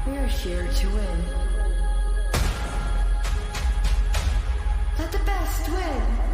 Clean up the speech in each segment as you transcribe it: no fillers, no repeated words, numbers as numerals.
We're here to win. Let the best win.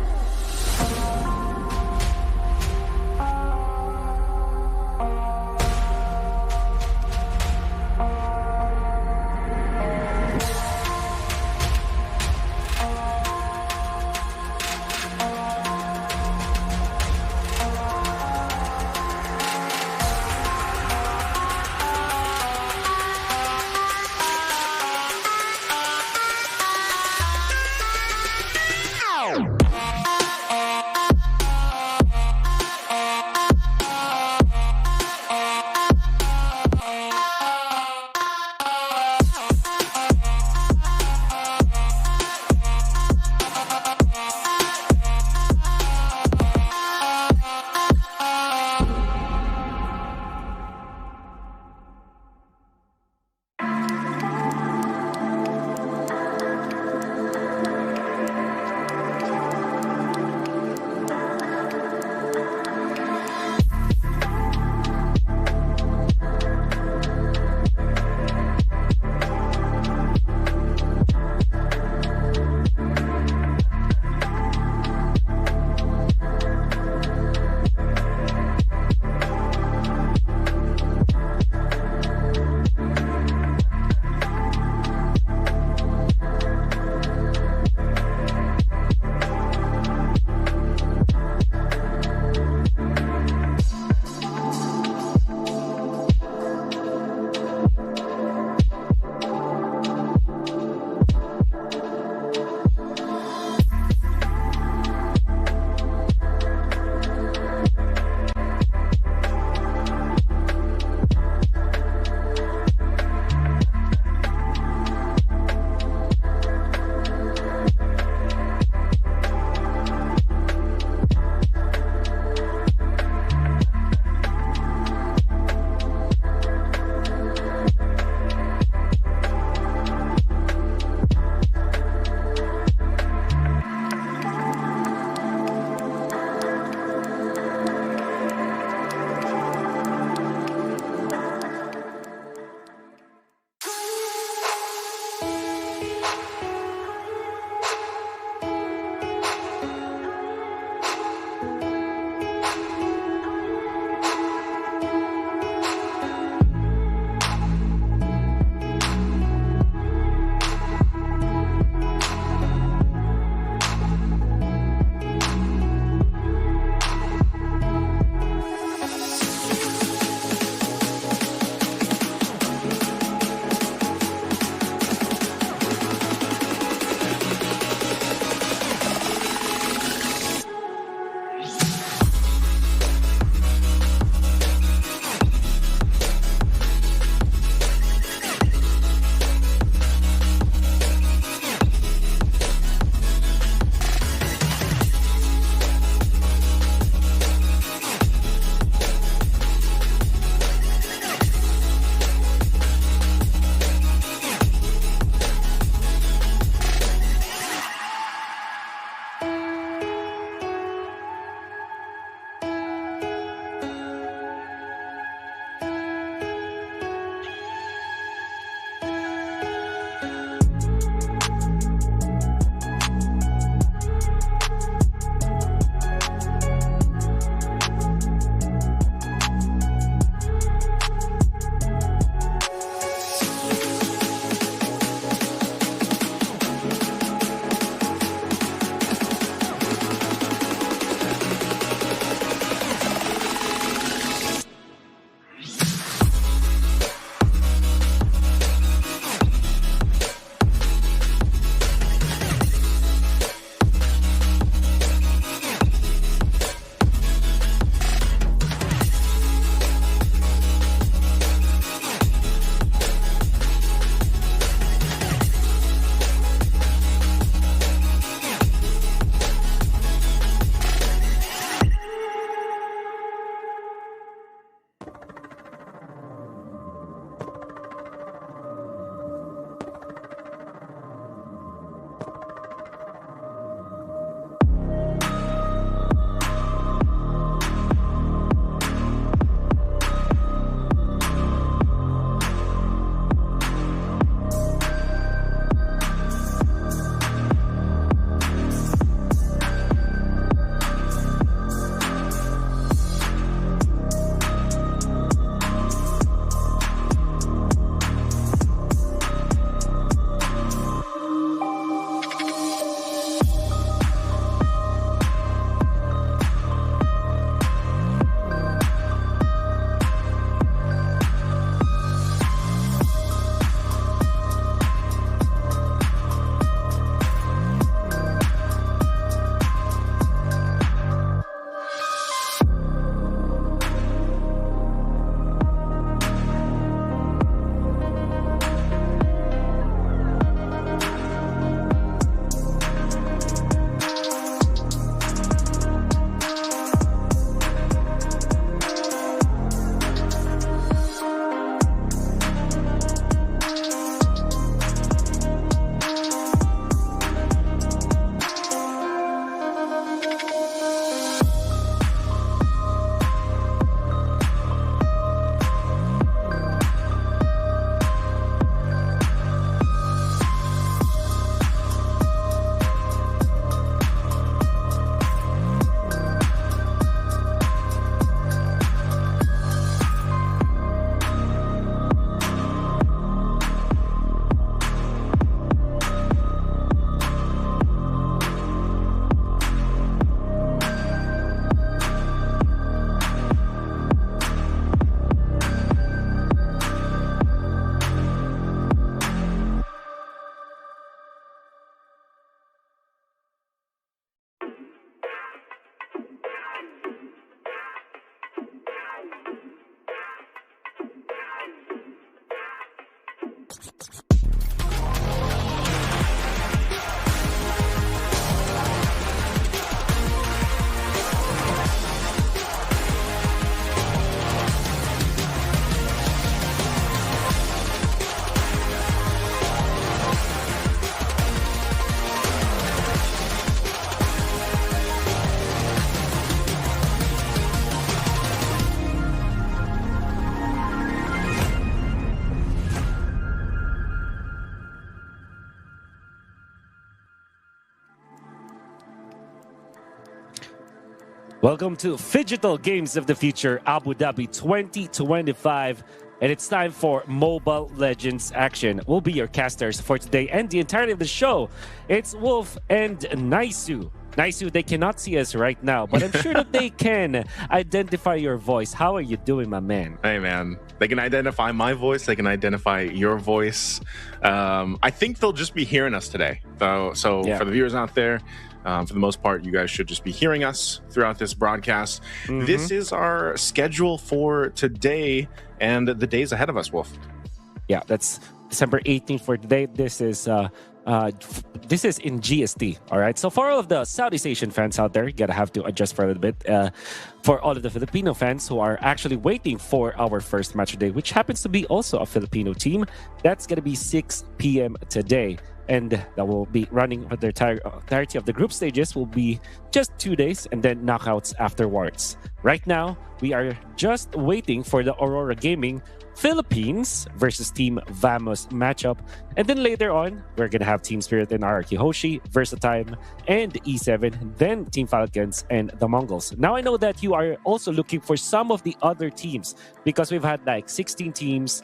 Welcome to Digital Games of the Future Abu Dhabi 2025, and it's time for Mobile Legends action. We'll be your casters for today and the entirety of the show. It's Wolf and Naisu. Naisu, they cannot see us right now, but I'm sure that they can identify your voice. How are you doing, my man? Hey, man. They can identify my voice. They can identify your voice. I think they'll just be hearing us today, though. So for the viewers out there, for the most part, you guys should just be hearing us throughout this broadcast. This is our schedule for today and the days ahead of us, Wolf. Yeah, that's December 18th for today. This is in GST, all right? So for all of the Southeast Asian fans out there, you gotta have to adjust for a little bit. For all of the Filipino fans who are actually waiting for our first match today, which happens to be also a Filipino team, that's gonna be 6 p.m. today. And that will be running for the entirety of the group stages will be just 2 days and then knockouts afterwards. Right now, we are just waiting for the Aurora Gaming Philippines versus Team Vamos matchup. And then later on, we're going to have Team Spirit and Araki Hoshi, Versatime, and E7, then Team Falcons and the Mongols. Now, I know that you are also looking for some of the other teams because we've had like 16 teams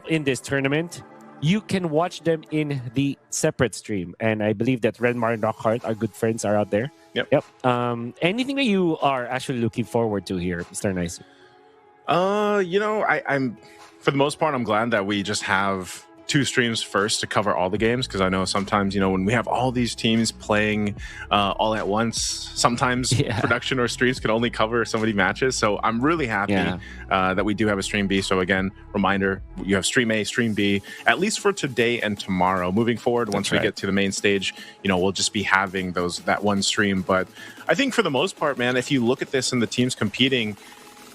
in this tournament. You can watch them in the separate stream. And I believe that Renmar and Rockhart, our good friends, are out there. Yep. Anything that you are actually looking forward to here, Mr. Nice? I'm for the most part, I'm glad that we just have 2 streams first to cover all the games, because I know sometimes, when we have all these teams playing all at once, sometimes production or streams can only cover so many matches. So I'm really happy that we do have a stream B. So again, reminder, you have stream A, stream B, at least for today and tomorrow. Moving forward, once we get to the main stage, we'll just be having that one stream. But I think for the most part, man, if you look at this and the teams competing,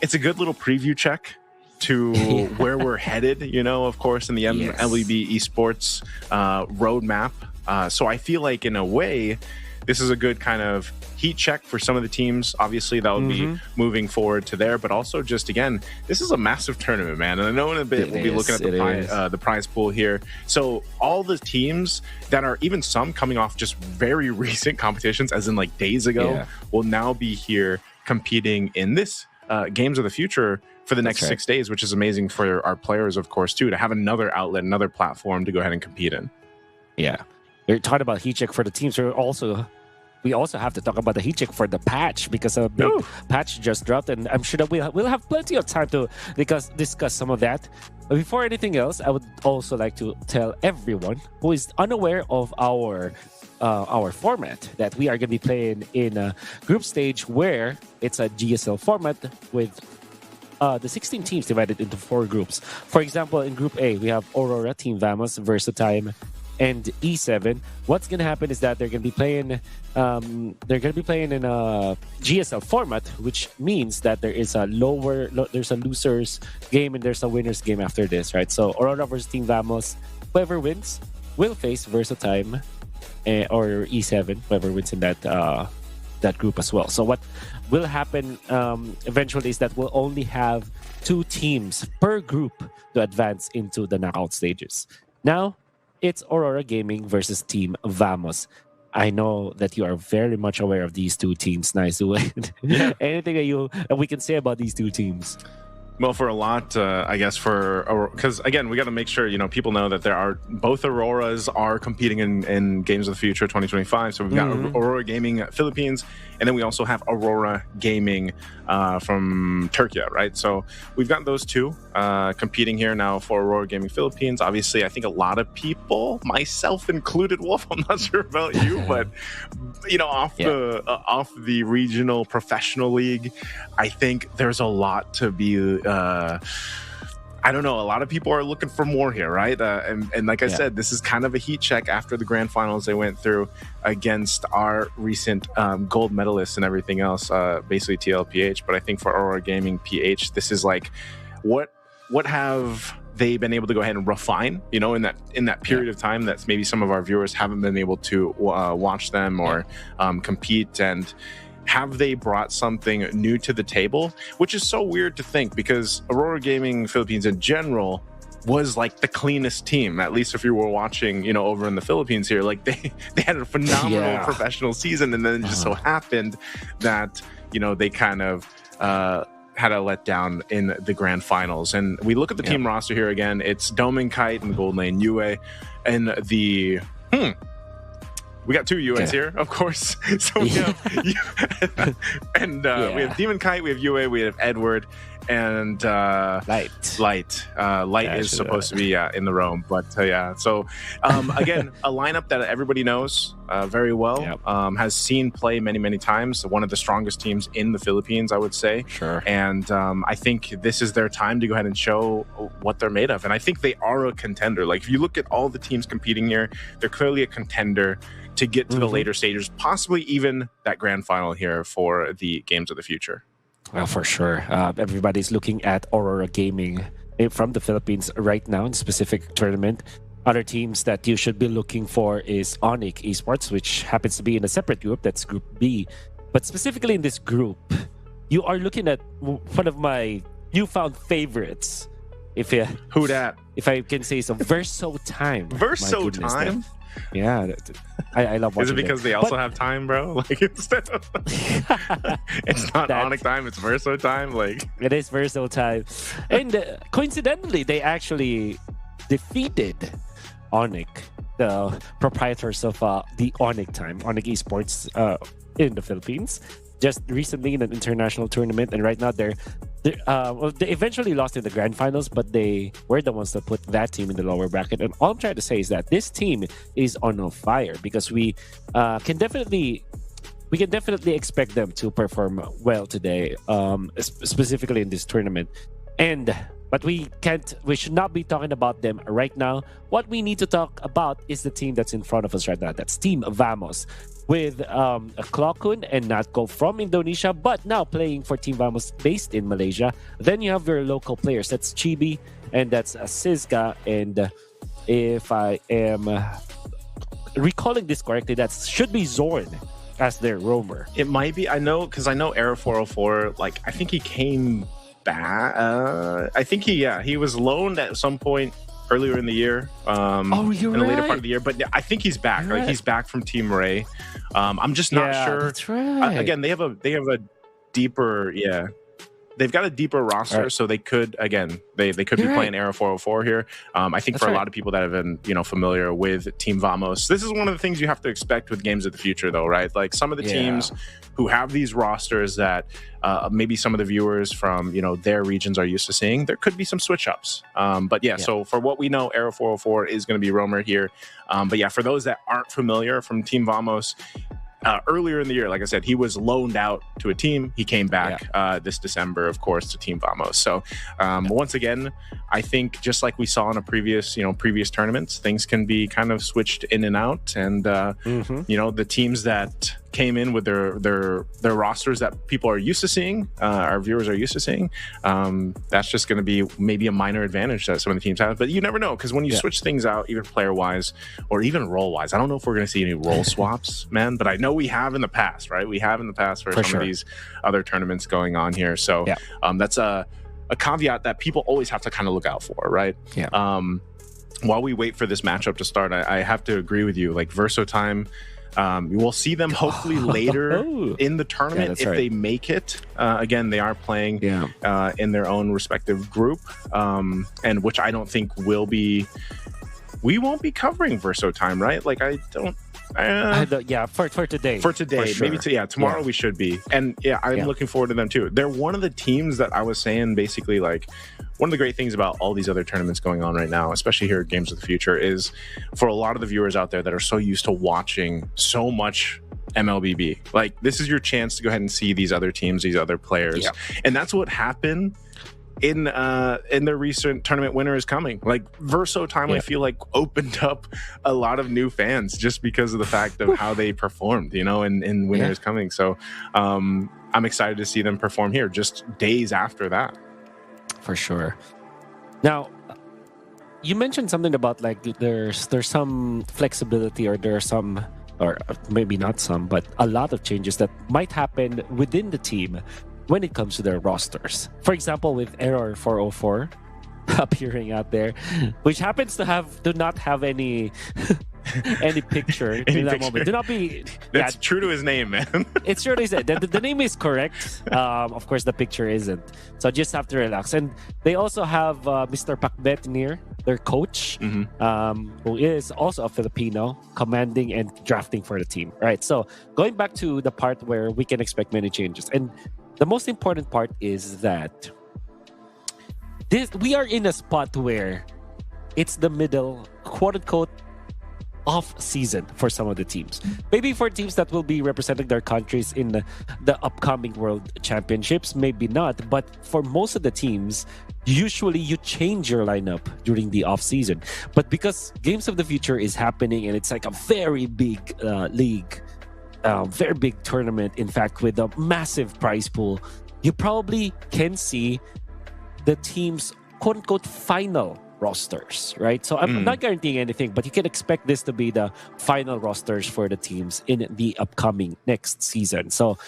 it's a good little preview check to where we're headed, of course, in the MLBB esports roadmap. So I feel like in a way, this is a good kind of heat check for some of the teams, obviously, that will be moving forward to there. But also just, again, this is a massive tournament, man. And I know in a bit we'll be looking at the prize pool here. So all the teams that are, even some coming off just very recent competitions, as in like days ago, will now be here competing in this Games of the Future for the next 6 days, which is amazing for our players, of course, too, to have another outlet, another platform to go ahead and compete in. Yeah. You're talking about heat check for the teams. We also have to talk about the heat check for the patch, because a big patch just dropped, and I'm sure that we'll have plenty of time to discuss some of that. But before anything else, I would also like to tell everyone who is unaware of our format that we are going to be playing in a group stage where it's a GSL format with the 16 teams divided into 4 groups. For example, in Group A, we have Aurora, Team Vamos, Versatime, and E7. What's going to happen is that they're going to be playing in a GSL format, which means that there is there's a losers game and there's a winners game after this, right? So Aurora versus Team Vamos, whoever wins will face Versatime or E7, whoever wins in that group as well. So what will happen eventually is that we'll only have 2 teams per group to advance into the knockout stages. Now, it's Aurora Gaming versus Team Vamos. I know that you are very much aware of these 2 teams. Nice. Anything that we can say about these 2 teams? Well, for a lot, I guess, because again, we got to make sure people know that both Auroras are competing in Games of the Future 2025. So we've got Aurora Gaming Philippines, and then we also have Aurora Gaming from Turkey, right? So we've got those 2 competing here now for Aurora Gaming Philippines. Obviously, I think a lot of people, myself included, Wolf, I'm not sure about you, but off the regional professional league, I think there's a lot to be I don't know. A lot of people are looking for more here, right? And like I said, this is kind of a heat check after the grand finals they went through against our recent gold medalists and everything else, basically TLPH. But I think for Aurora Gaming PH, this is like, what have they been able to go ahead and refine? You know, in that period of time that maybe some of our viewers haven't been able to watch them or compete, and have they brought something new to the table? Which is so weird to think, because Aurora Gaming Philippines in general was like the cleanest team, at least if you were watching, you know, over in the Philippines here. Like they had a phenomenal professional season, and then it just so happened that, you know, they kind of had a letdown in the grand finals. And we look at the team roster here again. It's Domin Kite and Gold Lane Yue, and the we got 2 UAs here, of course. So we have we have Demon Kite, we have Yue, we have Edward, and Light. Light is supposed to be in the roam, but So again, a lineup that everybody knows very well, has seen play many times. One of the strongest teams in the Philippines, I would say. Sure. And I think this is their time to go ahead and show what they're made of. And I think they are a contender. Like, if you look at all the teams competing here, they're clearly a contender to get to the later stages, possibly even that grand final here for the Games of the Future. Well, for sure. Everybody's looking at Aurora Gaming from the Philippines right now in specific tournament. Other teams that you should be looking for is ADNOC Esports, which happens to be in a separate group. That's Group B. But specifically in this group, you are looking at one of my newfound favorites. Who dat? If I can say so, Verso Time. Verso Time? Yeah, I love watching it. Is it because they also have time, bro? Like, instead of it's not ADNOC time, it's Verso time. Like, it is Verso time, and coincidentally, they actually defeated ADNOC, the proprietors of the ADNOC Esports in the Philippines, just recently in an international tournament. And right now they eventually lost in the grand finals, but they were the ones that put that team in the lower bracket. And all I'm trying to say is that this team is on fire, because we can definitely expect them to perform well today, specifically in this tournament. But we should not be talking about them right now. What we need to talk about is the team that's in front of us right now. That's Team Vamos, with Klokun and Natko from Indonesia, but now playing for Team Vamos based in Malaysia. Then you have your local players. That's Chibi, and that's Sizga. And if I am recalling this correctly, that should be Zorn as their roamer. It might be. I know, because I know Era 404, like, I think he came back. I think he was loaned at some point earlier in the year, in the later part of the year, but I think he's back. Right? He's back from Team Ray. I'm just not sure. That's right. Again, they have a deeper, they've got a deeper roster, right. So they could, again, they could be playing Era 404 here. I think a lot of people that have been, familiar with Team Vamos, this is one of the things you have to expect with Games of the Future, though, right? Like, some of the teams who have these rosters that maybe some of the viewers from, their regions are used to seeing, there could be some switch ups. So for what we know, Era 404 is going to be roamer here. For those that aren't familiar from Team Vamos, earlier in the year, like I said, he was loaned out to a team. He came back this December, of course, to Team Vamos. So once again, I think just like we saw in a previous tournaments, things can be kind of switched in and out. And the teams that came in with their rosters that people are used to seeing, our viewers are used to seeing, that's just going to be maybe a minor advantage that some of the teams have. But you never know, because when you switch things out, even player-wise or even role-wise, I don't know if we're going to see any role swaps, man, but I know we have in the past, right? We have in the past for some of these other tournaments going on here. So that's a caveat that people always have to kind of look out for, right? While we wait for this matchup to start, I have to agree with you. Like, Verso Time, we'll see them hopefully later in the tournament if they make it. Again, they are playing in their own respective group, and which I don't think we won't be covering Verso Time, right? Like, I don't. For today. For today, maybe tomorrow we should be. And I'm looking forward to them too. They're one of the teams that I was saying, basically, like, one of the great things about all these other tournaments going on right now, especially here at Games of the Future, is for a lot of the viewers out there that are so used to watching so much MLBB, like, this is your chance to go ahead and see these other teams, these other players. And that's what happened in their recent tournament winner is coming. Like Verso time, I feel like opened up a lot of new fans just because of the fact of how they performed, you know, in winner is coming. So I'm excited to see them perform here just days after that. For sure. Now, you mentioned something about like there's some flexibility, or there are some, or maybe not some, but a lot of changes that might happen within the team when it comes to their rosters. For example, with Error 404 appearing out there, which happens to not have any any picture in that moment. Do not be... That's true to his name, man. It's true to his name. The name is correct. Of course, the picture isn't. So just have to relax. And they also have Mr. Pakbet near their coach, who is also a Filipino, commanding and drafting for the team. Right. So going back to the part where we can expect many changes. And the most important part is that we are in a spot where it's the middle, quote-unquote, off season for some of the teams. Maybe for teams that will be representing their countries in the upcoming World Championships, maybe not. But for most of the teams, usually you change your lineup during the off season. But because Games of the Future is happening and it's like a very big league, very big tournament, in fact, with a massive prize pool, you probably can see the team's quote-unquote final rosters, right? So I'm not guaranteeing anything, but you can expect this to be the final rosters for the teams in the upcoming next season. So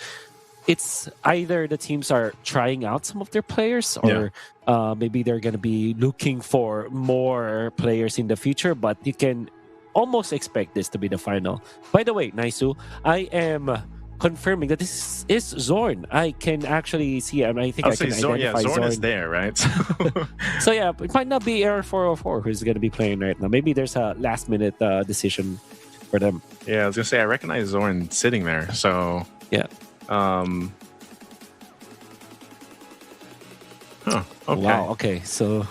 it's either the teams are trying out some of their players, or maybe they're going to be looking for more players in the future, but you can almost expect this to be the final. By the way, Naisu, I am confirming that this is Zorn. I can actually see him. I think I can identify Zorn. Zorn is there, right? So yeah, it might not be Error 404 who's going to be playing right now. Maybe there's a last-minute decision for them. Yeah, I was going to say, I recognize Zorn sitting there. So yeah. Okay. Wow. Okay. So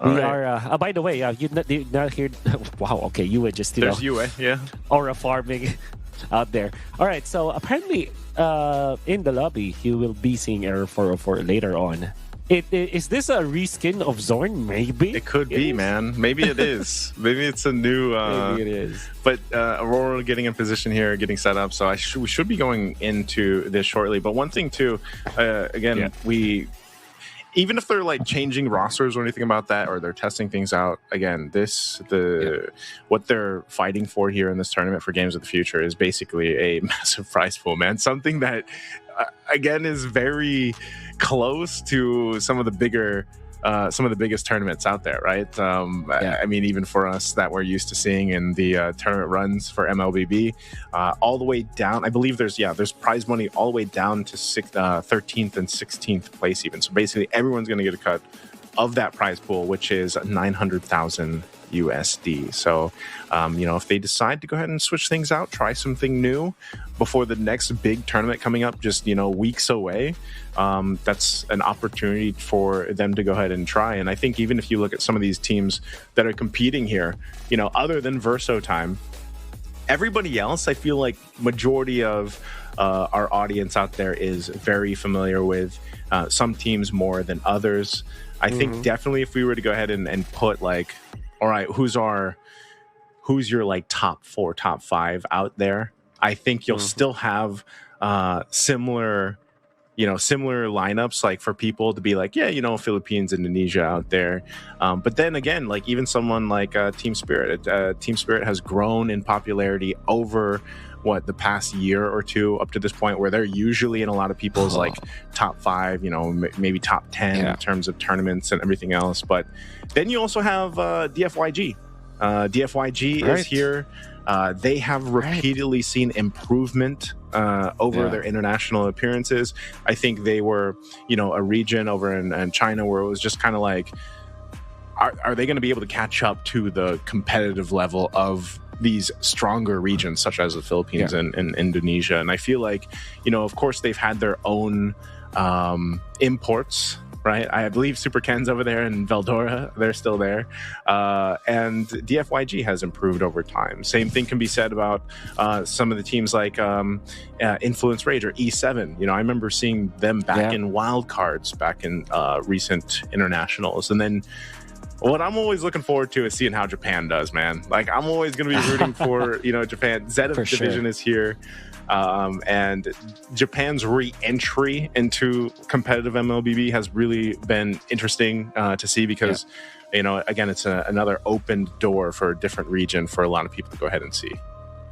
we are. By the way, you not hear. Wow. Okay. You were just there's UA. Yeah. Aura farming out there. All right. So apparently, in the lobby, you will be seeing Error 404 later on. Is this a reskin of Zorn? Maybe it could be, man. Maybe it is. Maybe it's a new. Maybe it is. But Aurora getting in position here, getting set up. So we should be going into this shortly. But one thing too, we. Even if they're like changing rosters or anything about that, or they're testing things out, again, what they're fighting for here in this tournament for Games of the Future is basically a massive prize pool, man. Something that, again, is very close to some of the biggest tournaments out there, right? I mean, even for us that we're used to seeing in the tournament runs for MLBB, all the way down. I believe there's prize money all the way down to 13th and 16th place even. So basically, everyone's going to get a cut of that prize pool, which is 900,000 USD. So, if they decide to go ahead and switch things out, try something new before the next big tournament coming up, just, weeks away, that's an opportunity for them to go ahead and try. And I think even if you look at some of these teams that are competing here, other than Verso Time, everybody else, I feel like majority of our audience out there is very familiar with, some teams more than others. I think definitely if we were to go ahead and put like, all right, who's your like top 4, top 5 out there? I think you'll still have similar lineups, like for people to be like, Philippines, Indonesia out there. But then again, like even someone like Team Spirit. Team Spirit has grown in popularity over the past year or two up to this point, where they're usually in a lot of people's like top 5, maybe top 10 in terms of tournaments and everything else. But then you also have DFYG. DFYG is here. They have repeatedly seen improvement over their international appearances. I think they were, a region over in China where it was just kind of like, are they going to be able to catch up to the competitive level of these stronger regions such as the Philippines and Indonesia? And I feel like, of course they've had their own imports right? I believe Super Ken's over there and Veldora, they're still there. And DFYG has improved over time. Same thing can be said about some of the teams like Influence Rage or E7. You know, I remember seeing them back in wild cards back in recent internationals. And then what I'm always looking forward to is seeing how Japan does, man. Like, I'm always going to be rooting for, you know, Japan. Zeta Division is here. And Japan's re-entry into competitive MLBB has really been interesting to see because, you know, again, it's another open door for a different region for a lot of people to go ahead and see.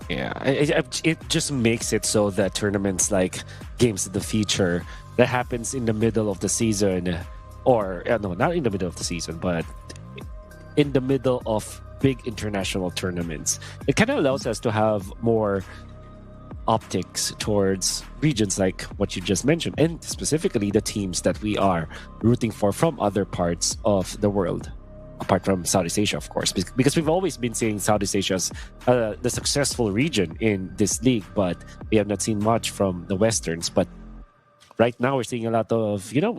Yeah, it just makes it so that tournaments like Games of the Future that happens in the middle of the season, or no, not in the middle of the season, but in the middle of big international tournaments, it kind of allows us to have more optics towards regions like what you just mentioned, and specifically the teams that we are rooting for from other parts of the world, apart from Southeast Asia, of course, because we've always been seeing Southeast Asia as the successful region in this league, but we have not seen much from the Westerns. But right now we're seeing a lot of, you know,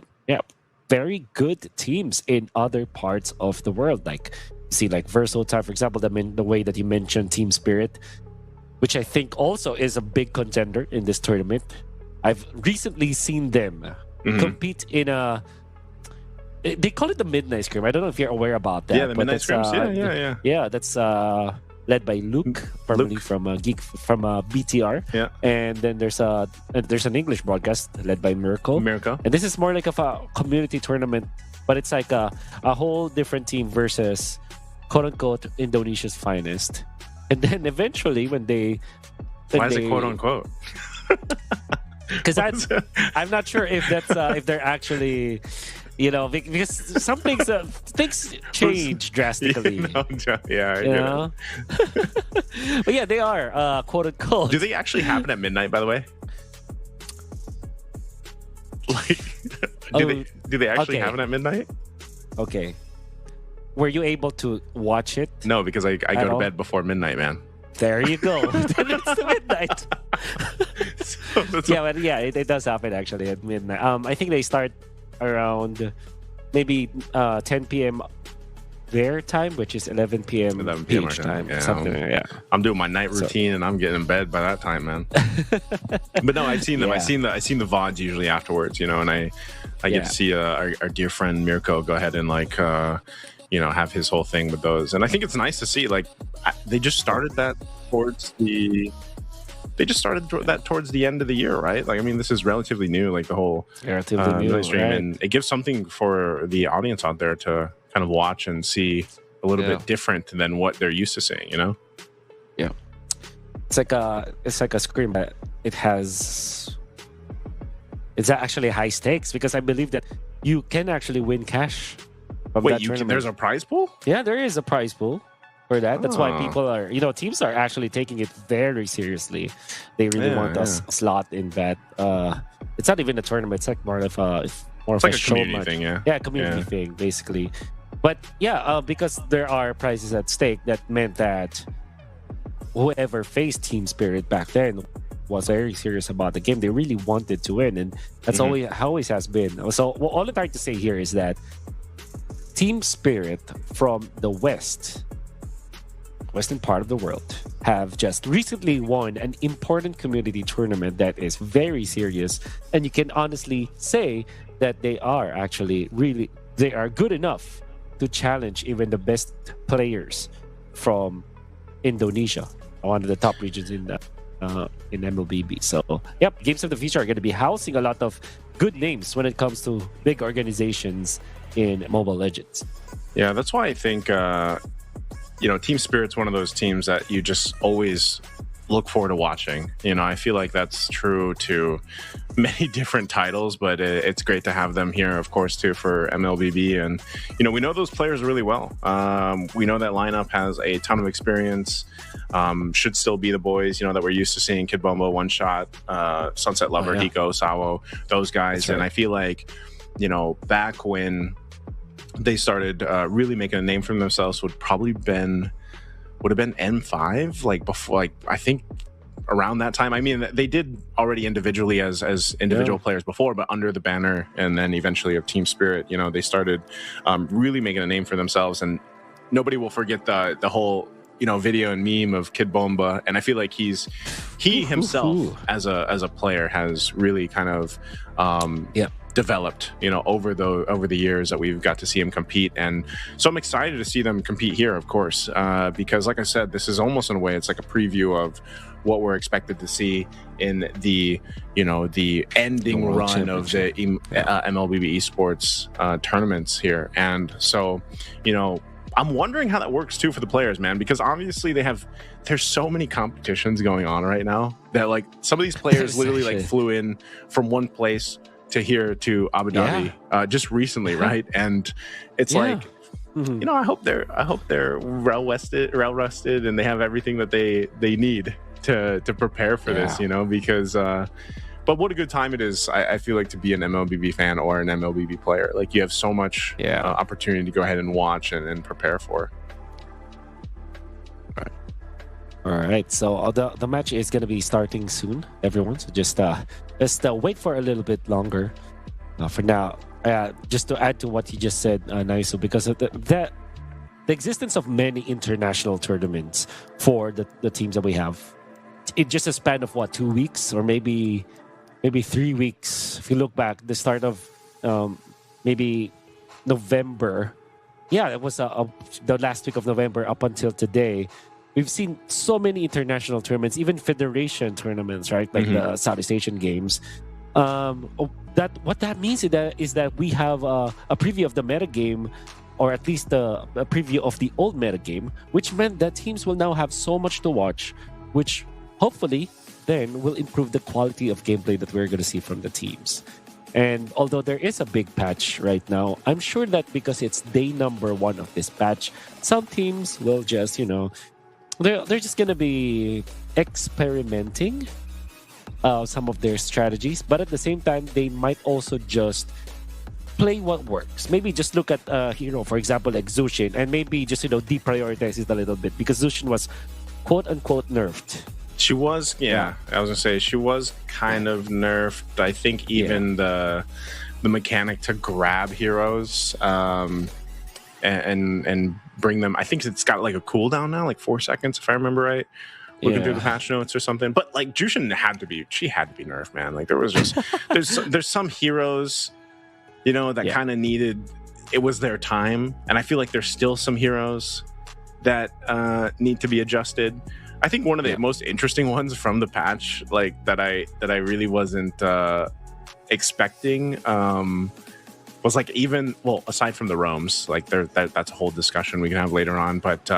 very good teams in other parts of the world. Like, see, like Versatile, for example, the way that you mentioned Team Spirit, which I think also is a big contender in this tournament. I've recently seen them compete in a... They call it the Midnight Scrim. I don't know if you're aware about that. Yeah, the Midnight Scrims. Yeah, that's led by Luke, formerly from BTR. Yeah. And then there's an English broadcast led by Mirko. And this is more like a community tournament, but it's like a whole different team versus quote-unquote Indonesia's finest. And then eventually when they... Why is it quote-unquote? Because I'm not sure if that's if they're actually... You know, because some things change drastically. You know? But yeah, they are quote unquote. Do they actually happen at midnight? By the way, like, do they actually happen at midnight? Okay. Were you able to watch it? No, because I go to bed before midnight, man. There you go. Then it's the midnight. It does happen actually at midnight. I think they start around maybe 10 p.m. their time, which is 11 p.m. Beach time. Something like that. I'm doing my night routine and I'm getting in bed by that time, man. But no, I've seen them. I've seen the VODs usually afterwards, you know, and I get to see our dear friend Mirko go ahead and like you know, have his whole thing with those. And I think it's nice to see, like, they just started that towards the end of the year, right? Like, I mean, this is relatively new, like the whole relatively new stream, right? And it gives something for the audience out there to kind of watch and see a little bit different than what they're used to seeing, you know? Yeah, it's like a scream, but it's actually high stakes because I believe that you can actually win cash. Wait, there's a prize pool? Yeah, there is a prize pool for that. That's why people are, you know, teams are actually taking it very seriously. They really want a slot in that. It's not even a tournament. It's like more of a community thing, community thing, basically. But because there are prizes at stake, that meant that whoever faced Team Spirit back then was very serious about the game. They really wanted to win, and that's always has been. So all I'm trying to say here is that Team Spirit from the western part of the world have just recently won an important community tournament that is very serious, and you can honestly say that they are good enough to challenge even the best players from Indonesia, one of the top regions in MLBB. So Games of the Future are going to be housing a lot of good names when it comes to big organizations in Mobile Legends. Yeah, that's why I think you know, Team Spirit's one of those teams that you just always look forward to watching. You know, I feel like that's true to many different titles, but it's great to have them here, of course, too, for MLBB. And, you know, we know those players really well. We know that lineup has a ton of experience. Should still be the boys, you know, that we're used to seeing: Kid Bumbo, One Shot, Sunset Lover, Hiko, Sawo, those guys. Right. And I feel like, you know, back when they started really making a name for themselves would have been M5, like before, like I think around that time. I mean, they did already individually as individual players before, but under the banner and then eventually of Team Spirit, you know, they started really making a name for themselves. And nobody will forget the whole, you know, video and meme of Kid Bomba. And I feel like he himself as a player has really kind of developed, you know, over the years that we've got to see him compete. And so I'm excited to see them compete here, of course, because like I said, this is almost in a way, it's like a preview of what we're expected to see in the, you know, the ending run of the MLBB esports tournaments here. And so, you know, I'm wondering how that works too for the players, man, because obviously there's so many competitions going on right now that like some of these players literally like flew in from one place to here to Abu Dhabi just recently, right? And it's like, you know, I hope they're well rested and they have everything that they need to prepare for this, you know, because but what a good time it is, I feel like, to be an MLBB fan or an MLBB player. Like, you have so much opportunity to go ahead and watch and prepare for. All right, so the match is going to be starting soon, everyone. So just wait for a little bit longer. For now, just to add to what you just said, Naisu, because of the existence of many international tournaments for the teams that we have, in just a span of 2 weeks or maybe 3 weeks. If you look back, the start of maybe November, it was the last week of November up until today. We've seen so many international tournaments, even federation tournaments, right? Like the Southeast Asian Games. What that means is that we have a preview of the meta game, or at least a preview of the old meta game, which meant that teams will now have so much to watch, which hopefully then will improve the quality of gameplay that we're going to see from the teams. And although there is a big patch right now, I'm sure that because it's day number 1 of this patch, some teams will just, you know, they're just going to be experimenting some of their strategies, but at the same time, they might also just play what works. Maybe just look at a hero, for example, like Zushin, and maybe just, you know, deprioritize it a little bit, because Zushin was quote-unquote nerfed. She was, I was gonna say she was kind of nerfed. I think even the mechanic to grab heroes and bring them. I think it's got like a cooldown now, like 4 seconds, if I remember right. Looking through the patch notes or something. But like Jushin had to be nerfed, man. Like there was just there's some heroes, you know, that kind of needed. It was their time, and I feel like there's still some heroes that need to be adjusted. I think one of the most interesting ones from the patch, like that I really wasn't expecting, was like, even, well, aside from the roams, like that's a whole discussion we can have later on, but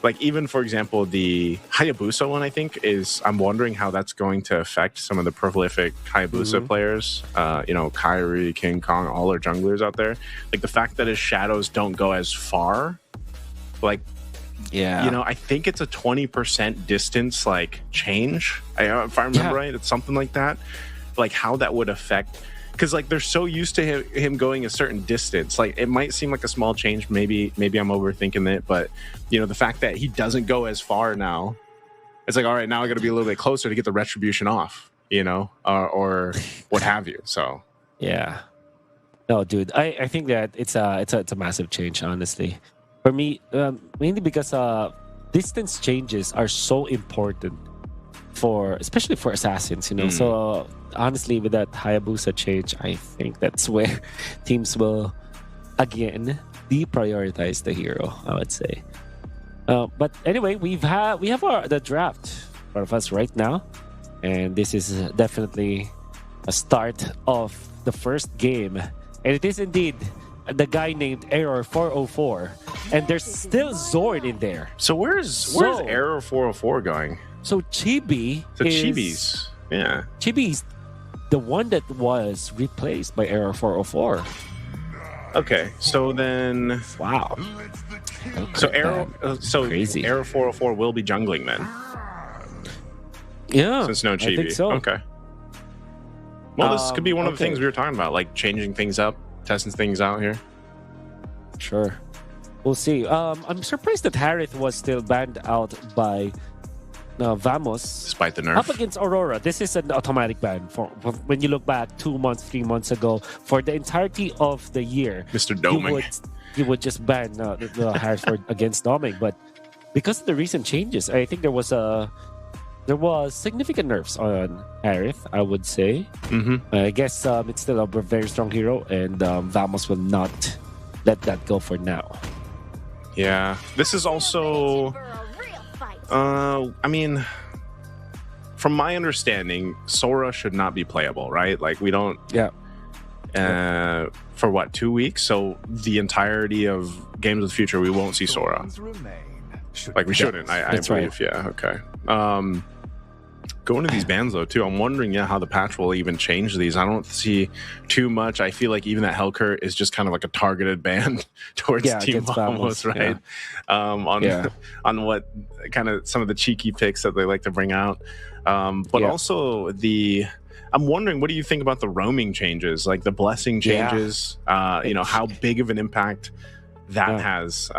like even, for example, the Hayabusa one, I think I'm wondering how that's going to affect some of the prolific Hayabusa players, you know, Kyrie, King Kong, all our junglers out there. Like the fact that his shadows don't go as far, like, you know, I think it's a 20% distance like change. If I remember right, it's something like that. Like how that would affect, because like they're so used to him going a certain distance. Like it might seem like a small change. Maybe I'm overthinking it, but you know, the fact that he doesn't go as far now, it's like, all right, now I got to be a little bit closer to get the retribution off, you know, or what have you. So no, dude, I think that it's a massive change, honestly. For me, mainly because distance changes are so important especially for assassins, you know. So honestly, with that Hayabusa change, I think that's where teams will again deprioritize the hero, I would say. But anyway, we have the draft in front of us right now, and this is definitely a start of the first game, and it is indeed the guy named Error 404, and there's still Zord in there. So where's Error 404 going? So Chibi Chibi's the one that was replaced by Error 404. Okay, so then so crazy. Error 404 will be jungling then. Yeah, since no Chibi. I think so. Okay. Well, this could be one of the things we were talking about, like changing things up, testing things out here. Sure. We'll see. I'm surprised that Harith was still banned out by Vamos, despite the nerf. up against Aurora, this is an automatic ban. For when you look back 2 months, 3 months ago, for the entirety of the year, Mr. Doming. you would just ban the Harrisford against Doming. But because of the recent changes, I think there was significant nerfs on Harith, I would say. I guess it's still a very strong hero, and Vamos will not let that go for now. Yeah, this is also. I mean, from my understanding, Sora should not be playable, right? Like we don't. Yeah. For what, 2 weeks? So the entirety of Games of the Future, we won't see Sora. Like we shouldn't. I believe. Right. Yeah. Okay. Going to these bans though too, I'm wondering how the patch will even change these. I don't see too much. I feel like even that Hellcurt is just kind of like a targeted ban towards Team Vamos, right? On what kind of some of the cheeky picks that they like to bring out, but also I'm wondering, what do you think about the roaming changes, like the blessing changes? How big of an impact that has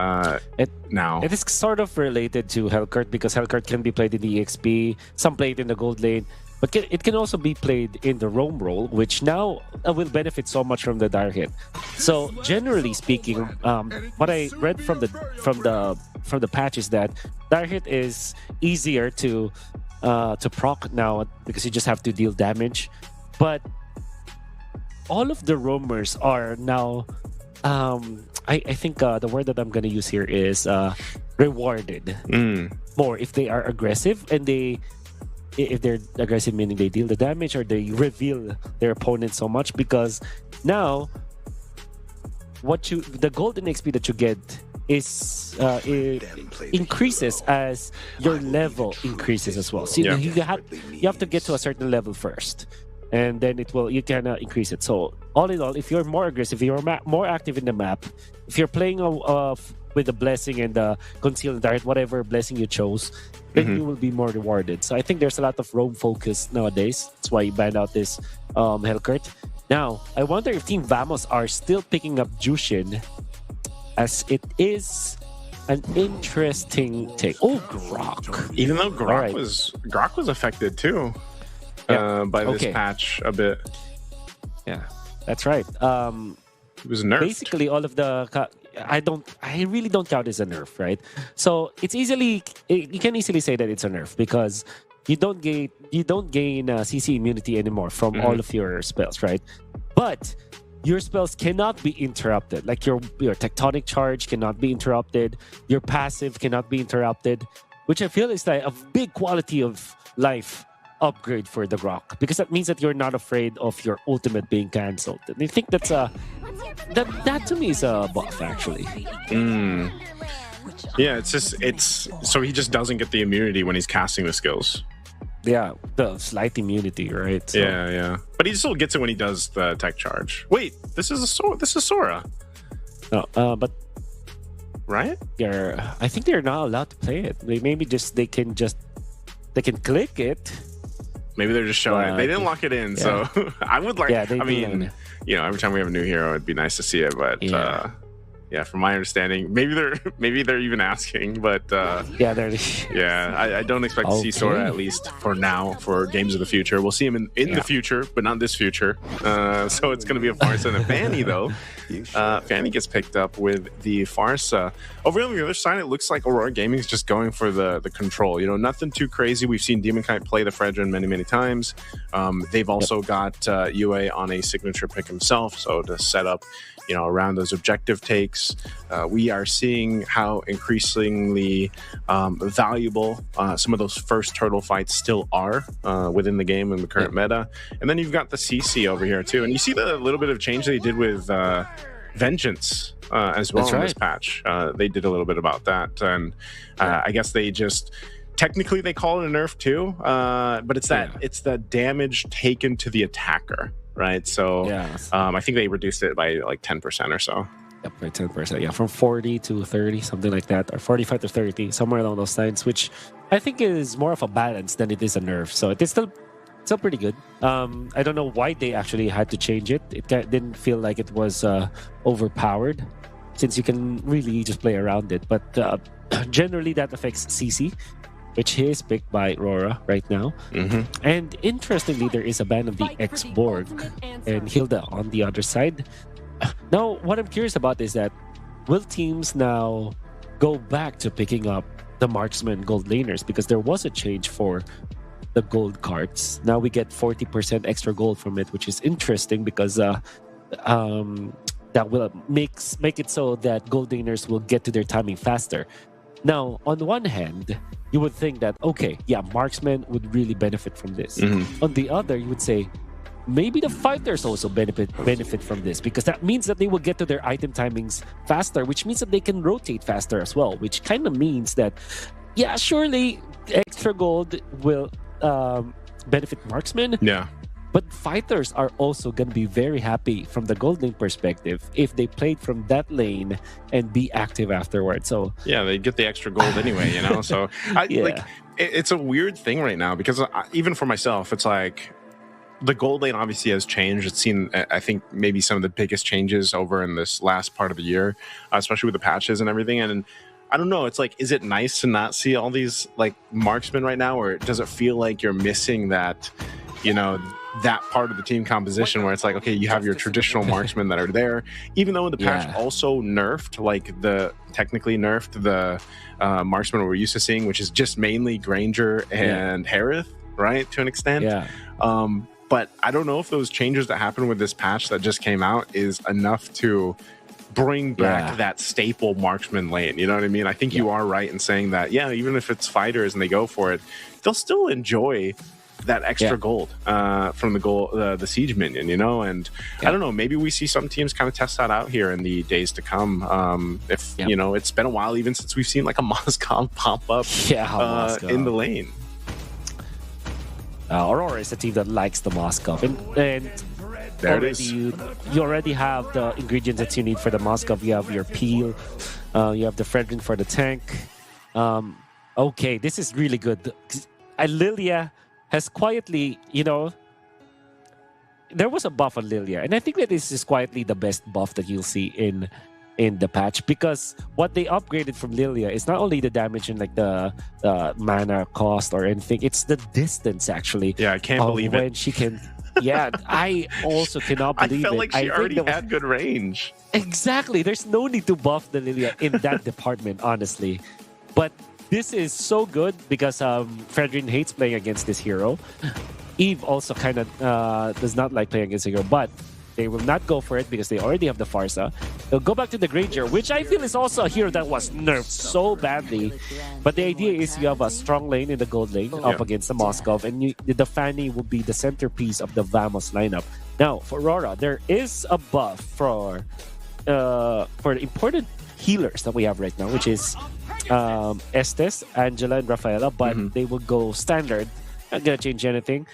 now. It is sort of related to Hellcurt because Hellcurt can be played in the EXP, some played in the gold lane, but it can also be played in the roam role, which now will benefit so much from the dire hit. So generally speaking, what I read from the patch is that dire hit is easier to proc now because you just have to deal damage, but all of the roamers are now. I think the word that I'm going to use here is rewarded more if they are aggressive, and if they're aggressive meaning they deal the damage or they reveal their opponent so much, because now the golden XP that you get is it increases as your level increases as well. So you have to get to a certain level first, and then you can increase it. So all in all, if you're more aggressive, if you're more active in the map, if you're playing with the blessing and the conceal and direct, whatever blessing you chose, then you will be more rewarded. So I think there's a lot of roam focus nowadays. That's why you banned out this Hellcurt. Now, I wonder if Team Vamos are still picking up Jushin, as it is an interesting take. Oh, Grok. Even though Grok was affected too by this patch a bit. Yeah, that's right. It was nerfed. Basically, all of the I really don't count as a nerf, right? So you can easily say that it's a nerf because you don't gain CC immunity anymore from all of your spells, right? But your spells cannot be interrupted. Like your tectonic charge cannot be interrupted. Your passive cannot be interrupted, which I feel is like a big quality of life upgrade for the Grok, because that means that you're not afraid of your ultimate being cancelled. And I think that to me is a buff actually. Yeah, it's so he just doesn't get the immunity when he's casting the skills. Yeah, the slight immunity, right? So, yeah. But he still gets it when he does the tech charge. Wait, this is Sora. No, but right? Yeah, I think they're not allowed to play it. They can click it. Maybe they're just showing it. They didn't lock it in, so I would like. Yeah, I mean, every time we have a new hero, it'd be nice to see it. But from my understanding, maybe they're even asking. But I don't expect to see Sora, at least for now, for Games of the Future. We'll see him in the future, but not this future. So it's going to be a Farsa and a Fanny, though. Fanny gets picked up with the Farsa. Over on the other side, it looks like Aurora Gaming is just going for the control. Nothing too crazy. We've seen Demon Knight play the Fredrin many, many times. They've also got UA on a signature pick himself, so to set up around those objective takes. We are seeing how increasingly valuable some of those first turtle fights still are within the game in the current meta. And then you've got the CC over here too. And you see the little bit of change they did with Vengeance as well in this patch. They did a little bit about that. And I guess they just... Technically, they call it a nerf too, but it's the damage taken to the attacker, right? So I think they reduced it by like 10% or so. Yep, by 10%. Yeah, from 40 to 30, something like that, or 45 to 30, somewhere along those lines, which I think is more of a balance than it is a nerf. So it is still pretty good. I don't know why they actually had to change it. It didn't feel like it was overpowered, since you can really just play around it. But generally, that affects CC. which is picked by Aurora right now. And interestingly, there is a ban of the X-Borg and Hilda on the other side. Now, what I'm curious about is that will teams now go back to picking up the marksman gold laners, because there was a change for the gold cards. Now we get 40% extra gold from it, which is interesting because that will make it so that gold laners will get to their timing faster. Now, on the one hand, you would think that, okay, yeah, marksmen would really benefit from this. On the other, you would say, maybe the fighters also benefit from this, because that means that they will get to their item timings faster, which means that they can rotate faster as well, which kind of means that, yeah, surely extra gold will benefit marksmen. Yeah. But fighters are also going to be very happy from the gold lane perspective if they played from that lane and be active afterwards. So yeah, they get the extra gold anyway, you know. So it's a weird thing right now, because even for myself, it's like the gold lane obviously has changed. It's seen, I think, maybe some of the biggest changes over in this last part of the year, especially with the patches and everything. And I don't know, it's like, is it nice to not see all these like marksmen right now, or does it feel like you're missing that, you know, that part of the team composition where it's like, okay, you have your traditional marksmen that are there, even though the patch also nerfed, like technically nerfed the marksmen we're used to seeing, which is just mainly Granger and Harith, right, to an extent. But I don't know if those changes that happened with this patch that just came out is enough to bring back that staple marksman lane. You know what I mean? I think you are right in saying that, yeah, even if it's fighters and they go for it, they'll still enjoy that extra gold from the siege minion, you know. And I don't know, maybe we see some teams kind of test that out here in the days to come. If you know, it's been a while even since we've seen like a Moskov pop up in the lane. Aurora is a team that likes the Moskov, and there it is. You already have the ingredients that you need for the Moskov. You have your peel, you have the Fredrin for the tank. Okay, this is really good. Lilia has quietly, you know, there was a buff on Lilia, and I think that this is quietly the best buff that you'll see in the patch, because what they upgraded from Lilia is not only the damage and like the mana cost or anything, it's the distance actually. Yeah, I can't believe when it. She can. Yeah, I also cannot believe it. I felt like she already had good range. Exactly. There's no need to buff the Lilia in that department, honestly. But this is so good because Fredrin hates playing against this hero. Eve also kind of does not like playing against the hero, but they will not go for it because they already have the Farsa. They'll go back to the Granger, which I feel is also a hero that was nerfed so badly. But the idea is you have a strong lane in the gold lane up against the Moskov, and the Fanny will be the centerpiece of the Vamos lineup. Now, for Aurora, there is a buff for the important healers that we have right now, which is Estes, Angela, and Rafaela, but they will go standard. Not gonna change anything.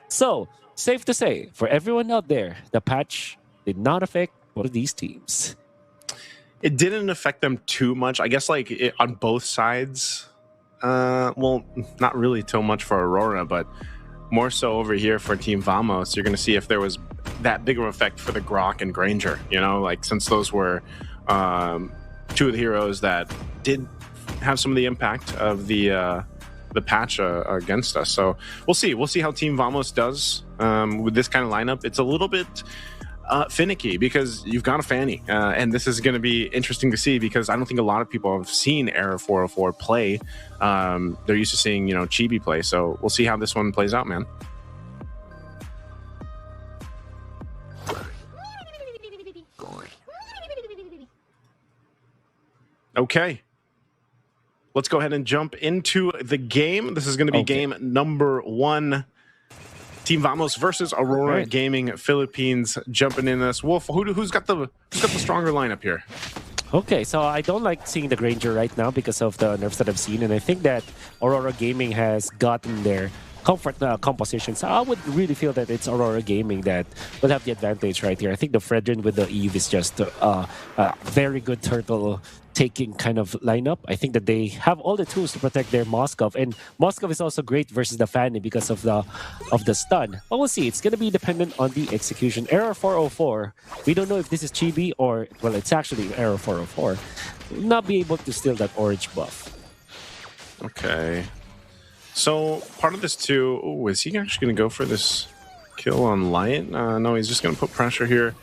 So safe to say, for everyone out there, the patch did not affect both of these teams. It didn't affect them too much. I guess like on both sides. Well, not really too much for Aurora, but more so over here for Team Vamos. You're going to see if there was that bigger effect for the Grok and Granger. You know, like since those were two of the heroes that did have some of the impact of the patch against us. So we'll see. We'll see how Team Vamos does with this kind of lineup. It's a little bit finicky because you've got a Fanny, and this is going to be interesting to see because I don't think a lot of people have seen Era 404 play. They're used to seeing, you know, Chibi play. So we'll see how this one plays out, man. Okay. Let's go ahead and jump into the game. This is going to be game number 1. Team Vamos versus Aurora Gaming Philippines jumping in this. Wolf, who's got the stronger lineup here? Okay, so I don't like seeing the Granger right now because of the nerfs that I've seen, and I think that Aurora Gaming has gotten their comfort composition. So I would really feel that it's Aurora Gaming that will have the advantage right here. I think the Fredrin with the Eve is just a very good turtle taking kind of lineup. I think that they have all the tools to protect their Moskov, and Moskov is also great versus the Fanny because of the stun. But we'll see. It's going to be dependent on the execution. Error 404. We don't know if this is Chibi or, well, it's actually Error 404. Will not be able to steal that orange buff. Okay. So part of this too, oh, is he actually going to go for this kill on Light? No, he's just going to put pressure here.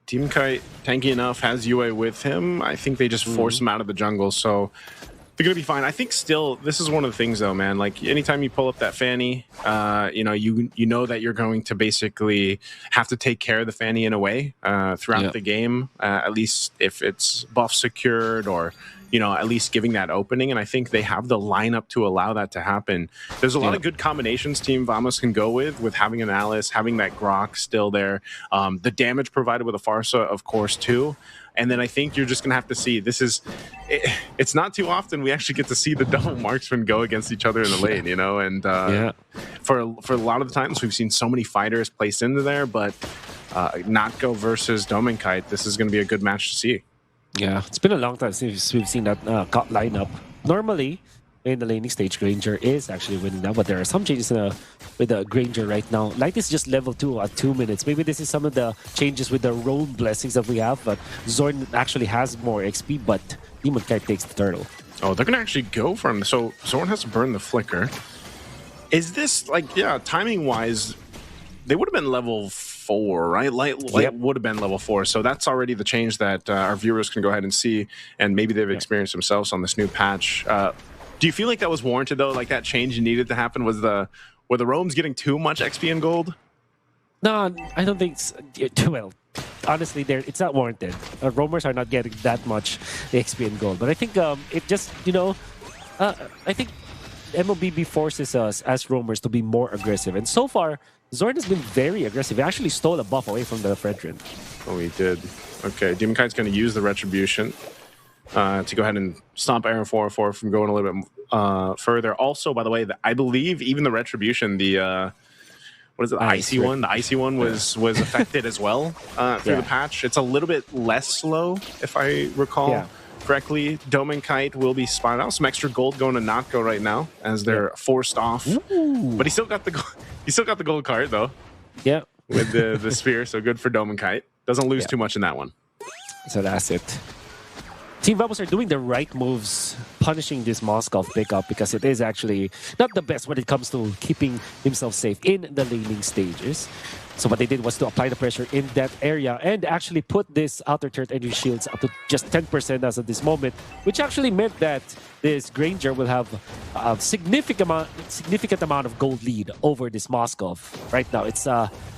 Demon Kite, tanky enough, has UA with him. I think they just force him out of the jungle, so they're going to be fine. I think still, this is one of the things though, man, like anytime you pull up that Fanny, you know that you're going to basically have to take care of the Fanny in a way throughout the game, at least if it's buff secured or, you know, at least giving that opening. And I think they have the lineup to allow that to happen. There's a lot of good combinations Team Vamos can go with having an Alice, having that Grok still there, the damage provided with a Farsa, of course, too. And then I think you're just going to have to see, it's not too often we actually get to see the double marksmen go against each other in the lane, you know? And for a lot of the times we've seen so many fighters placed into there, but Natko versus Dominkite, this is going to be a good match to see. Yeah, it's been a long time since we've seen that lineup. Normally, in the laning stage, Granger is actually winning now, but there are some changes with the Granger right now. Light is just level 2 at 2 minutes. Maybe this is some of the changes with the roam blessings that we have, but Zorn actually has more XP, but Demon Kite takes the turtle. Oh, they're going to actually go for him. So Zorn has to burn the flicker. Is this, like, yeah, timing-wise, they would have been level 4, right? Light would have been level 4, so that's already the change that our viewers can go ahead and see, and maybe they've experienced themselves on this new patch. Do you feel like that was warranted though? Like that change needed to happen? Were the roams getting too much XP and gold? No, I don't think it's, well, honestly, it's not warranted. Roamers are not getting that much XP and gold, but I think it just, you know, I think MLBB forces us as roamers to be more aggressive, and so far Zorn has been very aggressive. He actually stole a buff away from the Fredrin. Oh, he did. Okay, Demon Kite's going to use the Retribution to go ahead and stomp Arrow 404 from going a little bit further. Also, by the way, I believe even the Retribution, the what is it, the icy one? The icy one was affected as well through the patch. It's a little bit less slow, if I recall correctly. Dominkite will be spotted out. Some extra gold going to Natko right now as they're forced off. Ooh. But he still got the gold card though. Yeah. With the spear, so good for Dominkite. Doesn't lose too much in that one. So that's it. Team Vamos are doing the right moves, punishing this Moskov pickup because it is actually not the best when it comes to keeping himself safe in the laning stages. So what they did was to apply the pressure in that area and actually put this outer turret energy shields up to just 10% as of this moment, which actually meant that this Granger will have a significant amount of gold lead over this Moskov. Right now, it's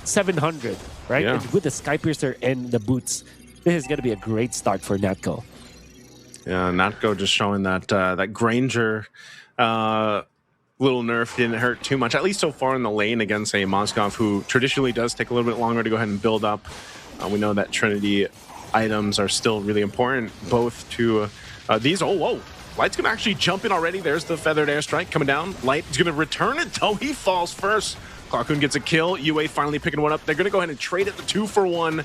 700, right? Yeah. And with the Skypiercer and the boots, this is going to be a great start for Natko. Yeah, Natko just showing that that Granger little nerf didn't hurt too much, at least so far in the lane against a Moskov who traditionally does take a little bit longer to go ahead and build up. We know that Trinity items are still really important, both to these. Oh, whoa. Light's going to actually jump in already. There's the feathered airstrike coming down. Light is going to return it, though. He falls first. Clarkun gets a kill. UA finally picking one up. They're going to go ahead and trade it, the 2-for-1.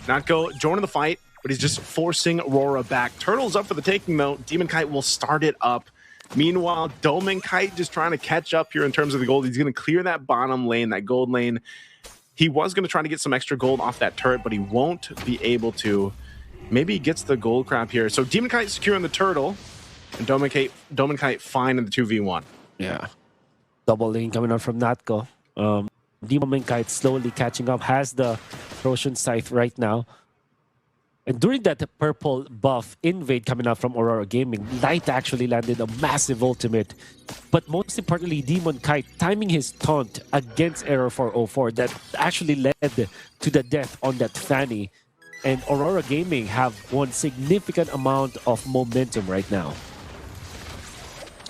Natko joining the fight, but he's just forcing Aurora back. Turtle's up for the taking, though. Demon Kite will start it up. Meanwhile, Dominkite just trying to catch up here in terms of the gold. He's going to clear that bottom lane, that gold lane. He was going to try to get some extra gold off that turret, but he won't be able to. Maybe he gets the gold crab here. So Demon Kite securing the turtle, and Dominkite fine in the 2v1. Yeah. Double lane coming out from Natko. Dominkite slowly catching up, has the Roshan Scythe right now. And during that purple buff invade coming out from Aurora Gaming, Light actually landed a massive ultimate. But most importantly, Demon Kite timing his taunt against Error 404 that actually led to the death on that Fanny. And Aurora Gaming have one significant amount of momentum right now.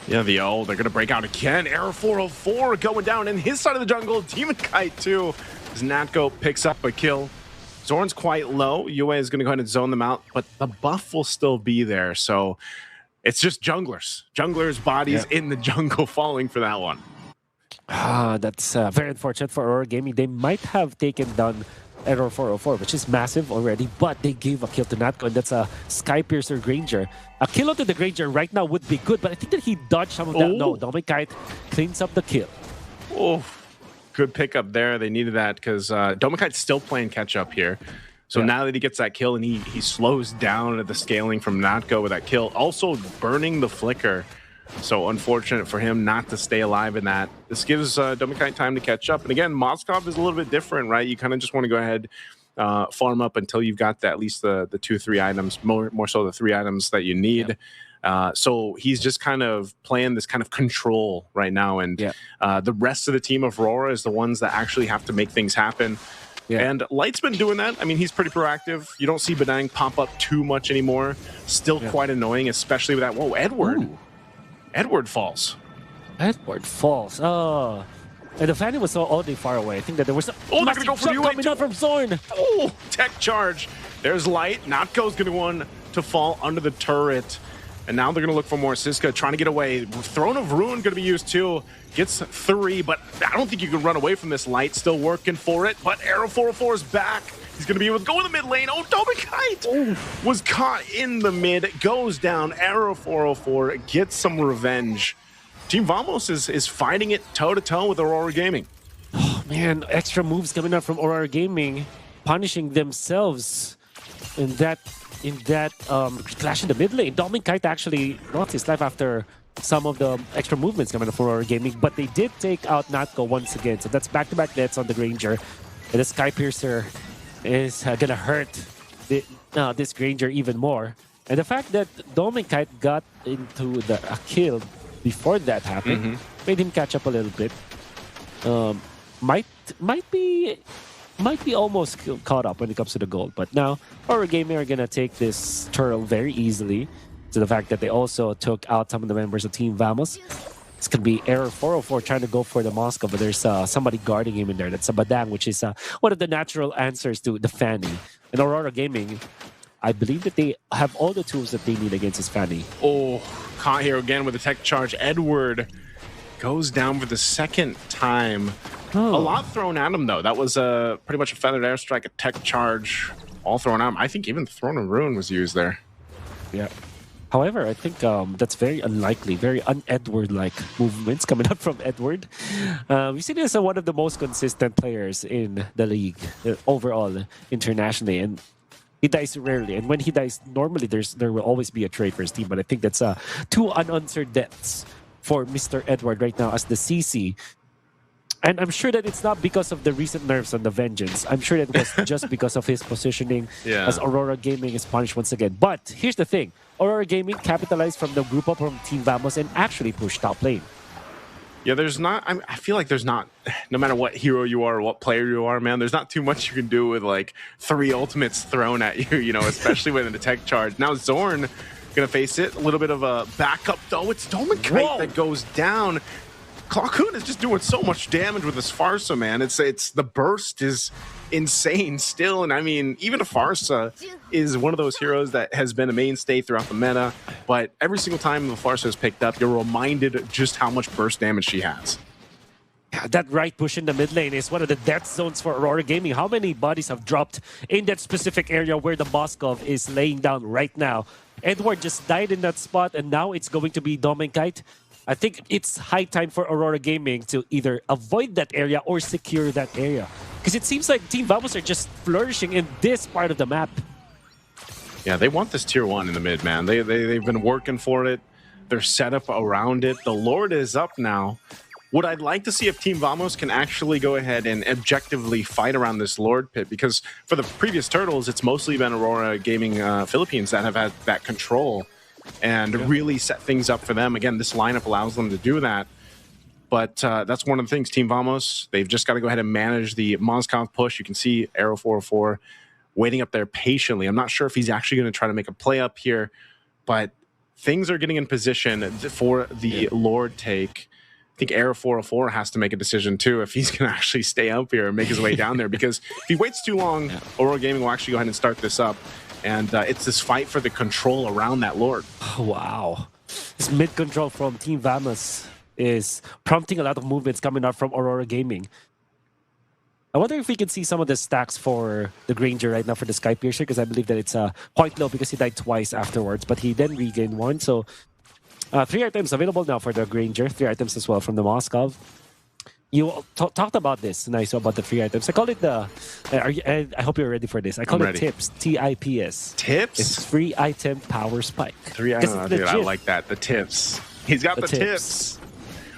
Yeah, they're going to break out again. Error 404 going down in his side of the jungle. Demon Kite too, as Natko picks up a kill. Zorn's quite low. UA is going to go ahead and zone them out, but the buff will still be there. So it's just junglers. Junglers' bodies in the jungle falling for that one. That's very unfortunate for Aurora Gaming. They might have taken down Error 404, which is massive already, but they gave a kill to Natko, and that's a Skypiercer Granger. A kill onto the Granger right now would be good, but I think that he dodged some of that. No, Dominkite cleans up the kill. Oh. Good pickup there. They needed that because Dominkite's still playing catch up here. So now that he gets that kill and he slows down at the scaling from Natko with that kill, also burning the flicker So unfortunate for him not to stay alive in that. This gives Dominikai time to catch up. And again, Moskov is a little bit different, right? You kind of just want to go ahead, farm up until you've got at least the 2-3 items, more so the 3 items that you need. So he's just kind of playing this kind of control right now. And the rest of the team of Aurora is the ones that actually have to make things happen. And Light's been doing that. I mean, he's pretty proactive. You don't see Badang pop up too much anymore. Still quite annoying, especially with that. Whoa, Edward. Ooh. Edward falls. Edward falls. Oh. And the Fanny was so oddly far away. I think that there was a they're going to go for you coming out from Zorn. Oh, tech charge. There's Light. Natko's going to want to fall under the turret. And now they're going to look for more. Siska trying to get away. Throne of Ruin going to be used too. Gets 3, but I don't think you can run away from this. Light still working for it, but Arrow 404 is back. He's going to be able to go in the mid lane. Oh, Dominikai was caught in the mid. Goes down. Arrow 404 gets some revenge. Team Vamos is fighting it toe-to-toe with Aurora Gaming. Oh, man. Extra moves coming out from Aurora Gaming. Punishing themselves in that clash in the mid lane. Dominikai actually lost his life after some of the extra movements coming from Aurora Gaming, but they did take out Natko once again. So that's back-to-back deaths on the Granger. And the Sky Piercer is going to hurt this Granger even more. And the fact that Dominikai got into a kill before that happened made him catch up a little bit. Might be almost caught up when it comes to the gold. But now, Aurora Gaming are going to take this turtle very easily. To the fact that they also took out some of the members of Team Vamos. It's going to be Error 404 trying to go for the Moscow, but there's somebody guarding him in there. That's a Badang, which is one of the natural answers to the Fanny. And Aurora Gaming, I believe that they have all the tools that they need against this Fanny. Oh, caught here again with a tech charge. Edward goes down for the second time. A lot thrown at him, though. That was pretty much a feathered airstrike, a tech charge, all thrown at him. I think even Throne of Ruin was used there. Yeah. However, I think that's very unlikely, very un-Edward-like movements coming up from Edward. We see this as one of the most consistent players in the league overall, internationally, and he dies rarely. And when he dies, normally there will always be a trade for his team. But I think that's 2 unanswered deaths for Mr. Edward right now as the CC. And I'm sure that it's not because of the recent nerfs on the Vengeance. I'm sure that it was just because of his positioning as Aurora Gaming is punished once again. But here's the thing. Aurora Gaming capitalized from the group up from Team Vamos and actually pushed top lane. Yeah, there's not... I feel like there's not... No matter what hero you are or what player you are, man, there's not too much you can do with, like, 3 ultimates thrown at you, you know, especially with an attack charge. Now Zorn going to face it. A little bit of a backup, though. It's Dominikai that goes down. Clockhoon is just doing so much damage with this Farsa, man. It's the burst is insane still. And I mean, even a Farsa is one of those heroes that has been a mainstay throughout the meta. But every single time the Farsa is picked up, you're reminded just how much burst damage she has. Yeah, that right push in the mid lane is one of the death zones for Aurora Gaming. How many bodies have dropped in that specific area where the Moskov is laying down right now? Edward just died in that spot, and now it's going to be Dominikai. I think it's high time for Aurora Gaming to either avoid that area or secure that area. Because it seems like Team Vamos are just flourishing in this part of the map. Yeah, they want this tier 1 in the mid, man. They've been working for it. They're set up around it. The Lord is up now. What I'd like to see if Team Vamos can actually go ahead and objectively fight around this Lord pit, because for the previous Turtles, it's mostly been Aurora Gaming Philippines that have had that control and really set things up for them. Again, this lineup allows them to do that. But that's one of the things. Team Vamos, they've just got to go ahead and manage the Moskov push. You can see Arrow 404 waiting up there patiently. I'm not sure if he's actually going to try to make a play up here, but things are getting in position for the Lord take. I think Arrow 404 has to make a decision too if he's going to actually stay up here and make his way down there, because if he waits too long, Aurora Gaming will actually go ahead and start this up. And it's this fight for the control around that Lord. Oh, wow. This mid-control from Team Vamos is prompting a lot of movements coming out from Aurora Gaming. I wonder if we can see some of the stacks for the Granger right now for the Sky Piercer, because I believe that it's quite low because he died twice afterwards, but he then regained 1. So 3 items available now for the Granger, 3 items as well from the Moskov. You talked about this, nice, about the 3 items. I call it the... I hope you're ready for this. I call it TIPS, T-I-P-S. Tips? It's free item power spike. 3 items, dude, I like that. The tips. He's got the tips.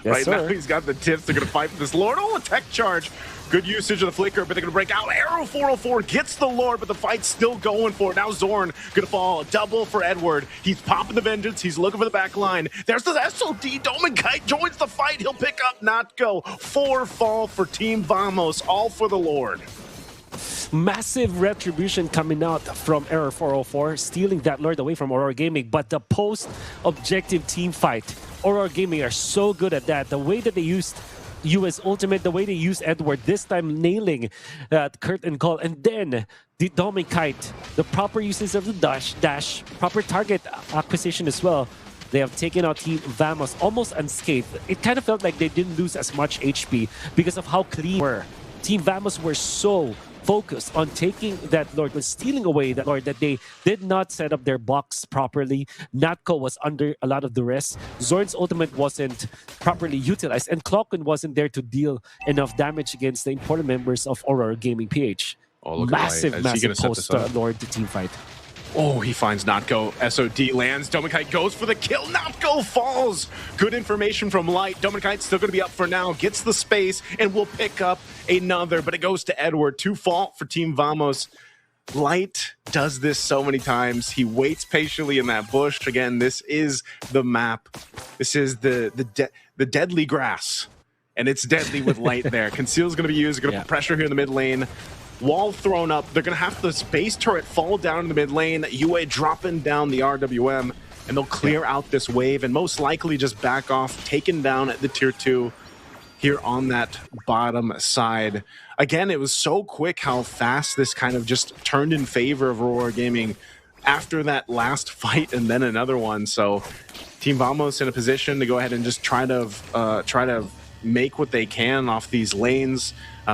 Yes, Right sir. now, he's got the tips. They're going to fight for this Lord. Oh, a tech charge. Good usage of the flicker, but they're going to break out. Arrow 404 gets the Lord, but the fight's still going for it. Now Zorn going to fall. Double for Edward. He's popping the Vengeance. He's looking for the back line. There's the SOD. Domenkite joins the fight. He'll pick up Not Go. 4 fall for Team Vamos, all for the Lord. Massive retribution coming out from Error 404, stealing that Lord away from Aurora Gaming. But the post-objective team fight, Aurora Gaming are so good at that. The way that they used US Ultimate, the way they used Edward, this time nailing Kurt and Cole. And then the Domenkite, the proper usage of the dash, proper target acquisition as well. They have taken out Team Vamos almost unscathed. It kind of felt like they didn't lose as much HP because of how clean they were. Team Vamos were so focused on taking that Lord, was stealing away that Lord, that they did not set up their box properly. Natko was under a lot of duress. Zorn's ultimate wasn't properly utilized, and Clockwind wasn't there to deal enough damage against the important members of Aurora Gaming PH. Oh, look massive at post Lord to team fight. Oh, he finds Notco. SOD lands. Domenkite goes for the kill. Notco falls. Good information from Light. Domenkite still going to be up for now. Gets the space and will pick up another, but it goes to Edward. 2 fault for Team Vamos. Light does this so many times. He waits patiently in that bush. Again, this is the map. This is the deadly grass. And it's deadly with Light there. Conceal's going to be used. Going to put pressure here in the mid lane. Wall thrown up. They're going to have the space turret fall down in the mid lane. UA dropping down the RWM, and they'll clear out this wave and most likely just back off, taken down at the tier 2 here on that bottom side. Again, it was so quick how fast this kind of just turned in favor of Aurora Gaming after that last fight and then another one. So Team Vamos in a position to go ahead and just try to make what they can off these lanes.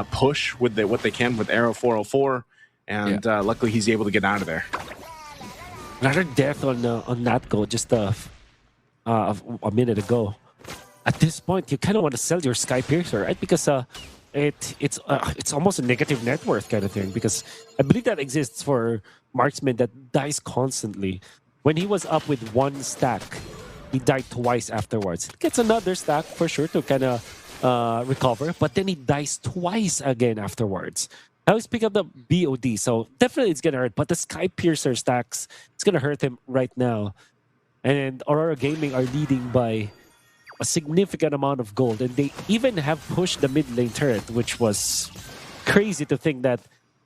Push with what they can with Arrow 404, and luckily he's able to get out of there. Another death on Natco just a minute ago. At this point, you kind of want to sell your Sky Piercer, right? Because it's almost a negative net worth kind of thing. Because I believe that exists for marksman that dies constantly. When he was up with 1 stack, he died twice afterwards. Gets another stack for sure to kind of recover, but then he dies twice again afterwards. Now he's picking up the BOD, so definitely it's gonna hurt, but the Sky Piercer stacks, it's gonna hurt him right now. And Aurora Gaming are leading by a significant amount of gold, and they even have pushed the mid lane turret, which was crazy to think that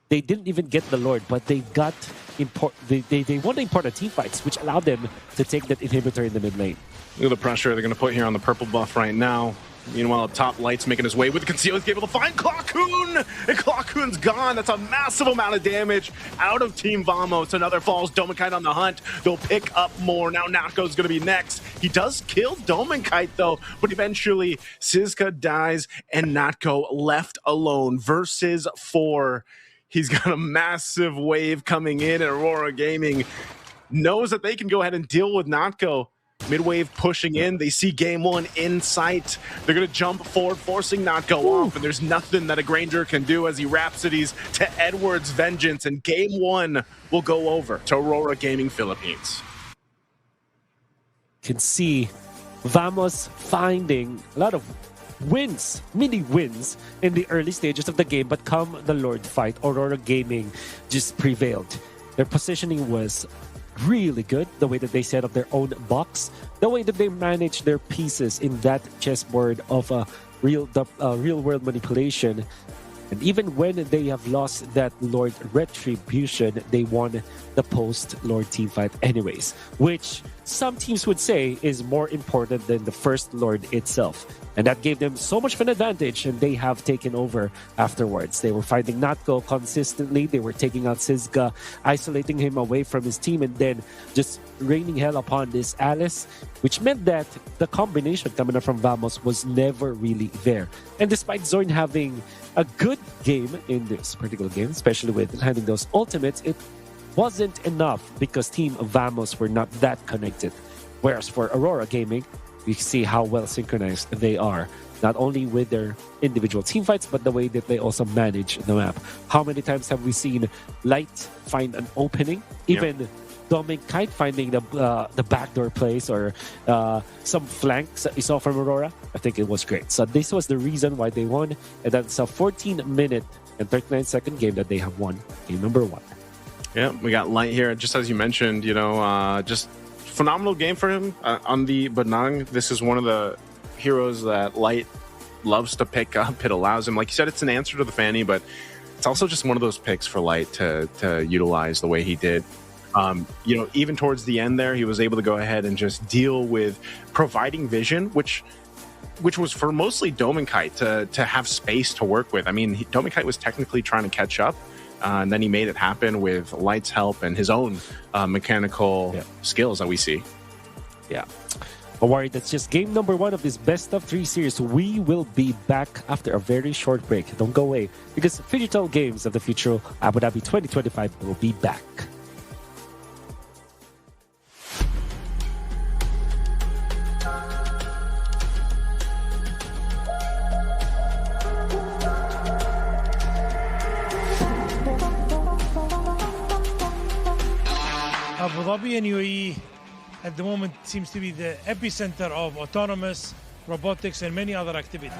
they didn't even get the Lord, but they got they won the important team fights, which allowed them to take that inhibitor in the mid lane. Look at the pressure they're going to put here on the purple buff right now. Meanwhile, top Light's making his way with the conceal. He's able to find Clockhoon, and Clockhoon's gone. That's a massive amount of damage out of Team Vamos. Another falls. Domenkite on the hunt. They'll pick up more. Now Natko's going to be next. He does kill Domenkite, though, but eventually Sizka dies, and Natko left alone versus 4. He's got a massive wave coming in, and Aurora Gaming knows that they can go ahead and deal with Natko. Midwave pushing in. They see game 1 in sight. They're going to jump forward, forcing Natko off, and there's nothing that a Granger can do as he Rhapsodies to Edward's Vengeance, and game 1 will go over to Aurora Gaming Philippines. You can see Vamos finding a lot of wins, mini wins in the early stages of the game, but come the Lord fight, Aurora Gaming just prevailed. Their positioning was really good, the way that they set up their own box, the way that they manage their pieces in that chessboard of real world manipulation. And even when they have lost that Lord Retribution, they won the post-Lord team fight anyways, which some teams would say is more important than the first Lord itself. And that gave them so much of an advantage, and they have taken over afterwards. They were fighting Natko consistently. They were taking out Sizka, isolating him away from his team, and then just raining hell upon this Alice, which meant that the combination coming up from Vamos was never really there. And despite Zorn having a good game in this particular game, especially with landing those ultimates, it wasn't enough because Team Vamos were not that connected. Whereas for Aurora Gaming, we see how well synchronized they are, not only with their individual team fights, but the way that they also manage the map. How many times have we seen Light find an opening, even Dominic Kite finding the backdoor plays or some flanks that we saw from Aurora. I think it was great. So this was the reason why they won. And that's a 14-minute and 39-second game that they have won. Game number 1. Yeah, we got Light here. Just as you mentioned, just phenomenal game for him on the Benang. This is one of the heroes that Light loves to pick up. It allows him, like you said, it's an answer to the Fanny, but it's also just one of those picks for Light to utilize the way he did. Even towards the end there, he was able to go ahead and just deal with providing vision, which was for mostly Dominkite to have space to work with. I mean, Dominkite was technically trying to catch up, and then he made it happen with Light's help and his own mechanical skills that we see. Yeah. Don't worry, that's just game number 1 of this best of 3 series. We will be back after a very short break. Don't go away, because Digital Games of the Future Abu Dhabi 2025 will be back. Abu Dhabi and UAE at the moment seems to be the epicenter of autonomous robotics and many other activities.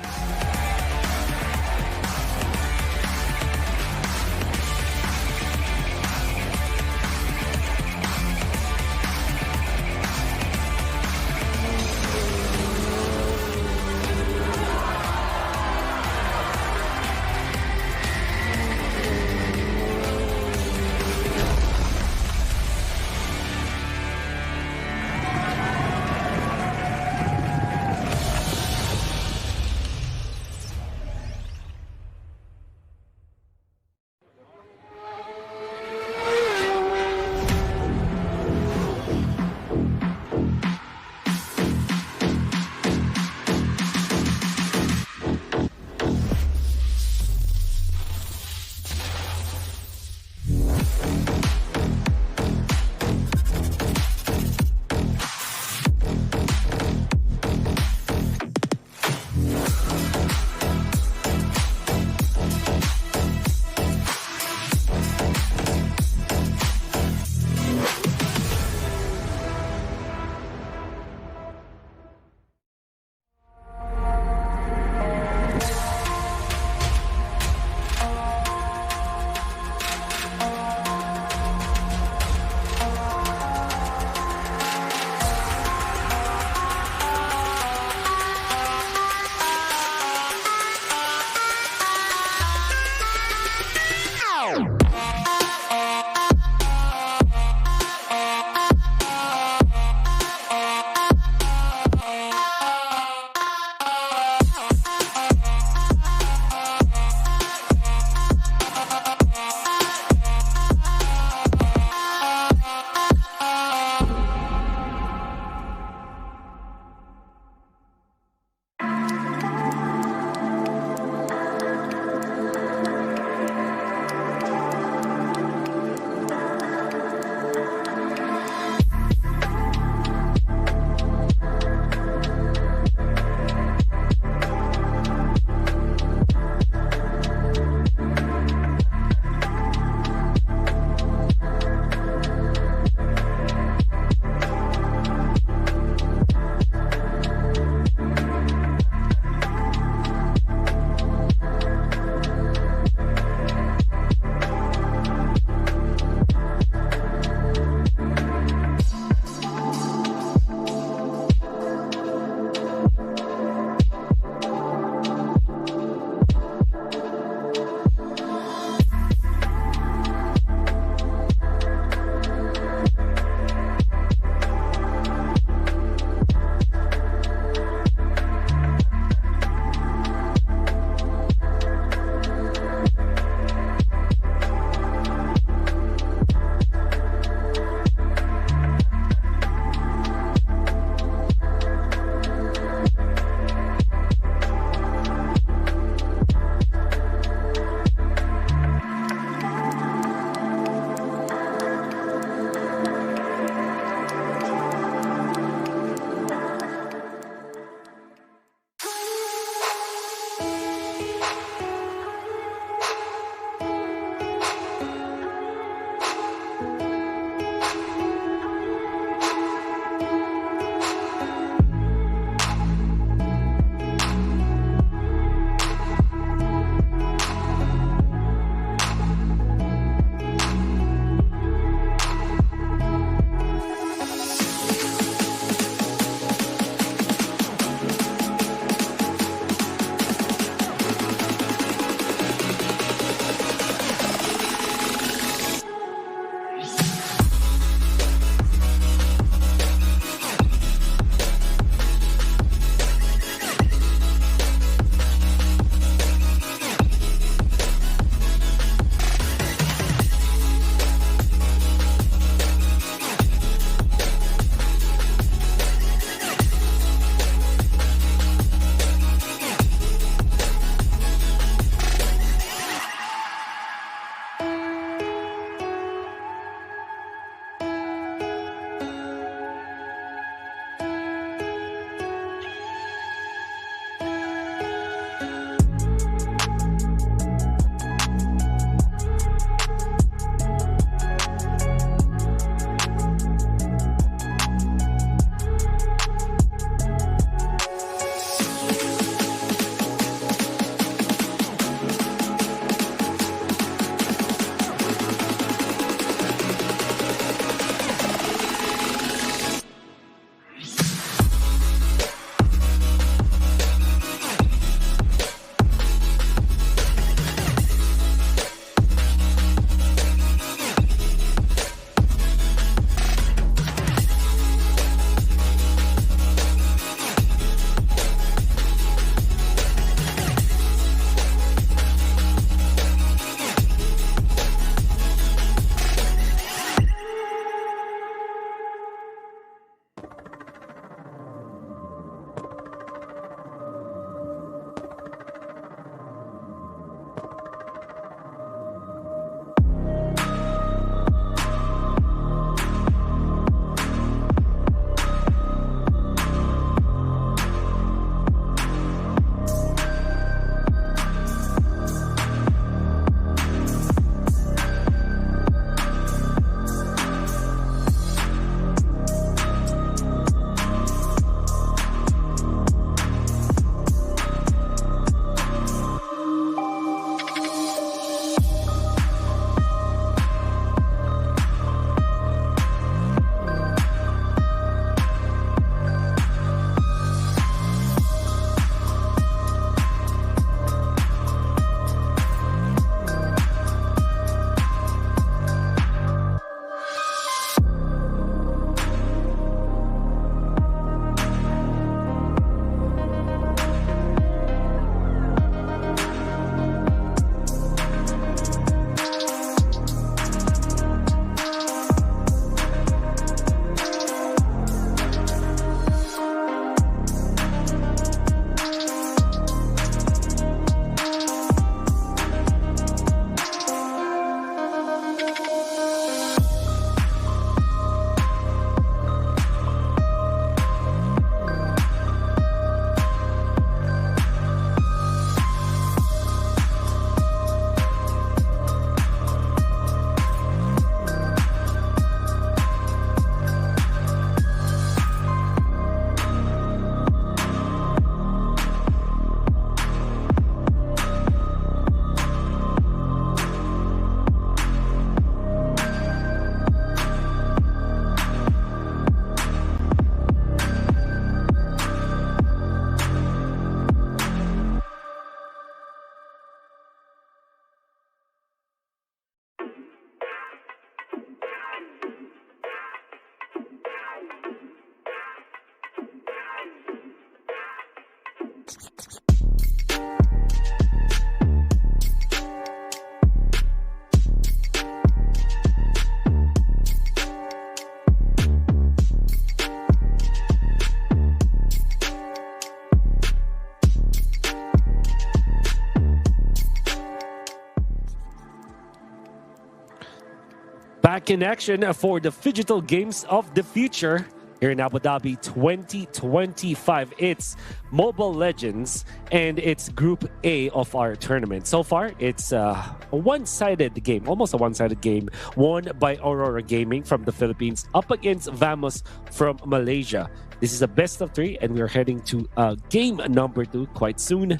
Back in action for the Digital Games of the Future here in Abu Dhabi 2025. It's Mobile Legends and it's Group A of our tournament. So far, it's a one-sided game, almost a one-sided game, won by Aurora Gaming from the Philippines up against Vamos from Malaysia. This is a best of 3 and we're heading to game number 2 quite soon.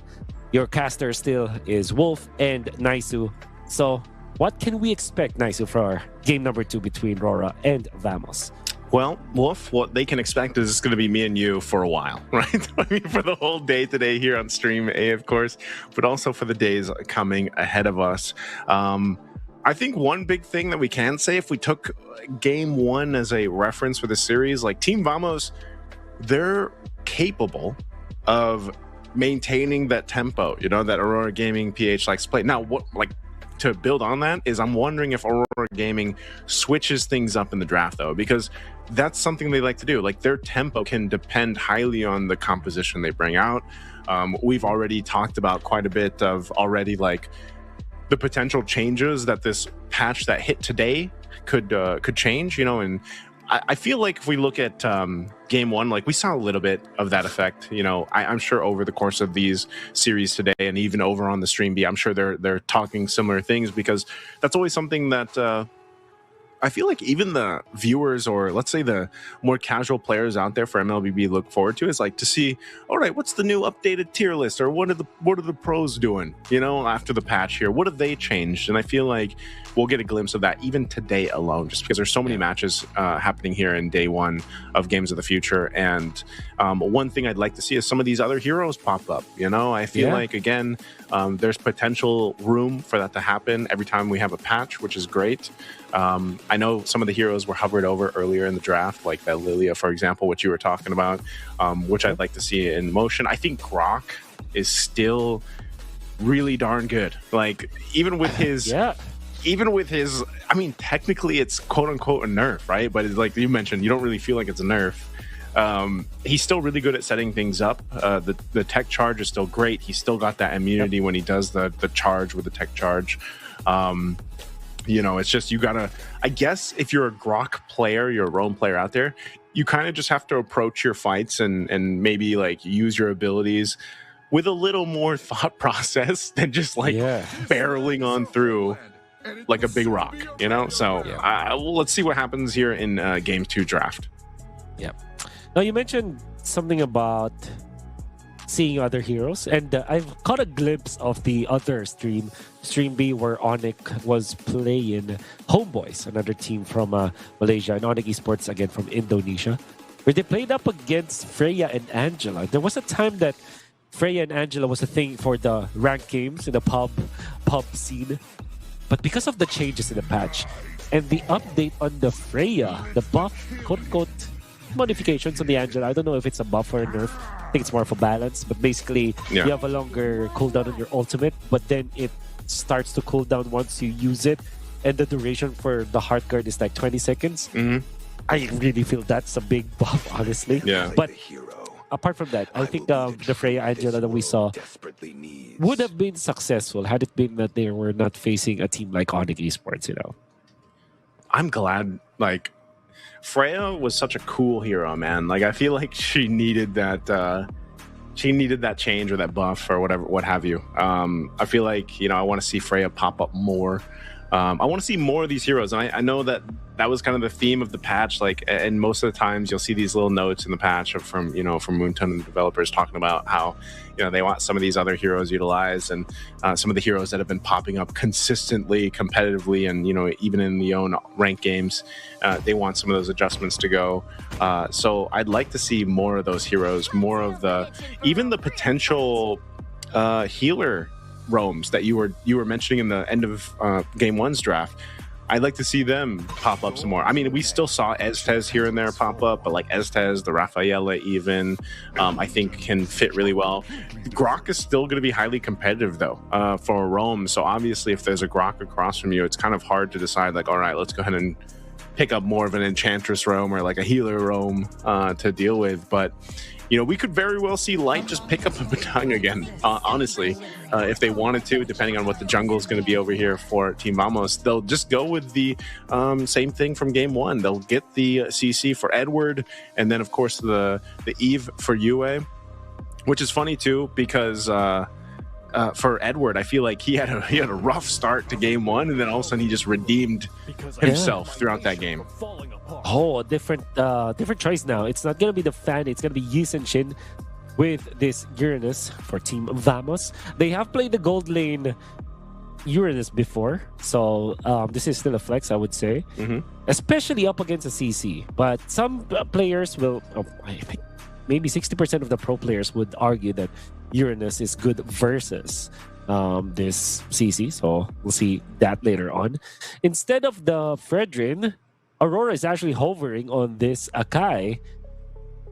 Your caster still is Wolf and Naisu. So what can we expect, Naisu, for our game number 2 between Rora and Vamos? Well, Wolf, what they can expect is it's going to be me and you for a while, right? I mean, for the whole day today here on Stream A, of course, but also for the days coming ahead of us. I think one big thing that we can say, if we took game 1 as a reference for the series, like Team Vamos, they're capable of maintaining that tempo, you know, that Aurora Gaming PH likes to play. Now, what, like, to build on that is I'm wondering if Aurora Gaming switches things up in the draft, though, because that's something they like to do. Like, their tempo can depend highly on the composition they bring out. We've already talked about quite a bit of already, like, the potential changes that this patch that hit today could change, you know, and I feel like if we look at game 1, like we saw a little bit of that effect. You know, I'm sure over the course of these series today and even over on the Stream B, I'm sure they're talking similar things, because that's always something that I feel like even the viewers, or let's say the more casual players out there for MLBB, look forward to, is like to see, all right, what's the new updated tier list, or what are the pros doing, you know, after the patch here? What have they changed? And I feel like we'll get a glimpse of that even today alone, just because there's so many matches happening here in day 1 of Games of the Future. And one thing I'd like to see is some of these other heroes pop up. You know, I feel like, again, there's potential room for that to happen every time we have a patch, which is great. I know some of the heroes were hovered over earlier in the draft, like that Lilia, for example, which you were talking about, which I'd like to see in motion. I think Grok is still really darn good. Like, even with his... Even with his, I mean, technically it's quote unquote a nerf, right? But it's like you mentioned, you don't really feel like it's a nerf. He's still really good at setting things up. The tech charge is still great. He's still got that immunity when he does the charge with the tech charge. You know, it's just, you gotta, I guess if you're a Grok player, you're a roam player out there, you kind of just have to approach your fights and maybe like use your abilities with a little more thought process than just like barreling on through like a big rock, you know? So let's see what happens here in game 2 draft. Now, you mentioned something about seeing other heroes, and I've caught a glimpse of the other stream B, where ADNOC was playing Homeboys, another team from Malaysia, and ADNOC Esports again from Indonesia, where they played up against Freya and Angela. There was a time that Freya and Angela was a thing for the ranked games in the pub scene. But because of the changes in the patch and the update on the Freya, the buff, quote-unquote, modifications on the Angela, I don't know if it's a buff or a nerf. I think it's more of a balance. But basically, you have a longer cooldown on your ultimate, but then it starts to cool down once you use it. And the duration for the Heart Guard is like 20 seconds. I really feel that's a big buff, honestly. But apart from that, I think the Freya Angela that we saw would have been successful had it been that they were not facing a team like ADNOC Esports, you know. I'm glad, like, Freya was such a cool hero, man. Like, I feel like she needed that change or that buff or whatever, what have you. I feel like, you know, I want to see Freya pop up more. I want to see more of these heroes, and I know that was kind of the theme of the patch. Like, and most of the times you'll see these little notes in the patch from Moonton and the developers talking about how, you know, they want some of these other heroes utilized, and some of the heroes that have been popping up consistently, competitively, and, you know, even in the own ranked games, they want some of those adjustments to go. So I'd like to see more of those heroes, more of even the potential healer roams that you were mentioning in the end of game 1's draft. I'd like to see them pop up some more. I mean, we still saw Estes here and there pop up, but like Estes, the Rafaela even, I think can fit really well. Grok is still going to be highly competitive though for Rome. So obviously if there's a Grok across from you, it's kind of hard to decide like, all right, let's go ahead and pick up more of an Enchantress Rome or like a Healer Rome to deal with. But you know, we could very well see Light just pick up a Batang again, honestly, if they wanted to, depending on what the jungle is going to be over here for Team Vamos. They'll just go with the same thing from game one. They'll get the CC for Edward, and then, of course, the Eve for Yue, which is funny, too, because for Edward, I feel like he had a rough start to game one, and then all of a sudden he just redeemed himself throughout that game. Oh, a different choice now. It's not gonna be the fan. It's gonna be Yi Shin with this Uranus for Team Vamos. They have played the gold lane Uranus before, so this is still a flex, I would say, especially up against a CC. But some players will, I think maybe 60% of the pro players would argue that Uranus is good versus this CC. So we'll see that later on. Instead of the Fredrin, Aurora is actually hovering on this Akai,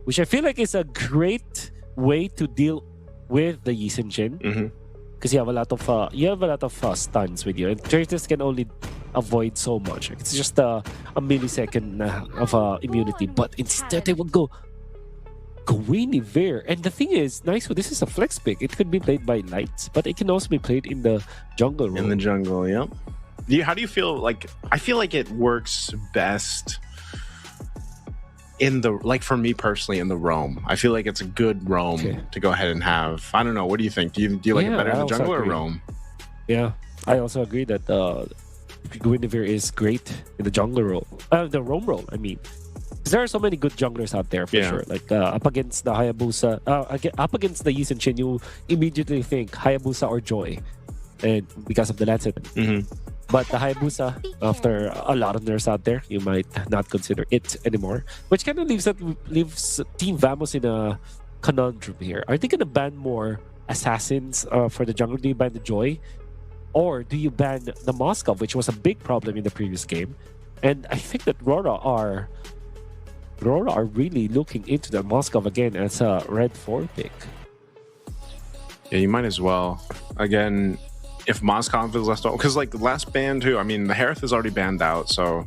which I feel like is a great way to deal with the Yi Shin, because you have a lot of stuns with you, and Curtis can only avoid so much. It's just a millisecond of immunity, but instead they would go Guinevere. And the thing is, nice. This is a flex pick. It could be played by Lights, but it can also be played in the jungle role. In the jungle, yep. How do you feel? Like, I feel like it works best in the, like, for me personally, in the roam. I feel like it's a good roam to go ahead and have. I don't know. What do you think? Do you like it better in the jungle or roam? Yeah, I also agree that Guinevere is great in the jungle role. The roam role, I mean. There are so many good junglers out there for sure. Like up against the Hayabusa, up against the Yi Shin, you immediately think Hayabusa or Joy, and because of the Lancet. But the Hayabusa, after a lot of nerfs out there, you might not consider it anymore, which kind of leaves Team Vamos in a conundrum here. Are they going to ban more assassins for the jungle? Do you ban the Joy, or do you ban the Moskov, which was a big problem in the previous game? And I think that Rora are really looking into the Moskov again as a red 4 pick. Yeah, you might as well. Again, if Moskov is left, because like the last ban too, I mean, the Harith is already banned out, so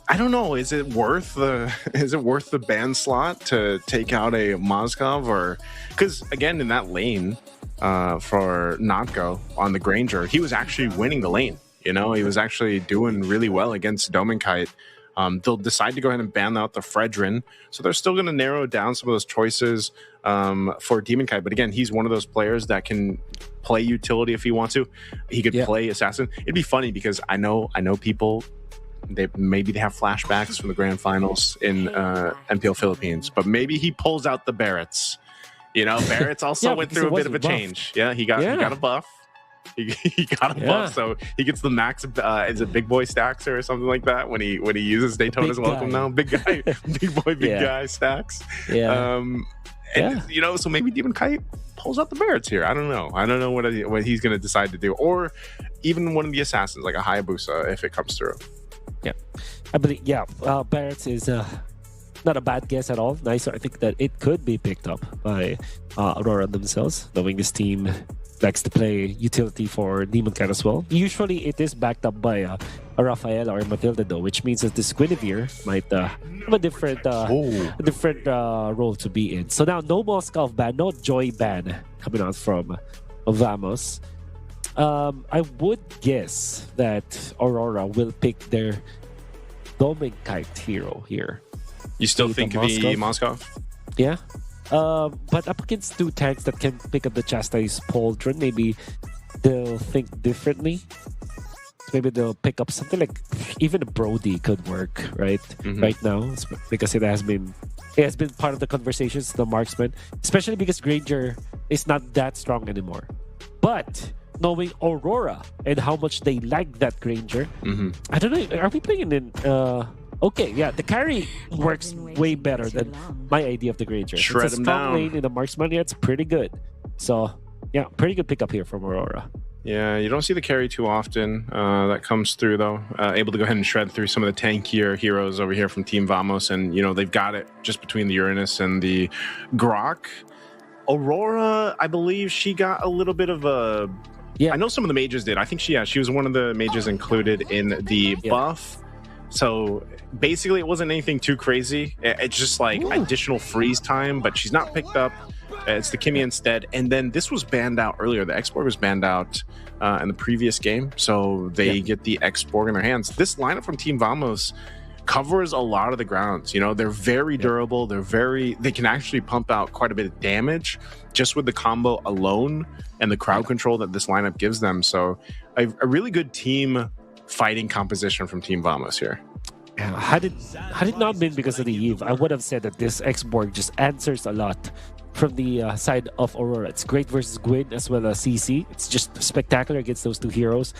I don't know. Is it worth the ban slot to take out a Moskov? Or because again, in that lane for Notco on the Granger, he was actually winning the lane. You know, he was actually doing really well against Dominkite. They'll decide to go ahead and ban out the Fredrin, so they're still going to narrow down some of those choices for Demonkite. But again, he's one of those players that can play utility if he wants to. He could play assassin. It'd be funny because I know people, they have flashbacks from the grand finals in MPL Philippines, but maybe he pulls out the Barretts. You know, Barretts also went through a bit of a change. Yeah, he got a buff. He got a buff, so he gets the max. Is it Big Boy stacks or something like that when he uses Daytona's Welcome now? Big guy, big boy, big guy stacks. You know, so maybe Demon Kite pulls out the Barretts here. I don't know what he's going to decide to do, or even one of the assassins like a Hayabusa if it comes through. Yeah, I believe. Yeah, Barretts is not a bad guess at all. Nice. I think that it could be picked up by Aurora themselves, knowing this team likes to play utility for Demon Cat as well. Usually it is backed up by a Rafaela or Matilda though, which means that this Guinevere might have a different role to be in. So now no Moskov ban, no Joy ban coming out from Vamos. I would guess that Aurora will pick their Dominkite hero here. You still think of the Moskov? Yeah. But up against two tanks that can pick up the Chastise Pauldron, maybe they'll think differently. Maybe they'll pick up something like even a Brody could work, right? Right now, because it has been part of the conversations, the marksman, especially because Granger is not that strong anymore. But knowing Aurora and how much they like that Granger, I don't know. Are we playing in? Okay, yeah, the carry works way better than my idea of the Granger. Shred it's a him strong down. lane in the marksman. Yeah, it's pretty good. So, yeah, pretty good pickup here from Aurora. Yeah, you don't see the carry too often. That comes through, though. Able to go ahead and shred through some of the tankier heroes over here from Team Vamos. And, they've got it just between the Uranus and the Grok. Aurora, I believe she got a little bit of a... Yeah. I know some of the mages did. I think she was one of the mages included in the buff. So basically, it wasn't anything too crazy. It's just like additional freeze time, but she's not picked up. It's the Kimmy instead. And then this was banned out earlier. The X-Borg was banned out in the previous game. So they get the X-Borg in their hands. This lineup from Team Vamos covers a lot of the grounds. They're very durable. They can actually pump out quite a bit of damage just with the combo alone and the crowd control that this lineup gives them. So a really good team fighting composition from Team Vamos here. Yeah, had it not been because of the Eve, I would have said that this X-Borg just answers a lot from the side of Aurora. It's great versus Gwyn as well as CC. It's just spectacular against those two heroes.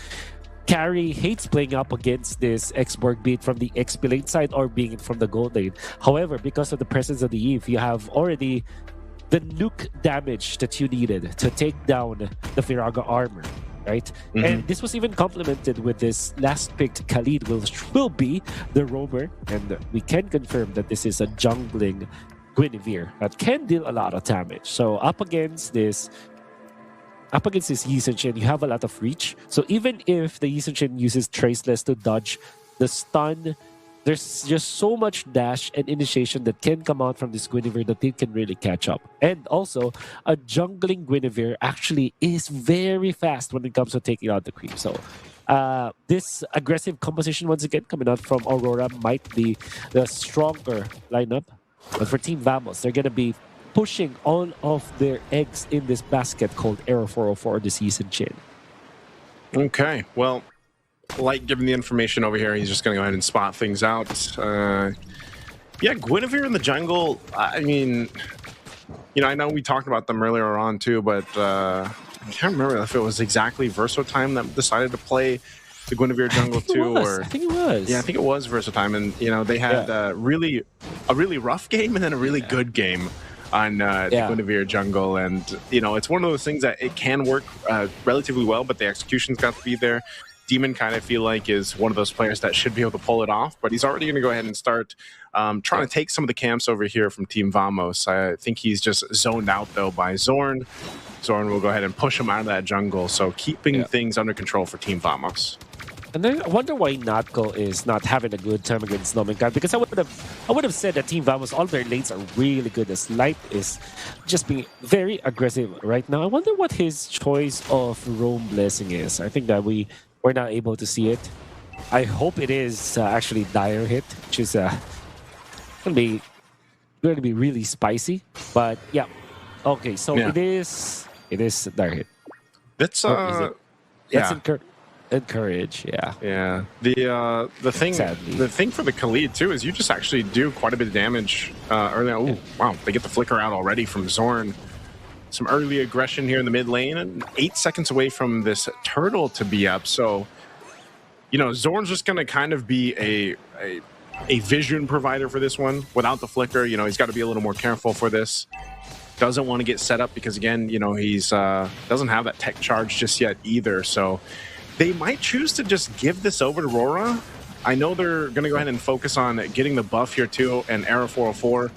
Carry hates playing up against this X-Borg, be it from the XP lane side or being it from the gold lane. However, because of the presence of the Eve, you have already the nuke damage that you needed to take down the Firaga armor, right? And this was even complemented with this last picked Khalid, which will be the roamer. And we can confirm that this is a jungling Guinevere that can deal a lot of damage. So up against this Yi Sun-Shin, you have a lot of reach. So even if the Yi Sun-Shin uses Traceless to dodge the stun, there's just so much dash and initiation that can come out from this Guinevere that it can really catch up. And also, a jungling Guinevere actually is very fast when it comes to taking out the creep. So this aggressive composition, once again, coming out from Aurora might be the stronger lineup. But for Team Vamos, they're going to be pushing all of their eggs in this basket called Arrow 404 this season, Chin. Okay, well, like giving the information over here, he's just going to go ahead and spot things out. Yeah, Guinevere in the jungle, I mean, I know we talked about them earlier on too, but I can't remember if it was exactly Versotime that decided to play the Guinevere jungle too, I think it was. Yeah, I think it was Versotime, and they had a really rough game and then a really good game on the Guinevere jungle, and it's one of those things that it can work relatively well, but the execution's got to be there. Demon kind of feel like is one of those players that should be able to pull it off, but he's already going to go ahead and start trying to take some of the camps over here from Team Vamos. I think he's just zoned out though by Zorn. Zorn will go ahead and push him out of that jungle, so keeping things under control for Team Vamos. And then I wonder why Natko is not having a good time against Nomenkite, because I would have said that Team Vamos, all their lanes are really good. As Light is just being very aggressive right now. I wonder what his choice of Roam Blessing is. I think that we're not able to see it. I hope it is actually Dire Hit, which is going to be really spicy. But yeah, okay. So it is Dire Hit. That's Encourage, yeah. Yeah. The thing for the Khalid too is you just actually do quite a bit of damage early on. Ooh, wow, they get the flicker out already from Zorn. Some early aggression here in the mid lane, and 8 seconds away from this turtle to be up. So, Zorn's just gonna kind of be a vision provider for this one. Without the flicker, he's got to be a little more careful for this. Doesn't want to get set up because again, he's doesn't have that tech charge just yet either. So they might choose to just give this over to Aurora. I know they're going to go ahead and focus on getting the buff here too, and Arrow 404.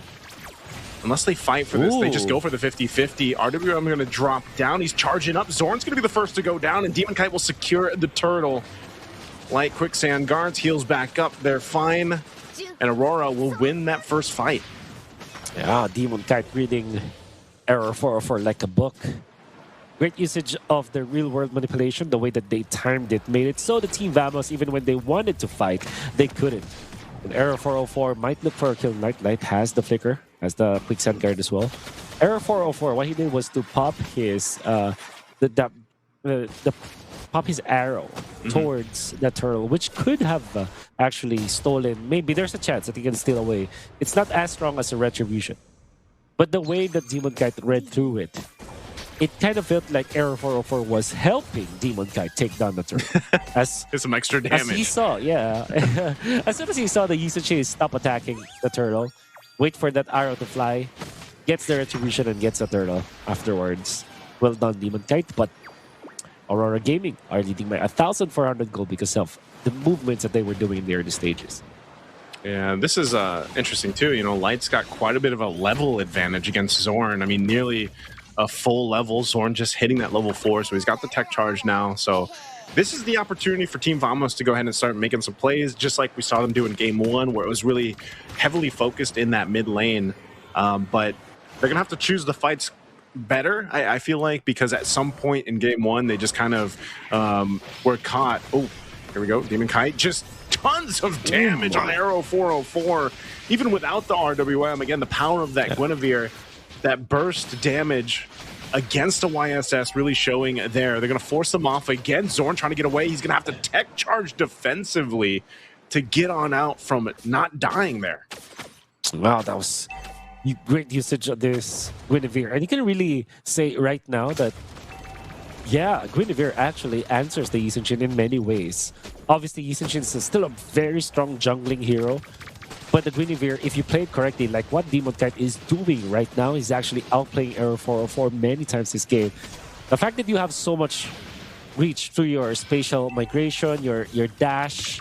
Unless they fight for this, they just go for the 50-50. RWM going to drop down. He's charging up. Zorn's going to be the first to go down, and Demon Kite will secure the turtle. Light Quicksand guards, heals back up. They're fine, and Aurora will win that first fight. Yeah, Demon Kite reading Arrow 404 like a book. Great usage of the real-world manipulation, the way that they timed it, made it so the Team Vamos, even when they wanted to fight, they couldn't. And Arrow 404 might look for a kill. Light has the flicker, has the quicksand guard as well. Arrow 404, what he did was to pop his pop his arrow towards the turtle, which could have actually stolen. Maybe there's a chance that he can steal away. It's not as strong as a retribution, but the way that Demon Kite read through it, it kind of felt like Arrow 404 was helping Demon Kite take down the turtle. As some extra damage. As he saw, as soon as he saw the Yi Sun-Shin stop attacking the turtle, wait for that arrow to fly, gets the retribution and gets the turtle afterwards. Well done, Demon Kite. But Aurora Gaming are leading by 1,400 gold because of the movements that they were doing in the early stages. Yeah, this is interesting too. You know, Light's got quite a bit of a level advantage against Zorn. I mean, nearly a full level. Zorn just hitting that level 4, so he's got the tech charge now. So this is the opportunity for Team Vamos to go ahead and start making some plays, just like we saw them do in Game 1, where it was really heavily focused in that mid lane. But they're going to have to choose the fights better, I feel like, because at some point in Game 1, they just kind of were caught. Oh, here we go. Demon Kite, just tons of damage on Arrow 404. Even without the RWM, again, the power of that Guinevere, that burst damage against a YSS really showing there. They're going to force them off again. Zorn trying to get away. He's going to have to tech charge defensively to get on out from not dying there. Wow, that was great usage of this Guinevere. And you can really say right now that, yeah, Guinevere actually answers the Yi Sun-shin in many ways. Obviously, Yi Sun-shin is still a very strong jungling hero. But the Guinevere, if you play it correctly, like what Demon Kite is doing right now, is actually outplaying Arrow 404 many times this game. The fact that you have so much reach through your spatial migration, your dash,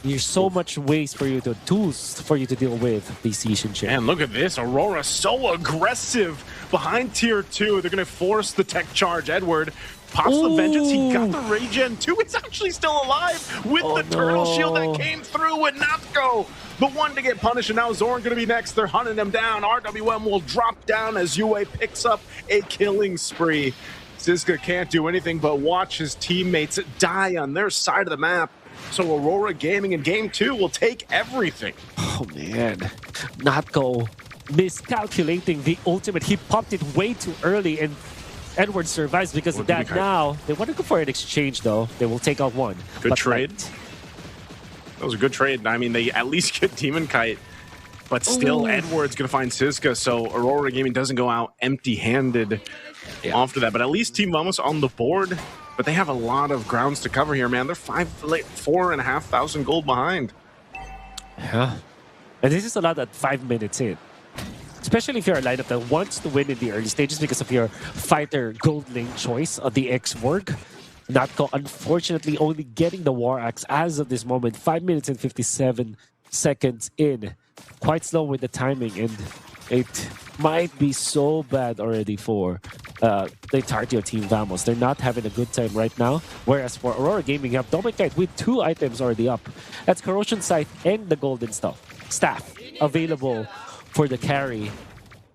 there's so much ways for you to tools for you to deal with these Yi Sun-shin. And look at this, Aurora so aggressive behind tier 2. They're going to force the tech charge. Edward pops the vengeance. He got the regen too. He's actually still alive with the turtle shield that came through with Natsuko. The one to get punished, and now Zorn going to be next. They're hunting him down. RWM will drop down as Yue picks up a killing spree. Ziska can't do anything but watch his teammates die on their side of the map. So Aurora Gaming in Game 2 will take everything. Oh man, Natko miscalculating the ultimate. He popped it way too early, and Edward survives because of that. Now they want to go for an exchange, though. They will take out one. Good trade. That was a good trade. I mean, they at least get Demon Kite, but still Edward's going to find Ziska, so Aurora Gaming doesn't go out empty-handed after that. But at least Team Vamos on the board, but they have a lot of grounds to cover here, man. They're 4,500 gold behind. Yeah. And this is a lot at 5 minutes in. Especially if you're a lineup that wants to win in the early stages because of your fighter gold lane choice of the X-Work. Natko, unfortunately, only getting the War Axe as of this moment. 5 minutes and 57 seconds in. Quite slow with the timing, and it might be so bad already for the entirety of Team Vamos. They're not having a good time right now. Whereas for Aurora Gaming, you have Domikite with 2 items already up. That's Corrosion Scythe and the Golden Staff available for the carry,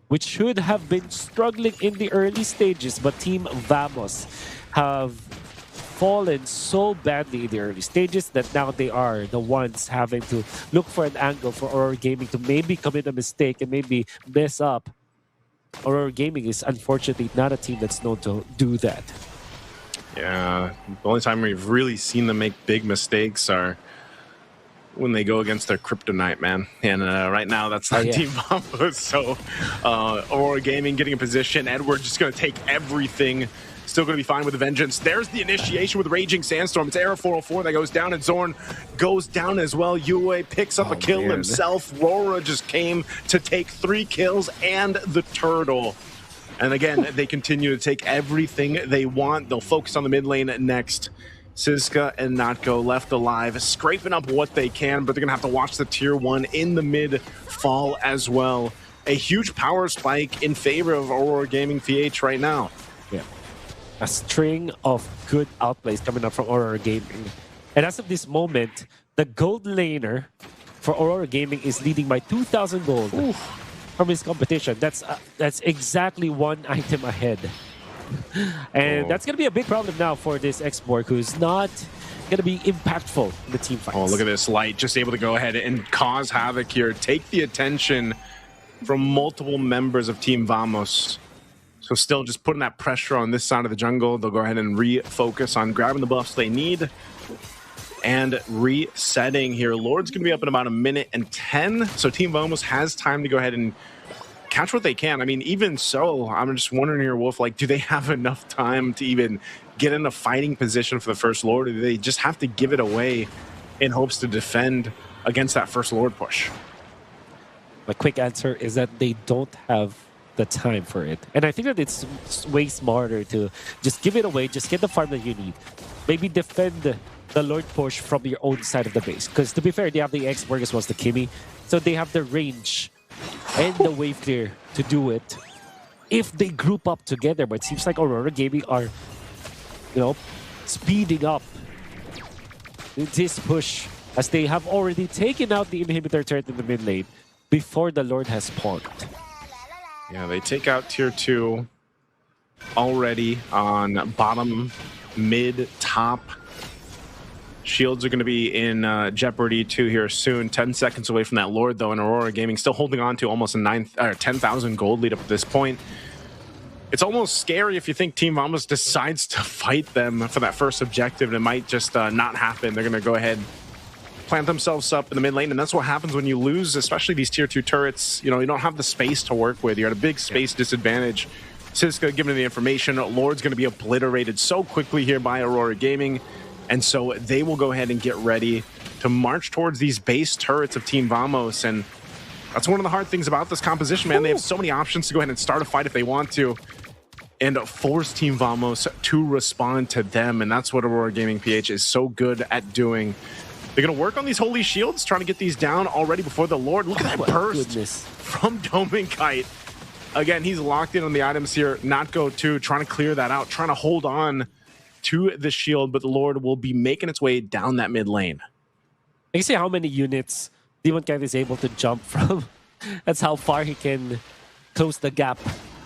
which should have been struggling in the early stages, but Team Vamos have fallen so badly in the early stages that now they are the ones having to look for an angle for Aurora Gaming to maybe commit a mistake and maybe mess up. Aurora Gaming is unfortunately not a team that's known to do that. Yeah, the only time we've really seen them make big mistakes are when they go against their Kryptonite, man. And right now, that's not Team Vamos. So Aurora Gaming getting a position. Edward just going to take everything. Still going to be fine with the Vengeance. There's the initiation with Raging Sandstorm. It's Arrow 404 that goes down, and Zorn goes down as well. Yue picks up a kill himself. Rora just came to take 3 kills and the turtle. And again, they continue to take everything they want. They'll focus on the mid lane next. Ziska and Natko left alive, scraping up what they can, but they're going to have to watch the tier 1 in the mid fall as well. A huge power spike in favor of Aurora Gaming PH right now. Yeah. A string of good outplays coming up from Aurora Gaming. And as of this moment, the gold laner for Aurora Gaming is leading by 2,000 gold from his competition. That's exactly 1 item ahead. And that's going to be a big problem now for this X-Borg, who's not going to be impactful in the team fights. Oh, look at this. Light just able to go ahead and cause havoc here. Take the attention from multiple members of Team Vamos. So still just putting that pressure on this side of the jungle. They'll go ahead and refocus on grabbing the buffs they need and resetting here. Lord's going to be up in about 1 minute and 10. So Team Vamos has time to go ahead and catch what they can. I mean, even so, I'm just wondering here, Wolf, like, do they have enough time to even get in a fighting position for the First Lord, or do they just have to give it away in hopes to defend against that First Lord push? My quick answer is that they don't have the time for it. And I think that it's way smarter to just give it away, just get the farm that you need. Maybe defend the Lord push from your own side of the base. Because to be fair, they have the X-Borg as well as the Kimi. So they have the range and the wave clear to do it if they group up together. But it seems like Aurora Gaming are, speeding up this push as they have already taken out the inhibitor turret in the mid lane before the Lord has spawned. Yeah, they take out tier 2 already on bottom, mid, top. Shields are going to be in jeopardy too here soon. 10 seconds away from that Lord, though, and Aurora Gaming still holding on to almost a 10,000 gold lead up at this point. It's almost scary if you think Team Vamos decides to fight them for that first objective, and it might just not happen. They're going to go ahead, plant themselves up in the mid lane, and that's what happens when you lose, especially these tier 2 turrets. You don't have the space to work with. You're at a big space disadvantage. Siska giving the information. Lord's going to be obliterated so quickly here by Aurora Gaming. And so they will go ahead and get ready to march towards these base turrets of Team Vamos. And that's one of the hard things about this composition, man. They have so many options to go ahead and start a fight if they want to and force Team Vamos to respond to them. And that's what Aurora Gaming PH is so good at doing. They're going to work on these holy shields, trying to get these down already before the Lord. Look at that burst from Dominkite. Again, he's locked in on the items here. Not go to, trying to clear that out, trying to hold on to the shield, but the Lord will be making its way down that mid lane. I can see how many units Dominkite is able to jump from. That's how far he can close the gap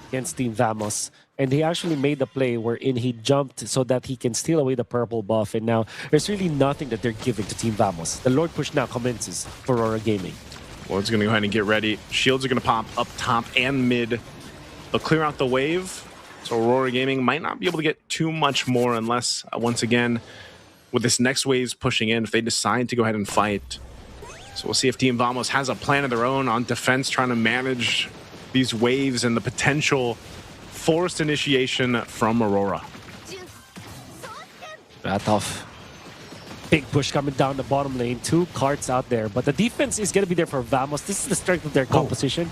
against Team Vamos. And he actually made the play wherein he jumped so that he can steal away the purple buff. And now there's really nothing that they're giving to Team Vamos. The Lord push now commences for Aurora Gaming. Lord's going to go ahead and get ready. Shields are going to pop up top and mid. They'll clear out the wave. So Aurora Gaming might not be able to get too much more unless, once again, with this next wave's pushing in, if they decide to go ahead and fight. So we'll see if Team Vamos has a plan of their own on defense, trying to manage these waves and the potential forced initiation from Aurora. That tough. Big push coming down the bottom lane. 2 carts out there, but the defense is going to be there for Vamos. This is the strength of their composition.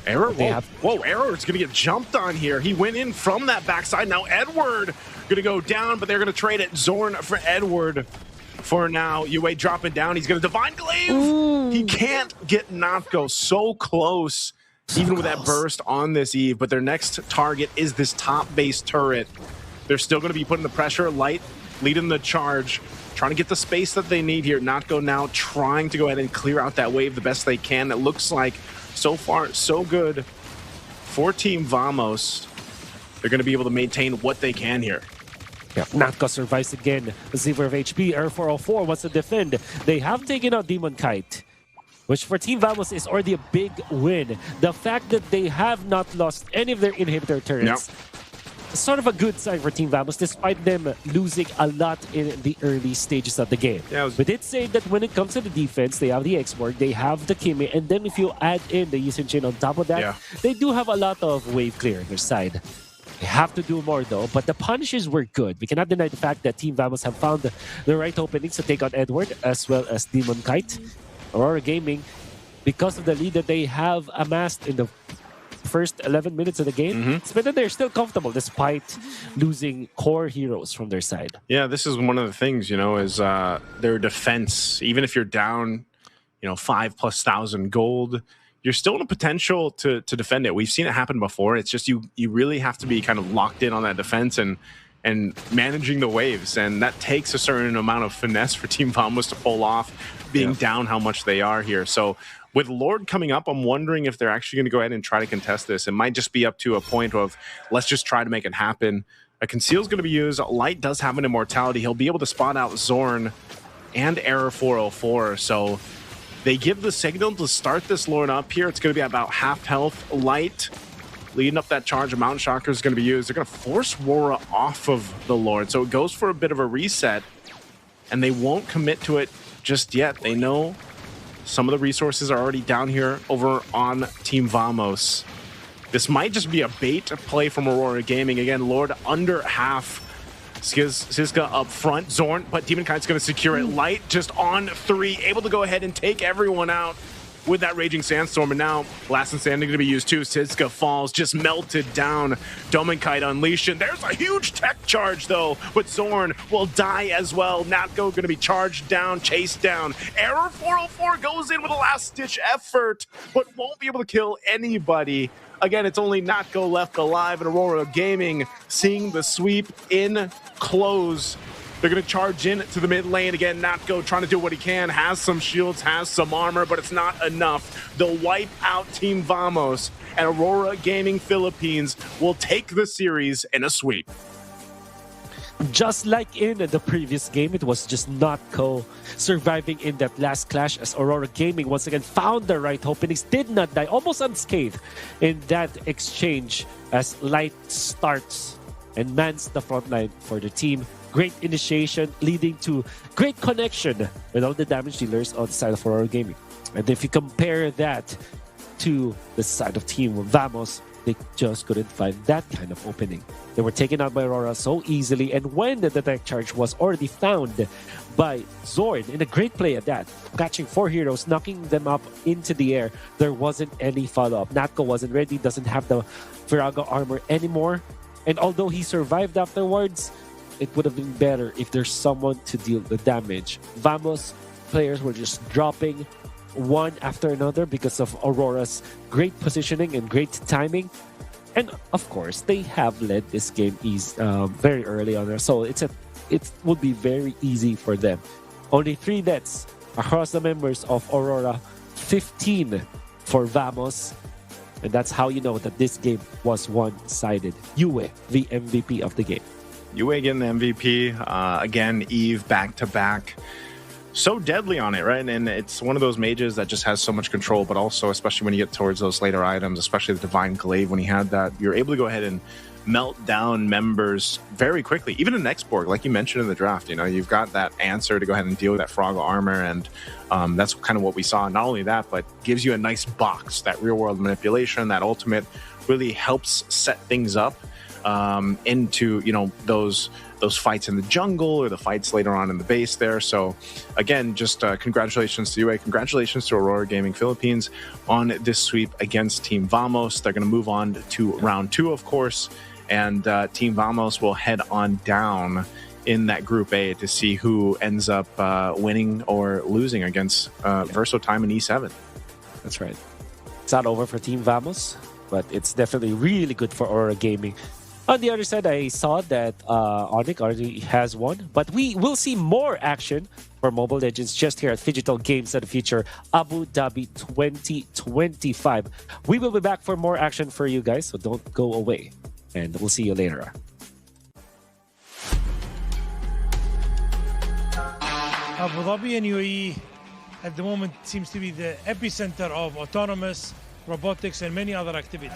Error? Whoa, Error's going to get jumped on here. He went in from that backside. Now Edward going to go down, but they're going to trade it. Zorn for Edward for now. Yue dropping down. He's going to Divine Glaive. Ooh. He can't get Notco. So close, even with that burst on this Eve. But their next target is this top base turret. They're still going to be putting the pressure. Light leading the charge, trying to get the space that they need here. Notco now trying to go ahead and clear out that wave the best they can. It looks like so far, so good for Team Vamos. They're going to be able to maintain what they can here. Yeah, Notco survives again. The Zipper of HP, Air 404 wants to defend. They have taken out Dominkite, which for Team Vamos is already a big win. The fact that they have not lost any of their inhibitor turrets is sort of a good sign for Team Vamos, despite them losing a lot in the early stages of the game. Yeah, we did say that when it comes to the defense, they have the X-Borg, they have the Kimi, and then if you add in the Yusin Chain on top of that, they do have a lot of wave clear on their side. They have to do more though, but the punishes were good. We cannot deny the fact that Team Vamos have found the right openings to take on Edward as well as Dominkite. Aurora Gaming, because of the lead that they have amassed in the first 11 minutes of the game, it's been that they're still comfortable despite losing core heroes from their side. Yeah, this is one of the things, is their defense. Even if you're down, 5,000+ gold, you're still in a potential to defend it. We've seen it happen before. It's just you really have to be kind of locked in on that defense and managing the waves, and that takes a certain amount of finesse for Team Vamos to pull off, being down how much they are here. So with Lord coming up, I'm wondering if they're actually going to go ahead and try to contest this. It might just be up to a point of, let's just try to make it happen. A Conceal's going to be used. Light does have an Immortality. He'll be able to spot out Zorn and Error 404. So they give the signal to start this Lord up here. It's going to be about half health. Light leading up that charge. A Mountain Shocker is going to be used. They're going to force Wora off of the Lord. So it goes for a bit of a reset, and they won't commit to it just yet. They know some of the resources are already down here over on Team Vamos. This might just be a bait play from Aurora Gaming. Again, Lord under half. Siska up front. Zorn, but Dominkite's going to secure it. Light just on 3, able to go ahead and take everyone out. with that Raging Sandstorm. And now Last and Standing going to be used too. Siska falls, just melted down. Domenkite unleashed. And there's a huge tech charge though, but Zorn will die as well. Natco going to be charged down, chased down. Error 404 goes in with a last-ditch effort, but won't be able to kill anybody. Again, it's only Natco left alive, and Aurora Gaming seeing the sweep in close. They're going to charge in to the mid lane again. Natco trying to do what he can, has some shields, has some armor, but it's not enough. They'll wipe out Team Vamos, and Aurora Gaming Philippines will take the series in a sweep. Just like in the previous game, it was just Natco surviving in that last clash as Aurora Gaming once again found the right openings, did not die, almost unscathed in that exchange as Light starts and mans the front line for the team. Great initiation leading to great connection with all the damage dealers on the side of Aurora Gaming. And if you compare that to the side of Team Vamos, they just couldn't find that kind of opening. They were taken out by Aurora so easily, and when the tech charge was already found by Zorn, in a great play at that, catching 4 heroes, knocking them up into the air, there wasn't any follow-up. Natco wasn't ready, doesn't have the Virago armor anymore, and although he survived afterwards, it would have been better if there's someone to deal the damage. Vamos players were just dropping one after another because of Aurora's great positioning and great timing. And of course, they have led this game very early on there, so it would be very easy for them. Only 3 deaths across the members of Aurora, 15 for Vamos. And that's how you know that this game was one-sided. Yue, the MVP of the game. Yue getting the MVP. Again, Eve back-to-back. So deadly on it, right? And it's one of those mages that just has so much control, but also, especially when you get towards those later items, especially the Divine Glaive, when he had that, you're able to go ahead and melt down members very quickly. Even in Exborg, like you mentioned in the draft, you know, you've got that answer to go ahead and deal with that Frog armor, and that's kind of what we saw. Not only that, but gives you a nice box. That real-world manipulation, that ultimate really helps set things up into, you know, those fights in the jungle or the fights later on in the base there. So again, just congratulations to UA, congratulations to Aurora Gaming Philippines on this sweep against Team Vamos. They're going to move on to round 2, of course, and Team Vamos will head on down in that Group A to see who ends up winning or losing against Versotime and E7. That's right. It's not over for Team Vamos, but it's definitely really good for Aurora Gaming. On the other side, I saw that ADNOC already has won, but we will see more action for Mobile Legends just here at Phygital Games at the Future Abu Dhabi 2025. We will be back for more action for you guys, so don't go away, and we'll see you later. Abu Dhabi and UAE at the moment seems to be the epicenter of autonomous, robotics, and many other activities.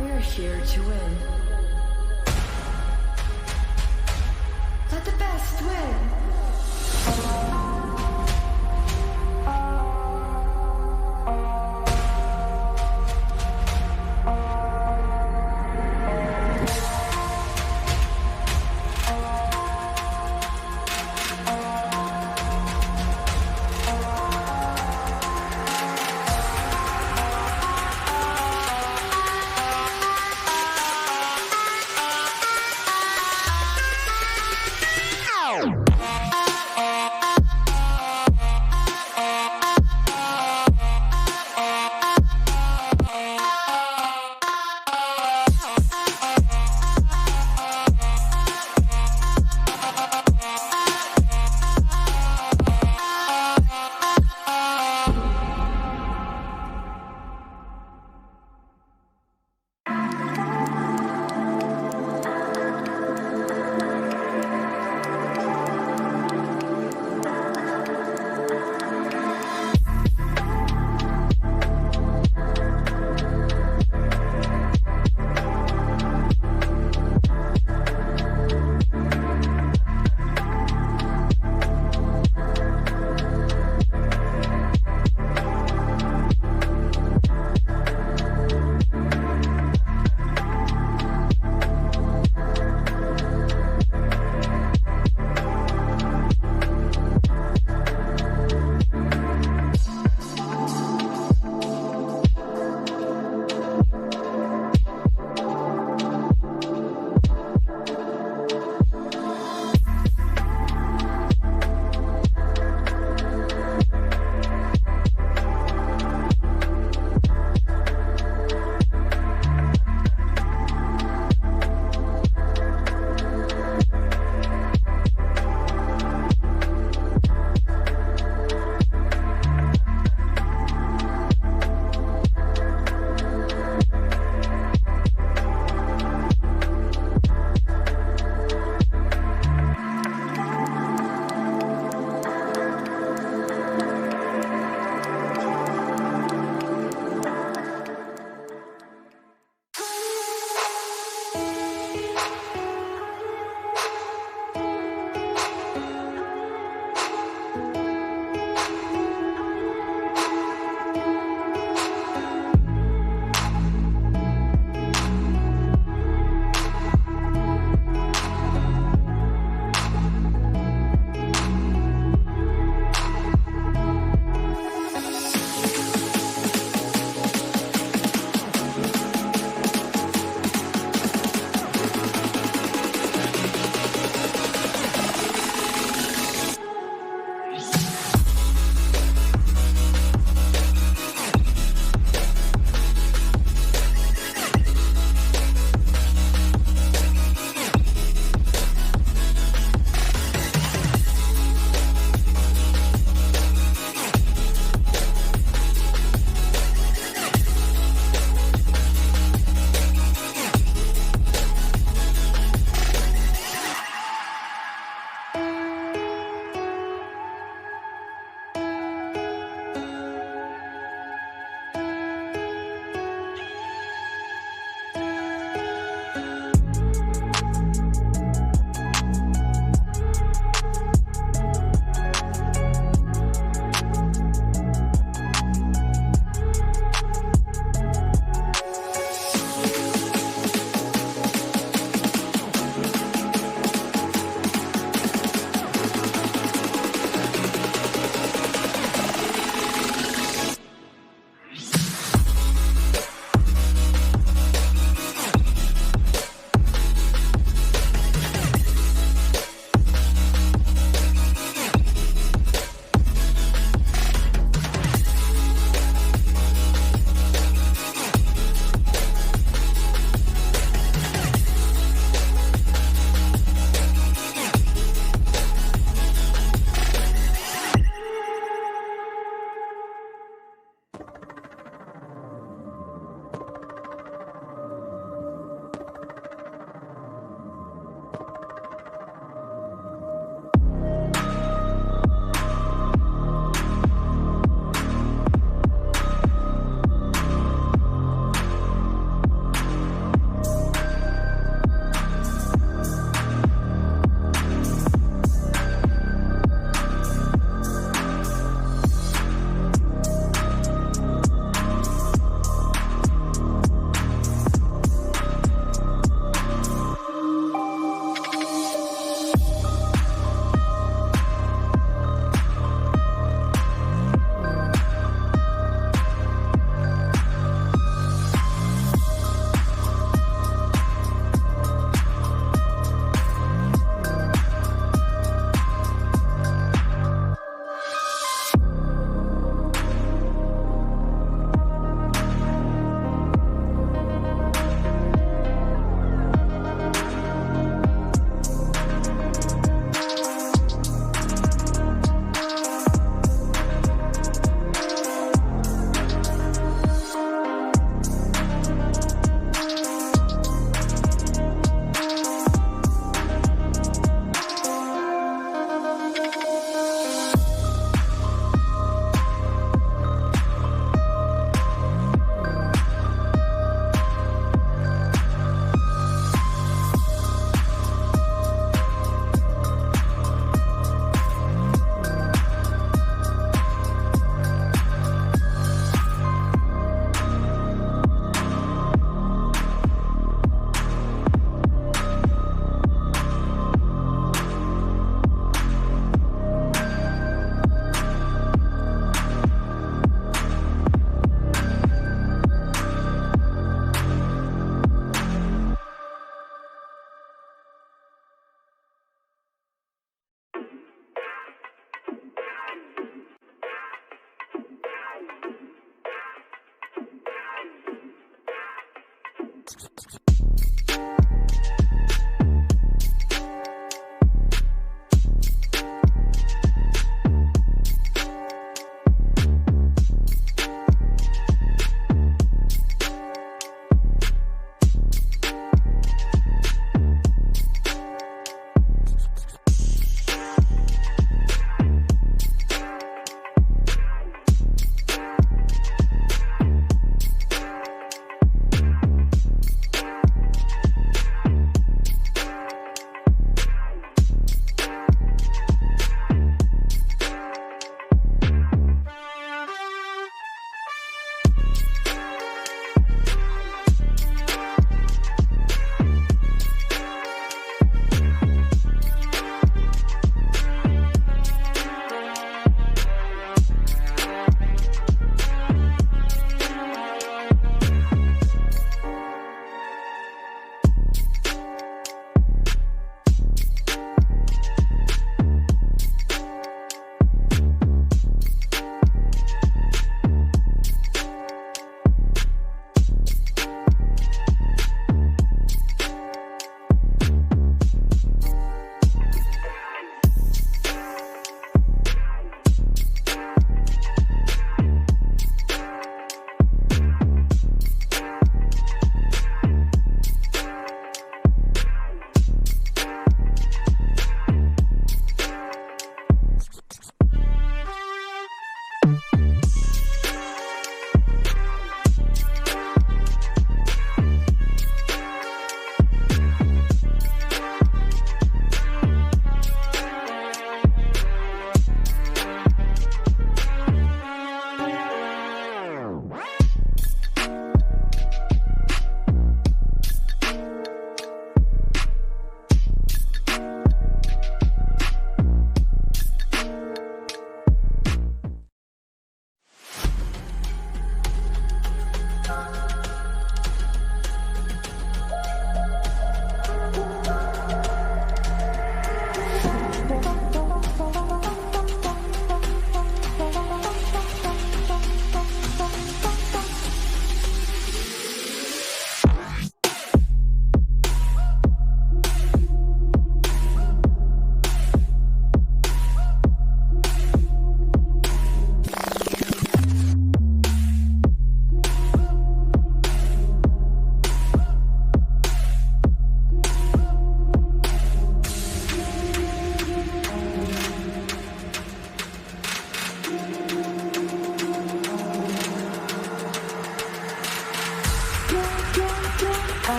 We're here to win. Let the best win.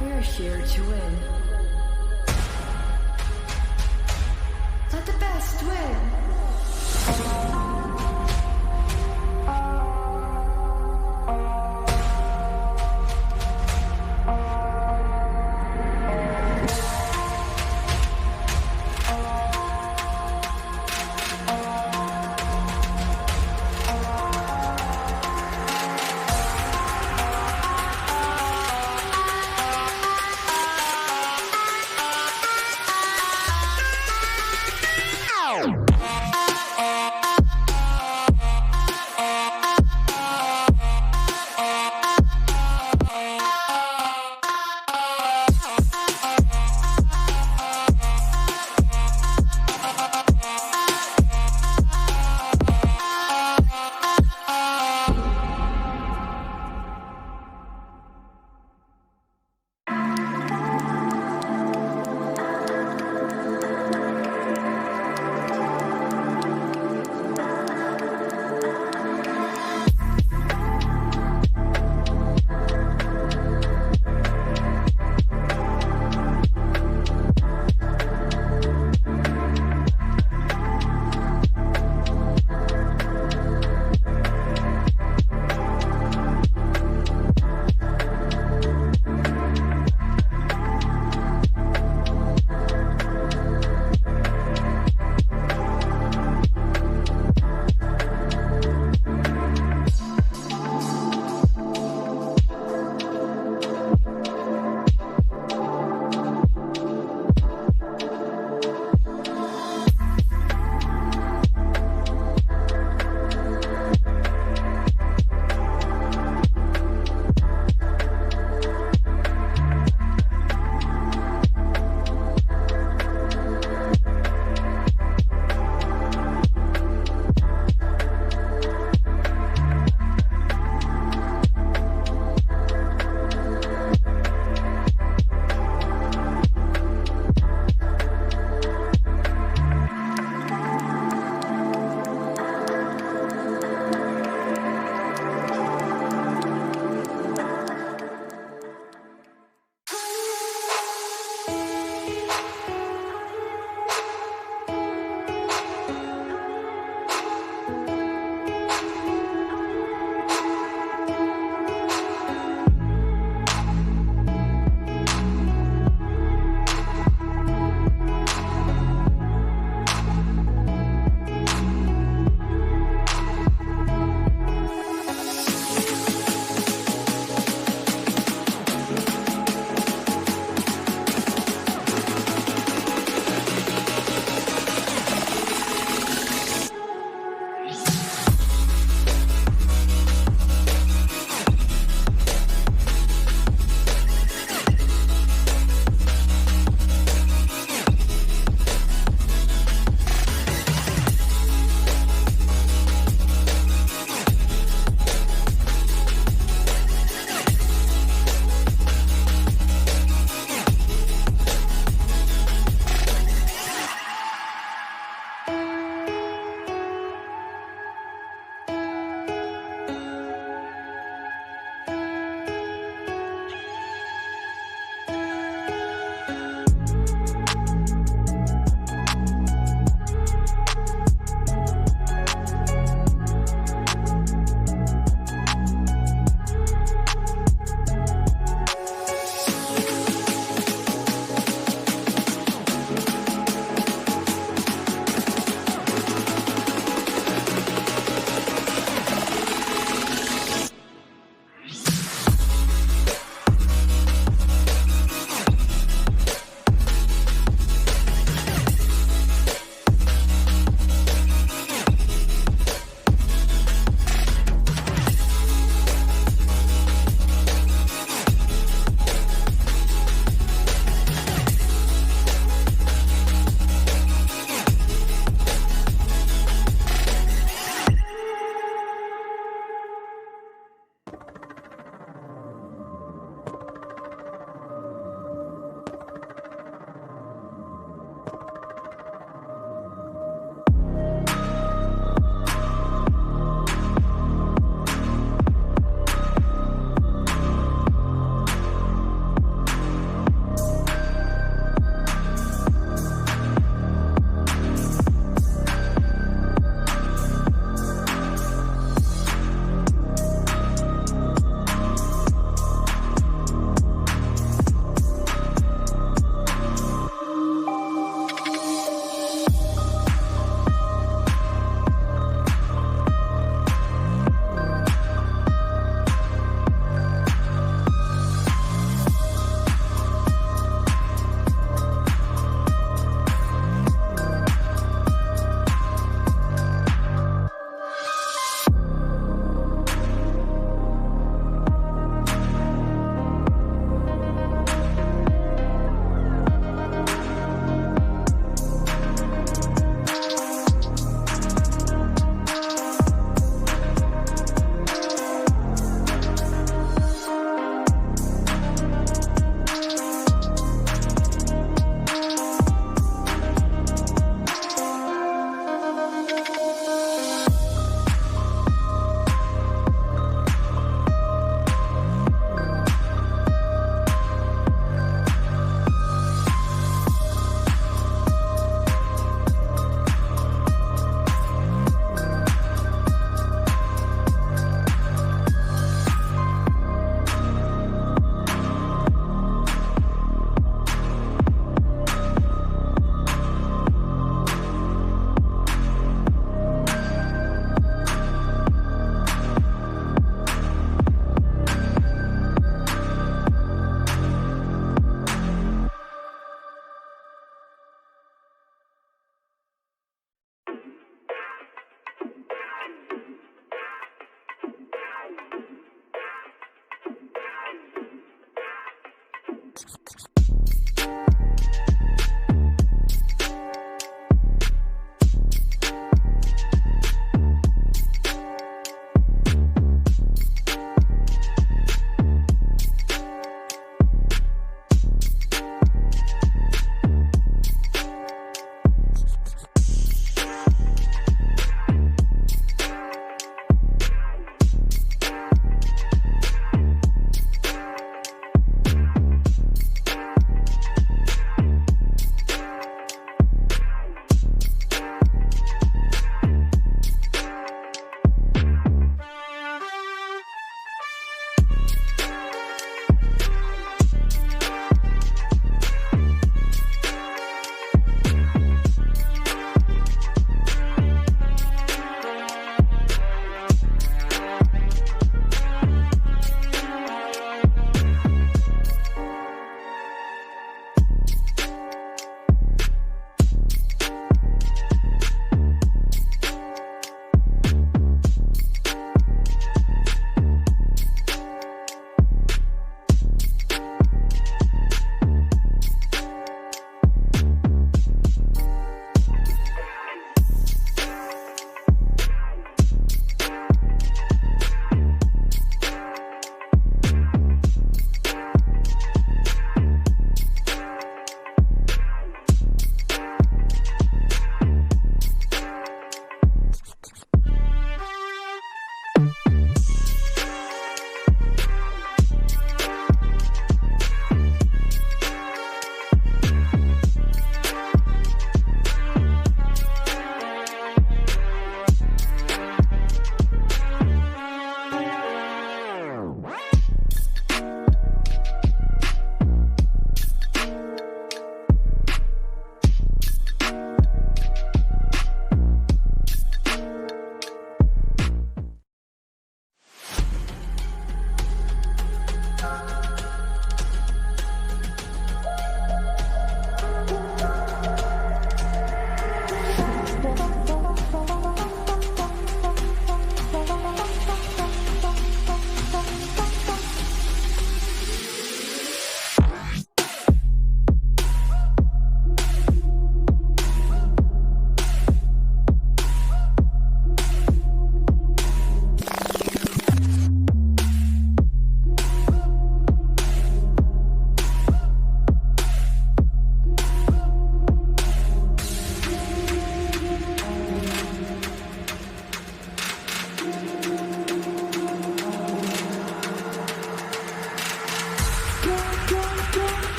We're here to win. Let the best win.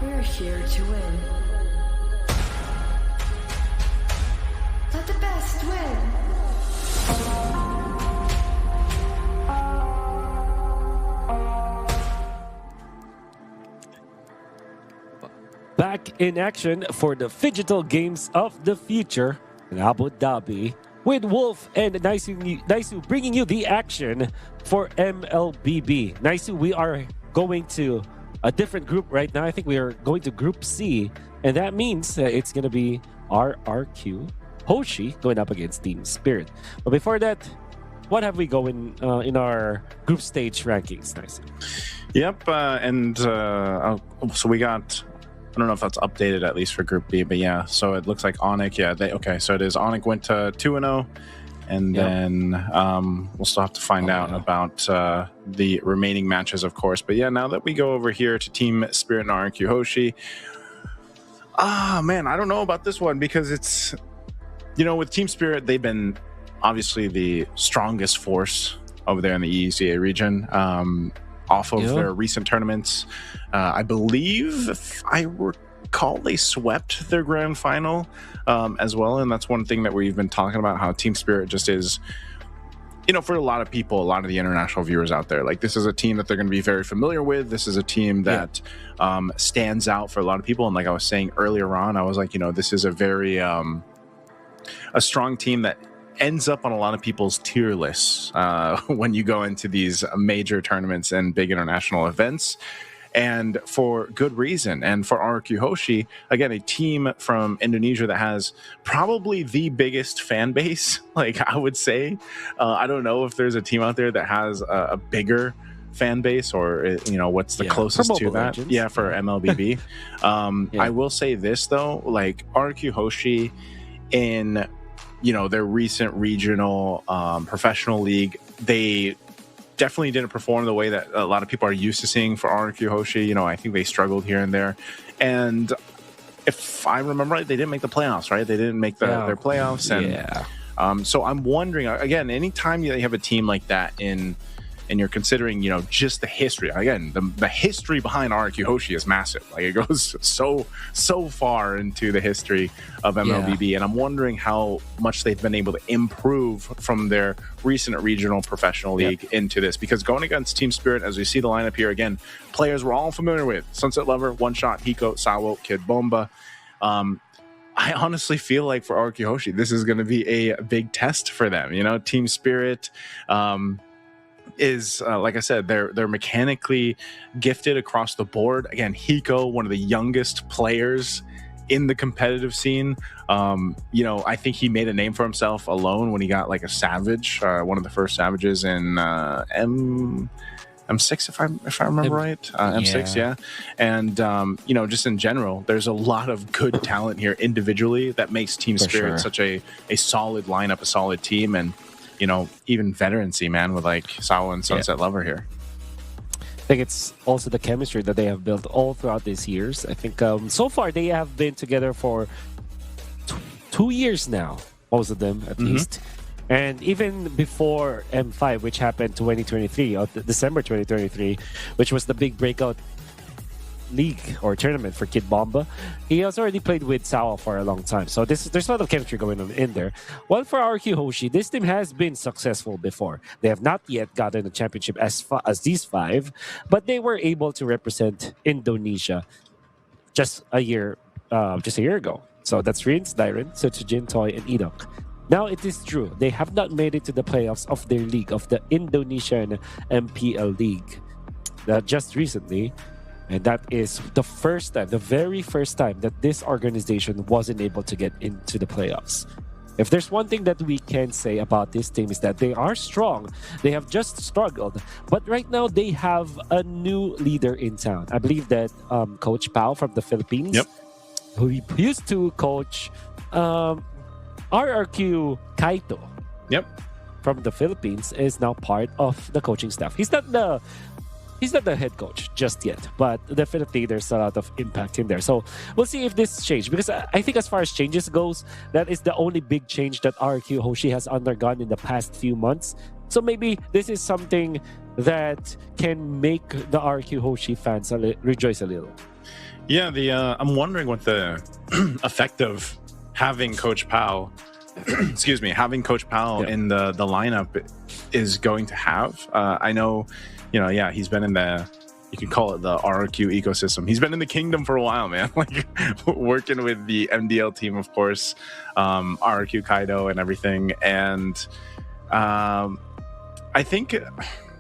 We're here to win. Let the best win. Back in action for the Phygital Games of the Future in Abu Dhabi with Wolf and Naisu bringing you the action for MLBB. Naisu, we are going to a different group right now. I think we are going to Group C, and that means it's going to be RRQ Hoshi going up against Team Spirit. But before that, what have we going in our group stage rankings, Naisu? Yep, so we got, I don't know if that's updated at least for Group B, but yeah, so it looks like ADNOC, so it is ADNOC went to 2-0, and then we'll still have to find out about the remaining matches, of course. But yeah, now that we go over here to Team Spirit and RQ Hoshi, man, I don't know about this one, because it's, with Team Spirit, they've been obviously the strongest force over there in the EECA region. Off of their recent tournaments, I believe, if I recall, they swept their grand final as well, and that's one thing that we've been talking about, how Team Spirit just is for a lot of people, a lot of the international viewers out there, like this is a team that they're going to be very familiar with. This is a team that stands out for a lot of people. And like I was saying earlier on, I was like, this is a very a strong team that ends up on a lot of people's tier lists when you go into these major tournaments and big international events. And for good reason. And for RRQ Hoshi, again, a team from Indonesia that has probably the biggest fan base, like I would say. I don't know if there's a team out there that has a bigger fan base, or what's the closest to that. Legends. Yeah, for MLBB. I will say this though, like RRQ Hoshi in their recent regional professional league, they definitely didn't perform the way that a lot of people are used to seeing for RRQ Hoshi. I think they struggled here and there. And if I remember right, they didn't make the playoffs, right? They didn't make their playoffs. And so I'm wondering, again, anytime you have a team like that and you're considering, just the history. Again, the history behind RRQ Hoshi is massive. Like it goes so far into the history of MLBB. And I'm wondering how much they've been able to improve from their recent regional professional league into this. Because going against Team Spirit, as we see the lineup here, again, players we're all familiar with. Sunset Lover, One Shot, Hiko, Sawo, Kid Bomba. I honestly feel like for RRQ Hoshi, this is going to be a big test for them. Team Spirit is like I said, they're mechanically gifted across the board. Again, Hiko, one of the youngest players in the competitive scene. I think he made a name for himself alone when he got like a Savage, one of the first Savages in M6, if I remember right. M6, yeah. And just in general, there's a lot of good talent here individually that makes Team Spirit such a solid lineup, a solid team, and even veterancy, man, with like Sawa and Sunset Lover here. I think it's also the chemistry that they have built all throughout these years. I think so far they have been together for 2 years now, most of them at least. And even before M5, which happened 2023, or December 2023, which was the big breakout league or tournament for Kid Bomba, he has already played with Sawa for a long time. So there's a lot of chemistry going on in there. While for RRQ Hoshi, this team has been successful before. They have not yet gotten a championship as these five, but they were able to represent Indonesia just a year ago. So that's Rins, Dyron, Setsujin, Toy, and ADNOC. Now it is true, they have not made it to the playoffs of their league, of the Indonesian MPL League, just recently. And that is the very first time that this organization wasn't able to get into the playoffs. If there's one thing that we can say about this team is that they are strong. They have just struggled. But right now, they have a new leader in town. I believe that Coach Pao from the Philippines, who used to coach RRQ Kaito from the Philippines, is now part of the coaching staff. He's not the head coach just yet, but definitely there's a lot of impact in there. So we'll see if this changes, because I think as far as changes goes, that is the only big change that RRQ Hoshi has undergone in the past few months. So maybe this is something that can make the RRQ Hoshi fans rejoice a little. Yeah, I'm wondering what the effect of having Coach Pao having Coach Pao in the lineup is going to have. I know, he's been in you can call it the RRQ ecosystem. He's been in the kingdom for a while, man. Like working with the MDL team, of course, RRQ Kaido and everything. And I think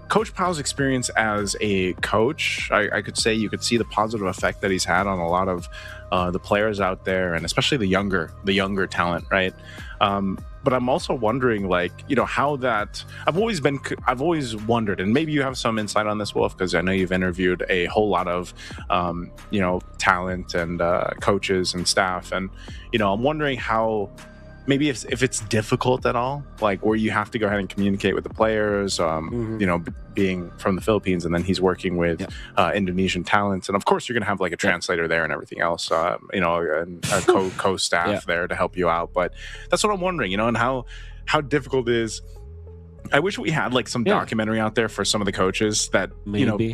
Coach Pao's experience as a coach, I could say you could see the positive effect that he's had on a lot of the players out there, and especially the younger talent, right? But I'm also wondering, how that I've always wondered, and maybe you have some insight on this, Wolf, because I know you've interviewed a whole lot of, talent and coaches and staff, and I'm wondering how maybe if it's difficult at all, like where you have to go ahead and communicate with the players, being from the Philippines, and then he's working with Indonesian talents, and of course you're gonna have like a translator there and everything else, and a co-staff there to help you out. But that's what I'm wondering, and how difficult it is I wish we had like some documentary out there for some of the coaches that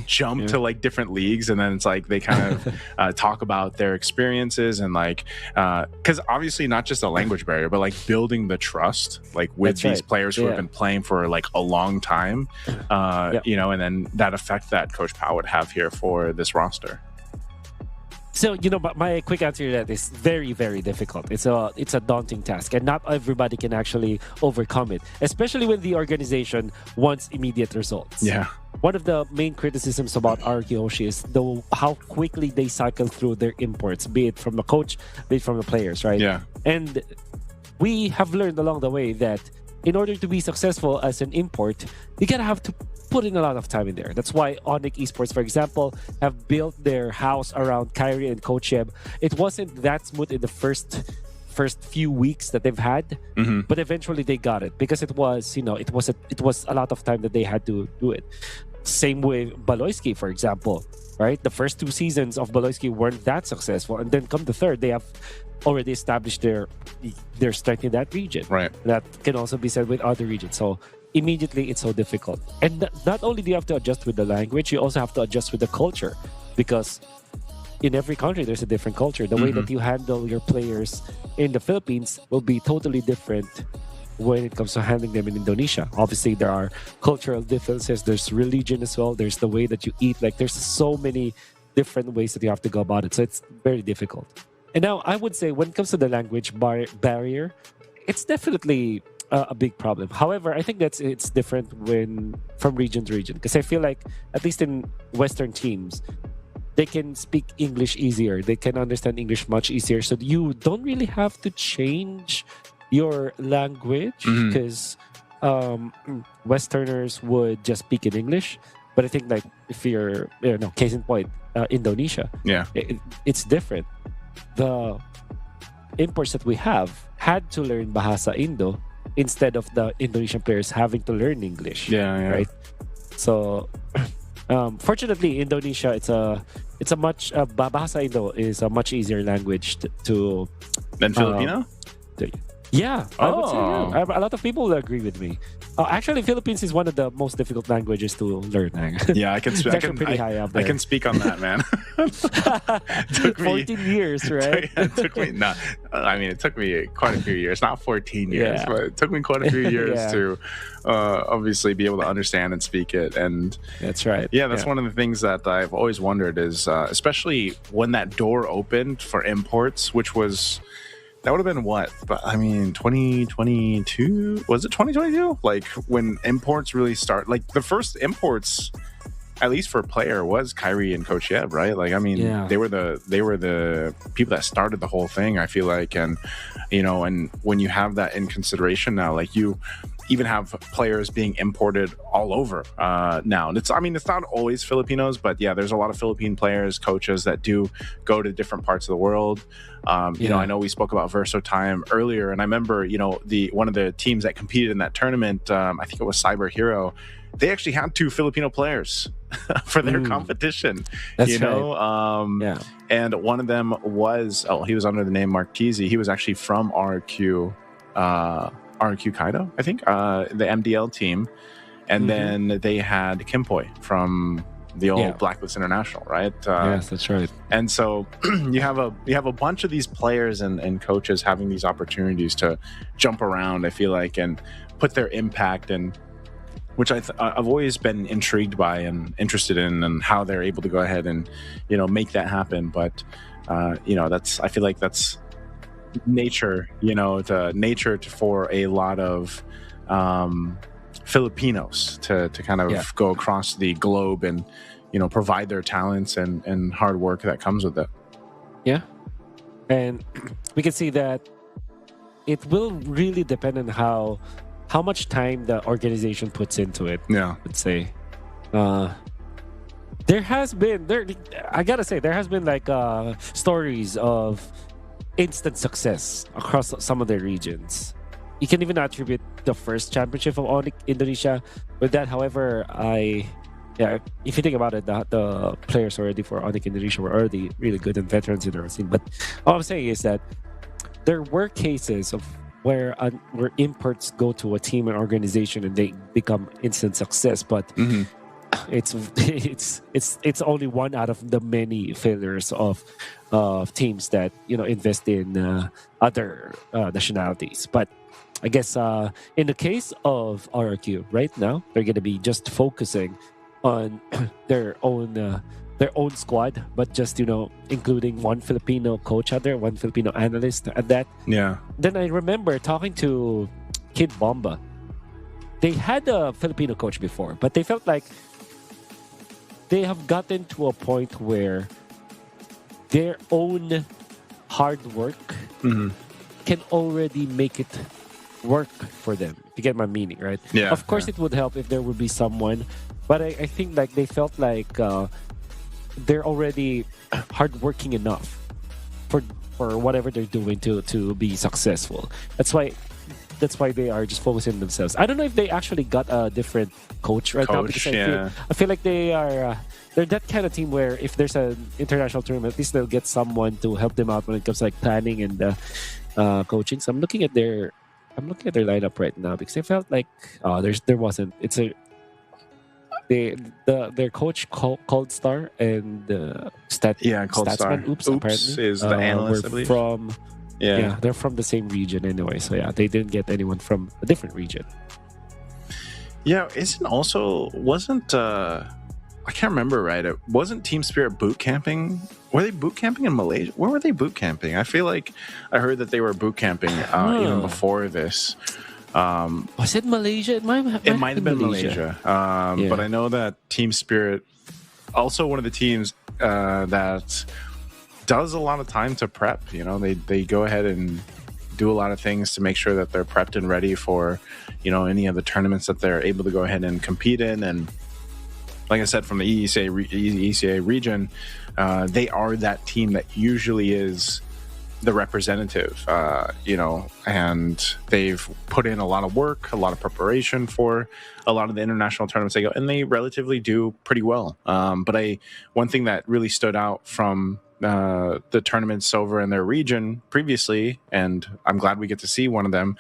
jump to like different leagues, and then it's like they kind of talk about their experiences and like because obviously not just a language barrier, but like building the trust like with these players who have been playing for like a long time, and then that effect that Coach Pao would have here for this roster. So, but my quick answer to that is very, very difficult. It's a daunting task, and not everybody can actually overcome it, especially when the organization wants immediate results. Yeah. One of the main criticisms about RKOshi is how quickly they cycle through their imports, be it from the coach, be it from the players, right? Yeah. And we have learned along the way that in order to be successful as an import, you gotta have to put in a lot of time in there. That's why ADNOC Esports, for example, have built their house around Kyrie and Coach Yeb. It wasn't that smooth in the first few weeks that they've had, but eventually they got it because it was a lot of time that they had to do it. Same with Baloyski, for example, right? The first 2 seasons of Baloyski weren't that successful, and then come the third, they have already established their strength in that region. Right. That can also be said with other regions. So immediately it's so difficult. And not only do you have to adjust with the language, you also have to adjust with the culture, because in every country there's a different culture. The way that you handle your players in the Philippines will be totally different when it comes to handling them in Indonesia. Obviously there are cultural differences, there's religion as well, there's the way that you eat. Like there's so many different ways that you have to go about it, so it's very difficult. And now I would say when it comes to the language barrier, it's definitely a big problem. However, I think it's different from region to region, because I feel like at least in Western teams, they can speak English easier. They can understand English much easier. So you don't really have to change your language, because Westerners would just speak in English. But I think like if you're, case in point, Indonesia, it's different. The imports that we have had to learn Bahasa Indo instead of the Indonesian players having to learn English. Right. So, fortunately, Indonesia, it's a much Bahasa Indo is a much easier language to than Filipino. Yeah, I would say a lot of people will agree with me. Actually, Philippines is one of the most difficult languages to learn. Yeah, I can speak. I can speak on that, man. Took me 14 years, right? It took me it took me quite a few years, not 14 years, but it took me quite a few years to obviously be able to understand and speak it. And that's right. Yeah, that's one of the things that I've always wondered is, especially when that door opened for imports, which was. That would have been what? But 2022? Was it 2022? Like when imports really start, like the first imports, at least for a player, was Kyrie and Coach Yeb, right? Like, they were the people that started the whole thing, I feel like. And, and when you have that in consideration now, like you even have players being imported all over now. And it's not always Filipinos, but yeah, there's a lot of Philippine players, coaches that do go to different parts of the world. I know we spoke about Verso Time earlier, and I remember, one of the teams that competed in that tournament, I think it was Cyber Hero, they actually had 2 Filipino players for their competition. That's right. And one of them was, he was under the name Mark Teasy. He was actually from RQ Kaido, I think, the MDL team. And then they had Kimpoy from the old Blacklist International, right? Yes, that's right. And so you have a bunch of these players and coaches having these opportunities to jump around, I feel like, and put their impact in, which I've always been intrigued by and interested in, and how they're able to go ahead and, make that happen. But, I feel like that's nature, for a lot of Filipinos to kind of go across the globe and provide their talents and hard work that comes with it. Yeah, and we can see that it will really depend on how much time the organization puts into it. Yeah, let's say there has been like stories of instant success across some of their regions. You can even attribute the first championship of ADNOC Indonesia with that. However, if you think about it, the players already for ADNOC Indonesia were already really good and veterans in their scene. But all I'm saying is that there were cases of where imports go to a team and organization and they become instant success, but it's only one out of the many failures of teams that invest in other nationalities. But I guess in the case of RRQ right now, they're going to be just focusing on their own squad, but just including one Filipino coach out there, one Filipino analyst at that. Yeah. Then I remember talking to Kid Bomba. They had a Filipino coach before, but they felt like they have gotten to a point where their own hard work can already make it work for them. If you get my meaning, right? Yeah. Of course, it would help if there would be someone, but I think like they felt like they're already hardworking enough for whatever they're doing to be successful. That's why they are just focusing on themselves. I don't know if they actually got a different coach right now, because I feel like they are they're that kind of team where if there's an international tournament, at least they'll get someone to help them out when it comes to like planning and coaching. So I'm looking at their lineup right now because I felt like there wasn't. It's their coach Cold Star and Statsman Oops apparently is the analyst, I believe. From they're from the same region anyway. So yeah, they didn't get anyone from a different region. Yeah, wasn't I can't remember right. It wasn't Team Spirit boot camping. Were they boot camping in Malaysia? Where were they boot camping? I feel like I heard that they were boot camping even before this. Was it Malaysia? It might have been Malaysia. But I know that Team Spirit, also one of the teams that does a lot of time to prep. They go ahead and do a lot of things to make sure that they're prepped and ready for any of the tournaments that they're able to go ahead and compete in. And like I said, from the ECA region, they are that team that usually is the representative, and they've put in a lot of work, a lot of preparation for a lot of the international tournaments they go, and they relatively do pretty well. But one thing that really stood out from the tournaments over in their region previously, and I'm glad we get to see one of them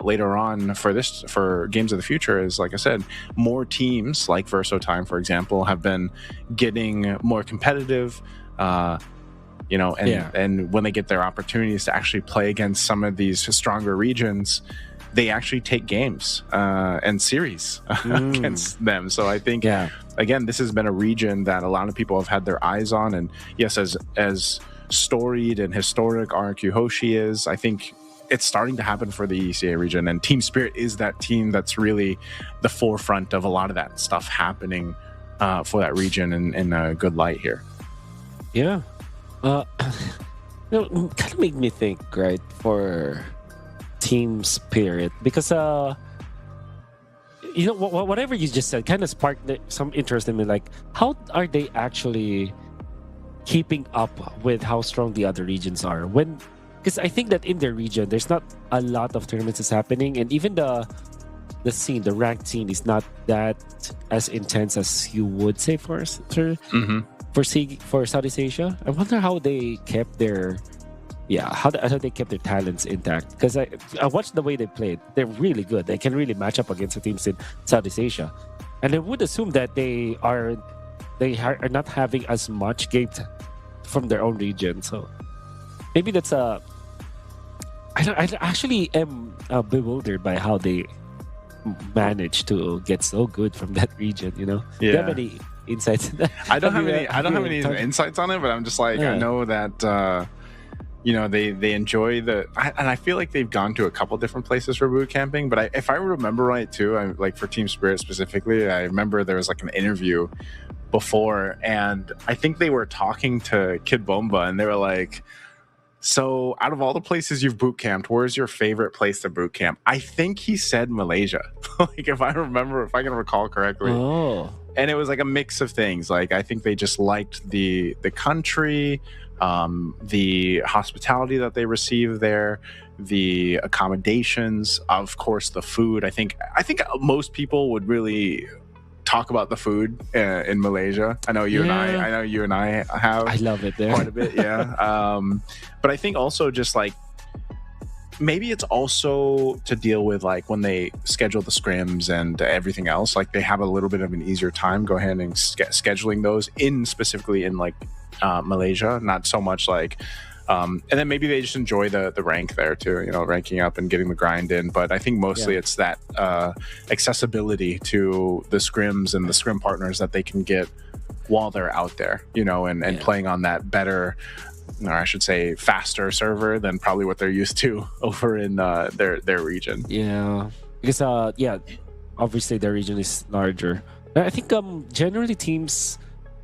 later on for Games of the Future, is, like I said, more teams like Verso Time, for example, have been getting more competitive. And when they get their opportunities to actually play against some of these stronger regions, they actually take games and series against them. So I think, again, this has been a region that a lot of people have had their eyes on. And yes, as storied and historic RRQ Hoshi is, I think it's starting to happen for the ECA region. And Team Spirit is that team that's really the forefront of a lot of that stuff happening for that region in a good light here. Yeah. Kind of made me think, right, for Team Spirit, because whatever you just said kind of sparked some interest in me. Like, how are they actually keeping up with how strong the other regions are? Because I think that in their region, there's not a lot of tournaments that's happening, and even the ranked scene is not that as intense as you would say for Southeast Asia. I wonder how they kept their talents intact, because I watched the way they played. They're really good. They can really match up against the teams in Southeast Asia, and I would assume that they are not having as much games from their own region. So maybe that's I actually am bewildered by how they managed to get so good from that region. Do you have any insights in that? I don't have any insights on it, but I'm just like, I know that they enjoy and I feel like they've gone to a couple different places for boot camping. But if I remember right too, like for Team Spirit specifically, I remember there was like an interview before, and I think they were talking to Kid Bomba, and they were like, so out of all the places you've boot camped, where's your favorite place to boot camp? I think he said Malaysia. Like, if I can recall correctly. Oh. And it was like a mix of things. Like, I think they just liked the country, the hospitality that they receive there, the accommodations, of course, the food. I think most people would really talk about the food in Malaysia. I know you and I have. I love it there quite a bit. Yeah. But I think also just like maybe it's also to deal with like when they schedule the scrims and everything else, like they have a little bit of an easier time go ahead and scheduling those in specifically in like Malaysia, not so much like and then maybe they just enjoy the rank there too, you know, ranking up and getting the grind in. But I think mostly it's that accessibility to the scrims and the scrim partners that they can get while they're out there, you know, and playing on that better, or I should say faster server than probably what they're used to over in their region. Yeah, because obviously their region is larger. I think generally teams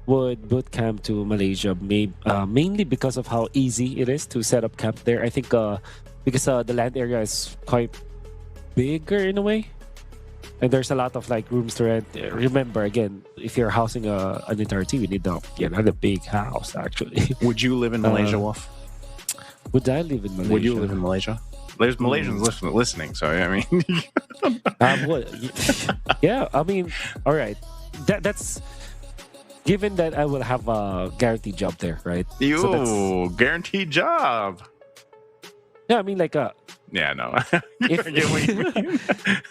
would boot camp to Malaysia mainly because of how easy it is to set up camp there. I think because the land area is quite bigger in a way, and there's a lot of like rooms to rent. Remember, again, if you're housing an entire team, you need not a big house actually. Would you live in Malaysia, Wolf? Would I live in Malaysia? Would you live in Malaysia? There's Malaysians listening, so I mean, yeah, I mean, all right, that's given that I will have a guaranteed job there, right? You guaranteed job. Yeah, I mean, like yeah, no.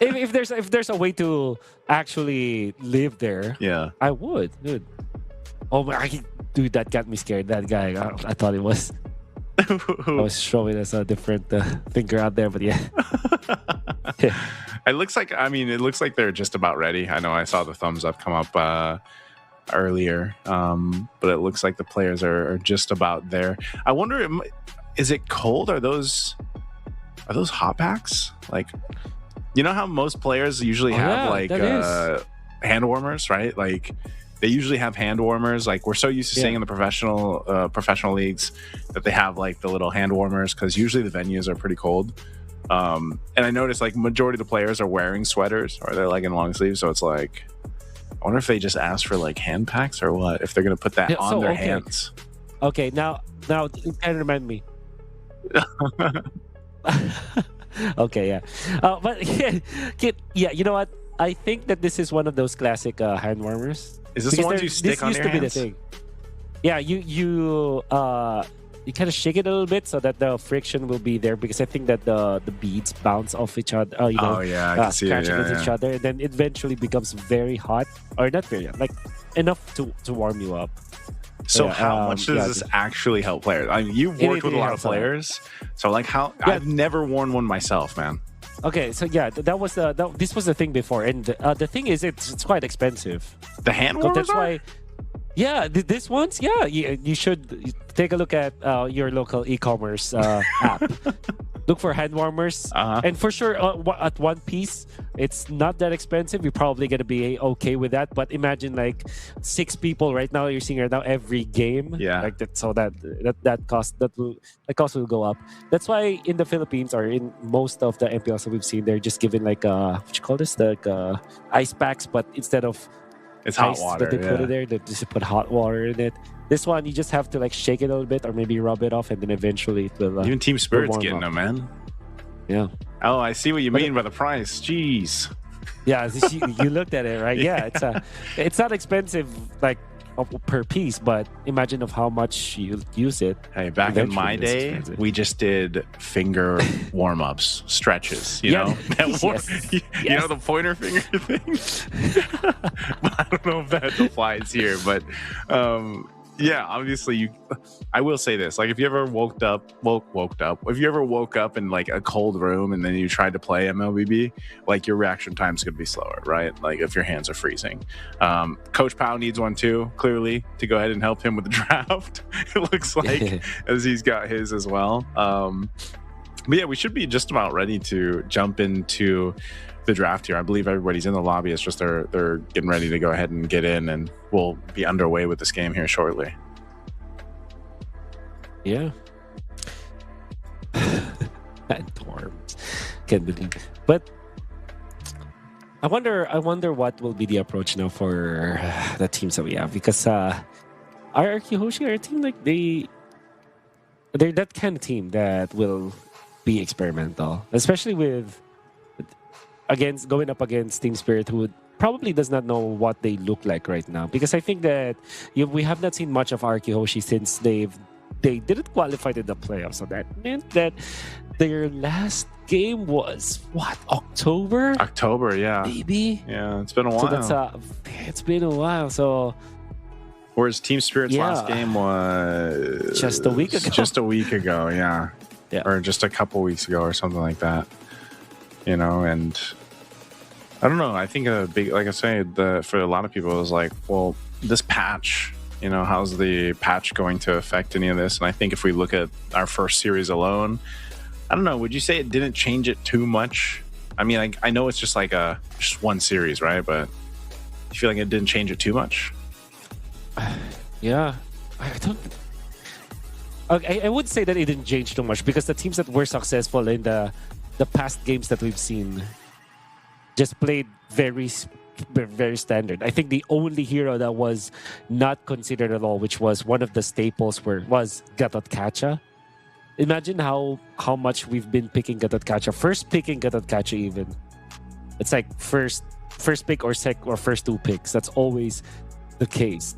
if there's a way to actually live there, yeah, I would. Dude. Oh my, dude, that got me scared. That guy, I thought it was. I was showing us a different thinker out there, but yeah. It looks like they're just about ready. I know I saw the thumbs up come up earlier, but it looks like the players are just about there. I wonder, is it cold? Are those hot packs? Like, you know how most players usually have hand warmers, right? Like they usually have hand warmers. Like we're so used to seeing in the professional leagues that they have like the little hand warmers because usually the venues are pretty cold. And I noticed like majority of the players are wearing sweaters or they're like in long sleeves. So it's like, I wonder if they just ask for like hand packs or what, if they're going to put that on their hands. Okay. Now it kind of remind me. Okay. Yeah. But yeah, you know what? I think that this is one of those classic hand warmers. Is this the ones you stick on your hands? This used to be the thing. Yeah, you kind of shake it a little bit so that the friction will be there because I think that the beads bounce off each other. I can see it. With each other, and then it eventually becomes very hot, or not very hot, like enough to warm you up. So how much does this actually help players? I mean, you've worked with a lot of players, so like how I've never worn one myself, man. Okay, so yeah, this was the thing before, and the thing is, it's quite expensive. The hand warmers. That's why. Yeah, this one's you should take a look at your local e-commerce app. Look for hand warmers, and for sure at one piece, it's not that expensive. You're probably gonna be okay with that. But imagine like 6 people right now. You're seeing right now every game. Yeah, like that. So that cost will go up. That's why in the Philippines or in most of the MPLs that we've seen, they're just given like what you call this, like ice packs, but instead of it's hot water. That they put it there. They just put hot water in it. This one, you just have to like shake it a little bit, or maybe rub it off, and then eventually it will. Even Team Spirit's getting them, man. Yeah. Oh, I see what you mean by the price. Jeez. Yeah, you looked at it, right? Yeah, it's not expensive like per piece, but imagine of how much you use it. Hey, back in my day, we just did finger warm-ups, stretches, you know? You know the pointer finger thing? I don't know if that applies here, but yeah, obviously I will say this, like if you ever woke up in like a cold room and then you tried to play MLBB, like your reaction time is going to be slower, right? Like if your hands are freezing. Coach Pao needs one too, clearly, to go ahead and help him with the draft. It looks like as he's got his as well. But yeah, we should be just about ready to jump into the draft here. I believe everybody's in the lobby. It's just they're getting ready to go ahead and get in, and we'll be underway with this game here shortly. Yeah. Dorms. Can't believe it. But I wonder what will be the approach now for the teams that we have, because our Kyoshi, our team, like they're that kind of team that will be experimental, especially with going up against Team Spirit, who probably does not know what they look like right now. Because I think that we have not seen much of Arkihoshi since they've they didn't qualify to the playoffs. So that meant that their last game was what, October? October, yeah. Maybe. Yeah, it's been a while. So that's it's been a while. So whereas Team Spirit's last game was just a week ago. Just a week ago, yeah. Yeah. Or just a couple weeks ago or something like that. You know, and I don't know. I think a big, like I say, for a lot of people, it was like, well, this patch, you know, how's the patch going to affect any of this? And I think if we look at our first series alone, I don't know. Would you say it didn't change it too much? I mean, I know it's just like just one series, right? But you feel like it didn't change it too much? Yeah, I don't. I would say that it didn't change too much because the teams that were successful in the past games that we've seen just played very standard. I think the only hero that was not considered at all, which was one of the staples, was Gatotkacha. Imagine how much we've been picking Gatotkacha. First picking Gatotkacha even. It's like first pick or first two picks. That's always the case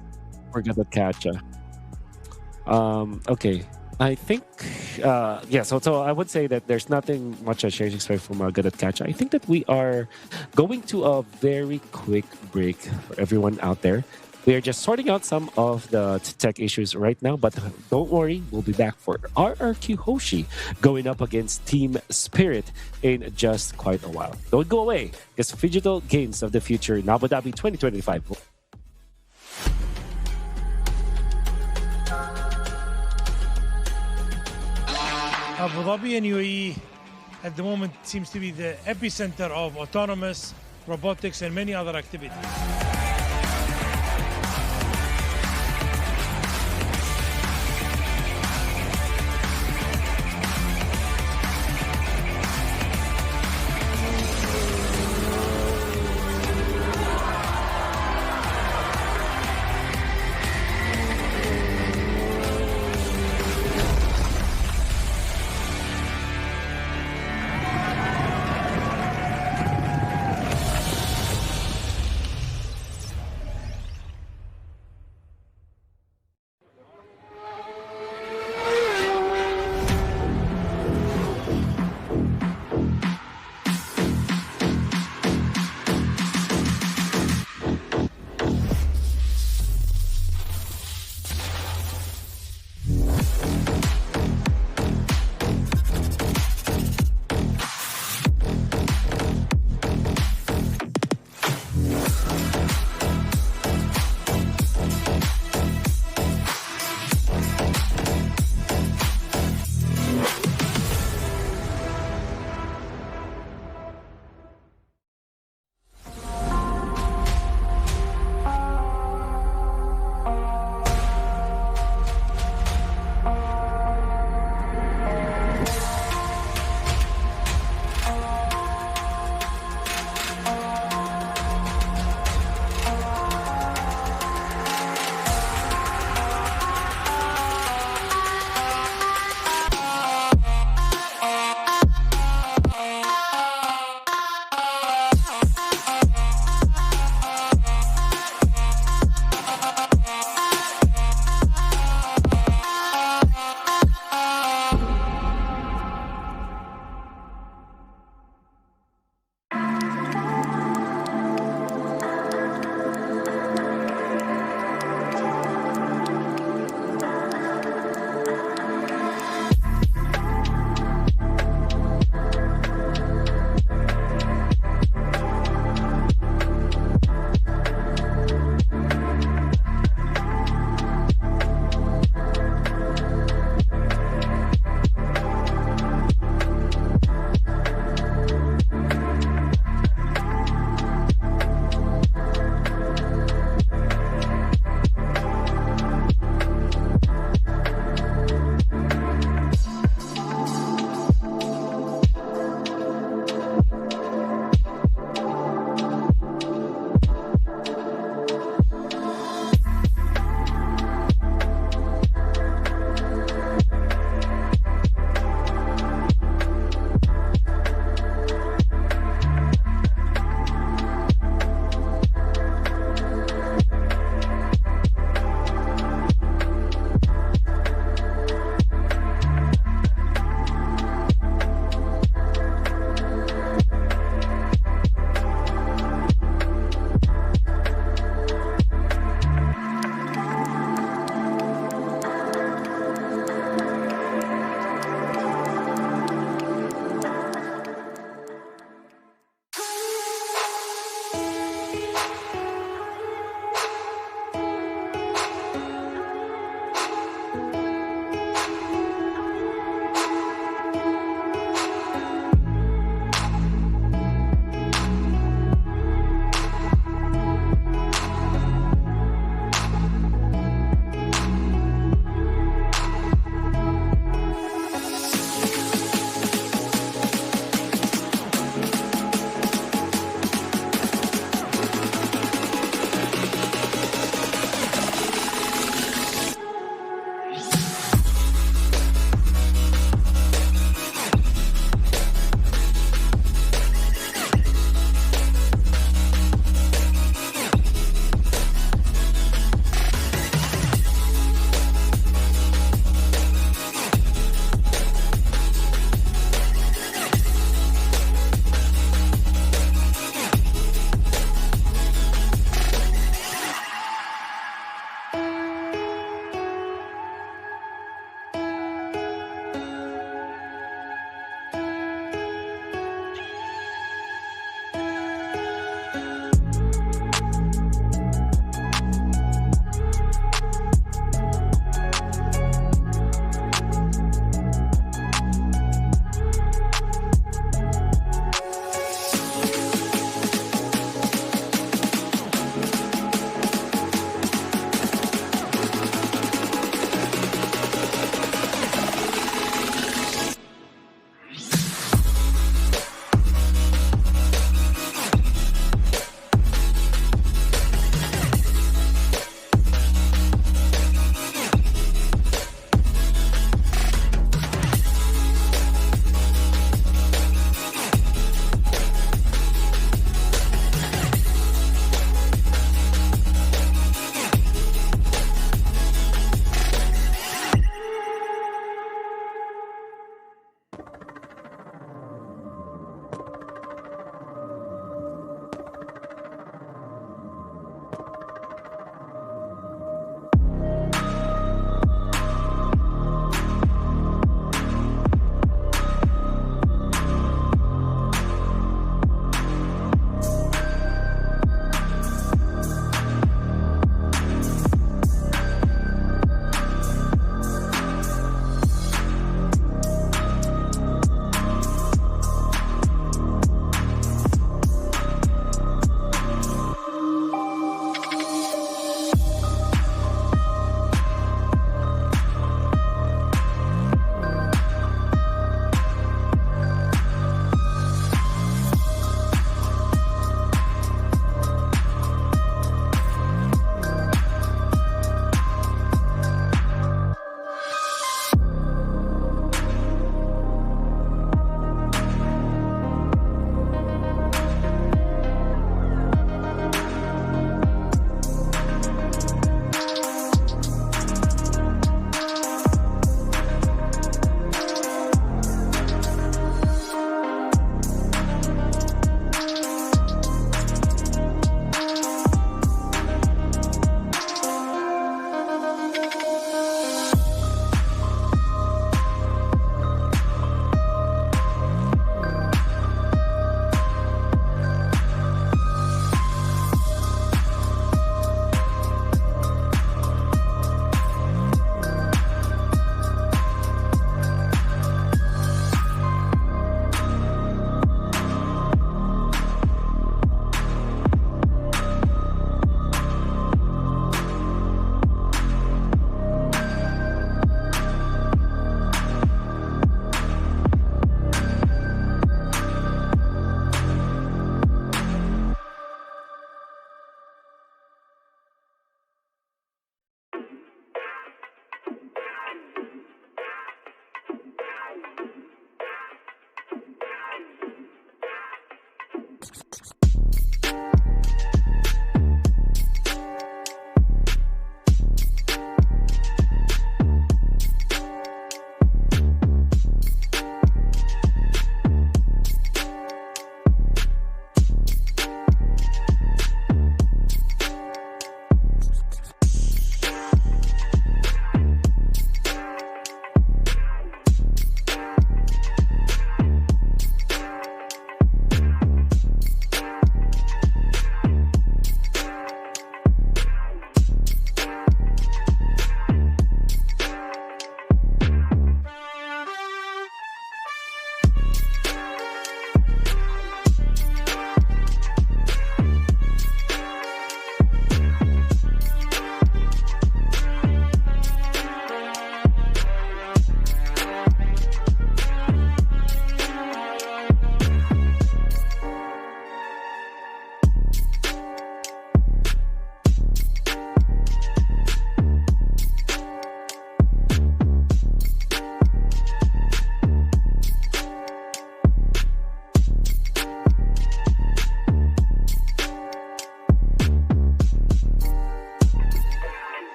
for Gatotkacha. Okay. I think, so I would say that there's nothing much I should expect from Gatotkacha. I think that we are going to a very quick break for everyone out there. We are just sorting out some of the tech issues right now, but don't worry, we'll be back for RRQ Hoshi going up against Team Spirit in just quite a while. Don't go away, because Phygital Games of the Future in Abu Dhabi 2025. Abu Dhabi and UAE at the moment seems to be the epicenter of autonomous, robotics, and many other activities.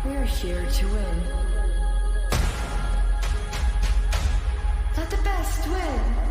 We're here to win. Let the best win.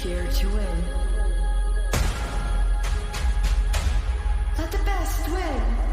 here to win. Let the best win.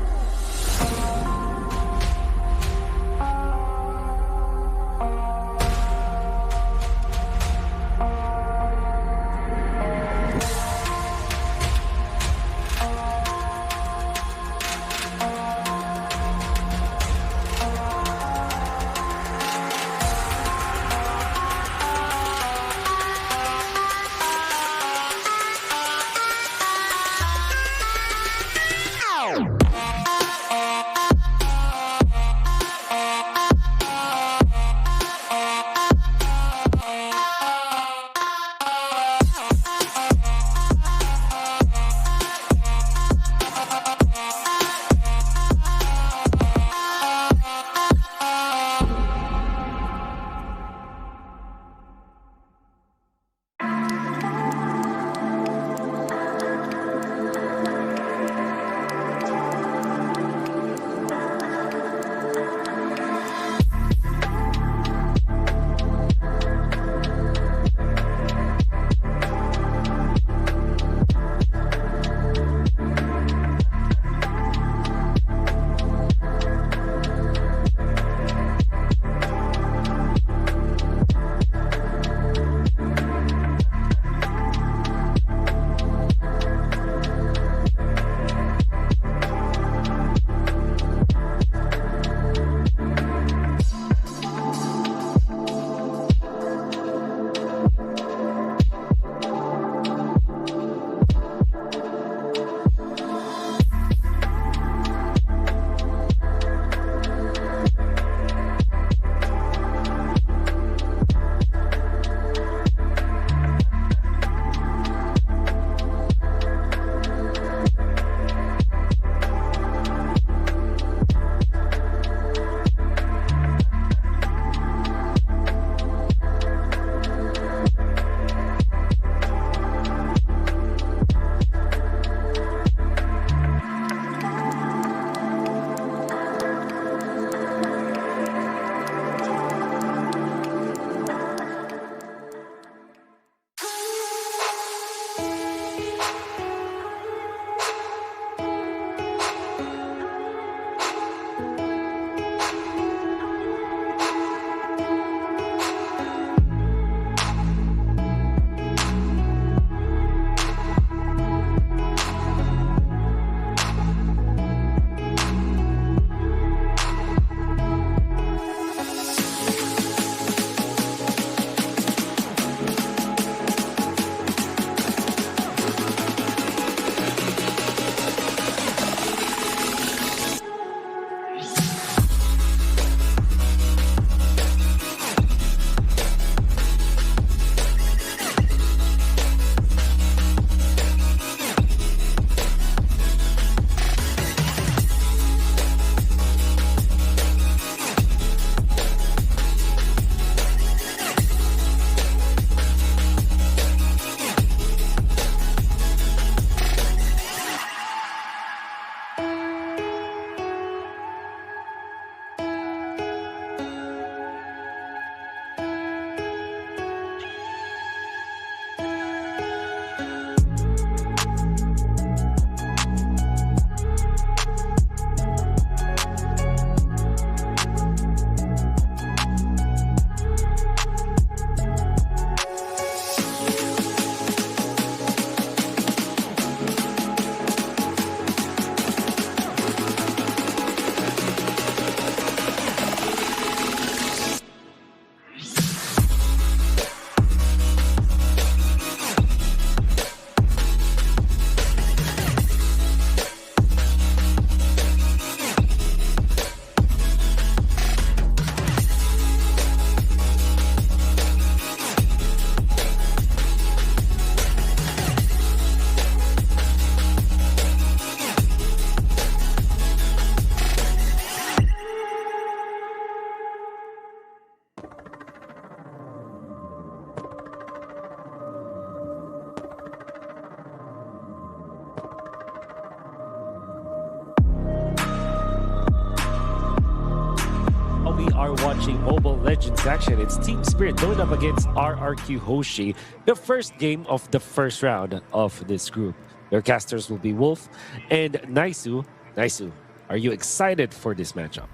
watching Mobile Legends action. It's Team Spirit going up against RRQ Hoshi, the first game of the first round of this group. Their casters will be Wolf and Naisu. Naisu, are you excited for this matchup?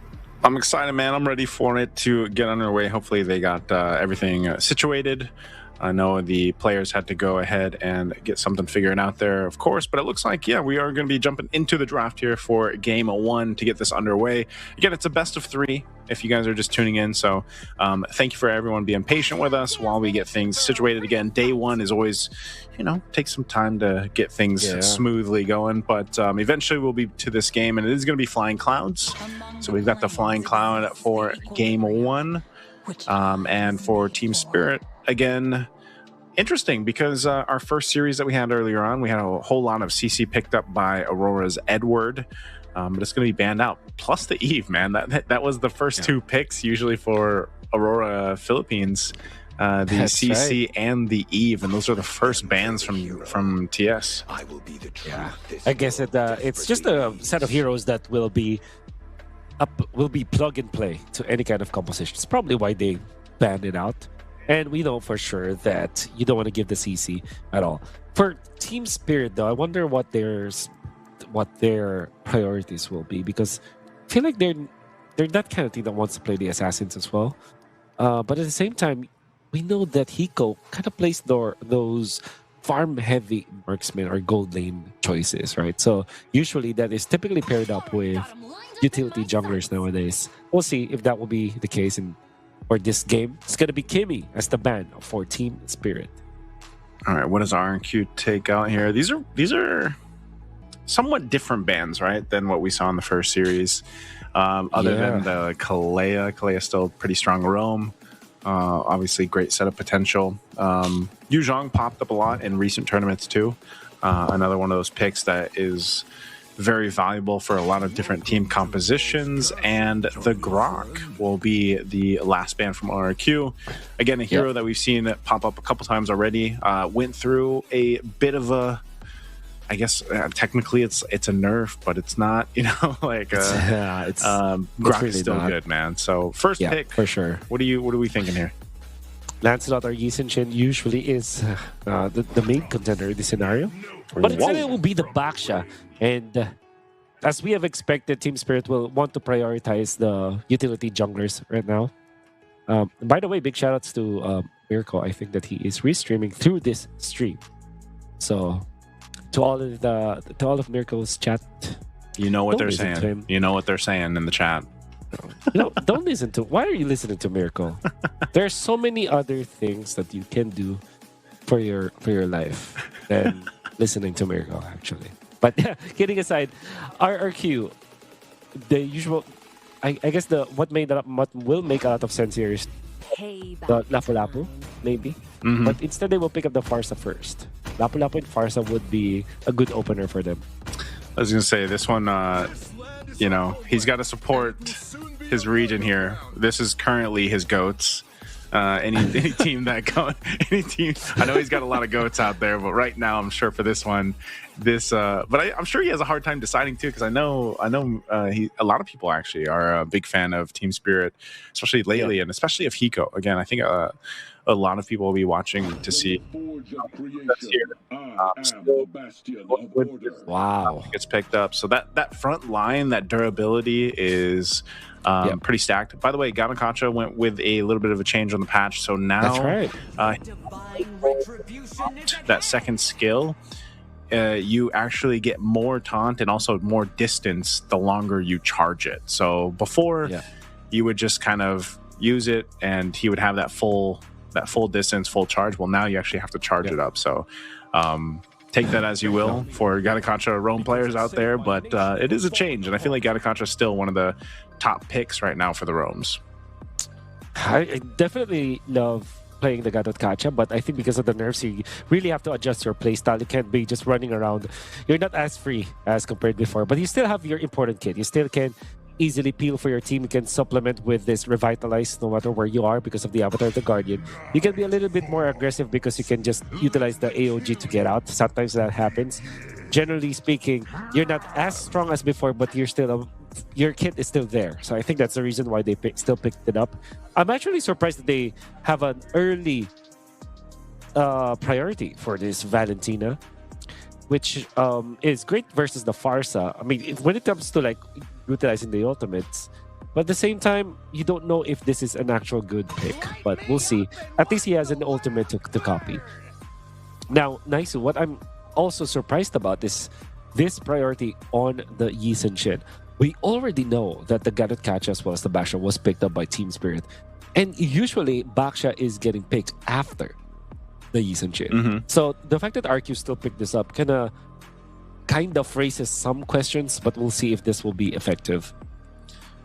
I'm excited, man. I'm ready for it to get underway. Hopefully they got everything situated. I know the players had to go ahead and get something figured out there, of course, but it looks like, yeah, we are going to be jumping into the draft here for game 1 to get this underway. Again, it's a best of 3 if you guys are just tuning in. So thank you for everyone being patient with us while we get things situated. Again, day 1 is always, you know, takes some time to get things smoothly going, but eventually we'll be to this game, and it is going to be Flying Clouds. So we've got the Flying Cloud for game 1, and for Team Spirit. Again, interesting because our first series that we had earlier on, we had a whole lot of CC picked up by Aurora's Edward, but it's going to be banned out. Plus the Eve, man. That was the first 2 picks usually for Aurora Philippines, the That's CC right. and the Eve, and those are the first bans from TS. I guess it's just a set of heroes that will be plug and play to any kind of composition. It's probably why they banned it out. And we know for sure that you don't want to give the CC at all. For Team Spirit, though, I wonder what their priorities will be, because I feel like they're that kind of team that wants to play the assassins as well. But at the same time, we know that Hiko kind of plays those farm-heavy marksman or gold lane choices, right? So usually that is typically paired up with utility junglers nowadays. We'll see if that will be the case for this game. It's going to be Kimmy as the ban for Team Spirit. All right, what does R&Q take out here? These are somewhat different bans, right, than what we saw in the first series. Other than the Kalea. Kalea's still pretty strong roam. Obviously, great setup potential. Yu Zhong popped up a lot in recent tournaments too. Another one of those picks that is very valuable for a lot of different team compositions. And the Grok will be the last ban from RRQ. Again, a hero that we've seen pop up a couple times already. Went through a bit of a, I guess technically it's a nerf, but it's not, you know, like Grok is still good, man. So first pick for sure. What are we thinking here? Lancelot or Yi Sin usually is the main contender in this scenario, but instead it will be the Baksha. And as we have expected, Team Spirit will want to prioritize the utility junglers right now. By the way, big shoutouts to Mirko. I think that he is restreaming through this stream. So to all of Mirko's chat, you know what they're saying. You know what they're saying in the chat. Don't listen to. Why are you listening to Mirko? There's so many other things that you can do for your life than listening to Mirko, actually. But kidding aside, RRQ, the usual, I guess what will make a lot of sense here is the Lapu-Lapu, maybe. Mm-hmm. But instead they will pick up the Farsa first. Lapu-Lapu and Farsa would be a good opener for them. I was going to say, this one, you know, he's got to support his region here. This is currently his GOATs. Any team any team. I know he's got a lot of GOATs out there, but right now I'm sure for this one, I'm sure he has a hard time deciding too, because I know a lot of people actually are a big fan of Team Spirit, especially lately, and especially of Hiko. Again, I think a lot of people will be watching to see. Wow, gets picked up. So that front line, that durability is pretty stacked. By the way, Gamakacha went with a little bit of a change on the patch, so now that's right. That second skill, you actually get more taunt and also more distance the longer you charge it. So before you would just kind of use it and he would have that full distance, full charge. Well, now you actually have to charge it up. So take that as you will for Gamakacha roam players out there, but it is a change, and I feel like Gamakacha is still one of the top picks right now for the roams. I definitely love playing the Gamakacha, but I think because of the nerfs, you really have to adjust your playstyle. You can't be just running around. You're not as free as compared before, but you still have your important kit. You still can easily peel for your team. You can supplement with this Revitalize no matter where you are because of the Avatar of the Guardian. You can be a little bit more aggressive because you can just utilize the AOG to get out. Sometimes that happens. Generally speaking, you're not as strong as before, but you're still your kit is still there. So I think that's the reason why they still picked it up. I'm actually surprised that they have an early priority for this Valentina, which is great versus the Farsa. I mean, when it comes to like utilizing the ultimates, but at the same time, you don't know if this is an actual good pick. But we'll see. At least he has an ultimate to copy. Now, Naisu, what I'm also surprised about is this priority on the Yi Shin. We already know that the Gadot Catch as well as the Baksha was picked up by Team Spirit. And usually, Baksha is getting picked after the Yi Shin. So the fact that RQ still picked this up kind of raises some questions, but we'll see if this will be effective.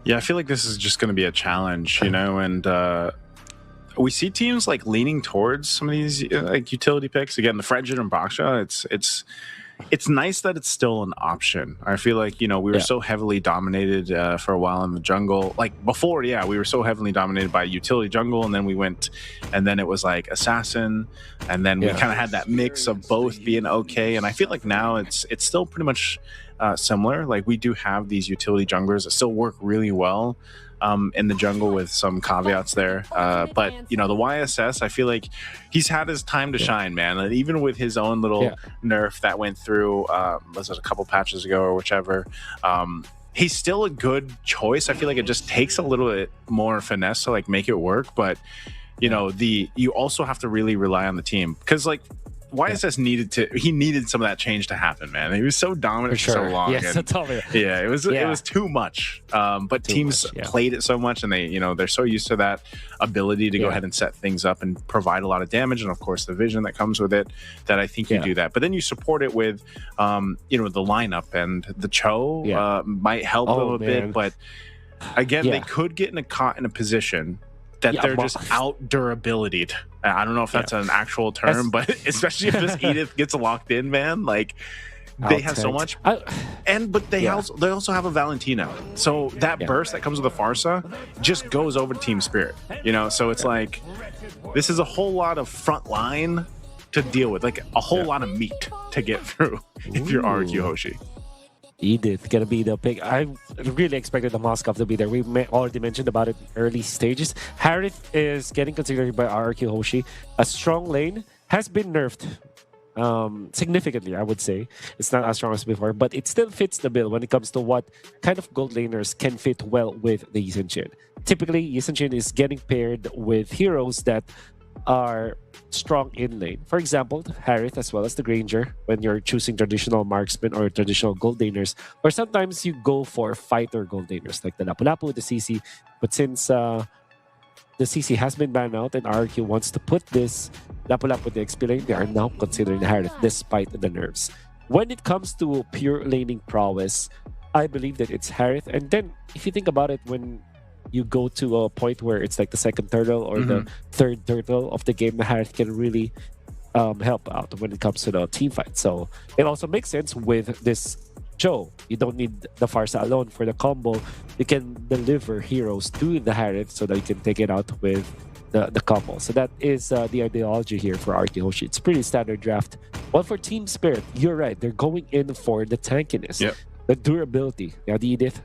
Yeah, I feel like this is just going to be a challenge, you know, and we see teams like leaning towards some of these like utility picks. Again, the Fredjit and Baksha, it's nice that it's still an option. I feel like, you know, we were so heavily dominated for a while in the jungle. Like before, we were so heavily dominated by utility jungle, and then we went, and then it was like assassin, and then we kind of had that mix of both being okay. And I feel like now it's still pretty much similar. Like we do have these utility junglers that still work really well in the jungle with some caveats there. But, you know, the YSS, I feel like he's had his time to shine, man. And even with his own little nerf that went through, was it a couple patches ago or whichever, he's still a good choice. I feel like it just takes a little bit more finesse to like make it work. But, you know, you also have to really rely on the team, because like YSS needed some of that change to happen, man. He was so dominant for so long. Yes, and, it was too much. But teams played it so much, and they're so used to that ability to go ahead and set things up and provide a lot of damage, and of course the vision that comes with it, that I think you do that. But then you support it with the lineup, and the Cho might help a little bit, but again, they could get caught in a position that they're just out durability. I don't know if that's an actual term, but especially if this Edith gets locked in, man, like they have so much. But they also have a Valentina. So that burst that comes with a Farsa just goes over to Team Spirit. You know, so it's like this is a whole lot of front line to deal with, like a whole lot of meat to get through if you're RQ Hoshi. Edith gonna be the pick. I really expected the Moskov to be there. We already mentioned about it in early stages. Harith is getting considered by RQ Hoshi. A strong lane has been nerfed significantly, I would say. It's not as strong as before, but it still fits the bill when it comes to what kind of gold laners can fit well with the Yi Shin. Typically, Yi Shin is getting paired with heroes that are strong in lane. For example, Harith as well as the Granger when you're choosing traditional marksman or traditional gold laners, or sometimes you go for fighter gold laners like the Lapu-Lapu, the CC. But since the CC has been banned out and RQ wants to put this Lapu-Lapu with the XP lane, they are now considering Harith despite the nerfs. When it comes to pure laning prowess, I believe that it's Harith. And then if you think about it, when you go to a point where it's like the second turtle or the third turtle of the game, Harith can really help out when it comes to the team fight. So it also makes sense with this Cho. You don't need the Farsa alone for the combo. You can deliver heroes to the Harith so that you can take it out with the combo. So that is the ideology here for RQ Hoshi. It's pretty standard draft. Well, for Team Spirit, you're right. They're going in for the tankiness, the durability. Yeah, the Edith.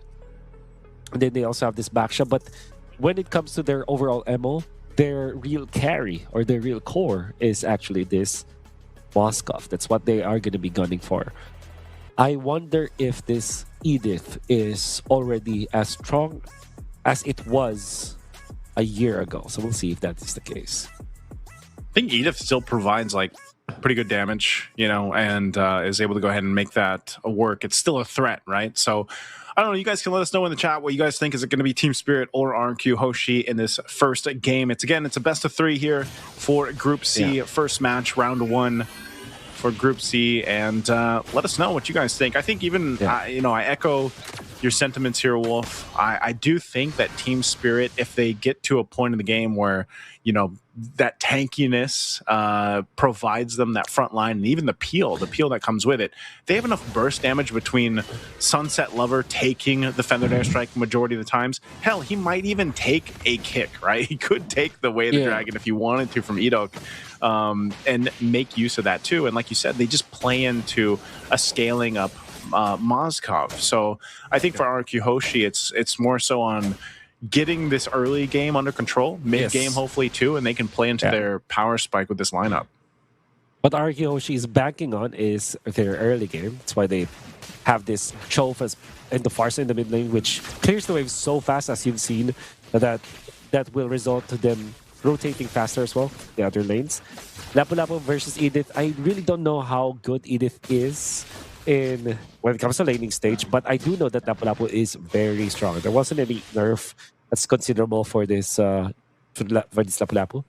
And then they also have this Baksha. But when it comes to their overall MO, their real carry or their real core is actually this Moskov. That's what they are going to be gunning for. I wonder if this Edith is already as strong as it was a year ago. So we'll see if that is the case. I think Edith still provides like pretty good damage, you know, and is able to go ahead and make that work. It's still a threat, right? So I don't know. You guys can let us know in the chat what you guys think. Is it going to be Team Spirit or RQ Hoshi in this first game? It's a best of 3 here for Group C. First match, round 1 for Group C, and let us know what you guys think. I think even I echo your sentiments here, Wolf. I do think that Team Spirit, if they get to a point in the game where that tankiness provides them that front line, and even the peel that comes with it, they have enough burst damage between Sunset Lover taking the Feathered Airstrike majority of the times. Hell, he might even take a kick, right? He could take the Way of the Dragon if he wanted to from ADNOC, and make use of that too. And like you said, they just play into a scaling up Mozkov. So I think for RQ Hoshi, it's more so on getting this early game under control, mid game hopefully too, and they can play into their power spike with this lineup. What RQ Hoshi is banking on is their early game. That's why they have this Chove in the Farsa in the mid lane, which clears the wave so fast, as you've seen, that will result to them rotating faster as well, the other lanes. Lapu-Lapu versus Edith. I really don't know how good Edith is when it comes to laning stage, but I do know that Lapu-Lapu is very strong. There wasn't any nerf that's considerable for this Lapu-Lapu.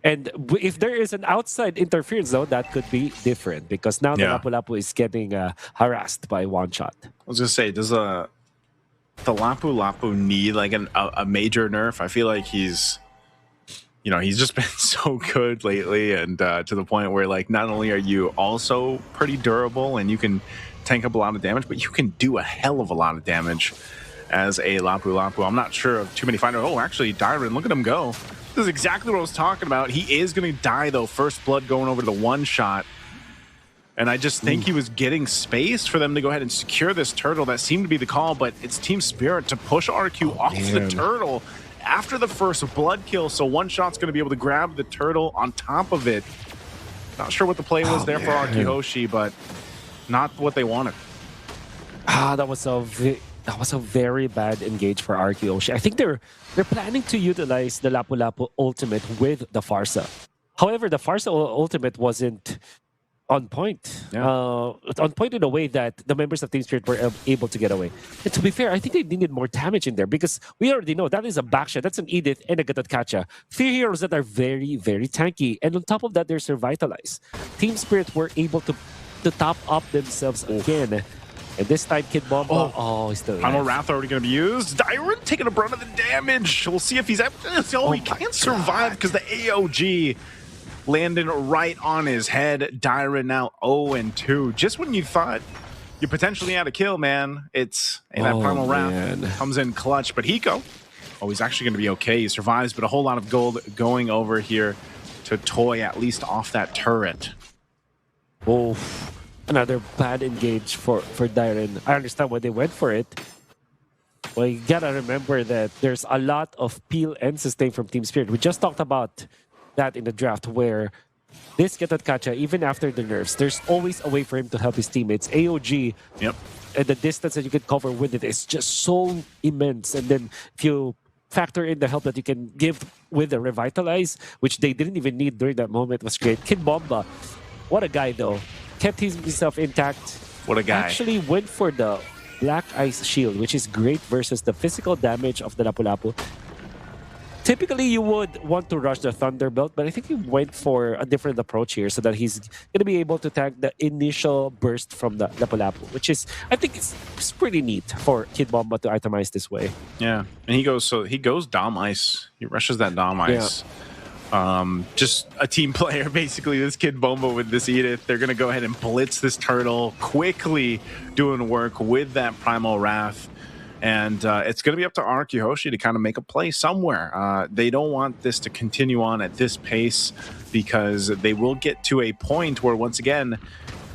And if there is an outside interference, though, that could be different, because now the Lapu-Lapu is getting harassed by one shot. I was going to say, does the Lapu-Lapu need like a major nerf? I feel like he's just been so good lately, and to the point where, like, not only are you also pretty durable and you can tank up a lot of damage, but you can do a hell of a lot of damage as a Lapu-Lapu. I'm not sure of too many fighters. Oh, actually, Dyron, look at him go. This is exactly what I was talking about. He is going to die, though. First blood going over to the one shot. And I just think he was getting space for them to go ahead and secure this turtle. That seemed to be the call, but it's Team Spirit to push RQ off the turtle after the first blood kill. So one shot's going to be able to grab the turtle on top of it. Not sure what the play was there for RQ Hoshi, but not what they wanted. That was a very bad engage for RQ Hoshi. I think they're planning to utilize the Lapu-Lapu ultimate with the Farsa. However, the Farsa ultimate wasn't on point. On point in a way that the members of Team Spirit were able to get away. And to be fair, I think they needed more damage in there, because we already know that is a backshot. That's an Edith and a Gatot-Kacha. Three heroes that are very, very tanky. And on top of that, they're Survitalized. Team Spirit were able to top up themselves again. And this time, Kid Bomba, he's still alive. Primal Wrath already going to be used. Dyron taking a brunt of the damage. We'll see if he's able to. He can't survive because the AOG landing right on his head. Dyron now 0-2. Just when you thought you potentially had a kill, man, that Primal Wrath comes in clutch. But Hiko, he's actually going to be okay. He survives, but a whole lot of gold going over here to Toy, at least off that turret. Another bad engage for Dyron. I understand why they went for it. Well, you gotta remember that there's a lot of peel and sustain from Team Spirit. We just talked about that in the draft, where this Gatot-Kacha, even after the nerfs, there's always a way for him to help his teammates. AOG, and the distance that you can cover with it is just so immense. And then if you factor in the help that you can give with the Revitalize, which they didn't even need during that moment, was great. Kid Bomba, what a guy though. Kept himself intact. What a guy. Actually went for the Black Ice Shield, which is great versus the physical damage of the Lapu-Lapu. Typically, you would want to rush the Thunderbolt, but I think he went for a different approach here so that he's going to be able to tank the initial burst from the Lapu-Lapu, which is, I think it's pretty neat for Kid Bomba to itemize this way. Yeah, and he goes Dom Ice. He rushes that Dom Ice. Just a team player, basically. This Kid Bomba with this Edith, they're going to go ahead and blitz this turtle, quickly doing work with that Primal Wrath. And it's going to be up to RQ Hoshi to kind of make a play somewhere. They don't want this to continue on at this pace, because they will get to a point where, once again,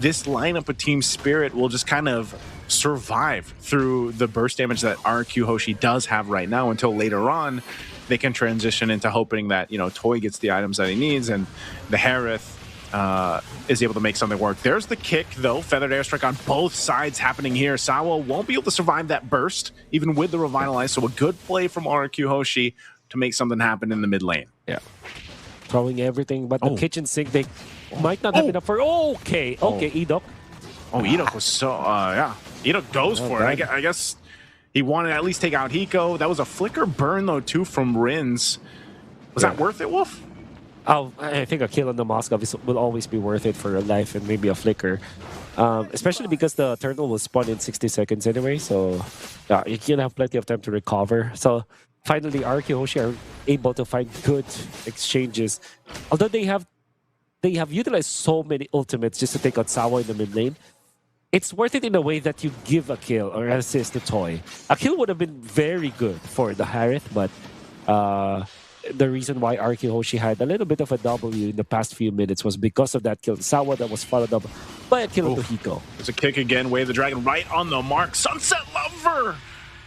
this lineup of Team Spirit will just kind of survive through the burst damage that RQ Hoshi does have right now, until later on they can transition into hoping that, Toy gets the items that he needs, and the Harith is able to make something work. There's the kick, though. Feathered Airstrike on both sides happening here. Sawa won't be able to survive that burst, even with the Revitalize, so a good play from RQ Hoshi to make something happen in the mid lane. Yeah. Throwing everything, but the kitchen sink, they might not have enough for... Okay, EDOC. EDOC was so... EDOC goes for it. I guess... He wanted to at least take out Hiko. That was a flicker burn, though, too, from Rins. Was that worth it, Wolf? I think a kill on the Mozkov will always be worth it for a life and maybe a flicker. Especially because the turtle will spawn in 60 seconds anyway. So, you can have plenty of time to recover. So, finally, RQ Hoshi are able to find good exchanges. Although they have utilized so many ultimates just to take out Sawa in the mid lane, it's worth it in a way that you give a kill or an assist to Toy. A kill would have been very good for the Harith, but the reason why RQ Hoshi had a little bit of a W in the past few minutes was because of that kill. Sawa that was followed up by a kill to Hiko. There's a kick again. Wave the Dragon right on the mark. Sunset Lover!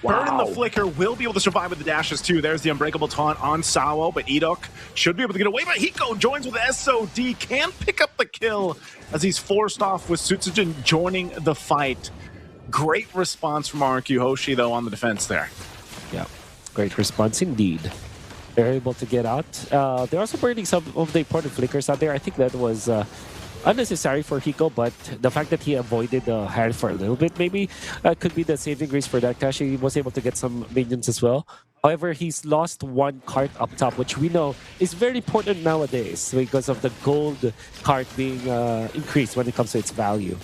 Burn in the flicker, will be able to survive with the dashes too. There's the unbreakable taunt on Sawo, but ADNOC should be able to get away. But Hiko joins with SOD, can pick up the kill as he's forced off with Sutsujin joining the fight. Great response from RQ Hoshi though on the defense there. Yeah, great response indeed. They're able to get out. They're also burning some of the important flickers out there. I think that was unnecessary for Hiko, but the fact that he avoided the hand for a little bit maybe could be the saving grace for that. He was able to get some minions as well. However, he's lost one cart up top, which we know is very important nowadays because of the gold cart being increased when it comes to its value.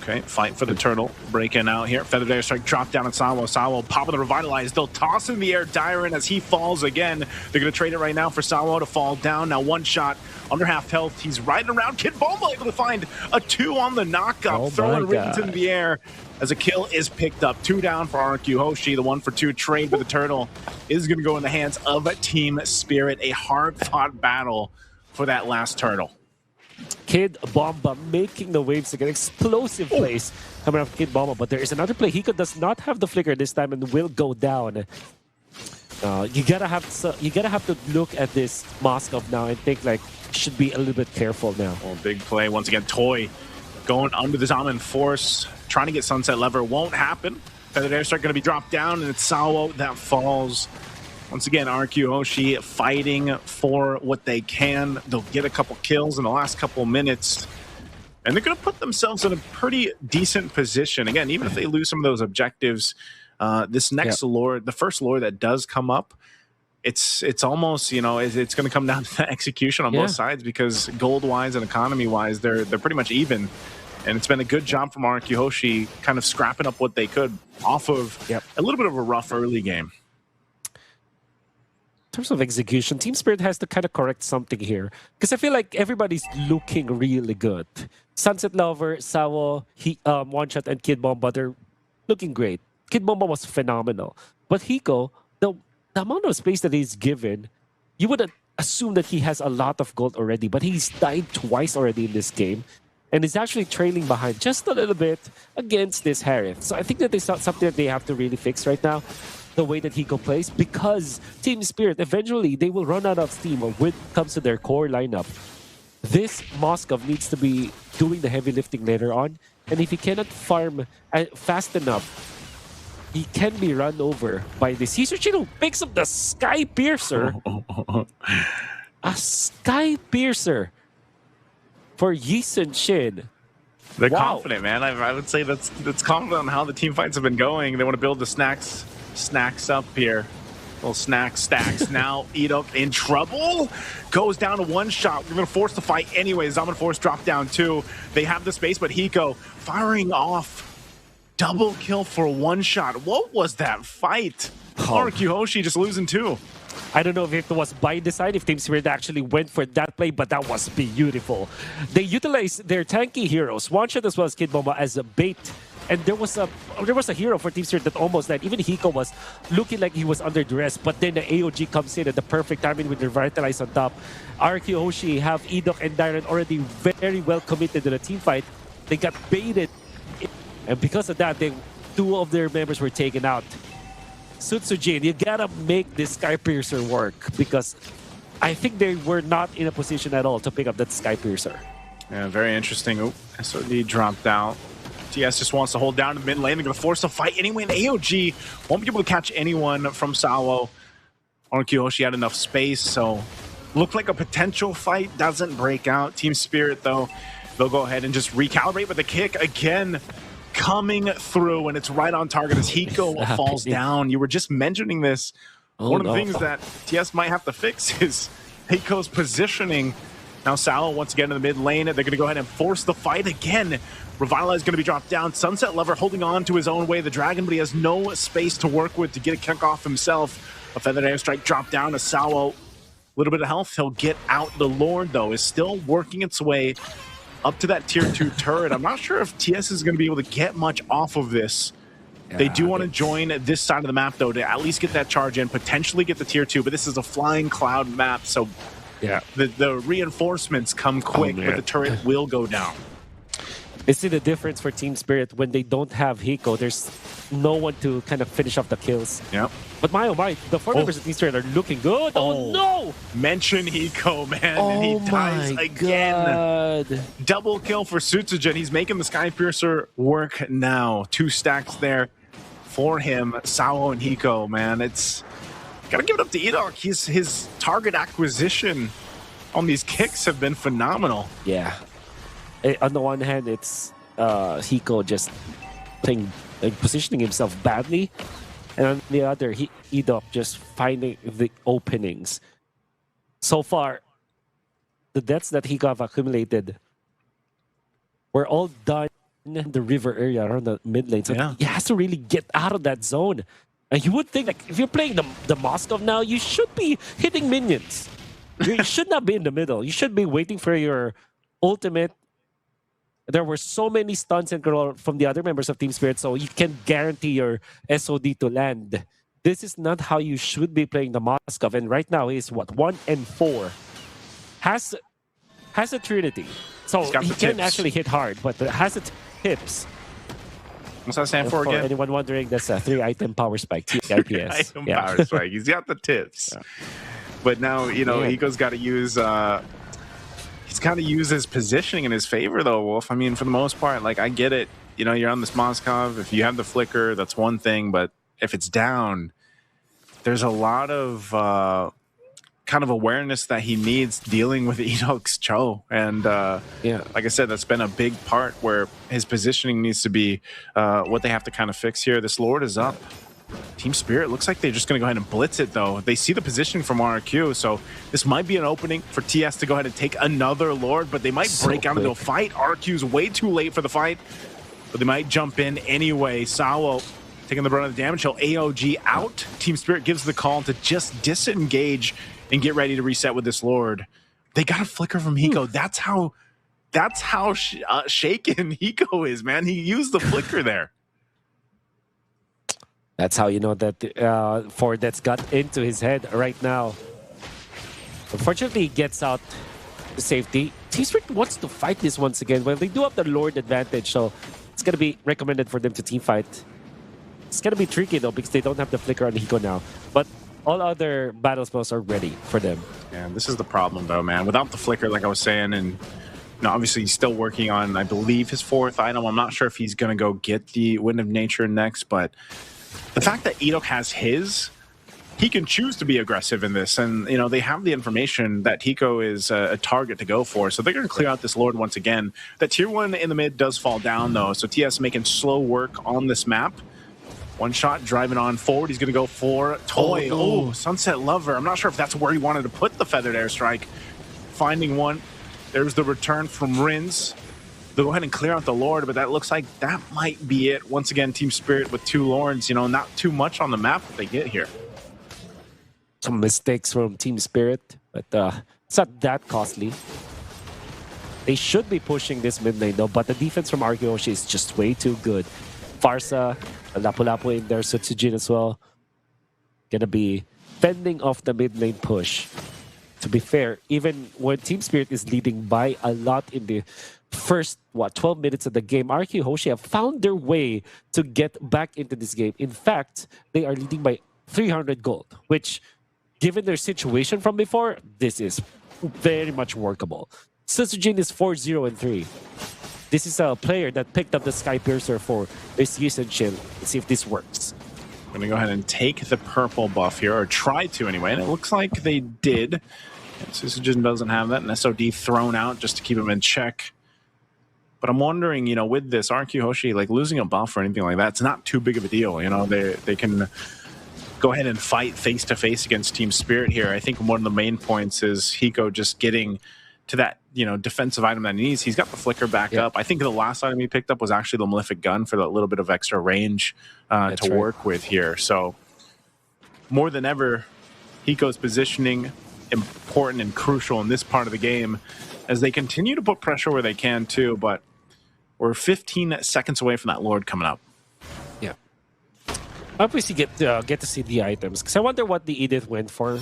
Okay, fight for the turtle. Breaking out here. Feathered Airstrike drop down on Sawo. Sawo popping the Revitalize. They'll toss in the air Dyron as he falls again. They're going to trade it right now for Sawo to fall down. Now one shot, under half health. He's riding around. Kid Bomba able to find a 2 on the knockup. Throwing rings into the air as a kill is picked up. 2 down for RQ Hoshi. The 1-for-2 trade with the turtle is going to go in the hands of Team Spirit. A hard-fought battle for that last turtle. Kid Bomba making the waves again. Explosive plays coming out of Kid Bomba, but there is another play. Hiko does not have the flicker this time and will go down. You gotta have to look at this Moskov now and think like should be a little bit careful now. Oh, big play once again. Toy going under the Zaman Force, trying to get Sunset Lever. Won't happen. Feathered Airstrike going to be dropped down, and it's Sawo that falls. Once again, RQ Hoshi fighting for what they can. They'll get a couple kills in the last couple minutes. And they're going to put themselves in a pretty decent position. Again, even if they lose some of those objectives, this next lore, the first lore that does come up, it's almost, you know, it's going to come down to the execution on both sides because gold-wise and economy-wise, they're pretty much even. And it's been a good job from RQ Hoshi kind of scrapping up what they could off of a little bit of a rough early game. In terms of execution, Team Spirit has to kind of correct something here because I feel like everybody's looking really good. Sunset Lover, Sawo, One Shot, and Kid Bomba, they're looking great. Kid Bomba was phenomenal. But Hiko, the amount of space that he's given, you would assume that he has a lot of gold already, but he's died twice already in this game. And is actually trailing behind just a little bit against this Harith. So I think that it's not something that they have to really fix right now, the way that Hiko plays, because Team Spirit, eventually, they will run out of steam when it comes to their core lineup. This Moskov needs to be doing the heavy lifting later on, and if he cannot farm fast enough, he can be run over by this. Hisochino picks up the Sky Piercer. A Sky Piercer for Yisun Shin. They're confident, man. I would say that's confident on how the team fights have been going. They want to build the snacks up here. Little snack stacks. Now ADNOC in trouble. Goes down to one shot. We're going to force the fight anyway. Zaman Force drop down 2. They have the space, but Hiko firing off. Double kill for one shot. What was that fight? RQ Hoshi just losing 2. I don't know if it was by design, if Team Spirit actually went for that play, but that was beautiful. They utilized their tanky heroes, One Shot as well as Kid Bomba, as a bait. And there was a hero for Team Spirit that almost died. Even Hiko was looking like he was under duress, but then the AOG comes in at the perfect timing with the Revitalize on top. RQ Hoshi have ADNOC and Dyron already very well committed to the team fight. They got baited. And because of that, 2 of their members were taken out. Sutsujin, you gotta make this Sky Piercer work because I think they were not in a position at all to pick up that Sky Piercer. Yeah, very interesting. Oh, SOD dropped out. TS just wants to hold down the mid lane. They're going to force a fight anyway, and AOG won't be able to catch anyone from Sawo. RQ Hoshi had enough space, so looked like a potential fight. Doesn't break out. Team Spirit, though, they'll go ahead and just recalibrate with the kick again. Coming through, and it's right on target as Hiko falls down. You were just mentioning this. One of the things that TS might have to fix is Hiko's positioning. Now Sawo once again in the mid lane. They're going to go ahead and force the fight again. Revitalize is going to be dropped down. Sunset Lover holding on to his own way. The Dragon, but he has no space to work with to get a kick off himself. A Feathered Airstrike dropped down to Sawo. A little bit of health. He'll get out. The Lord, though, is still working its way up to that tier 2 turret. I'm not sure if TS is going to be able to get much off of this. They do want to join this side of the map, though, to at least get that charge in, potentially get the tier 2, but this is a flying cloud map, so the reinforcements come quick, but the turret will go down. I see the difference for Team Spirit when they don't have Hiko. There's no one to kind of finish off the kills. Yep. But my oh my, the four members of Team Spirit are looking good. Oh, no! Mention Hiko, man. And he dies again. God. Double kill for Sutsujin. He's making the Skypiercer work now. 2 stacks there for him. Sao and Hiko, man. It's gotta give it up to ADNOC. His target acquisition on these kicks have been phenomenal. Yeah. On the one hand, it's Hiko just playing, positioning himself badly, and on the other, ADNOC just finding the openings. So far, the deaths that Hiko have accumulated were all done in the river area around the mid lane. So he has to really get out of that zone. And you would think, like, if you're playing the Moscow now, you should be hitting minions. You should not be in the middle. You should be waiting for your ultimate. There were so many stuns and control from the other members of Team Spirit, so you can guarantee your SOD to land. This is not how you should be playing the Moscow. And right now, he's what, 1 and 4. Has a Trinity. So he can actually hit hard, but has the tips. What's that stand for again? Anyone wondering, that's a 3-item power spike, TIPS. Power spike. He's got the tips. Yeah. But now, you know, Hiko's got to use... he's got to use his positioning in his favor, though, Wolf. I mean, for the most part, like, I get it. You know, you're on this Moskov. If you have the flicker, that's one thing. But if it's down, there's a lot of kind of awareness that he needs dealing with ADNOC's Cho. And like I said, that's been a big part where his positioning needs to be what they have to kind of fix here. This Lord is up. Team Spirit looks like they're just going to go ahead and blitz it, though. They see the positioning from RQ, so this might be an opening for TS to go ahead and take another Lord, but they might break out into a fight. RQ's way too late for the fight, but they might jump in anyway. Sawo taking the brunt of the damage. He'll AOG out. Team Spirit gives the call to just disengage and get ready to reset with this Lord. They got a flicker from Hiko. That's how shaken Hiko is, man. He used the flicker there. That's how you know that Ford that's got into his head right now. Unfortunately, he gets out to safety. Team Spirit wants to fight this once again. Well, they do have the Lord advantage, so it's going to be recommended for them to team fight. It's going to be tricky, though, because they don't have the flicker on Hiko now. But all other battle spells are ready for them. Yeah, this is the problem, though, man. Without the flicker, like I was saying, and obviously he's still working on, I believe, his 4th item. I'm not sure if he's going to go get the Wind of Nature next, but the fact that ADNOC has his, he can choose to be aggressive in this. And, you know, they have the information that Hiko is a target to go for. So they're going to clear out this Lord once again. That tier 1 in the mid does fall down, though. So TS making slow work on this map. One shot, driving on forward. He's going to go for Toy. Oh, Sunset Lover. I'm not sure if that's where he wanted to put the Feathered Airstrike. Finding one. There's the return from Rins. They'll go ahead and clear out the Lord, but that looks like that might be it. Once again, Team Spirit with 2 Lords, you know, not too much on the map that they get here. Some mistakes from Team Spirit, but it's not that costly. They should be pushing this mid lane, though, but the defense from Arkeoshi is just way too good. Farsa, Lapu-Lapu in there, Sutsujin as well. Gonna be fending off the mid lane push. To be fair, even when Team Spirit is leading by a lot in the first, 12 minutes of the game, RQ Hoshi have found their way to get back into this game. In fact, they are leading by 300 gold, which, given their situation from before, this is very much workable. Sutsujin is 4-0-3. This is a player that picked up the Skypiercer for this season chill. Let's see if this works. I'm going to go ahead and take the purple buff here, or try to anyway, and it looks like they did. Sutsujin doesn't have that, and SOD thrown out just to keep him in check. But I'm wondering, you know, with this RQ Hoshi, like losing a buff or anything like that, it's not too big of a deal. You know, they can go ahead and fight face to face against Team Spirit here. I think one of the main points is Hiko just getting to that, you know, defensive item that he needs. He's got the flicker back up. I think the last item he picked up was actually the Malefic Gun for that little bit of extra range to work with here. So more than ever, Hiko's positioning important and crucial in this part of the game as they continue to put pressure where they can too. But we're 15 seconds away from that Lord coming up. Yeah. I hope we get to see the items, because I wonder what the Edith went for.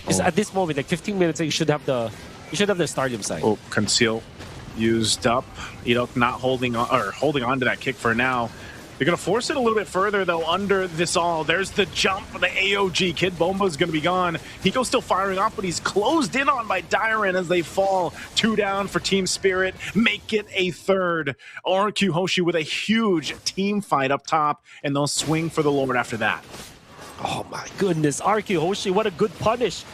Because at this moment, like 15 minutes, you should have the stadium side. Oh, conceal. used up. ADNOC not holding on to that kick for now. They're going to force it a little bit further, though, under this all. There's the jump. The AOG. Kid Bomba is going to be gone. Hiko's still firing off, but he's closed in on by Dairen as they fall. 2 down for Team Spirit. Make it a third. RQ Hoshi with a huge team fight up top, and they'll swing for the Lord after that. Oh my goodness, RQ Hoshi, what a good punish.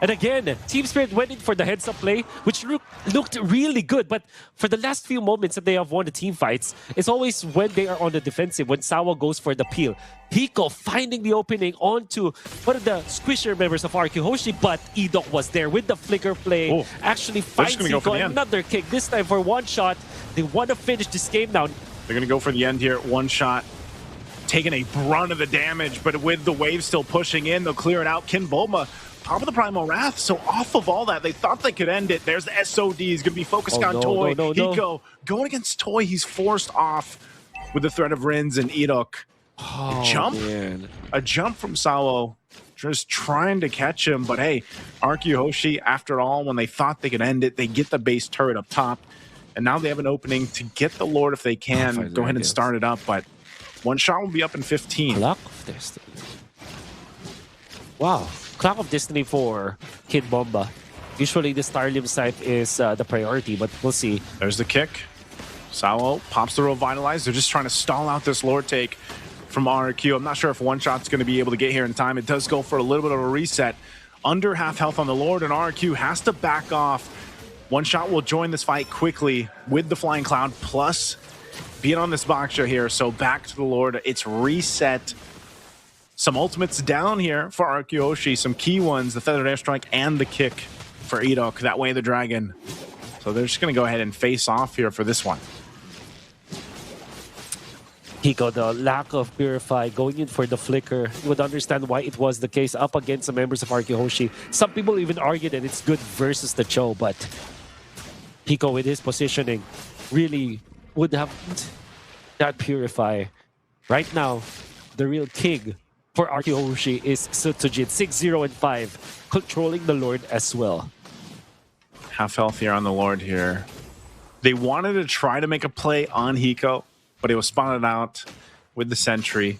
And again, Team Spirit went in for the heads-up play, which looked really good. But for the last few moments that they have won the team fights, it's always when they are on the defensive, when Sawa goes for the peel. Hiko finding the opening onto one of the squisher members of RQ Hoshi, but ADNOC was there with the flicker play. Actually finds Hiko another kick, this time for one shot. They want to finish this game now. They're going to go for the end here. One shot. Taking a brunt of the damage, but with the wave still pushing in, they'll clear it out. Kinboma, top of the Primal Wrath, so off of all that, they thought they could end it. There's the SOD, he's going to be focusing on Toy. Hiko going against Toy, he's forced off with the threat of Rins and ADNOC. A jump from Sawo, just trying to catch him, but hey, RQ Hoshi, after all, when they thought they could end it, they get the base turret up top, and now they have an opening to get the Lord if they can. Go ahead and start it up, but one shot will be up in 15. Clock of Destiny. Wow. Clock of Destiny for Kid Bomba. Usually the Starlim site is the priority, but we'll see. There's the kick. Sawo pops the Revitalize. They're just trying to stall out this Lord take from RQ. I'm not sure if one shot's going to be able to get here in time. It does go for a little bit of a reset. Under half health on the Lord, and RQ has to back off. One shot will join this fight quickly with the Flying Cloud, plus being on this Baksha here, so back to the Lord. It's reset. Some ultimates down here for RQ Hoshi. Some key ones, the Feathered Airstrike and the kick for ADNOC. That way the Dragon. So they're just going to go ahead and face off here for this one. Hiko, the lack of Purify, going in for the flicker. You would understand why it was the case up against the members of RQ Hoshi. Some people even argue that it's good versus the Cho, but Hiko with his positioning really would have that Purify. Right now, the real king for RQ Hoshi is Sutsujin, 6-0 and 5, controlling the Lord as well. Half health here on the Lord here. They wanted to try to make a play on Hiko, but it was spotted out with the Sentry.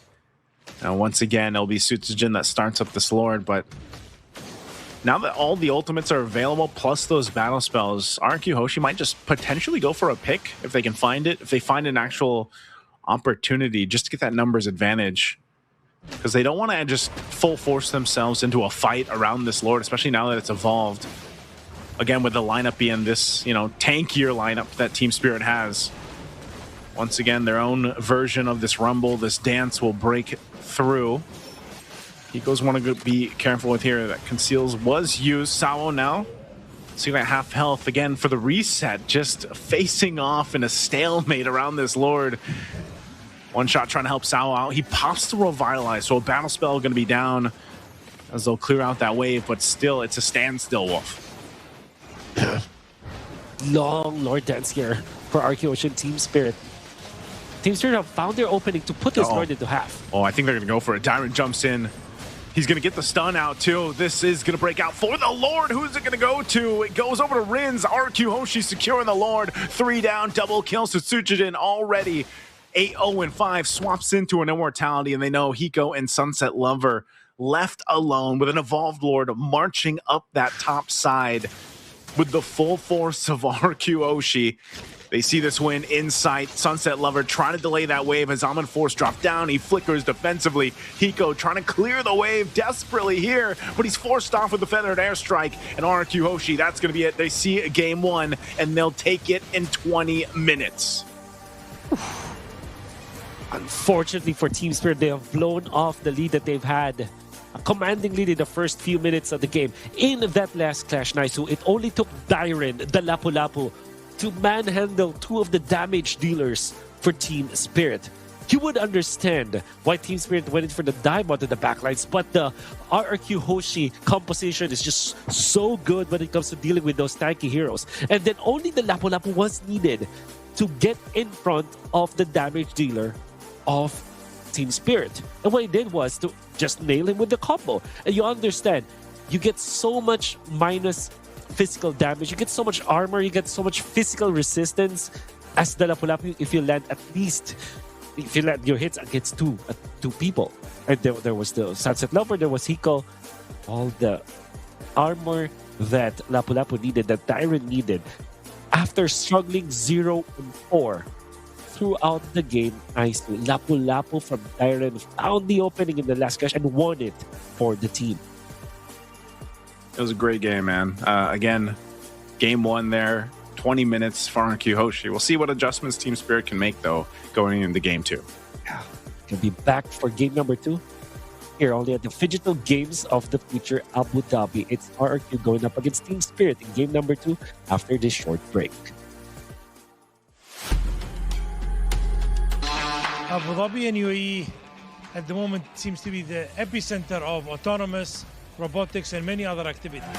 Now, once again, it'll be Sutsujin that starts up this Lord, but now that all the ultimates are available, plus those battle spells, RQ Hoshi might just potentially go for a pick if they can find it, if they find an actual opportunity just to get that numbers advantage. Because they don't want to just full force themselves into a fight around this Lord, especially now that it's evolved. Again, with the lineup being this, tankier lineup that Team Spirit has. Once again, their own version of this rumble, this dance will break through. Hiko's want to be careful with here. That conceals was used. Sawo now. See that half health again for the reset. Just facing off in a stalemate around this Lord. One shot trying to help Sawo out. He pops the Revitalize, so a battle spell going to be down as they'll clear out that wave, but still, it's a standstill, Wolf. Long Lord dance here for RQ Hoshi Team Spirit. Team Spirit have found their opening to put this Lord into half. Oh, I think they're going to go for it. Dairen jumps in. He's going to get the stun out, too. This is going to break out for the Lord. Who's it going to go to? It goes over to Rins. RQ Hoshi securing the Lord. 3 down, double kill. Sutsujin already 8-0 and 5. Swaps into an Immortality, and they know Hiko and Sunset Lover left alone with an Evolved Lord marching up that top side with the full force of RQ Hoshi. They see this win in sight. Sunset Lover trying to delay that wave as Almond Force dropped down. He flickers defensively. Hiko trying to clear the wave desperately here, but he's forced off with the Feathered Airstrike. And RQ Hoshi, that's going to be it. They see game 1, and they'll take it in 20 minutes. Unfortunately for Team Spirit, they have blown off the lead that they've had. A commanding lead in the first few minutes of the game. In that last Clash Naisu, it only took Dairen, the Lapu-Lapu, to manhandle 2 of the damage dealers for Team Spirit. You would understand why Team Spirit went in for the dive onto the backlines, but the RQ Hoshi composition is just so good when it comes to dealing with those tanky heroes. And then only the Lapu-Lapu was needed to get in front of the damage dealer of Team Spirit. And what he did was to just nail him with the combo. And you understand, you get so much minus physical damage. You get so much armor. You get so much physical resistance as the Lapu-Lapu if you land your hits against two people. And there was the Sunset Lover, there was Hiko. All the armor that Lapu-Lapu needed, that Tyrant needed, after struggling 0-4 throughout the game, nicely, Lapu-Lapu from Tyrant found the opening in the last clash and won it for the team. It was a great game, man. Again, game one there, 20 minutes, Foreign Q Hoshi. We'll see what adjustments Team Spirit can make, though, going into game two. Yeah, he'll be back for game number 2. Here only at the Digital Games of the Future Abu Dhabi. It's RRQ going up against Team Spirit in game number 2 after this short break. Abu Dhabi and UAE at the moment seems to be the epicenter of autonomous, robotics, and many other activities.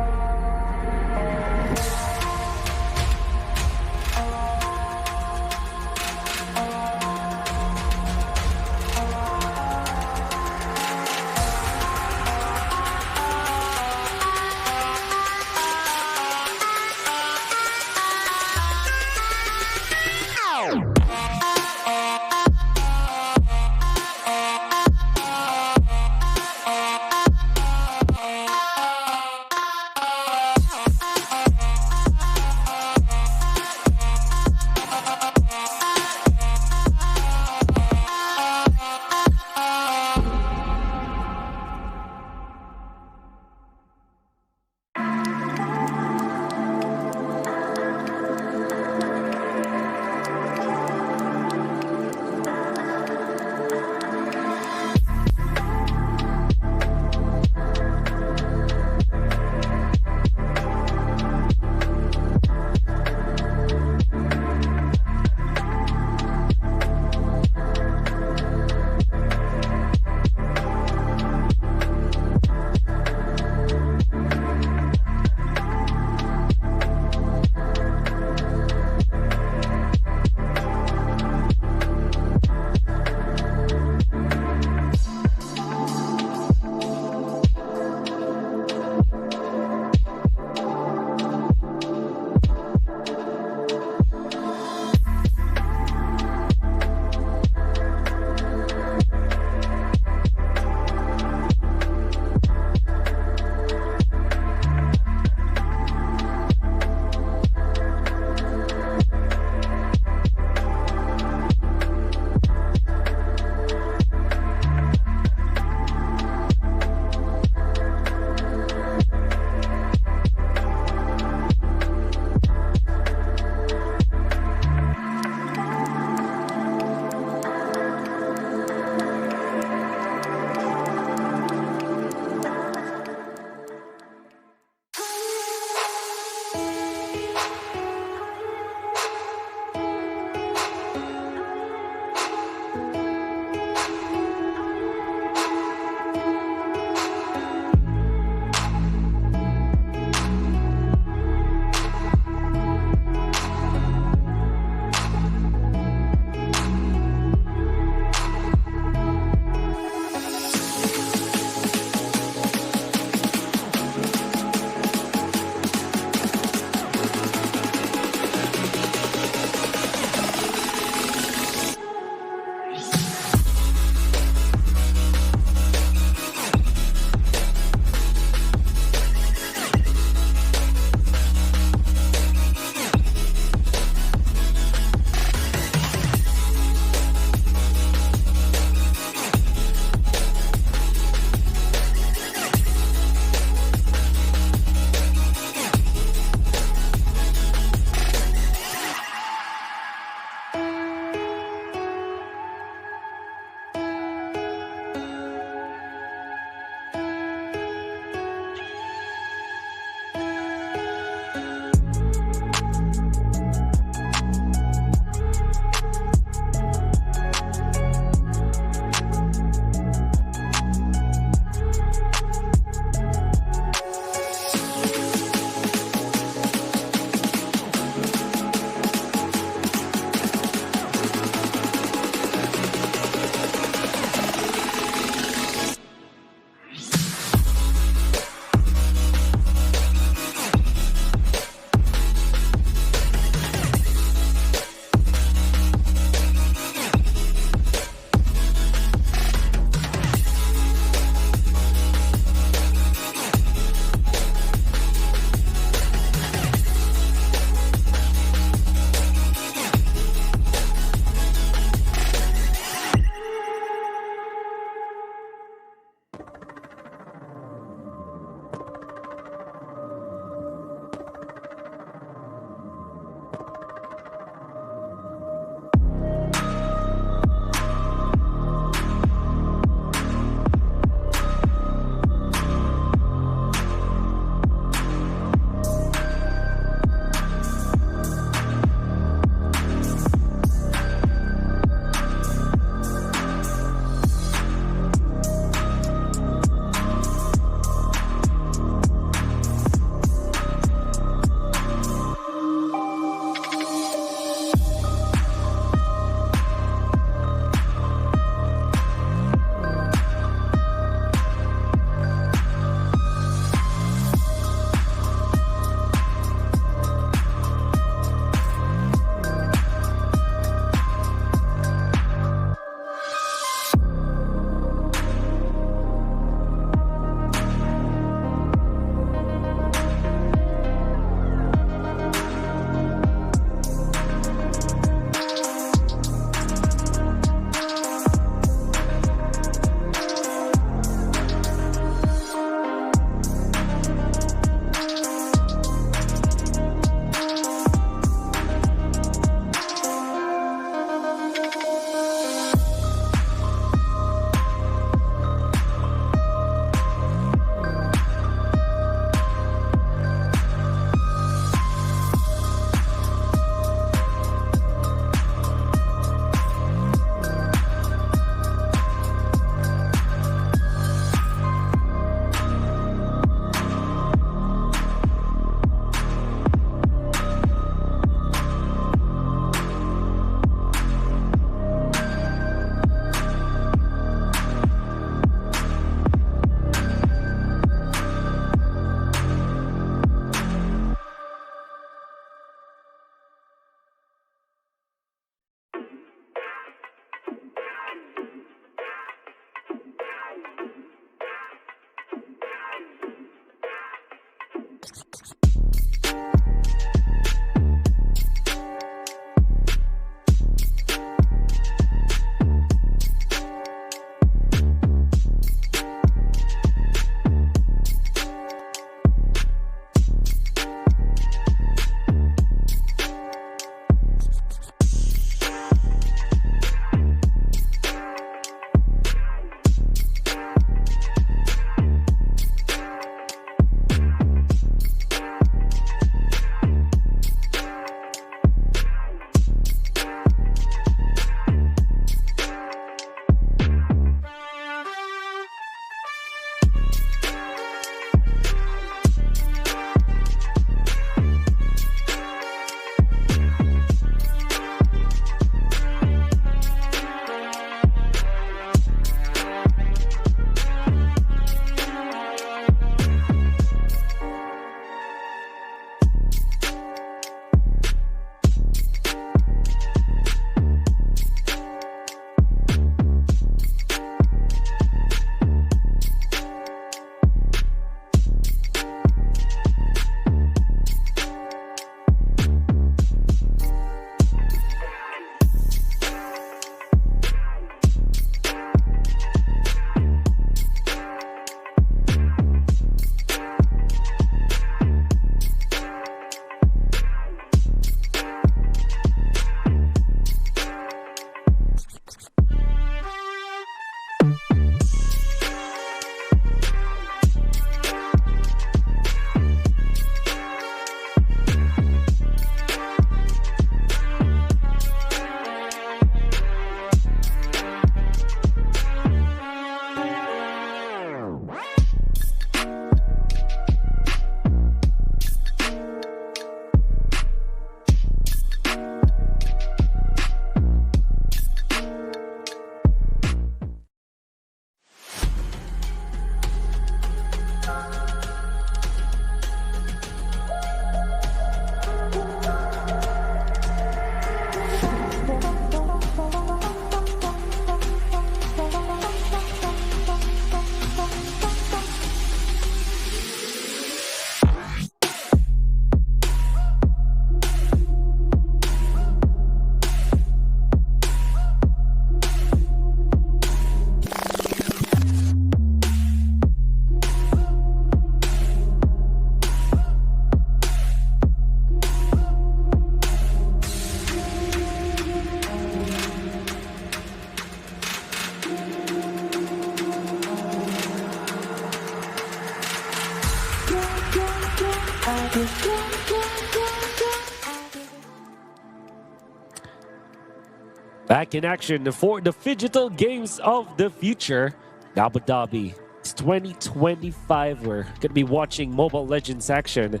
Back in action for the Digital Games of the Future, Abu Dhabi. It's 2025. We're going to be watching Mobile Legends action.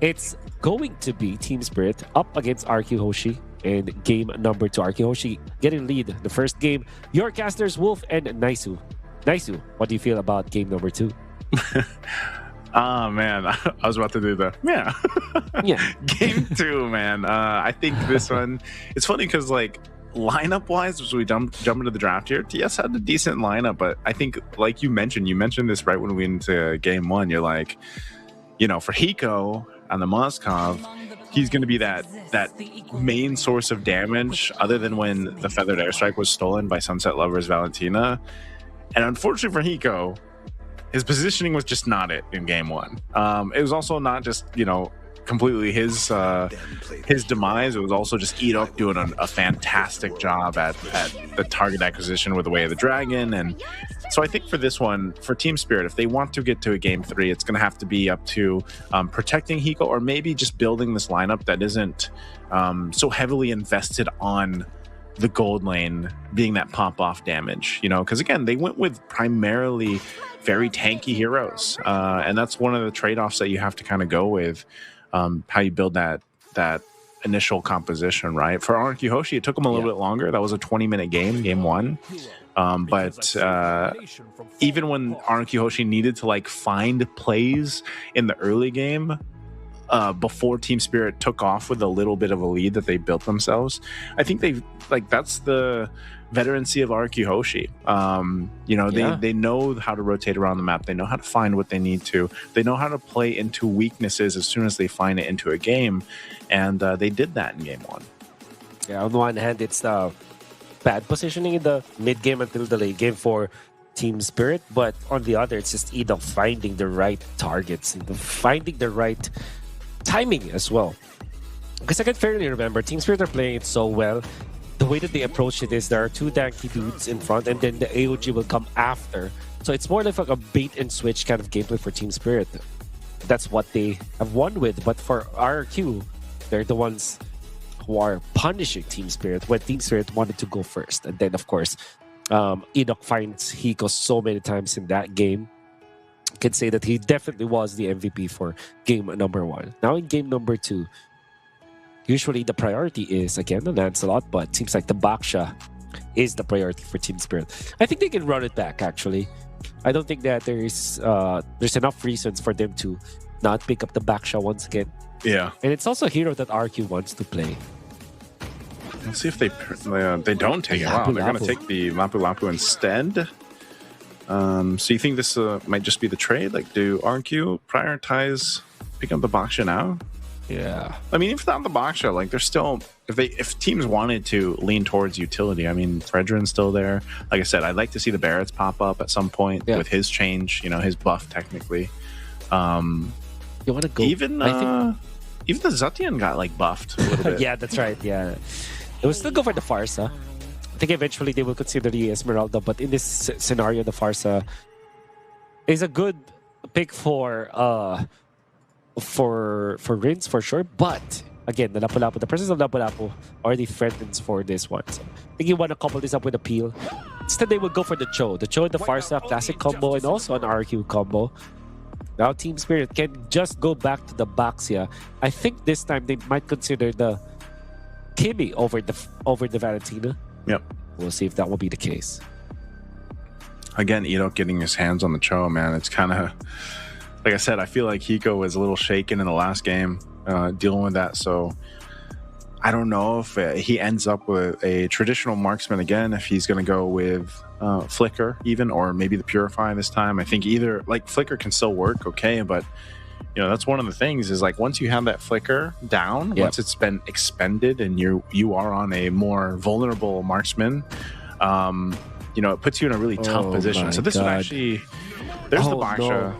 It's going to be Team Spirit up against RQ Hoshi in game number 2. RQ Hoshi getting lead the first game. Your casters, Wolf and Naisu. Naisu, what do you feel about game number 2? Oh man, I was about to do the Yeah. Game 2, man. I think this one. It's funny because like lineup wise, as we jump into the draft here, TS had a decent lineup, but I think like you mentioned this right when we went into game 1. You're like, you know, for Hiko and the Moskov, he's going to be that main source of damage, other than when the Feathered Airstrike was stolen by Sunset Lover's Valentina. And unfortunately for Hiko, his positioning was just not it in game 1. It was also not just, you know, completely his demise. It was also just ADNOC doing a fantastic job at the target acquisition with the Way of the Dragon. And so I think for this one, for Team Spirit, if they want to get to a game 3, it's going to have to be up to protecting Hiko, or maybe just building this lineup that isn't so heavily invested on the gold lane being that pop-off damage, you know, because again, they went with primarily very tanky heroes, and that's one of the trade-offs that you have to kind of go with, how you build that initial composition, right? For RQ Hoshi, it took him a little bit longer. That was a 20-minute game 1. But even when RQ Hoshi needed to like find plays in the early game, before Team Spirit took off with a little bit of a lead that they built themselves, I think that's the veterancy of RQ Hoshi. You know, they know how to rotate around the map. They know how to find what they need to. They know how to play into weaknesses as soon as they find it into a game, and they did that in game 1. Yeah, on the one hand, it's bad positioning in the mid game until the late game for Team Spirit, but on the other, it's just either finding the right targets and finding the right timing as well. Because I can fairly remember Team Spirit are playing it so well. The way that they approach it is there are 2 tanky dudes in front, and then the AOG will come after. So it's more like a bait and switch kind of gameplay for Team Spirit. That's what they have won with. But for RQ, they're the ones who are punishing Team Spirit when Team Spirit wanted to go first. And then, of course, ADNOC finds Hiko so many times in that game. I can say that he definitely was the MVP for game number 1. Now in game number 2, usually the priority is, again, the Lancelot, but it seems like the Baksha is the priority for Team Spirit. I think they can run it back, actually. I don't think that there's enough reasons for them to not pick up the Baksha once again. Yeah. And it's also a hero that RQ wants to play. Let's see if they don't take it. Wow, they're going to take the Lapu Lapu instead. So you think this might just be the trade? Like, do RQ prioritize picking up the Baksha now? Yeah. I mean, if not the Baksha, like they're still, if teams wanted to lean towards utility, I mean, Fredrin's still there. Like I said, I'd like to see the Barretts pop up at some point with his change, you know, his buff technically. You want to go? Even the Zutian got like buffed a little bit. Yeah, that's right. Yeah. They will still go for the Farsa. I think eventually they will consider the Esmeralda, but in this scenario, the Farsa is a good pick for Rins for sure. But again, the Lapu-Lapu, the presence of Lapu-Lapu already threatens for this one. So I think you want to couple this up with a peel. Instead, they will go for the Cho. The Cho and the Farsa classic combo, and also an RQ combo. Now Team Spirit can just go back to the Baxia. I think this time they might consider the Kimi over the Valentina. Yep. We'll see if that will be the case. Again, ADNOC getting his hands on the Cho, man. It's kind of, like I said, I feel like Hiko was a little shaken in the last game dealing with that. So I don't know if he ends up with a traditional marksman again, if he's going to go with Flicker even, or maybe the Purify this time. I think either, like, Flicker can still work, okay, but you know, that's one of the things is like once you have that Flicker down, once it's been expended and you are on a more vulnerable marksman, you know, it puts you in a really tough position. So this would actually, there's the Baksha,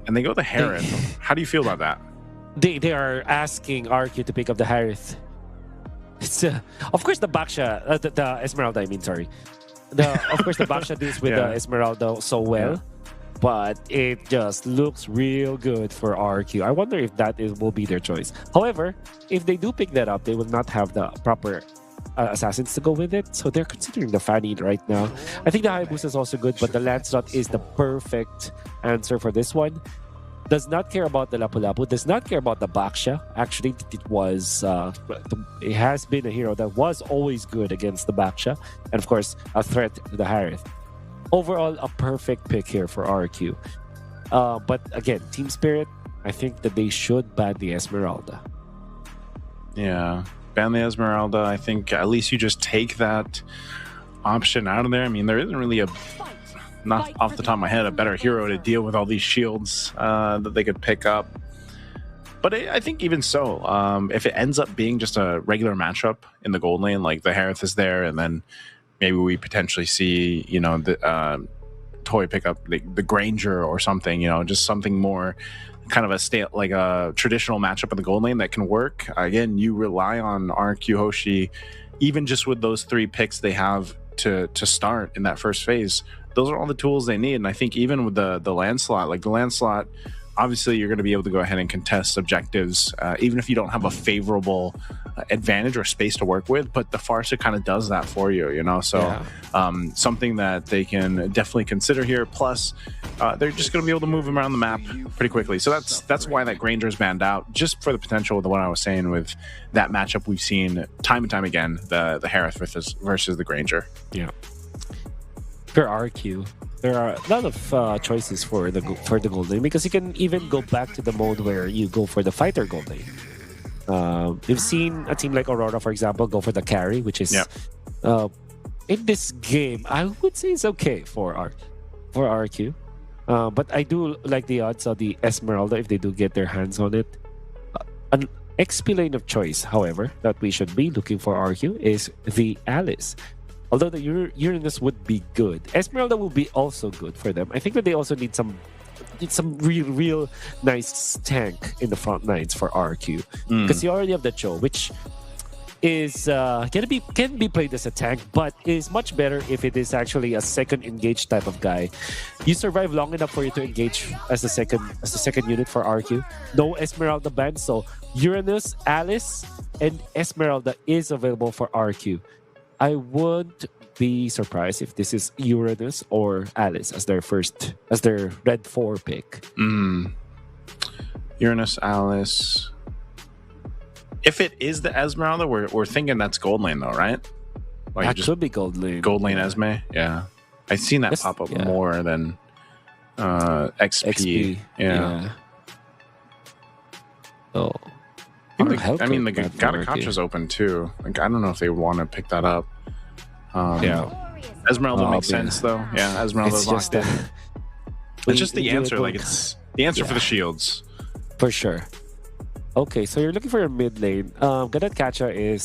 and they go the Heron. How do you feel about that? They are asking RQ to pick up the Harith. It's of course the Baksha, the Esmeralda. I mean, sorry. Of course the Baksha deals with the Esmeralda so well. but it just looks real good for RQ. I wonder if will be their choice. However, if they do pick that up, they will not have the proper assassins to go with it, so they're considering the Fanny right now. I think the Hayabusa is also good, but the Lancelot is the perfect answer for this one. Does not care about the Lapu-Lapu, does not care about the Baksha. Actually, it has been a hero that was always good against the Baksha, and of course, a threat to the Harith. Overall, a perfect pick here for RQ. But again, Team Spirit, I think that they should ban the Esmeralda. Yeah, ban the Esmeralda. I think at least you just take that option out of there. I mean, there isn't really not off the top of my head, a better hero to deal with all these shields that they could pick up. But I think even so, if it ends up being just a regular matchup in the gold lane, like the Harith is there, and then maybe we potentially see, the Toy pick up the Granger or something, just something more kind of a traditional matchup in the gold lane that can work. Again, you rely on RQ Hoshi, even just with those 3 picks they have to start in that first phase. Those are all the tools they need. And I think even with the Lancelot, obviously you're going to be able to go ahead and contest objectives, even if you don't have a favorable advantage or space to work with. But the Farsa kind of does that for you, So something that they can definitely consider here. Plus, they're just going to be able to move them around the map pretty quickly. So that's why that Granger is banned out, just for the potential of what I was saying with that matchup we've seen time and time again, the Harith versus the Granger. Yeah. For RQ, there are a lot of choices for the gold lane, because you can even go back to the mode where you go for the fighter gold lane. We've seen a team like Aurora, for example, go for the carry, which is in this game, I would say it's okay for RQ. But I do like the odds of the Esmeralda if they do get their hands on it. An XP lane of choice, however, that we should be looking for RQ is the Alice. Although the Uranus would be good, Esmeralda will be also good for them. I think that they also need some real nice tank in the front lines for RQ, because you already have the Cho, which is can be played as a tank, but is much better if it is actually a second engage type of guy. You survive long enough for you to engage as the second unit for RQ. No Esmeralda ban, so Uranus, Alice, and Esmeralda is available for RQ. I wouldn't be surprised if this is Uranus or Alice as their red 4 pick. Uranus, Alice. If it is the Esmeralda, we're thinking that's gold lane though, right? That could be gold lane. Gold lane Esme, yeah. I've seen that pop up more than XP. Yeah. Oh. The Gatacacha's open too. I don't know if they want to pick that up. Esmeralda makes sense though. Yeah, Esmeralda's locked in. It's just the answer. It's the answer for the shields. For sure. Okay, so you're looking for your mid lane. Gatacacha is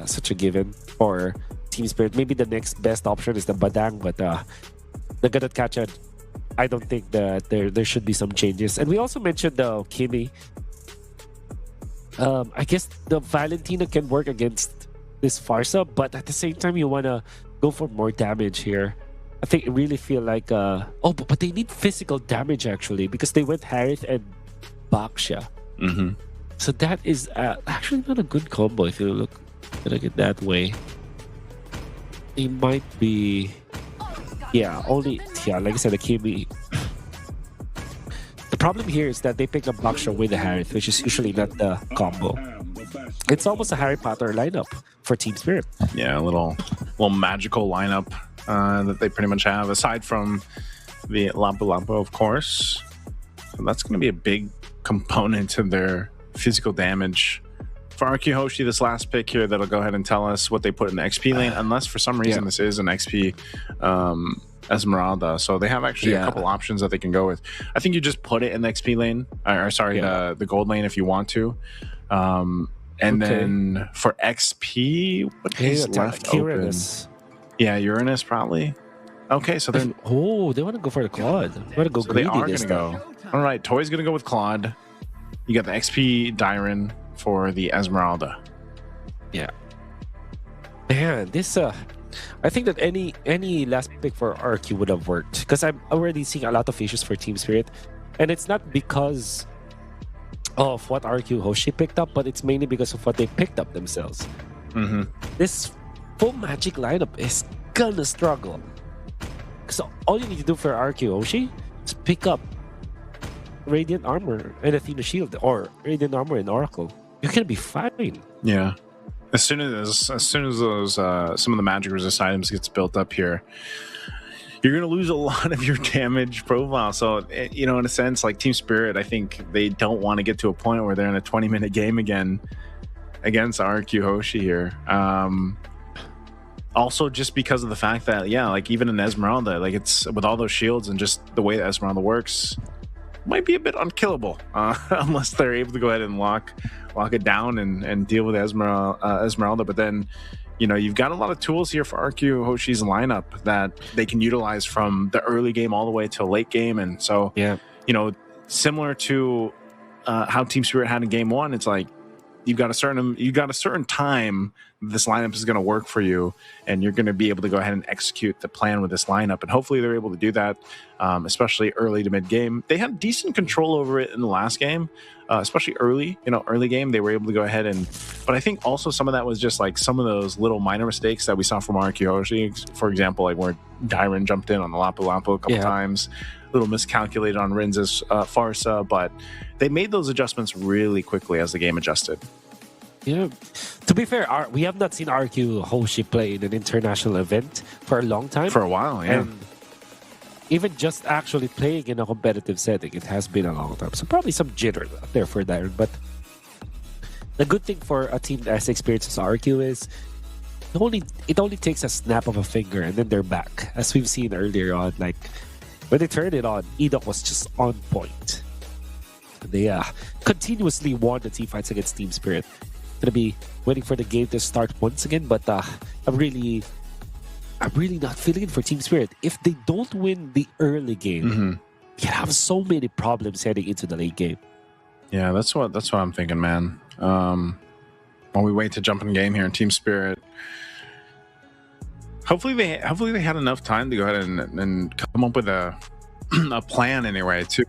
such a given for Team Spirit. Maybe the next best option is the Badang, but the Gatacacha, I don't think that there should be some changes. And we also mentioned the Kimi. I guess the Valentina can work against this Farsa, but at the same time, you want to go for more damage here. I think I really feel like... but they need physical damage, actually, because they went Harith and Baksha. So that is actually not a good combo if you look at it that way. It might be... like I said, the Kimi... The problem here is that they pick up Baksha with the Harith, which is usually not the combo. It's almost a Harry Potter lineup for Team Spirit. Yeah, a little magical lineup that they pretty much have, aside from the Lapu-Lapu, of course. So that's going to be a big component to their physical damage. For RQ Hoshi, this last pick here, that'll go ahead and tell us what they put in the XP lane, unless for some reason this is an XP Esmeralda. So they have actually a couple options that they can go with. I think you just put it in the XP lane, the gold lane if you want to. And then for XP, what is left Uranus. open? Yeah, Uranus probably. Okay, so then they want to go for the Claude. They want to go so they are going to go. All right, Toy's going to go with Claude. You got the XP Dyron for the Esmeralda. Yeah. Man, this I think that any last pick for RQ would have worked because I'm already seeing a lot of issues for Team Spirit, and it's not because of what RQ Hoshi picked up, but it's mainly because of what they picked up themselves. This full Magic lineup is gonna struggle. So all you need to do for RQ Hoshi is pick up Radiant Armor and Athena Shield, or Radiant Armor and Oracle. You're gonna be fine. Yeah. As soon as those some of the magic resist items gets built up here, you're going to lose a lot of your damage profile. So, you know, in a sense, like Team Spirit, I think they don't want to get to a point where they're in a 20-minute game again against RQ Hoshi here. Also, just because of the fact that, yeah, like even in Esmeralda, like it's with all those shields and just the way that Esmeralda works, might be a bit unkillable unless they're able to go ahead and lock it down and deal with Esmeralda. But then, you know, you've got a lot of tools here for RQ Hoshi's lineup that they can utilize from the early game all the way to late game. And so, yeah, you know, similar to how Team Spirit had in game one, it's like you've got a certain time this lineup is going to work for you, and you're going to be able to go ahead and execute the plan with this lineup. And hopefully they're able to do that, especially early to mid game. They had decent control over it in the last game, especially early game. They were able to go ahead but I think also some of that was just like some of those little minor mistakes that we saw from RQ Hoshi. For example, like where Dyron jumped in on the Lapu Lapu a couple times, a little miscalculated on Rinz's Farsa, but they made those adjustments really quickly as the game adjusted. Yeah. To be fair, we have not seen RQ Hoshi play in an international event for a long time. For a while, yeah. And even just actually playing in a competitive setting, it has been a long time. So probably some jitter there for Darren. But the good thing for a team as experienced as RQ is it only takes a snap of a finger and then they're back. As we've seen earlier on, like when they turned it on, ADNOC was just on point. They continuously won the team fights against Team Spirit. Gonna be waiting for the game to start once again, but I'm really not feeling it for Team Spirit. If they don't win the early game, you have so many problems heading into the late game. Yeah, that's what I'm thinking, man. While we wait to jump in game here in Team Spirit, hopefully they had enough time to go ahead and come up with a plan anyway to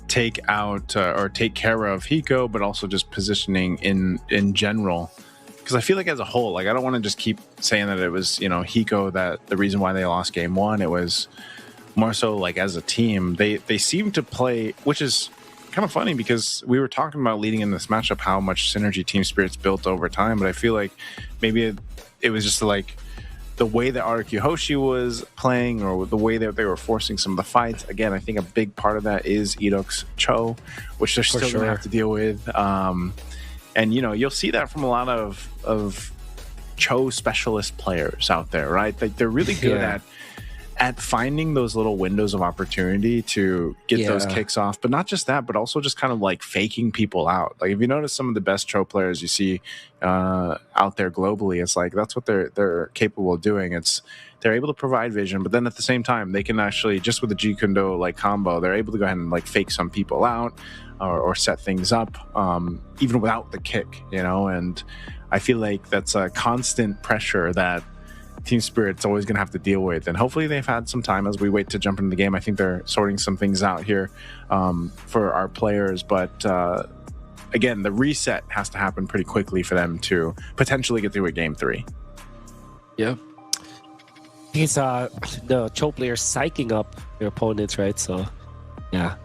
take out or take care of Hiko, but also just positioning in general. Because I feel like as a whole, like I don't want to just keep saying that it was, you know, Hiko that the reason why they lost game one. It was more so like as a team, they seem to play, which is kind of funny because we were talking about leading in this matchup how much synergy Team Spirit's built over time, but I feel like maybe it was just like the way that RQ Hoshi was playing or the way that they were forcing some of the fights. Again, I think a big part of that is ADNOC's Cho, which they're still going to have to deal with. And, you know, you'll see that from a lot of Cho specialist players out there, right? Like they're really good at finding those little windows of opportunity to get those kicks off. But not just that, but also just kind of like faking people out. Like if you notice some of the best Cho players you see out there globally, it's like that's what they're capable of doing. They're able to provide vision, but then at the same time, they can actually, just with the G Kundo like combo, they're able to go ahead and like fake some people out or set things up, even without the kick, you know? And I feel like that's a constant pressure that Team Spirit's always going to have to deal with. And hopefully they've had some time as we wait to jump into the game. I think they're sorting some things out here for our players. But again, the reset has to happen pretty quickly for them to potentially get through a game 3. Yeah. It's the Cho players psyching up their opponents, right? So, yeah.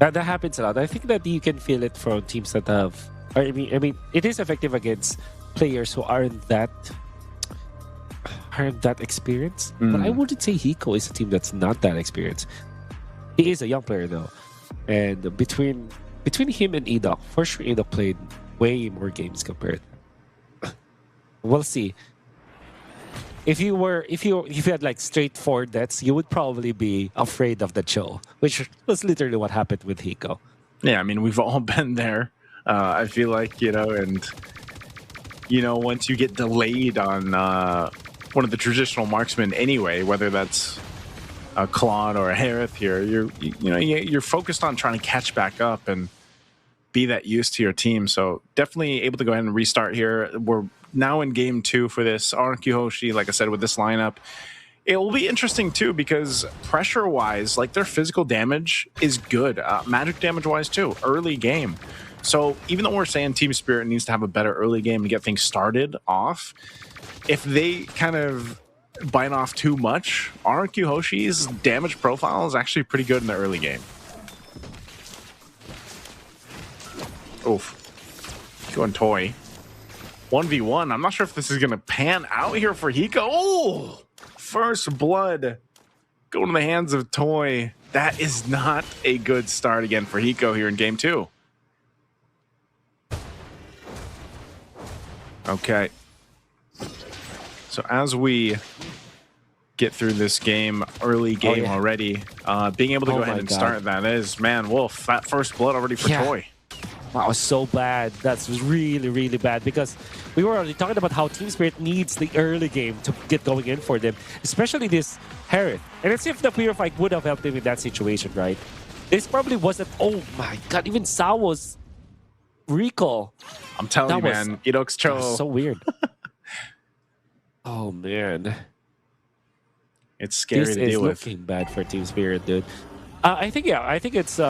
That happens a lot. I think that you can feel it from teams that have... I mean, it is effective against players who aren't that experienced, but I wouldn't say Hiko is a team that's not that experienced. He is a young player though, and between him and ADNOC, for sure ADNOC played way more games compared. We'll see. If you had like straight 4 deaths, you would probably be afraid of the Cho, which was literally what happened with Hiko. Yeah, I mean we've all been there. I feel like, you know, and you know, once you get delayed on one of the traditional marksmen anyway, whether that's a Claude or a Harith here, you're focused on trying to catch back up and be that used to your team. So definitely able to go ahead and restart here. We're now in game 2 for this RQ Hoshi, like I said, with this lineup, it will be interesting too, because pressure-wise, like their physical damage is good. Magic damage-wise too, early game. So even though we're saying Team Spirit needs to have a better early game to get things started off, if they kind of bite off too much, RQ Hoshi's damage profile is actually pretty good in the early game. Oof. Going Toy. 1v1. I'm not sure if this is going to pan out here for Hiko. Oh! First blood going to the hands of Toy. That is not a good start again for Hiko here in game 2. Okay. So as we get through this game, early game already, being able to go ahead and start that is, man, Wolf, that first blood already for Toy. That was so bad. That's really, really bad, because we were already talking about how Team Spirit needs the early game to get going in for them, especially this Harith. And it's if the Purify would have helped them in that situation, right? This probably wasn't, oh my god, even Sawo's recall. I'm telling you, man, Idok's Cho. So weird. Oh, man. It's scary to deal with. This is looking bad for Team Spirit, dude. I think it's the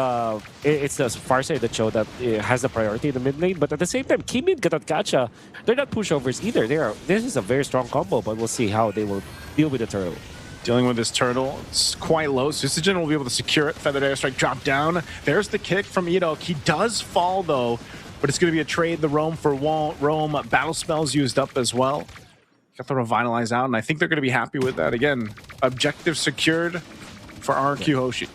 Farsight that show that it has the priority in the mid lane, but at the same time, Kimi and Gatatkacha, they're not pushovers either. This is a very strong combo, but we'll see how they will deal with the turtle. Dealing with this turtle, it's quite low. Susagen will be able to secure it. Feathered Airstrike drop down. There's the kick from Idok. He does fall though, but it's going to be a trade. The roam for Roam. Battle spells used up as well. Got the Revitalize out, and I think they're going to be happy with that. Again, objective secured for RQ Hoshi.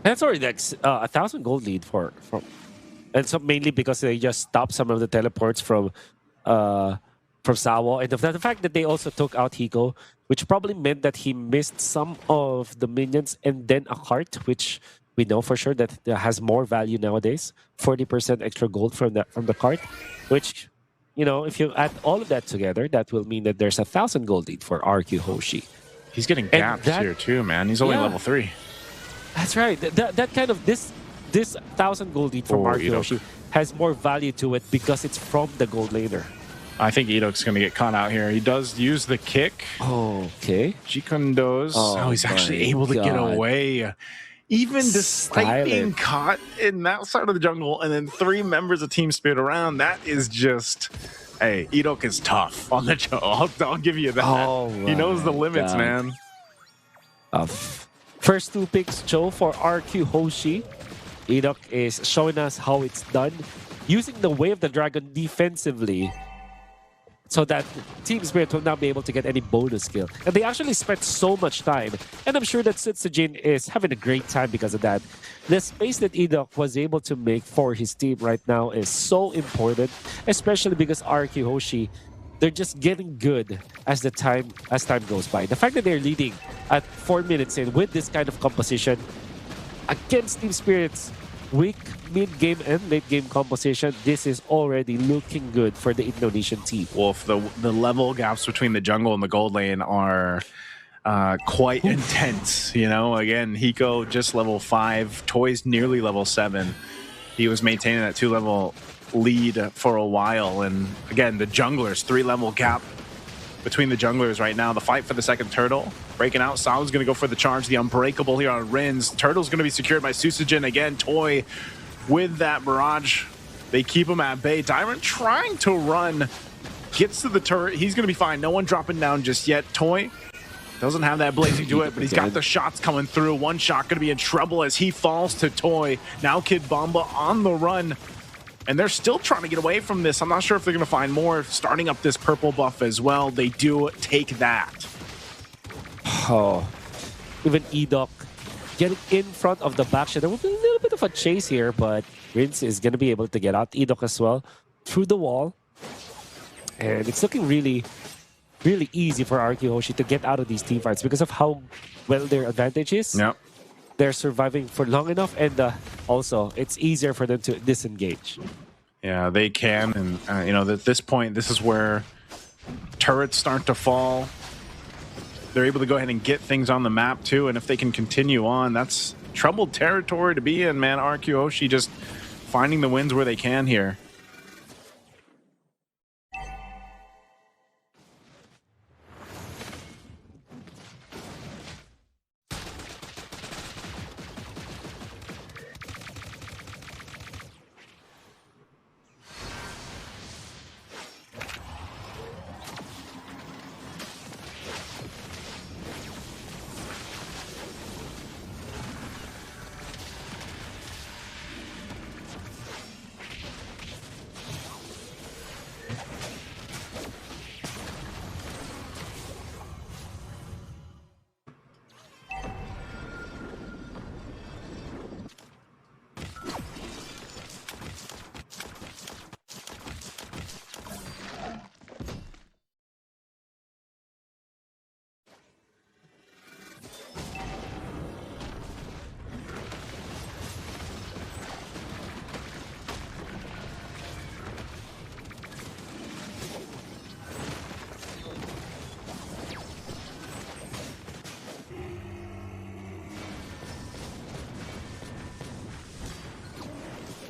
That's already like 1,000 gold lead for, and so mainly because they just stopped some of the teleports from Sawo, and the fact that they also took out Hiko, which probably meant that he missed some of the minions and then a cart, which we know for sure that has more value nowadays. 40% extra gold from the cart, which, you know, if you add all of that together, that will mean that there's 1,000 gold lead for RQ Hoshi. He's getting gapped here too, man. He's only level 3. That's right. That kind of this 1,000 gold lead from RQ Hoshi has more value to it because it's from the gold laner. I think Idok's going to get caught out here. He does use the kick. Oh, okay. Jikundo's. Oh, he's actually able to get away. Even despite being caught in that side of the jungle and then 3 members of Team Spirit around, that is just... Hey, Idok is tough on the show. I'll give you that. Oh, he knows the limits, man. First 2 picks, Joe, for RQ Hoshi. Idok is showing us how it's done, using the Way of the Dragon defensively so that Team Spirit will not be able to get any bonus skill. And they actually spent so much time, and I'm sure that Sutsujin is having a great time because of that. The space that Idok was able to make for his team right now is so important, especially because RQ Hoshi, they're just getting good as time goes by. The fact that they're leading at 4 minutes in with this kind of composition against Team Spirit's weak mid-game and late-game composition, this is already looking good for the Indonesian team. Wolf, the level gaps between the jungle and the gold lane are quite intense. You know, again, Hiko just level 5, Toy's nearly level 7. He was maintaining that 2-level lead for a while, and again, the junglers, 3-level gap between the junglers right now. The fight for the second turtle breaking out. Sal's gonna go for the charge, the unbreakable here on Rins. Turtle's gonna be secured by Susagen again. Toy with that barrage, they keep him at bay. Dyrant trying to run, gets to the turret. He's gonna be fine. No one dropping down just yet. Toy doesn't have that blazing to it, but he's got the shots coming through. One shot gonna be in trouble as he falls to Toy. Now Kid Bomba on the run, and they're still trying to get away from this. I'm not sure if they're going to find more. Starting up this purple buff as well. They do take that. Oh, even Idok getting in front of the back. There will be a little bit of a chase here, but Rince is going to be able to get out Idok as well through the wall. And it's looking really, really easy for RQ Hoshi to get out of these team fights because of how well their advantage is. Yep. They're surviving for long enough, and also it's easier for them to disengage. Yeah, they can, and you know, at this point, this is where turrets start to fall. They're able to go ahead and get things on the map too, and if they can continue on, that's troubled territory to be in, man. RQ Hoshi just finding the wins where they can here.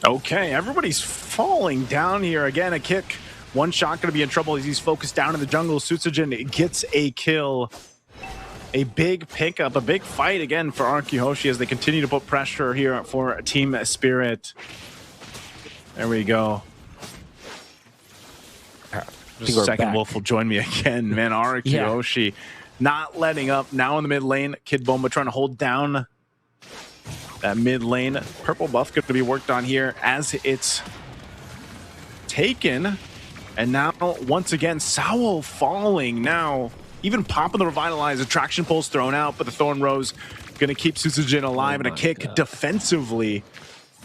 Okay, everybody's falling down here. Again, a kick. One shot going to be in trouble as he's focused down in the jungle. Sutsujin gets a kill. A big pickup, a big fight again for Arkyhoshi as they continue to put pressure here for Team Spirit. There we go. Just a second, Wolf will join me again. Man, Arkyhoshi not letting up. Now in the mid lane, Kid Bomba trying to hold down that mid lane. Purple buff going to be worked on here as it's taken. And now, once again, Sao falling now. Even popping the Revitalize, attraction pulse thrown out, but the Thorn Rose going to keep Sutsujin alive and a kick defensively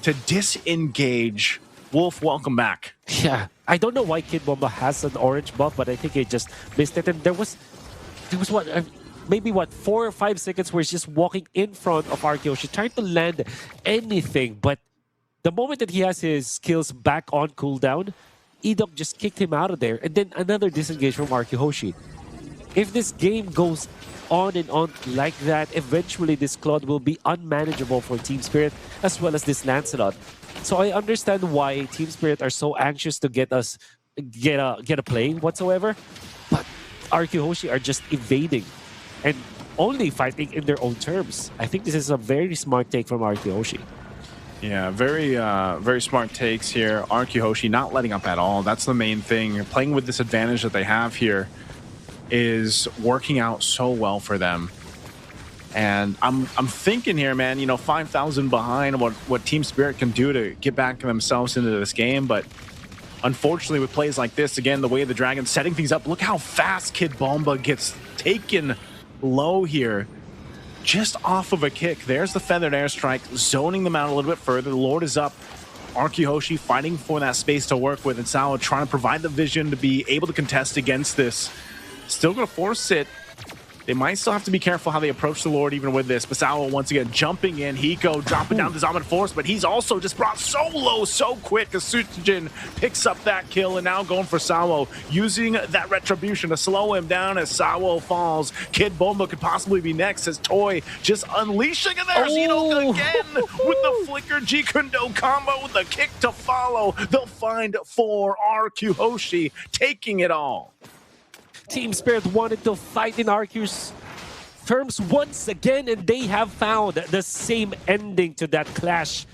to disengage. Wolf, welcome back. Yeah, I don't know why Kid Bomba has an orange buff, but I think he just missed it. And there was what, maybe what, 4 or 5 seconds where he's just walking in front of Arkyhoshi, trying to land anything. But the moment that he has his skills back on cooldown, ADNOC just kicked him out of there. And then another disengage from Arkyhoshi. If this game goes on and on like that, eventually this Claude will be unmanageable for Team Spirit as well as this Lancelot. So I understand why Team Spirit are so anxious to get a play whatsoever, but Arkyhoshi are just evading and only fighting in their own terms. I think this is a very smart take from Arkyhoshi. Yeah, very smart takes here. Arkyhoshi not letting up at all. That's the main thing. Playing with this advantage that they have here is working out so well for them. And I'm thinking here, man, you know, 5,000 behind what Team Spirit can do to get back themselves into this game. But unfortunately, with plays like this, again, the way the Dragon setting things up, look how fast Kid Bomba gets taken low here. Just off of a kick. There's the Feathered Airstrike, zoning them out a little bit further. The Lord is up. Arkyhoshi fighting for that space to work with, and Sao trying to provide the vision to be able to contest against this. Still going to force it. They might still have to be careful how they approach the Lord even with this. Basawa once again jumping in. Hiko dropping down the Zombie Force, but he's also just brought so low so quick as Sutsujin picks up that kill and now going for Sawo, using that retribution to slow him down as Sawo falls. Kid Bomba could possibly be next as Toy just unleashing, and there's Enoch again with the Flicker G-Kundo combo with the kick to follow. They'll find 4 Arkyhoshi taking it all. Team Spirit wanted to fight in Arky's terms once again, and they have found the same ending to that clash.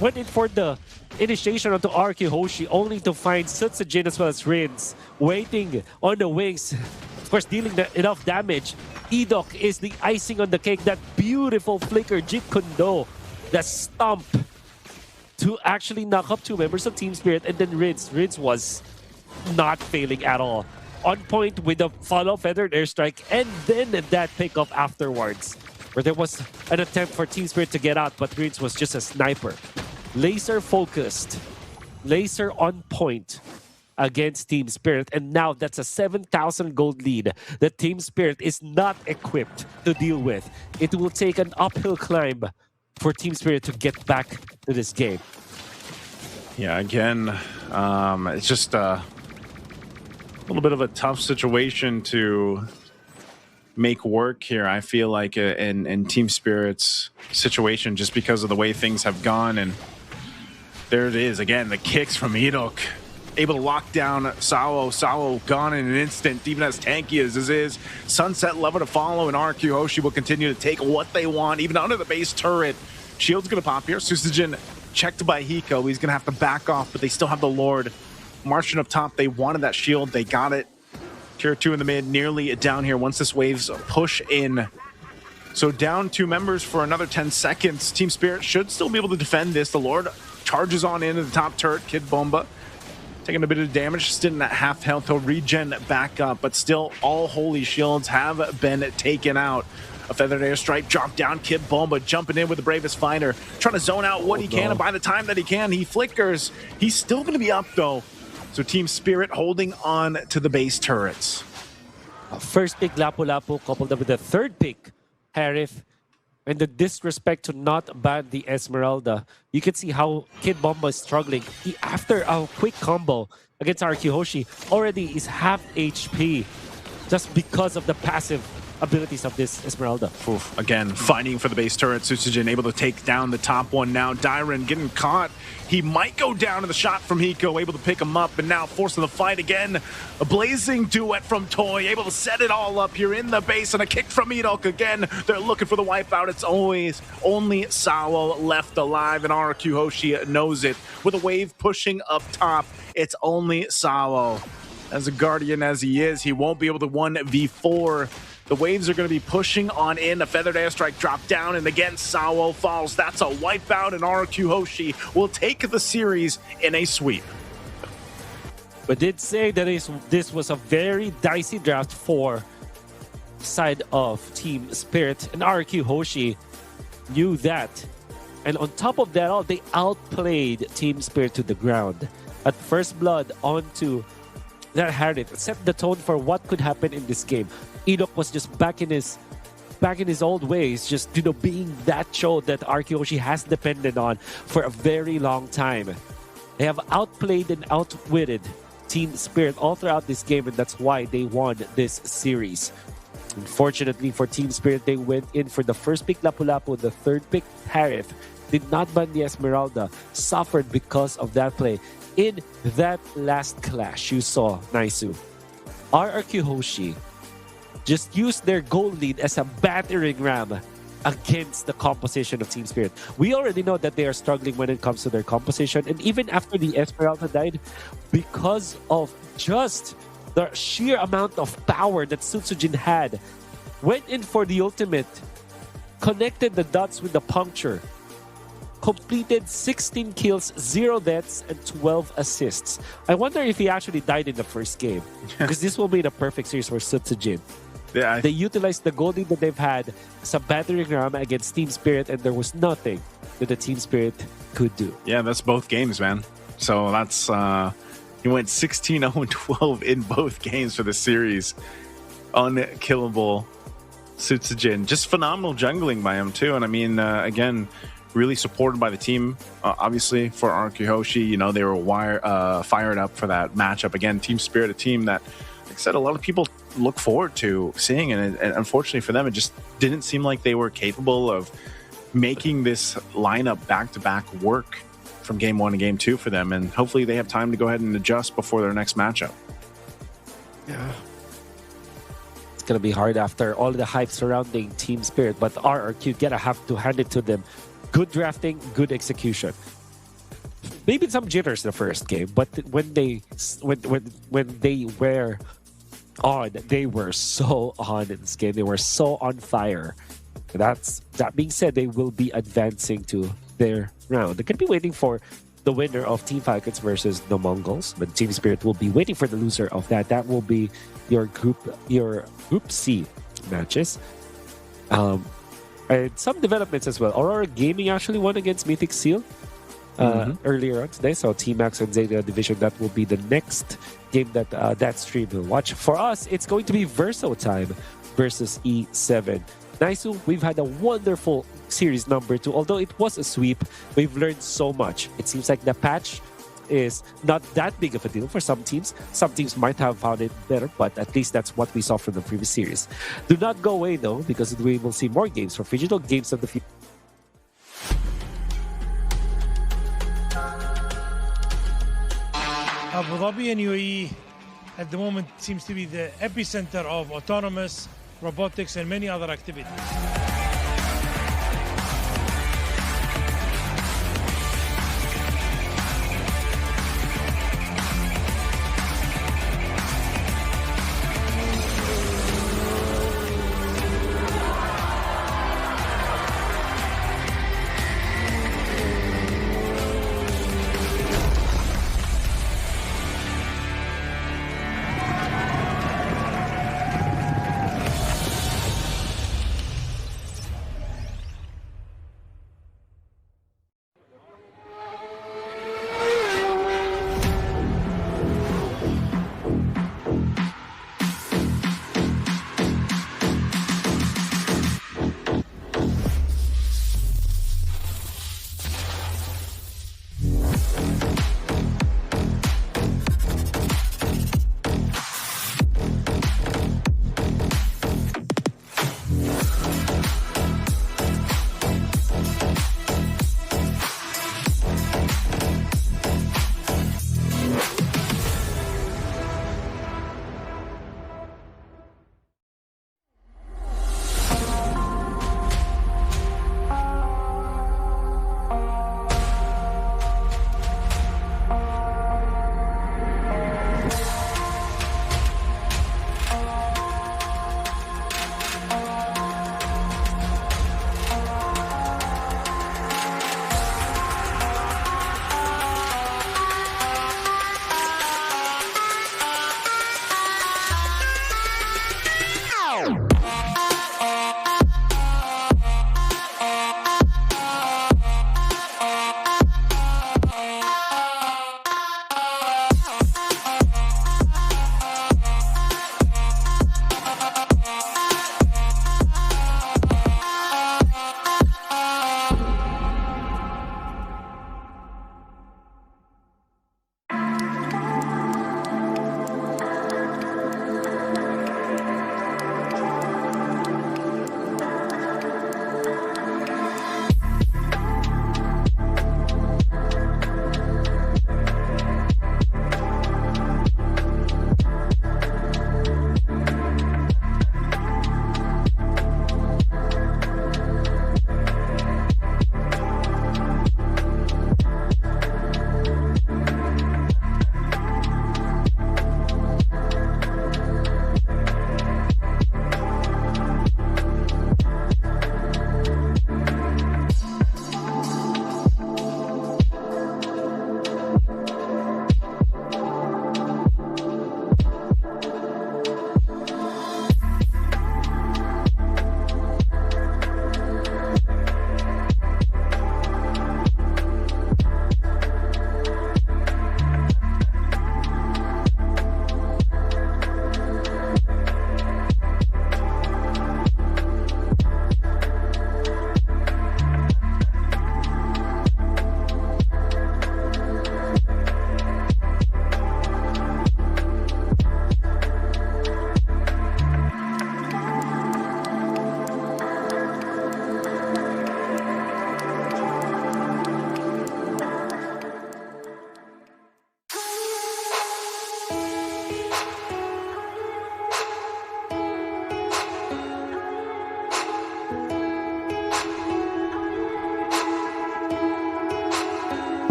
Went in for the initiation onto Arkyhoshi, only to find Sutsujin as well as Rins waiting on the wings. Of course, dealing enough damage. ADNOC is the icing on the cake. That beautiful flicker, Jeet Kundo, the stomp to actually knock up 2 members of Team Spirit, and then Rins. Rins was not failing at all. On point with a follow Feathered Airstrike, and then that pickup afterwards, where there was an attempt for Team Spirit to get out, but Greens was just a sniper. Laser focused, laser on point against Team Spirit, and now that's a 7,000 gold lead that Team Spirit is not equipped to deal with. It will take an uphill climb for Team Spirit to get back to this game. Yeah, again, it's just a little bit of a tough situation to make work here, I feel like, in Team Spirit's situation, just because of the way things have gone. And there it is again, the kicks from ADNOC, able to lock down Sao. Sao gone in an instant, even as tanky as this is. Sunset lever to follow, and Arkyhoshi will continue to take what they want, even under the base turret. Shield's gonna pop here. Sutsujin checked by Hiko. He's gonna have to back off, but they still have the Lord marching up top. They wanted that shield. They got it. Tier 2 in the mid, nearly down here once this waves push in. So down 2 members for another 10 seconds. Team Spirit should still be able to defend this. The Lord charges on into the top turret. Kid Bomba taking a bit of damage, sitting at half health. He'll regen back up, but still all holy shields have been taken out. A Feathered Airstrike drop down. Kid Bomba jumping in with the bravest fighter, trying to zone out what he can, and by the time that he can, he flickers. He's still going to be up though. So Team Spirit holding on to the base turrets. First pick Lapu-Lapu coupled up with the third pick Harif, and the disrespect to not ban the Esmeralda. You can see how Kid Bomba is struggling. After a quick combo against Arkyhoshi, already is half HP just because of the passive abilities of this Esmeralda. Oof. Again, fighting for the base turret. Susujin able to take down the top one now. Dyron getting caught. He might go down in the shot from Hiko, able to pick him up, and now forcing the fight again. A blazing duet from Toy, able to set it all up here in the base, and a kick from Edok again. They're looking for the wipeout. It's always only Sawo left alive, and RQ Hoshi knows it. With a wave pushing up top, it's only Sawo. As a Guardian as he is, he won't be able to 1v4. The waves are going to be pushing on in. A feathered airstrike dropped down, and again, Sawo falls. That's a wipeout, and RQ Hoshi will take the series in a sweep. But did say that this was a very dicey draft for side of Team Spirit, and RQ Hoshi knew that. And on top of that all, they outplayed Team Spirit to the ground. At first blood onto that Harith set the tone for what could happen in this game. Edok was just back in his old ways, just being that show that RQ Hoshi has depended on for a very long time. They have outplayed and outwitted Team Spirit all throughout this game, and that's why they won this series. Unfortunately for Team Spirit, they went in for the first pick Lapu-Lapu, the third pick Harith, did not ban the Esmeralda, suffered because of that play. In that last clash, you saw Naisu, RRQ Hoshi just used their goal lead as a battering ram against the composition of Team Spirit. We already know that they are struggling when it comes to their composition, and even after the Esmeralda died, because of just the sheer amount of power that Sutsujin had, went in for the ultimate, connected the dots with the puncture, completed 16 kills, 0 deaths, and 12 assists. I wonder if he actually died in the first game, because this will be the perfect series for Sutsujin. Yeah, they utilized the gold lead that they've had as a battering ram against Team Spirit, and there was nothing that the Team Spirit could do. Yeah, that's both games, man. So that's he went 16-0-12 in both games for the series. Unkillable Sutsujin. Just phenomenal jungling by him too. And I mean, again, really supported by the team. Obviously for RQ Hoshi, they were fired up for that matchup. Again, Team Spirit, a team that, like I said, a lot of people look forward to seeing, and unfortunately for them, it just didn't seem like they were capable of making this lineup back-to-back work from game 1 to game 2 for them, and hopefully they have time to go ahead and adjust before their next matchup. Yeah, it's gonna be hard after all the hype surrounding Team Spirit, but RRQ gotta have to hand it to them. Good drafting, good execution. Maybe some jitters the first game, but when they were on, they were so on in this game. They were so on fire. That being said, they will be advancing to their round. They could be waiting for the winner of Team Falcons versus the Mongols, but Team Spirit will be waiting for the loser of that. That will be your group C matches. And some developments as well. Aurora Gaming actually won against Mythic Seal earlier on today. So Team Max and Zeta Division, that will be the next game that stream will watch. For us, it's going to be Verso time versus E7. Naisu, we've had a wonderful series number 2. Although it was a sweep, we've learned so much. It seems like the patch is not that big of a deal for some teams. Some teams might have found it better, but at least that's what we saw from the previous series. Do not go away though, because we will see more games for Digital Games of the Future. Abu Dhabi and UAE at the moment seems to be the epicenter of autonomous, robotics, and many other activities.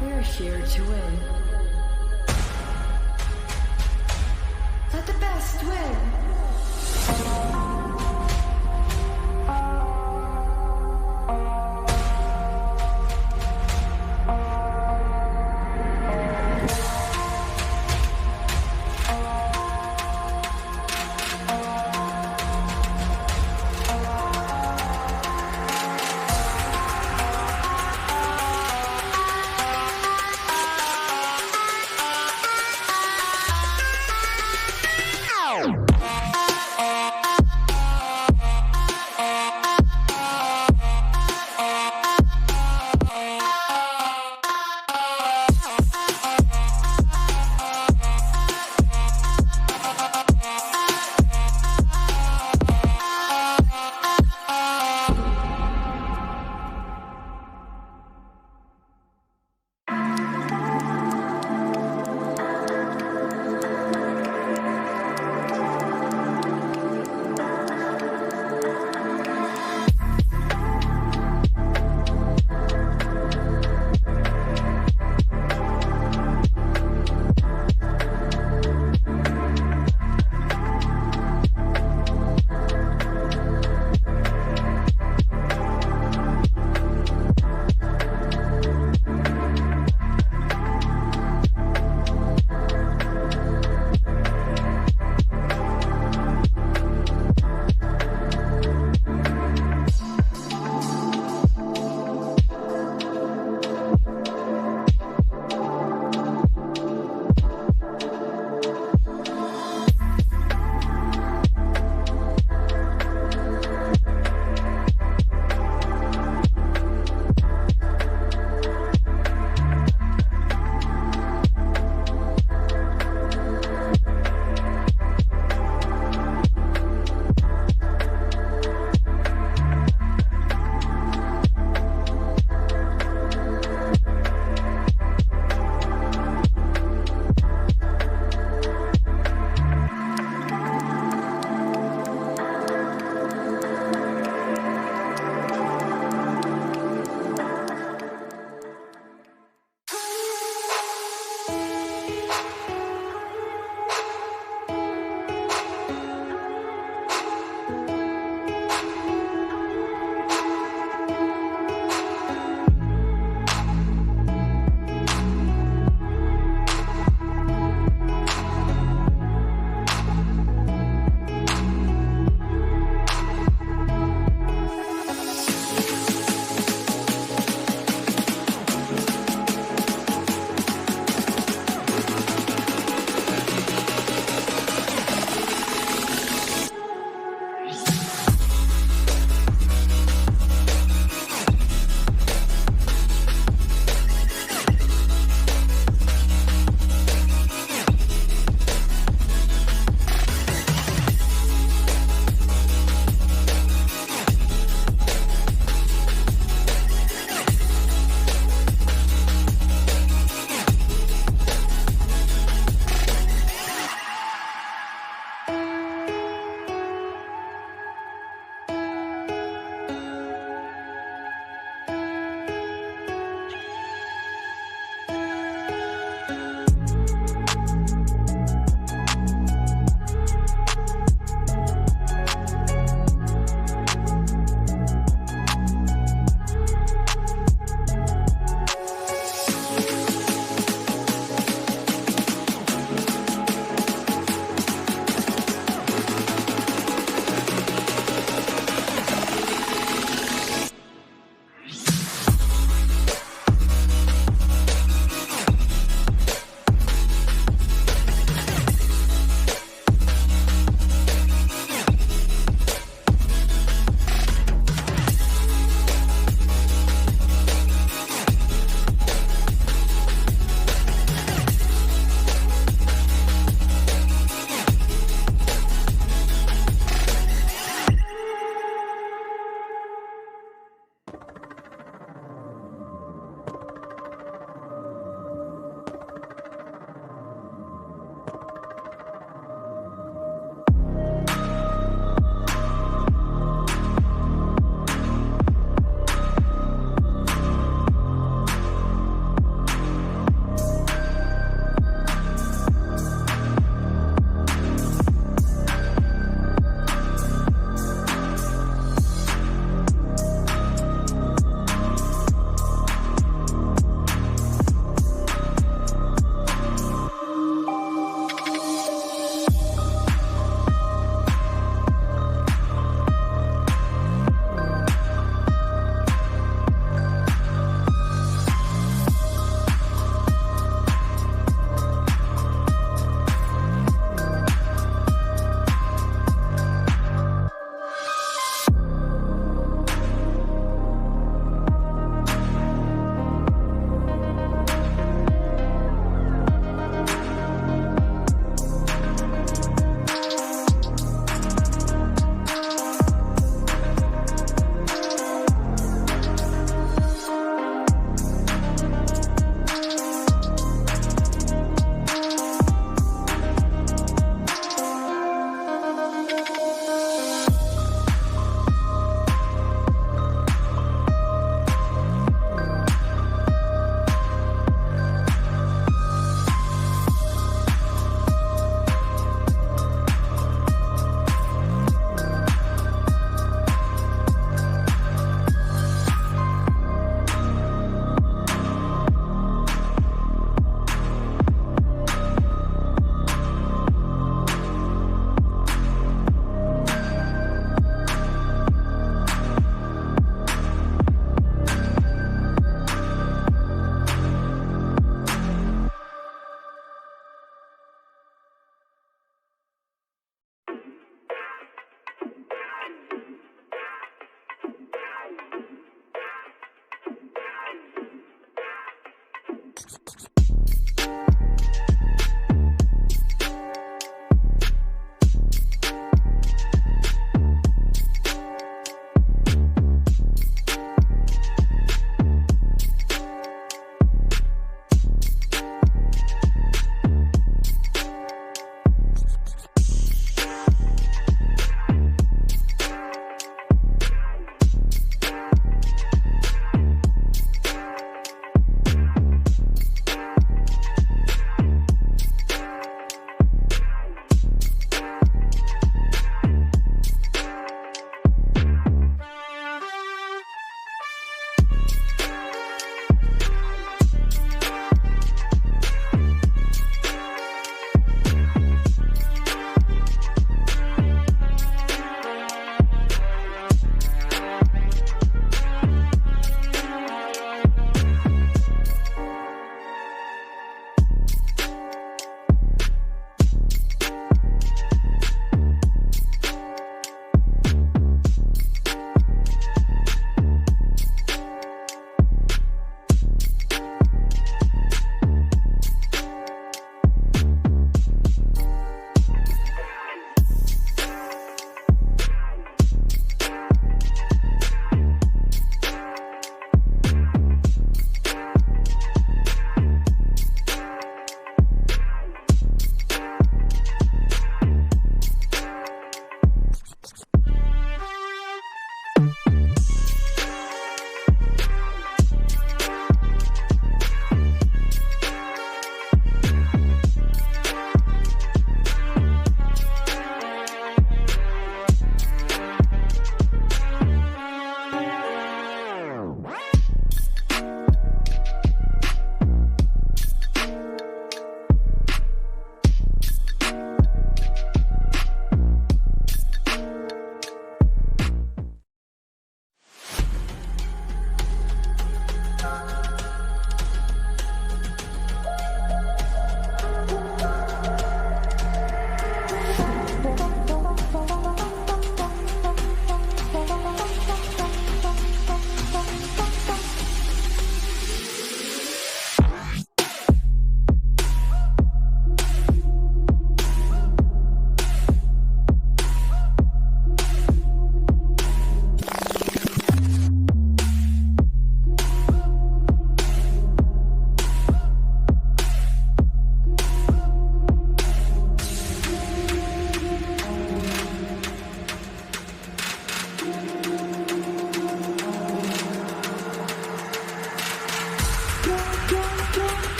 We're here to win. Let the best win.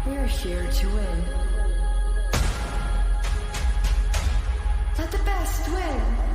We're here to win. Let the best win.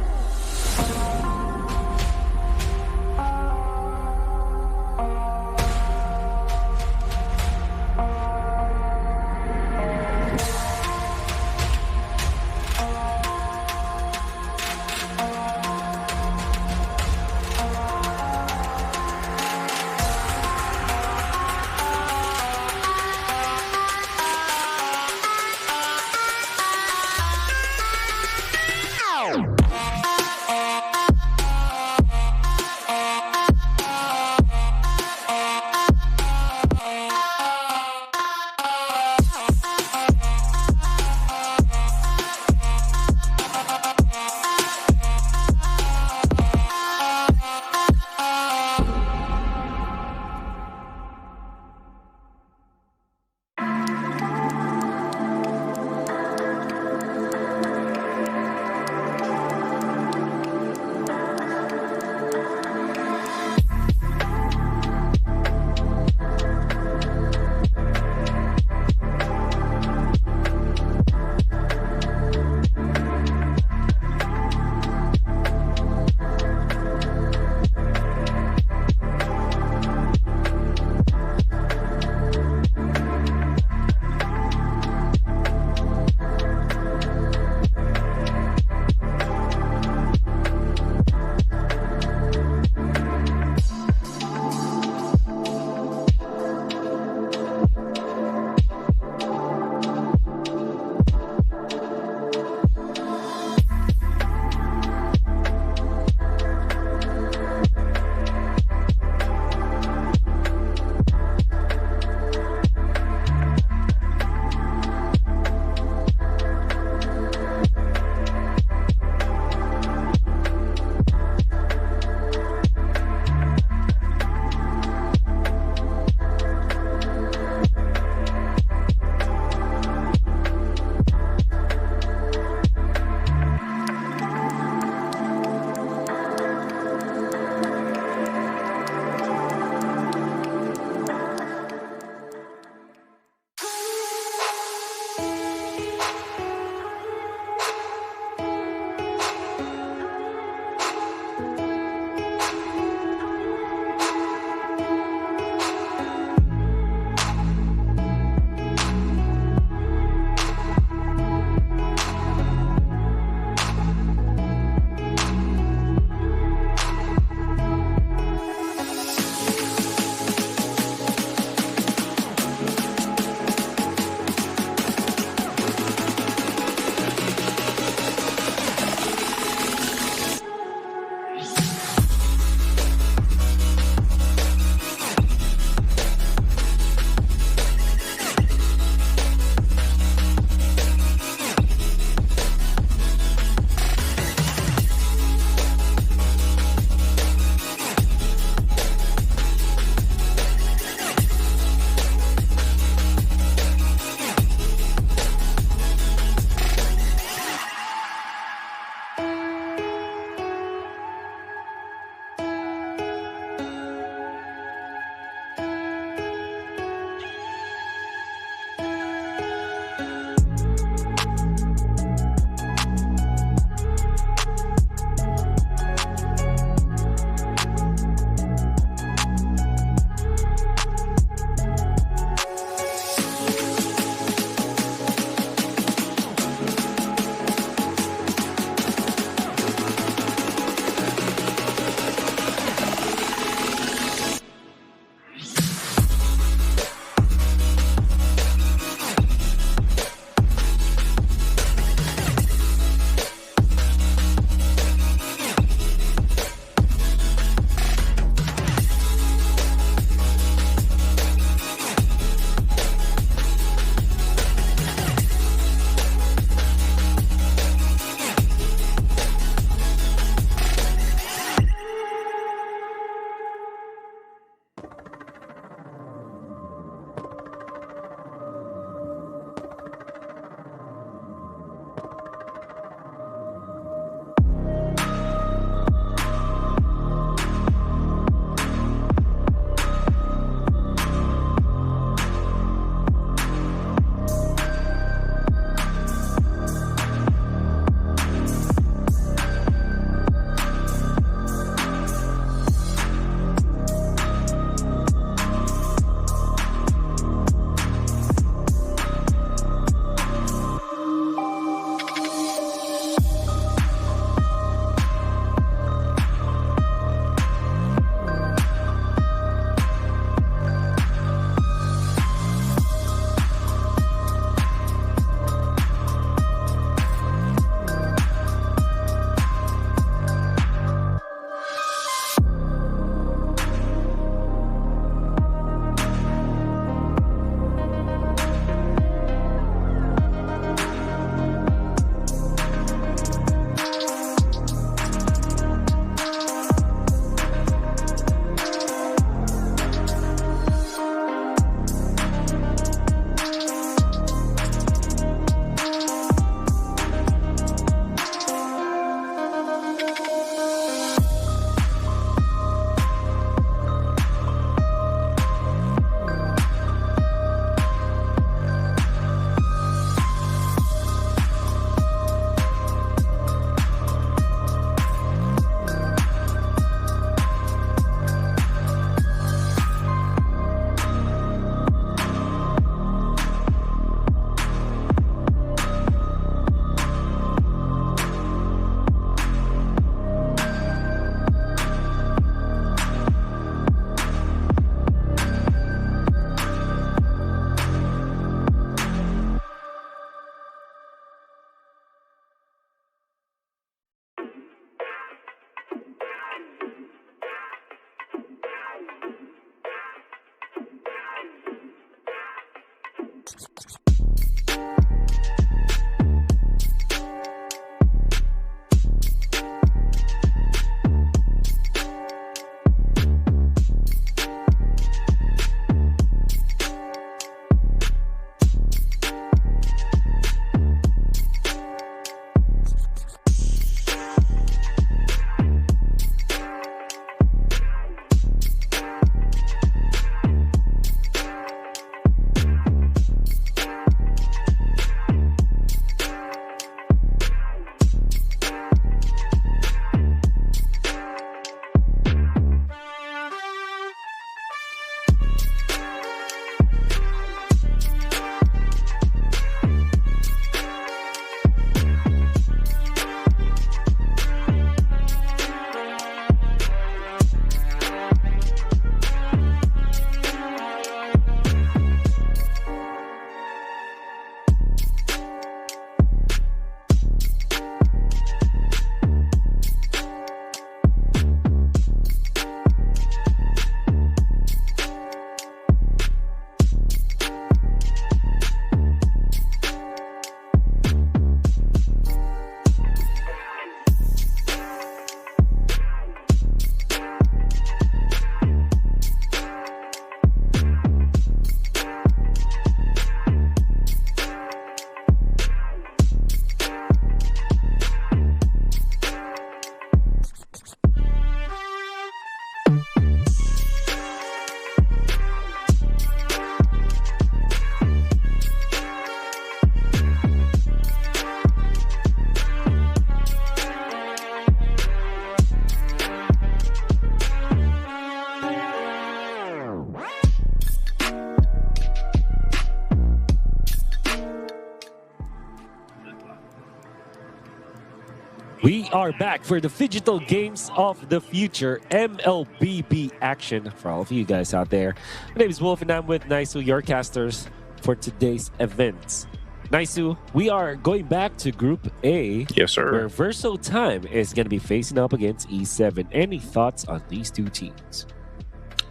We are back for the Digital Games of the Future MLBB action for all of you guys out there. My name is Wolf and I'm with Naisu, your casters for today's events. Naisu, we are going back to Group A. Yes, sir. Where Verso Time is going to be facing up against E7. Any thoughts on these two teams?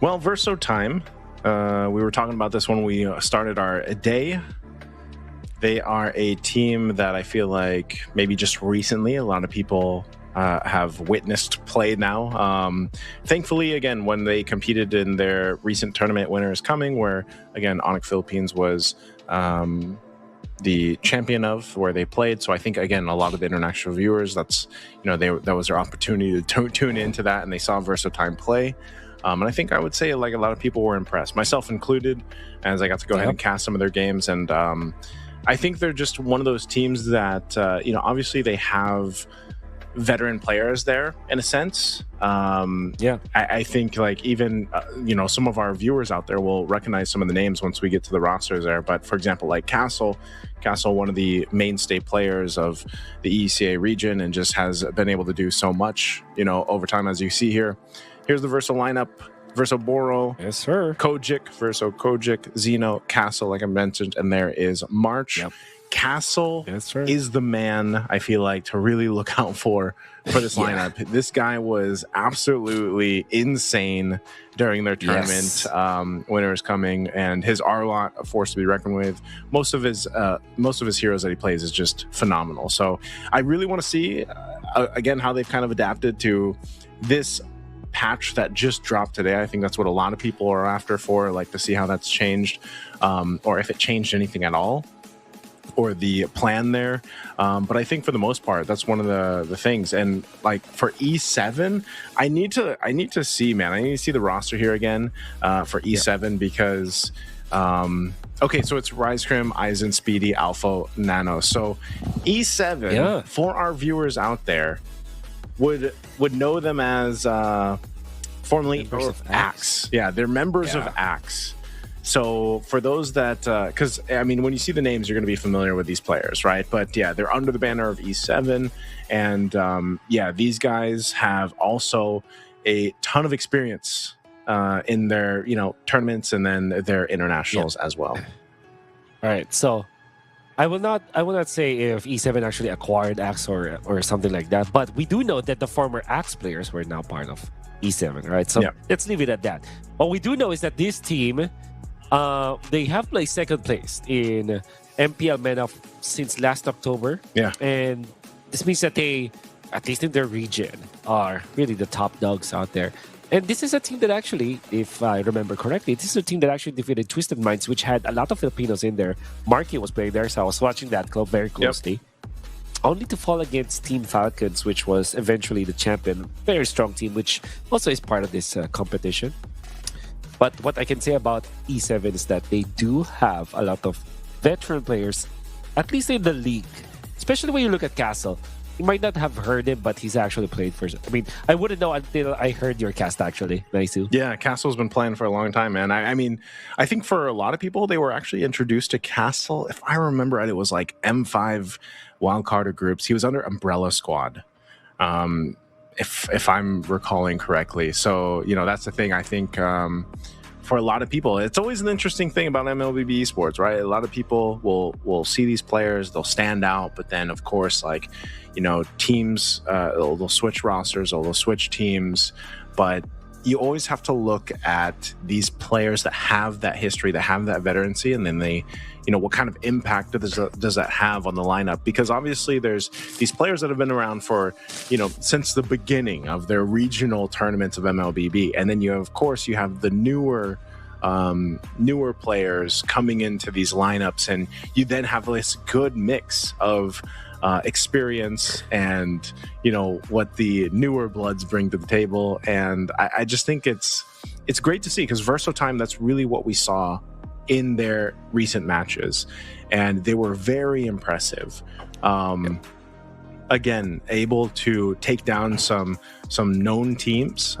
Well, Verso Time, we were talking about this when we started our day. They are a team that I feel like maybe just recently a lot of people have witnessed play now. Thankfully, again, when they competed in their recent tournament Winners Coming, where, again, ADNOC Philippines was the champion of where they played. So I think, again, a lot of the international viewers, that was their opportunity to tune into that, and they saw Verso Time play. And I think I would say like a lot of people were impressed, myself included, as I got to go ahead and cast some of their games. And I think they're just one of those teams that, obviously they have veteran players there in a sense. I think like even, some of our viewers out there will recognize some of the names once we get to the rosters there. But for example, like Castle, one of the mainstay players of the ECA region and just has been able to do so much, over time, as you see here. Here's the Verso lineup. Verso Boro, yes sir, Kojic, Verso Kojic, Zeno, Castle, like I mentioned, and there is March. Yep. Castle is the man I feel like to really look out for this lineup. This guy was absolutely insane during their tournament. Winners Coming, and his R-Lot, a force to be reckoned with. Most of his heroes that he plays is just phenomenal. So I really want to see again how they've kind of adapted to this patch that just dropped today. I think that's what a lot of people are after for, like, to see how that's changed, or if it changed anything at all, or the plan there. But I think for the most part, that's one of the things. And like for E7, I need to see, man. I need to see the roster here again for E7 because okay, so it's Rise Crim, Aizen, Speedy, Alpha, Nano. So E7 for our viewers out there would know them as formerly of Axe. Yeah, they're members of Axe. So for those that, because I mean, when you see the names, you're going to be familiar with these players, right? But yeah, they're under the banner of E7, and these guys have also a ton of experience in their tournaments and then their internationals as well. All right, so I will not say if E7 actually acquired Axe or something like that, but we do know that the former Axe players were now part of E7, right? So let's leave it at that. What we do know is that this team They have placed second place in MPL MENA since last October. Yeah. And this means that they, at least in their region, are really the top dogs out there. And this is a team that actually, if I remember correctly, this is a team that actually defeated Twisted Minds, which had a lot of Filipinos in there. Marky was playing there, so I was watching that club very closely. Only to fall against Team Falcons, which was eventually the champion. Very strong team, which also is part of this competition. But what I can say about E7 is that they do have a lot of veteran players, at least in the league. Especially when you look at Castle. You might not have heard him, but he's actually played for... I mean, I wouldn't know until I heard your cast, actually, Naisu. Yeah, Castle's been playing for a long time, man. I mean, I think for a lot of people, they were actually introduced to Castle. If I remember right, it was like M5 wildcarder groups. He was under Umbrella Squad, if I'm recalling correctly. So, you know, that's the thing. I think for a lot of people, it's always an interesting thing about MLBB esports, right? A lot of people will see these players, they'll stand out, but then, of course, like, you know, teams, they'll switch rosters or they'll switch teams, but you always have to look at these players that have that history, that have that veterancy, and then they, you know, what kind of impact does that have on the lineup? Because obviously there's these players that have been around for, you know, since the beginning of their regional tournaments of MLBB, and then of course you have the newer players coming into these lineups, and you then have this good mix of experience and, you know, what the newer bloods bring to the table. And I just think it's great to see, because Versotime, that's really what we saw in their recent matches, and they were very impressive. Again, able to take down some known teams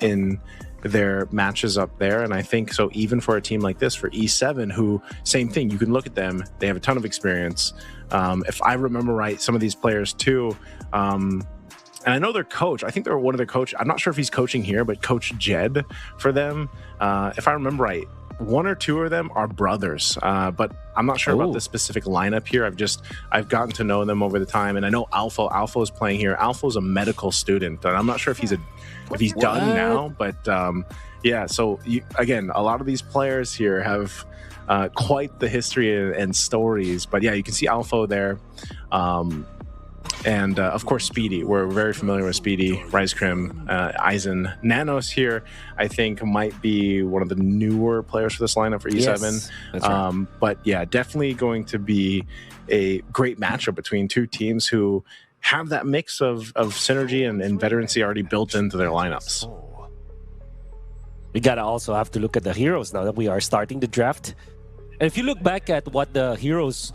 in their matches up there. And I think so, even for a team like this, for E7, who, same thing, you can look at them, they have a ton of experience. If I remember right, some of these players too, and I know their coach, I think they're one of their coach, I'm not sure if he's coaching here, but Coach Jed for them, if I remember right, one or two of them are brothers, but I'm not sure about the specific lineup here. I've gotten to know them over the time, and I know Alpha is playing here. Alpha is a medical student, and I'm not sure if he's done now, but yeah. So again, a lot of these players here have quite the history and stories. But yeah, you can see Alpha there. And of course, Speedy. We're very familiar with Speedy, Rizecrim, Eisen. Nanos here, I think, might be one of the newer players for this lineup for E7. Yes, that's right. But yeah, definitely going to be a great matchup between two teams who have that mix of synergy and veterancy already built into their lineups. We gotta also have to look at the heroes now that we are starting the draft. And if you look back at what the heroes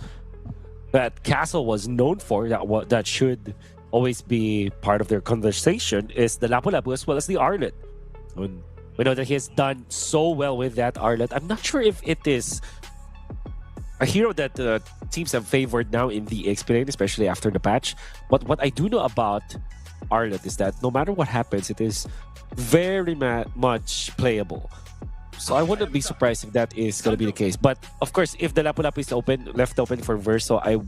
that Castle was known for, that should always be part of their conversation, is the Lapu-Lapu as well as the Arlet. We know that he has done so well with that Arlet. I'm not sure if it is a hero that teams have favored now in the X-Plane, especially after the patch. But what I do know about Arlet is that no matter what happens, it is very much playable. So I wouldn't be surprised if that is going to be the case. But of course, if the Lapu-Lapu is left open for Verso, I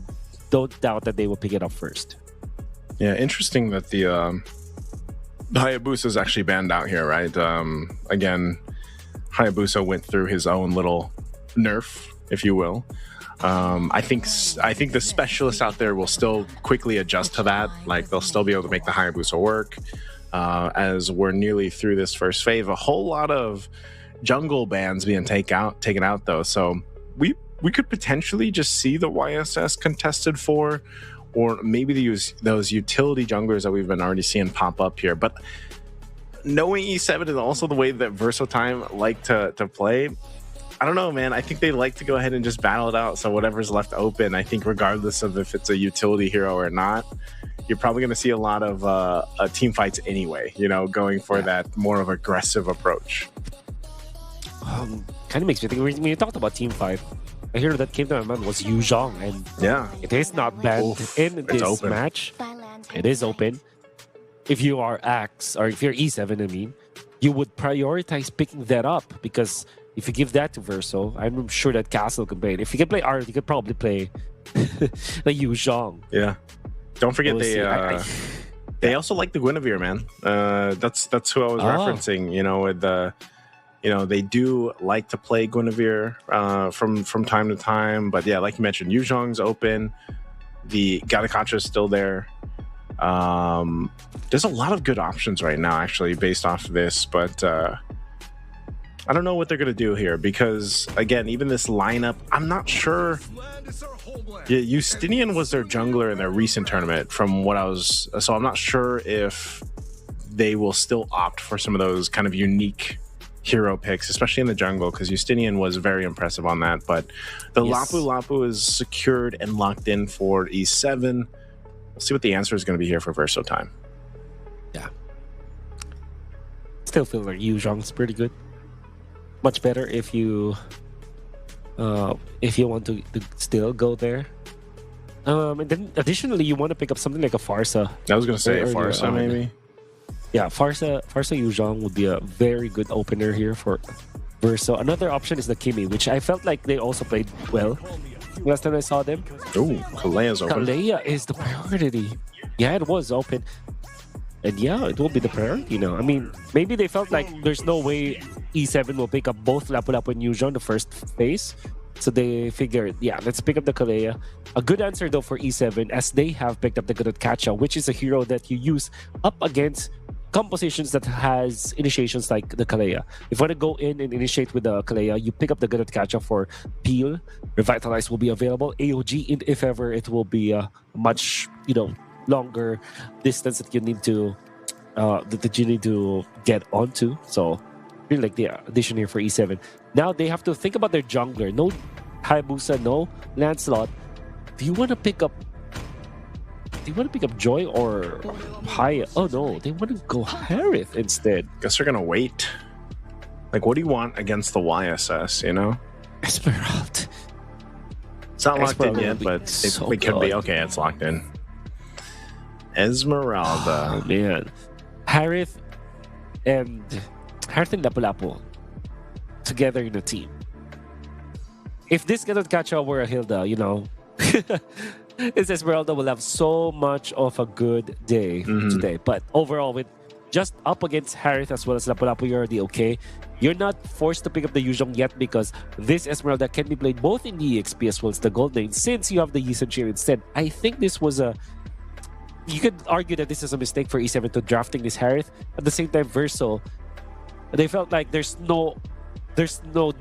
don't doubt that they will pick it up first. Yeah, interesting that the Hayabusa is actually banned out here, right? Again, Hayabusa went through his own little nerf, if you will. I think the specialists out there will still quickly adjust to that. Like, they'll still be able to make the Hayabusa work. As we're nearly through this first phase, a whole lot of jungle bans being taken out though, so we could potentially just see the YSS contested for, or maybe those utility junglers that we've been already seeing pop up here. But knowing E7 and also the way that Versotime like to play, I don't know, man. I think they like to go ahead and just battle it out. So whatever's left open, I think regardless of if it's a utility hero or not, you're probably going to see a lot of team fights anyway, you know, going for that more of aggressive approach. Kind of makes me think, when you talked about team fight, a hero that came to my mind was Yu Zhong, and yeah, it is not banned in this match. It is open. If you are Axe, or if you're E7, I mean, you would prioritize picking that up, because if you give that to Verso, I'm sure that Castle can play it. If you can play Art, you could probably play the Yu Zhong. Yeah. Don't forget they also like the Guinevere, man. That's who I was referencing, you know, with the They do like to play Guinevere from time to time. But yeah, like you mentioned, Yuzhong's open. The Gattacacha is still there. There's a lot of good options right now, actually, based off of this. But I don't know what they're going to do here because, again, even this lineup, I'm not sure. Yeah, Justinian was their jungler in their recent tournament from what I was. So I'm not sure if they will still opt for some of those kind of unique hero picks, especially in the jungle, because Justinian was very impressive on that. But the Lapu Lapu is secured and locked in for E7. We'll see what the answer is going to be here for Verso time. Yeah. Still feel like Yuzhong's pretty good. Much better if you want to still go there. And then additionally, you want to pick up something like a Farsa. I was going to say a Farsa, maybe. Yeah, Farsa Yuzhong would be a very good opener here for Verso. Another option is the Kimi, which I felt like they also played well last time I saw them. Oh, Kalea's open. Kalea is the priority. Yeah, it was open. And yeah, it will be the priority now. I mean, maybe they felt like there's no way E7 will pick up both Lapu Lapu and Yuzhong the first phase. So they figured, yeah, let's pick up the Kalea. A good answer though for E7, as they have picked up the Gattacacha, which is a hero that you use up against compositions that has initiations like the Kalea. If you want to go in and initiate with the Kalea, you pick up the Gattacacha for Peel. Revitalize will be available. AOG, if ever, it will be a much, longer distance that you need to get onto. So really like the addition here for E7. Now they have to think about their jungler. No Hayabusa, no Lancelot. Do you want to pick up Joy or Haya? Oh no, they want to go Harith instead. Guess they're gonna wait. Like, what do you want against the YSS, Esmeralda. It's not locked in yet, but it could be. Okay, it's locked in. Esmeralda. Oh, man. Harith and Lapu Lapu together in a team. If this Gattacacha were a Hilda, this Esmeralda will have so much of a good day today. But overall, with just up against Harith as well as Lapu Lapu, you're already okay. You're not forced to pick up the Yuzhong yet because this Esmeralda can be played both in the EXP as well as the gold lane since you have the Yi Sun instead. I think this was you could argue that this is a mistake for E7 to drafting this Harith. At the same time, Verso, they felt like there's no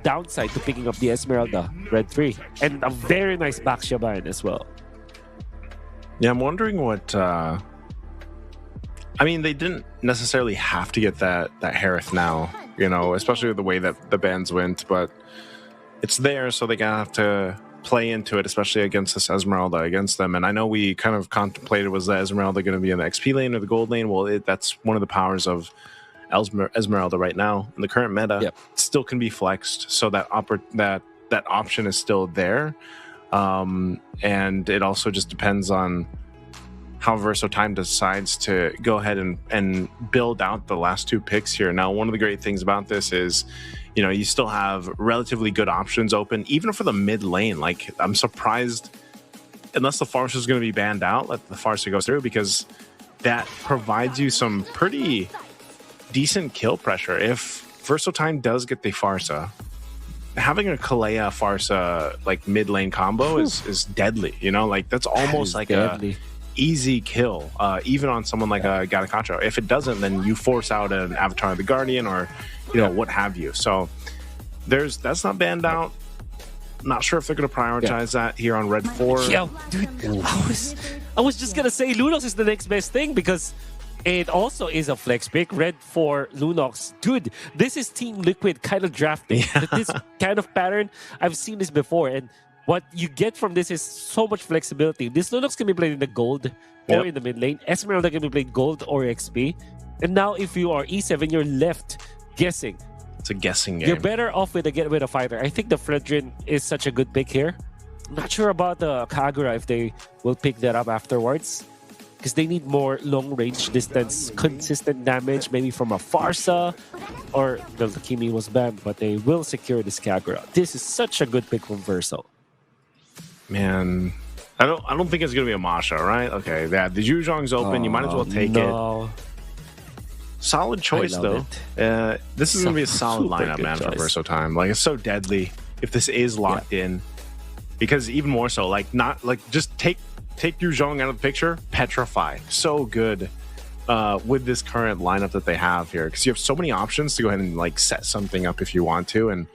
downside to picking up the Esmeralda, red 3. And a very nice back Shaban as well. Yeah, I'm wondering what... I mean, they didn't necessarily have to get that Harith now, especially with the way that the bans went, but it's there, so they're going to have to play into it, especially against this Esmeralda against them. And I know we kind of contemplated, was the Esmeralda going to be in the XP lane or the gold lane? Well, that's one of the powers of Esmeralda right now in the current meta. Yep. It still can be flexed, so that option is still there. And it also just depends on how Verso Time decides to go ahead and build out the last two picks here. Now, one of the great things about this is, you still have relatively good options open, even for the mid lane. Like, I'm surprised, unless the Farsa is going to be banned out, let the Farsa go through, because that provides you some pretty decent kill pressure. If Verso Time does get the Farsa, having a Kalea Farsa like mid lane combo is deadly. Like that's almost like deadly. A easy kill, even on someone like a Gattacacha. If it doesn't, then you force out an Avatar of the Guardian or what have you. So that's not banned out. Not sure if they're going to prioritize that here on Red 4. Yo, dude, I was just going to say Lunox is the next best thing because it also is a flex pick. Red 4 Lunox. Dude, this is Team Liquid kind of drafting. Yeah. This kind of pattern, I've seen this before. And what you get from this is so much flexibility. This Lunox can be played in the gold or in the mid lane. Esmeralda can be played gold or XP. And now if you are E7, you're left guessing. It's a guessing game. You're better off with a fighter. I think the Fredrin is such a good pick here. I'm not sure about the Kagura if they will pick that up afterwards, because they need more long-range distance, consistent damage, maybe from a Farsa, or the Kimi was banned, but they will secure this Kagura. This is such a good pick from Verso. Man, I don't think it's gonna be a Masha, right? Okay, the Yuzhong's open. You might as well take it. Solid choice, though. This is going to be a solid lineup, man, for Verso Time. Like, it's so deadly if this is locked in. Because even more so, like, not like just take Yu Zhong out of the picture, petrify. So good with this current lineup that they have here. Because you have so many options to go ahead and like set something up if you want to. And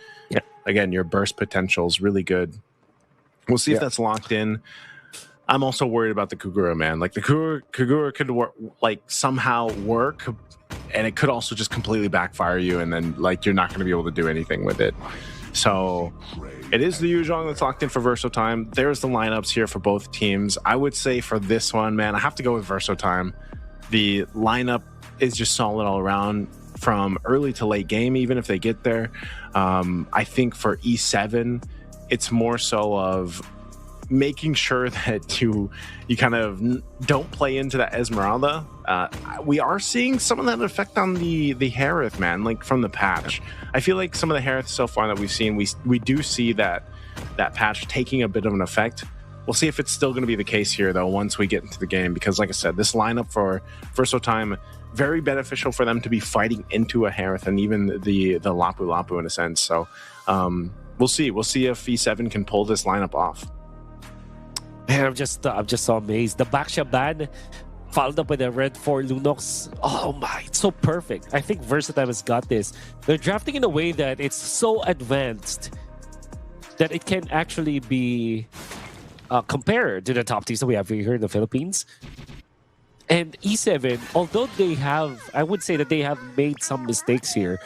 again, your burst potential is really good. We'll see if that's locked in. I'm also worried about the Kagura, man. Like the Kagura could work, like somehow work, and it could also just completely backfire you, and then like you're not going to be able to do anything with it. So it is the Yu Zhong that's locked in for Verso Time. There's the lineups here for both teams. I would say for this one, man, I have to go with Verso Time. The lineup is just solid all around from early to late game, even if they get there. I think for E7, it's more so of making sure that you kind of don't play into that Esmeralda. We are seeing some of that effect on the Harith, man, like from the patch. I feel like some of the Harith so far that we've seen, we do see that patch taking a bit of an effect. We'll see if it's still going to be the case here, though, once we get into the game, because like I said, this lineup for Verso Time, very beneficial for them to be fighting into a Harith and even the Lapu Lapu in a sense. So we'll see. We'll see if E7 can pull this lineup off. Man, I'm just so amazed. The Baksha ban followed up with a red 4 Lunox. Oh my, it's so perfect. I think Versatile has got this. They're drafting in a way that it's so advanced that it can actually be compared to the top teams that we have here in the Philippines. And E7, although they have, I would say that they have made some mistakes here,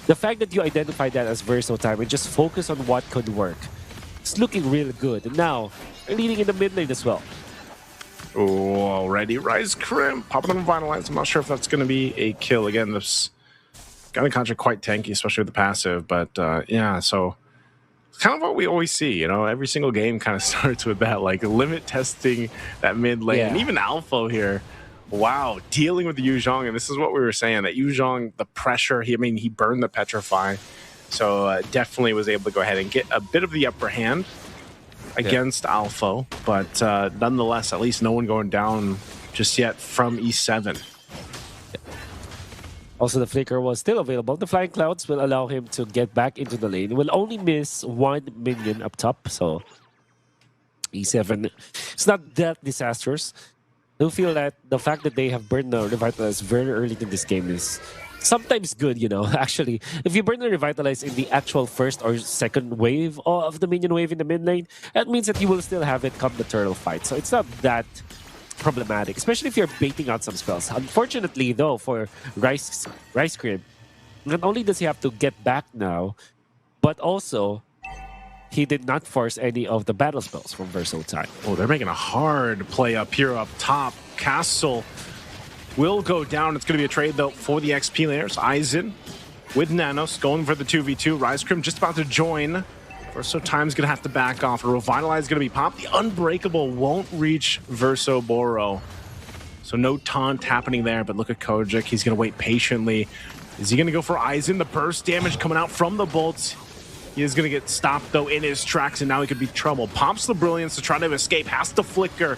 the fact that you identify that as Verso Time and just focus on what could work, it's looking really good. And now, they're leading in the mid lane as well. Oh, already Rise Crimp popping on Vitalize. I'm not sure if that's going to be a kill. Again, this Gunning Contra quite tanky, especially with the passive. But yeah, so it's kind of what we always see. You know, every single game kind of starts with that, like limit testing that mid lane. And even Alpha here, wow, dealing with the Yu Zhong. And this is what we were saying, that Yu Zhong, the pressure, he burned the Petrify. So definitely was able to go ahead and get a bit of the upper hand against Alpha, but nonetheless, at least no one going down just yet from E7. Also, the Flicker was still available. The Flying Clouds will allow him to get back into the lane. Will only miss one minion up top, so E7, it's not that disastrous. I do feel that the fact that they have burned the Revitalize very early in this game is sometimes good, you know. Actually, if you burn the Revitalize in the actual first or second wave of the minion wave in the mid lane, that means that you will still have it come the turtle fight. So it's not that problematic, especially if you're baiting out some spells. Unfortunately, though, for Rice Cream, not only does he have to get back now, but also he did not force any of the battle spells from Verso Time. Oh, they're making a hard play up here up top. Castle will go down. It's going to be a trade, though, for the XP laners. Aizen with Nanos going for the 2v2. Rise Crim just about to join. Verso Time's going to have to back off. A Revitalize is going to be popped. The Unbreakable won't reach Verso Boro. So no taunt happening there, but look at Kojic. He's going to wait patiently. Is he going to go for Aizen? The burst damage coming out from the bolts. He is going to get stopped, though, in his tracks, and now he could be trouble. Pops the Brilliance to try to escape. Has to flicker.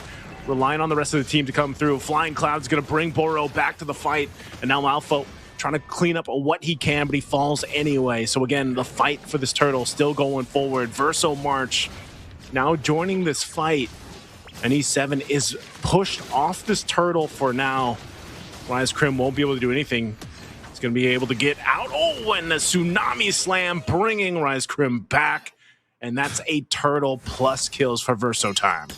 Relying on the rest of the team to come through. Flying Cloud's going to bring Boro back to the fight. And now Alpha trying to clean up what he can, but he falls anyway. So again, the fight for this turtle still going forward. Verso March now joining this fight. And E7 is pushed off this turtle for now. Rise Crim won't be able to do anything. He's going to be able to get out. Oh, and the Tsunami Slam bringing Rise Crim back. And that's a turtle plus kills for Verso Time.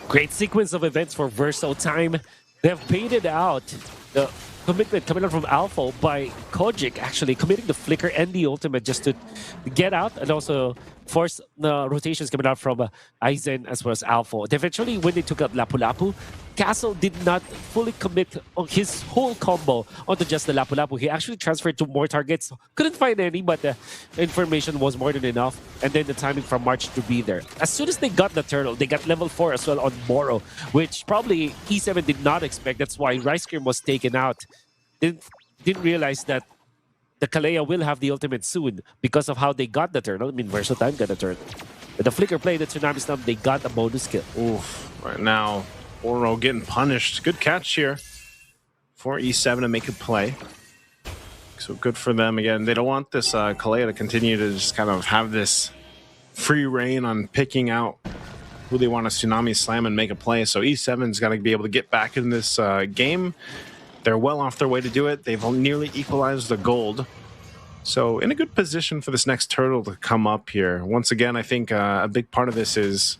Great sequence of events for Verso Time. They have baited out the commitment coming out from Alpha by Kojic, actually committing the Flicker and the ultimate just to get out and also force the rotations coming out from Aizen as well as Alpha. Eventually, when they took out Lapu Lapu, Castle did not fully commit his whole combo onto just the Lapu Lapu. He actually transferred to more targets. Couldn't find any, but the information was more than enough. And then the timing from March to be there. As soon as they got the turtle, they got level 4 as well on Moro, which probably E7 did not expect. That's why Rice Cream was taken out. Didn't realize that the Kalea will have the ultimate soon because of how they got the turtle. I mean, Verso Time got the turtle. But the Flicker play, the Tsunami Slam, they got a bonus kill. Oof, right now, Oro getting punished. Good catch here for E7 to make a play. So good for them. Again, they don't want this Kalea to continue to just kind of have this free reign on picking out who they want to Tsunami Slam and make a play. So E7's got to be able to get back in this game. They're well off their way to do it. They've nearly equalized the gold. So in a good position for this next turtle to come up here. Once again, I think a big part of this is,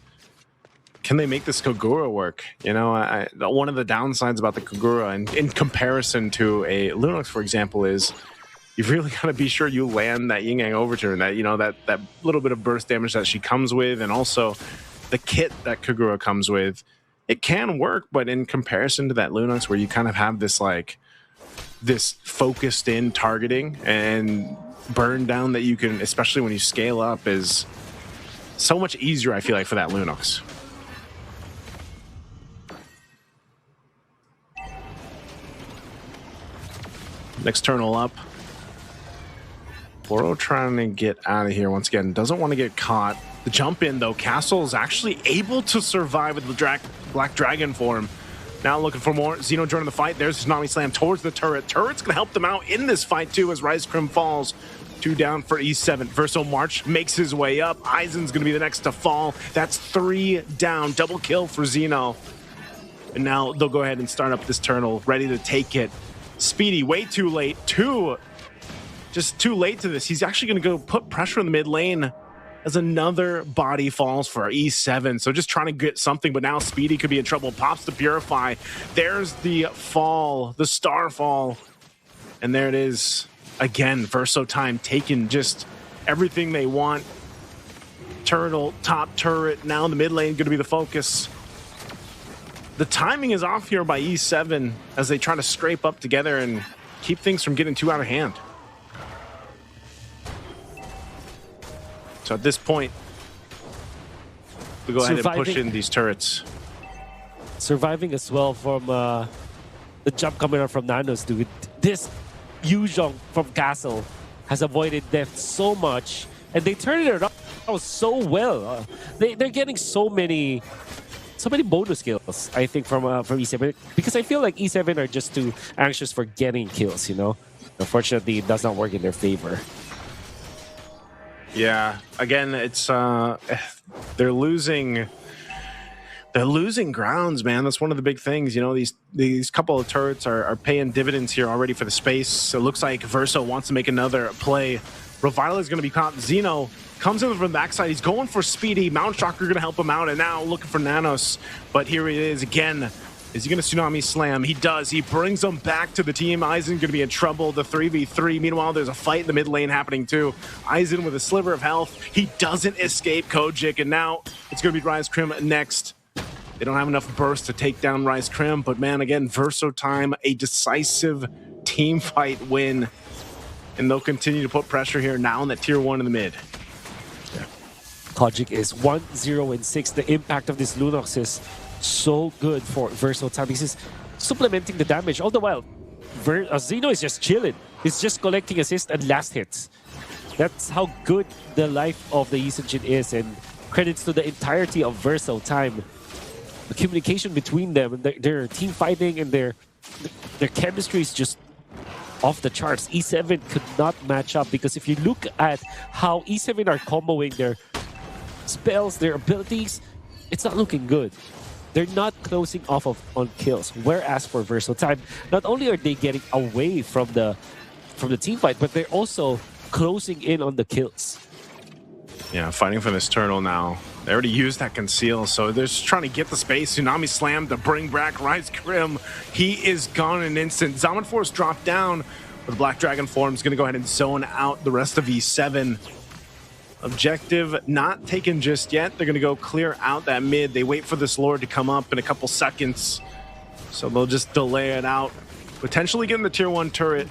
can they make this Kogura work? You know, one of the downsides about the Kogura in comparison to a Lunox, for example, is you've really got to be sure you land that Yin Yang Overturn, that, you know, that little bit of burst damage that she comes with, and also the kit that Kogura comes with. It can work, but in comparison to that Lunox, where you kind of have this like this focused in targeting and burn down that you can, especially when you scale up, is so much easier, I feel like, for that Lunox. Next turtle up. Boro trying to get out of here once again. Doesn't want to get caught. The jump in, though. Castle is actually able to survive with the Black Dragon form. Now looking for more. Xeno joining the fight. There's Tsunami Slam towards the turret. Turret's going to help them out in this fight, too, as Rise Crim falls. 2 down for E7. Verso March makes his way up. Aizen's going to be the next to fall. That's 3 down. Double kill for Xeno. And now they'll go ahead and start up this turtle, ready to take it. Speedy, way too late. Just too late to this. He's actually going to go put pressure in the mid lane as another body falls for E7. So just trying to get something, but now Speedy could be in trouble. Pops to Purify. There's the fall, the star fall. And there it is. Again, Verso Time taking just everything they want. Turtle, top turret, now in the mid lane, going to be the focus. The timing is off here by E7 as they try to scrape up together and keep things from getting too out of hand. So at this point, we go ahead and push in these turrets. Surviving as well from the jump coming out from Nanos, dude. This Yuzhong from Castle has avoided death so much, and they turned it up so well. They're getting so many bonus kills, I think, from E7, because I feel like E7 are just too anxious for getting kills, you know? Unfortunately, it does not work in their favor. Yeah, again, it's they're losing grounds, man. That's one of the big things. You know, these couple of turrets are paying dividends here already for the space. So it looks like Verso wants to make another play. Ravila is going to be caught. Xeno comes in from the backside. He's going for Speedy. Mount Shocker going to help him out, and now looking for Nanos. But here he is again. Is he going to Tsunami Slam? He does. He brings him back to the team. Aizen going to be in trouble. The 3v3. Meanwhile, there's a fight in the mid lane happening too. Aizen with a sliver of health. He doesn't escape Kojik, and now it's going to be Rise Crim next. They don't have enough burst to take down Rise Crim, but man, again, Verso Time, a decisive team fight win. And they'll continue to put pressure here now in that tier 1 in the mid. Kojik is 1-0-6. The impact of this Lunox is so good for Verso Time. He's supplementing the damage. All the while, Xeno is just chilling. He's just collecting assists and last hits. That's how good the life of the Yisunjin is, and credits to the entirety of Verso Time. The communication between them, and their team fighting, and their chemistry is just off the charts. E7 could not match up, because if you look at how E7 are comboing their spells, their abilities, it's not looking good. They're not closing off on kills. Whereas for Verso Time, not only are they getting away from the team fight, but they're also closing in on the kills. Yeah, fighting for this turtle now. They already used that conceal, so they're just trying to get the space. Tsunami Slam to bring back Rise Crim. He is gone in an instant. Zaman Force dropped down, but the Black Dragon form is going to go ahead and zone out the rest of E7. Objective not taken just yet. They're going to go clear out that mid. They wait for this Lord to come up in a couple seconds, so they'll just delay it out. Potentially getting the tier 1 turret.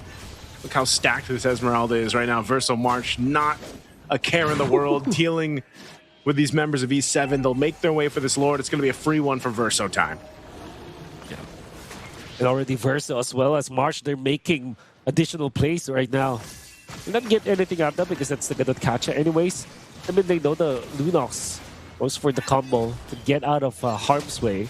Look how stacked this Esmeralda is right now. Verso March, not a care in the world, dealing with these members of E7. They'll make their way for this Lord. It's going to be a free one for Verso Time. Yeah. And already Verso as well as March, they're making additional plays right now. They don't get anything out of them because that's the good catcher anyways. I mean, they know the Lunox goes for the combo to get out of harm's way.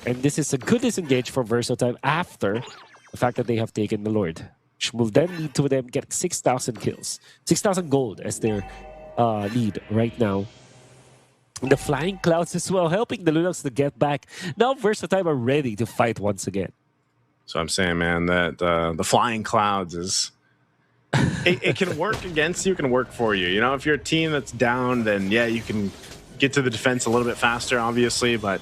And this is a good disengage for Versatile after the fact that they have taken the Lord, which will then lead to them get 6,000 kills. 6,000 gold as their lead right now. The Flying Clouds as well, helping the Lunox to get back. Now Versatile are ready to fight once again. So I'm saying, man, that the Flying Clouds is... it can work against you, it can work for you. You know, if you're a team that's down, then yeah, you can get to the defense a little bit faster, obviously. But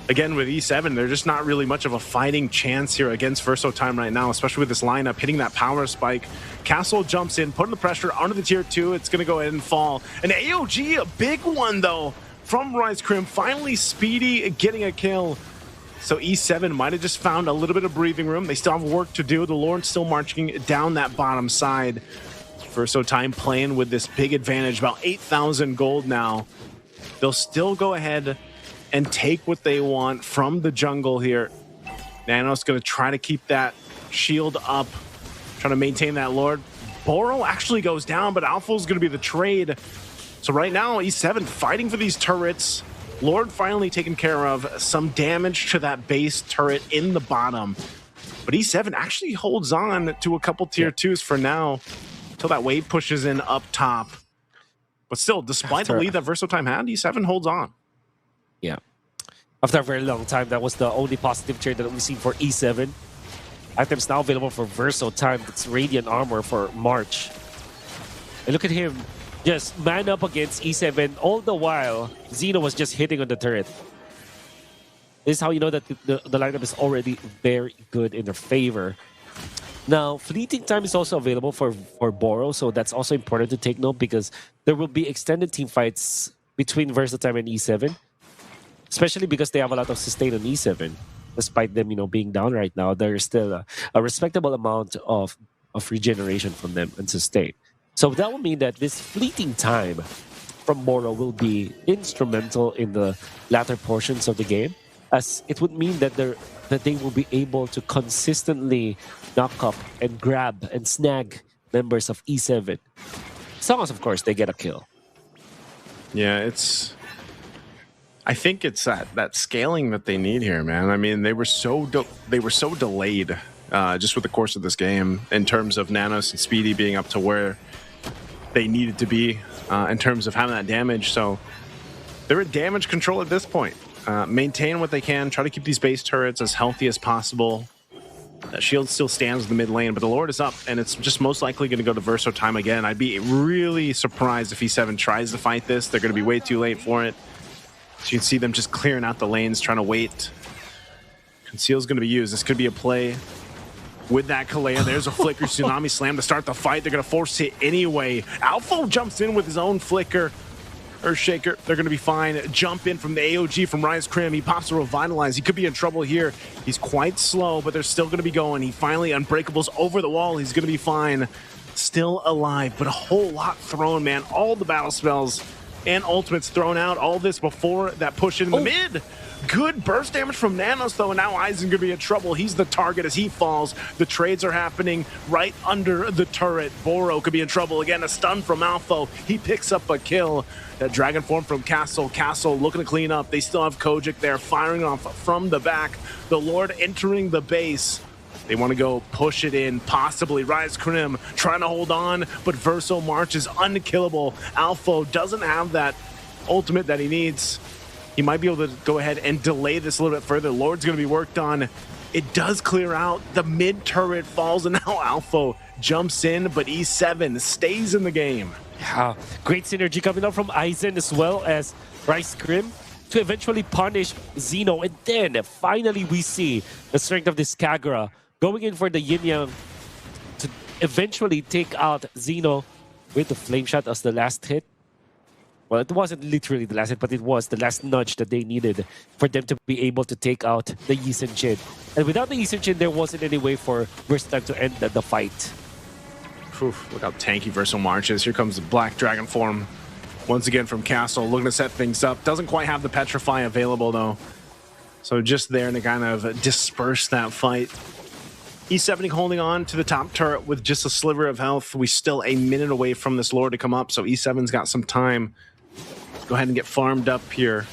again, with E7, they're just not really much of a fighting chance here against Versotime right now, especially with this lineup hitting that power spike. Castle jumps in, putting the pressure onto the tier 2. It's going to go ahead and fall. An AOG, a big one, though, from Rise Crim. Finally, Speedy getting a kill. So E7 might have just found a little bit of breathing room. They still have work to do. The Lord's still marching down that bottom side. Versotime playing with this big advantage, about 8,000 gold now. They'll still go ahead and take what they want from the jungle here. Nano's going to try to keep that shield up, trying to maintain that Lord. Boro actually goes down, but Alpha's going to be the trade. So right now, E7 fighting for these turrets. Lord finally taken care of. Some damage to that base turret in the bottom. But E7 actually holds on to a couple tier 2s for now until that wave pushes in up top. But still, despite the lead that Versotime had, E7 holds on. Yeah. After a very long time, that was the only positive trade that we've seen for E7. Items now available for Versotime. That's Radiant Armor for March. And look at him. Just man up against E7. All the while, Xeno was just hitting on the turret. This is how you know that the lineup is already very good in their favor. Now, Fleeting Time is also available for Boro, so that's also important to take note because there will be extended team fights between Versatime and E7, especially because they have a lot of sustain on E7. Despite them, being down right now, there's still a respectable amount of regeneration from them and sustain. So that will mean that this Fleeting Time from Boro will be instrumental in the latter portions of the game, as it would mean that they will be able to consistently knock up and grab and snag members of E7. As long as, of course, they get a kill. Yeah, I think it's that scaling that they need here, man. I mean, they were so delayed just with the course of this game in terms of Nanos and Speedy being up to where they needed to be in terms of having that damage. So they're at damage control at this point. Maintain what they can, try to keep these base turrets as healthy as possible. That shield still stands in the mid lane, but the Lord is up, and it's just most likely going to go to Versotime again. I'd be really surprised if E7 tries to fight this. They're going to be way too late for it. So you can see them just clearing out the lanes, trying to wait. Conceal's going to be used. This could be a play with that Kalea. There's a Flicker Tsunami Slam to start the fight. They're going to force it anyway. Alpha jumps in with his own Flicker. Earthshaker, they're going to be fine. Jump in from the AOG from Rise Crim. He pops a Revitalize. He could be in trouble here. He's quite slow, but they're still going to be going. He finally Unbreakables over the wall. He's going to be fine. Still alive, but a whole lot thrown, man. All the battle spells and ultimates thrown out. All this before that push in the mid. Good burst damage from Nanos, though, and now Aizen gonna be in trouble. He's the target as he falls. The trades are happening right under the turret. Boro could be in trouble. Again, a stun from Alpha. He picks up a kill. That Dragon Form from Castle. Castle looking to clean up. They still have Kojic there, firing off from the back. The Lord entering the base. They want to go push it in, possibly. Rise Crim trying to hold on, but Verso March is unkillable. Alpha doesn't have that ultimate that he needs. He might be able to go ahead and delay this a little bit further. Lord's going to be worked on. It does clear out. The mid turret falls, and now Alpha jumps in, but E7 stays in the game. Yeah, great synergy coming out from Aizen as well as Rise Crim to eventually punish Xeno. And then finally we see the strength of this Kagura going in for the Yin Yang to eventually take out Xeno with the Flame Shot as the last hit. Well, it wasn't literally the last hit, but it was the last nudge that they needed for them to be able to take out the Yi Sen Jin. And without the Yi Sen Jin, there wasn't any way for Versatime to end the fight. Oof, look how tanky Verso March is. Here comes the Black Dragon Form. Once again from Castle, looking to set things up. Doesn't quite have the Petrify available, though. So just there to kind of disperse that fight. E7 holding on to the top turret with just a sliver of health. We still a minute away from this Lord to come up, so E7's got some time. Go ahead and get farmed up here.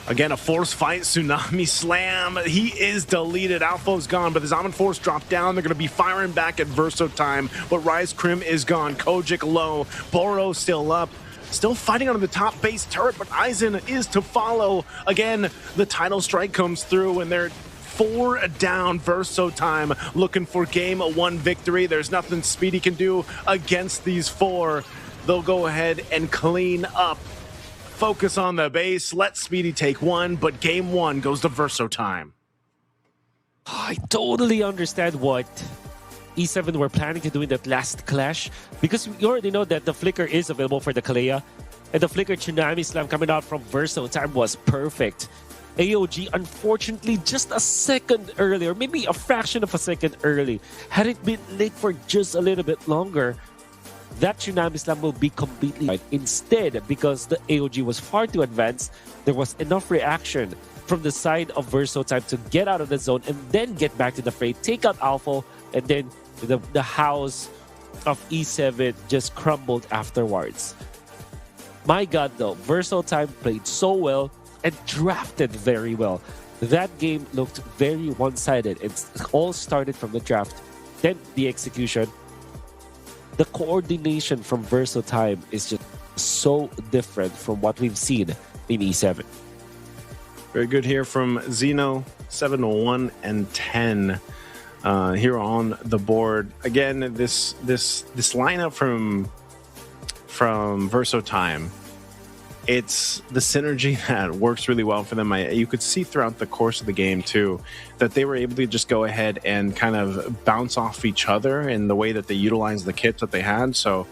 Again, a force fight, Tsunami Slam. He is deleted. Alpha's gone, but the Zaman Force dropped down. They're going to be firing back at Verso time, but Rise Krim is gone. Kojic low. Boro still up. Still fighting on the top base turret, but Aizen is to follow. Again, the title strike comes through, and they're 4 down. Verso time looking for game 1 victory. There's nothing Speedy can do against these 4. They'll go ahead and clean up. Focus on the base. Let Speedy take 1, but game 1 goes to Verso time. I totally understand what E7 were planning to do in that last clash, because you already know that the flicker is available for the Kalea, and the flicker Tsunami Slam coming out from Verso time was perfect. AOG, unfortunately, just a second early, or maybe a fraction of a second early. Had it been late for just a little bit longer, that Tsunami Slam will be completely right. Instead, because the AOG was far too advanced, there was enough reaction from the side of Verso time to get out of the zone and then get back to the fray, take out Alpha, and then the house of E7 just crumbled afterwards. My God, though, Verso time played so well and drafted very well. That game looked very one-sided. It all started from the draft, then the execution. The coordination from Verso time is just so different from what we've seen in E7. Very good here from Zeno, 7-1 and 10 here on the board. Again, this lineup from Verso time, it's the synergy that works really well for them. You could see throughout the course of the game too that they were able to just go ahead and kind of bounce off each other in the way that they utilized the kits that they had. So,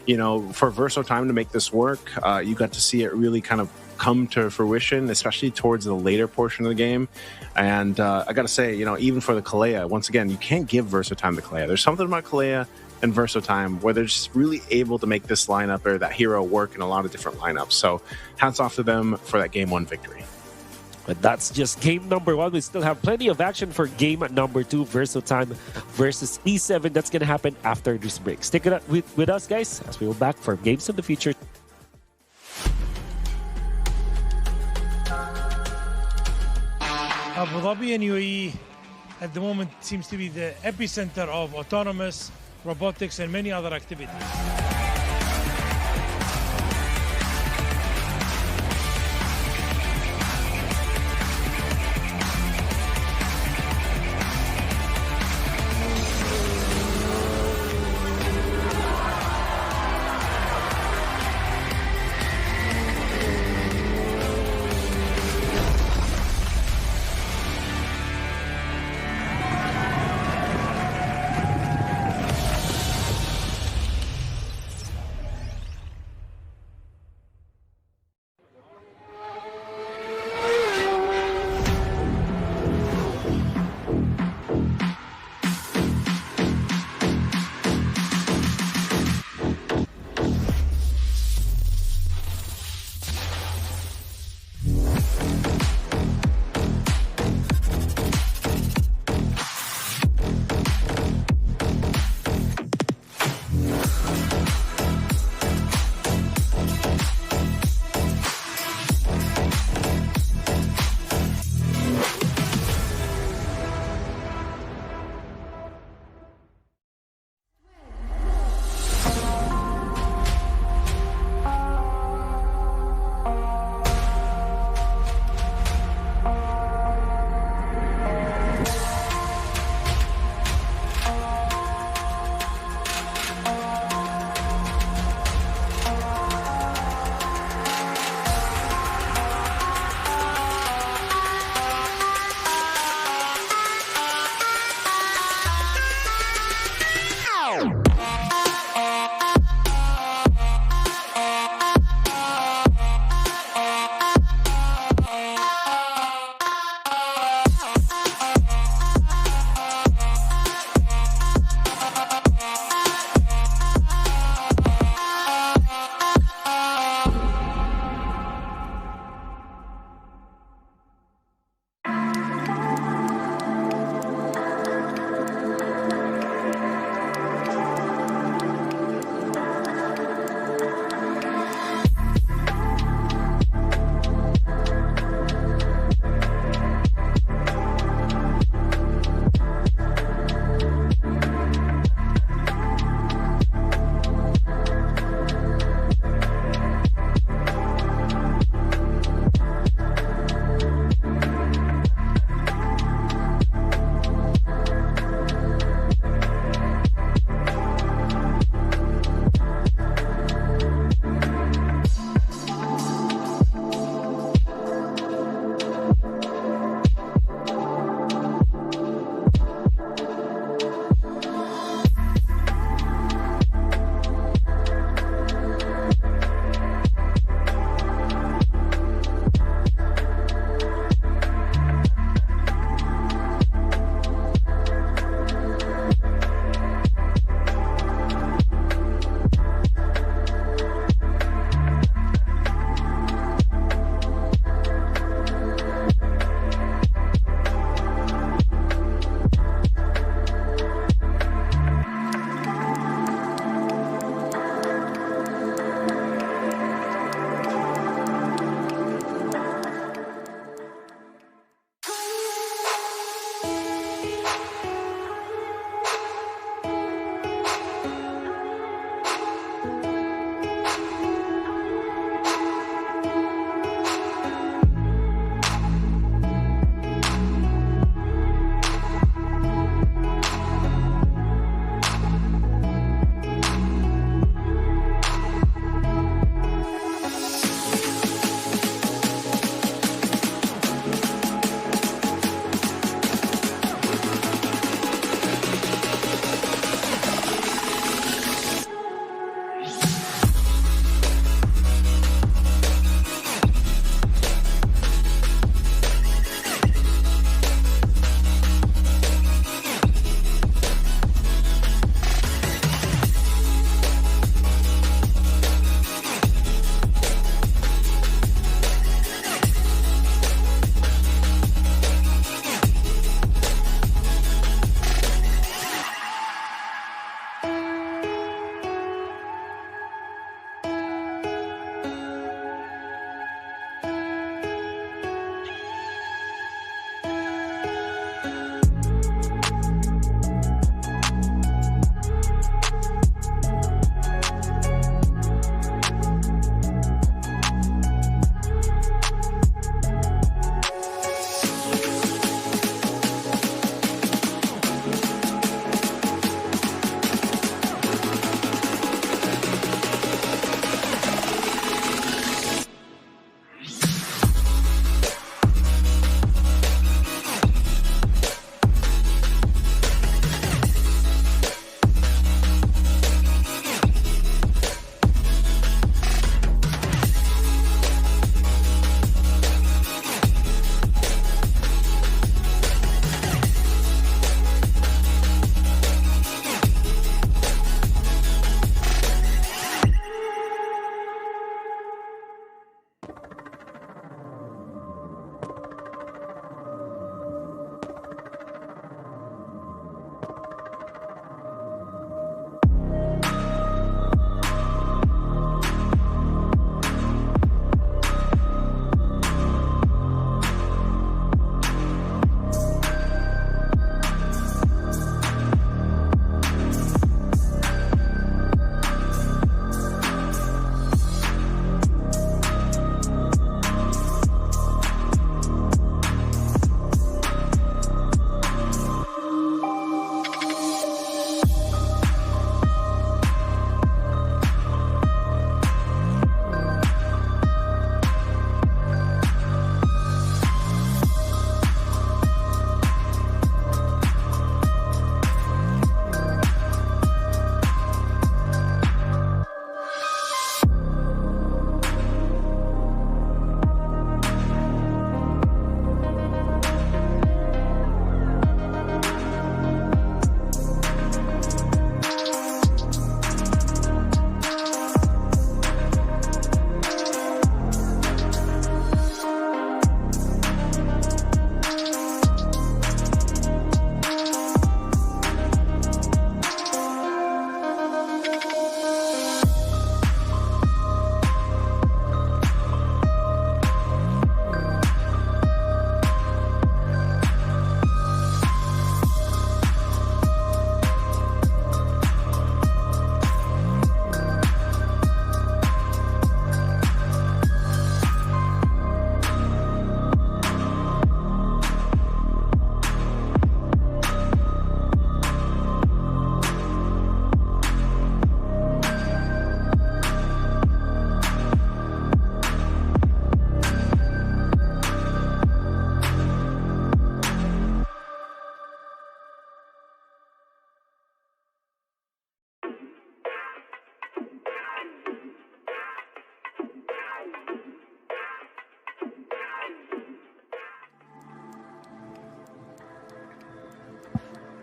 you know, for Verso time to make this work, you got to see it really kind of come to fruition, especially towards the later portion of the game. And I got to say, you know, even for the Kalea, once again, you can't give Verso time the Kalea. There's something about Kalea and Verso time where they're just really able to make this lineup or that hero work in a lot of different lineups. So hats off to them for that game 1 victory. But that's just game number 1. We still have plenty of action for game number 2, Verso time versus E7. That's going to happen after this break. Stick it up with us, guys, as we will back for games of the future. Abu Dhabi and UAE at the moment seems to be the epicenter of autonomous, robotics, and many other activities.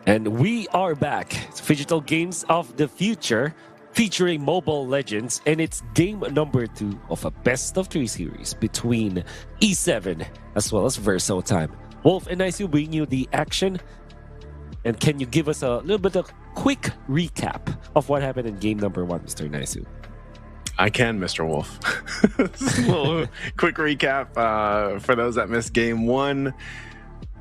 And we are back. It's Digital Games of the Future, featuring Mobile Legends, and it's game number 2 of a best-of-3 series between E7 as well as Verso Time. Wolf and Nice bring you the action. And can you give us a little bit of quick recap of what happened in game number 1, Mr. Naisu? I can, Mr. Wolf. A little quick recap for those that missed game 1.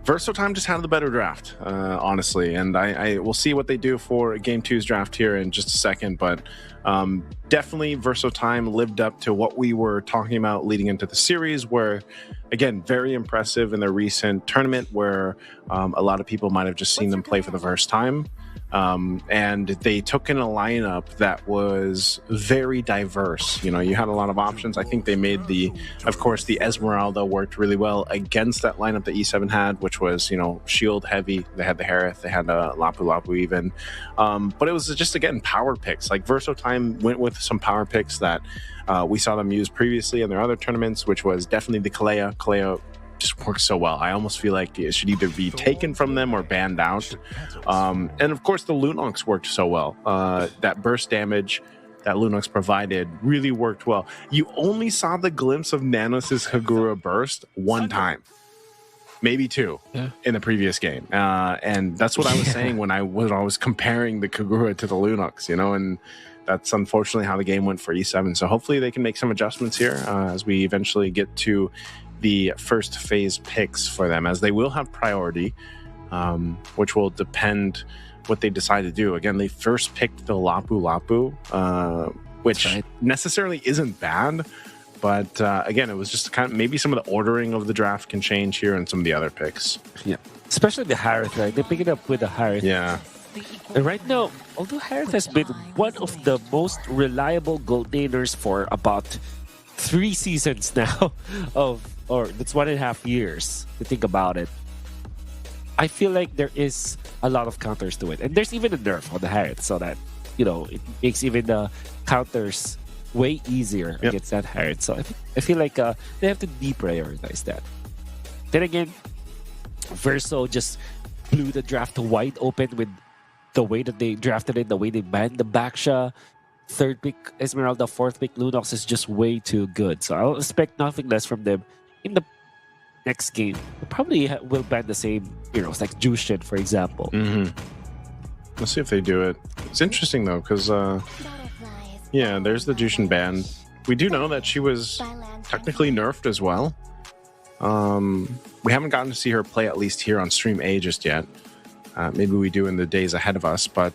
Verso Time just had the better draft, honestly, and I will see what they do for Game 2's draft here in just a second, but definitely Verso Time lived up to what we were talking about leading into the series, where, again, very impressive in their recent tournament where a lot of people might have just seen them play for the first time. And they took in a lineup that was very diverse. You know, you had a lot of options. I think they made of course, the Esmeralda worked really well against that lineup that E7 had, which was, you know, shield heavy. They had the Harith, they had Lapu Lapu even. But it was just, again, power picks. Like Verso Time went with some power picks that we saw them use previously in their other tournaments, which was definitely the Kalea. Kalea just works so well. I almost feel like it should either be taken from them or banned out. And of course, the Lunox worked so well. That burst damage that Lunox provided really worked well. You only saw the glimpse of Nanos' Kagura burst one time, maybe 2 in the previous game. And that's what I was saying when I was comparing the Kagura to the Lunox, you know, and that's unfortunately how the game went for E7. So hopefully they can make some adjustments here as we eventually get to the first phase picks for them, as they will have priority, which will depend what they decide to do. Again, they first picked the Lapu Lapu, which necessarily isn't bad, but again, it was just kind of maybe some of the ordering of the draft can change here and some of the other picks. Yeah, especially the Harith, right? They pick it up with the Harith. Yeah. And right now, although Harith has been one of the most reliable gold laner for about 3 seasons now or that's 1.5 years to think about it, I feel like there is a lot of counters to it. And there's even a nerf on the Harith, so that, you know, it makes even the counters way easier against that Harith. So I feel like they have to deprioritize that. Then again, Verso just blew the draft wide open with the way that they drafted it, the way they banned the Baksha. 3rd pick Esmeralda, 4th pick Lunox is just way too good. So I'll expect nothing less from them in the next game. They probably will ban the same heroes, like Jushin, for example. Let's see if they do it. It's interesting, though, because, yeah, there's the Jushin ban. We do know that she was technically nerfed as well. We haven't gotten to see her play, at least here on Stream A, just yet. Maybe we do in the days ahead of us, but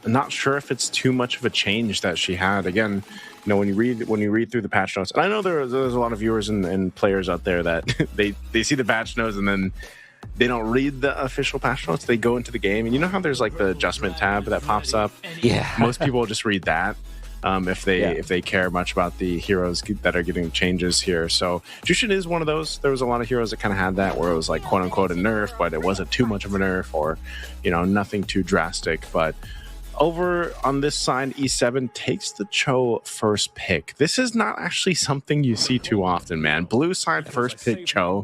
I'm not sure if it's too much of a change that she had. Again, you know, when you read through the patch notes, and I know there's a lot of viewers and players out there that they see the patch notes and then they don't read the official patch notes. They go into the game, and you know how there's like the adjustment tab that pops up. Yeah, most people will just read that if they care much about the heroes that are getting changes here. So Jushin is one of those. There was a lot of heroes that kind of had that, where it was like quote unquote a nerf, but it wasn't too much of a nerf, or, you know, nothing too drastic. But over on this side, E7 takes the Cho first pick. This is not actually something you see too often, man. Blue side first pick Cho.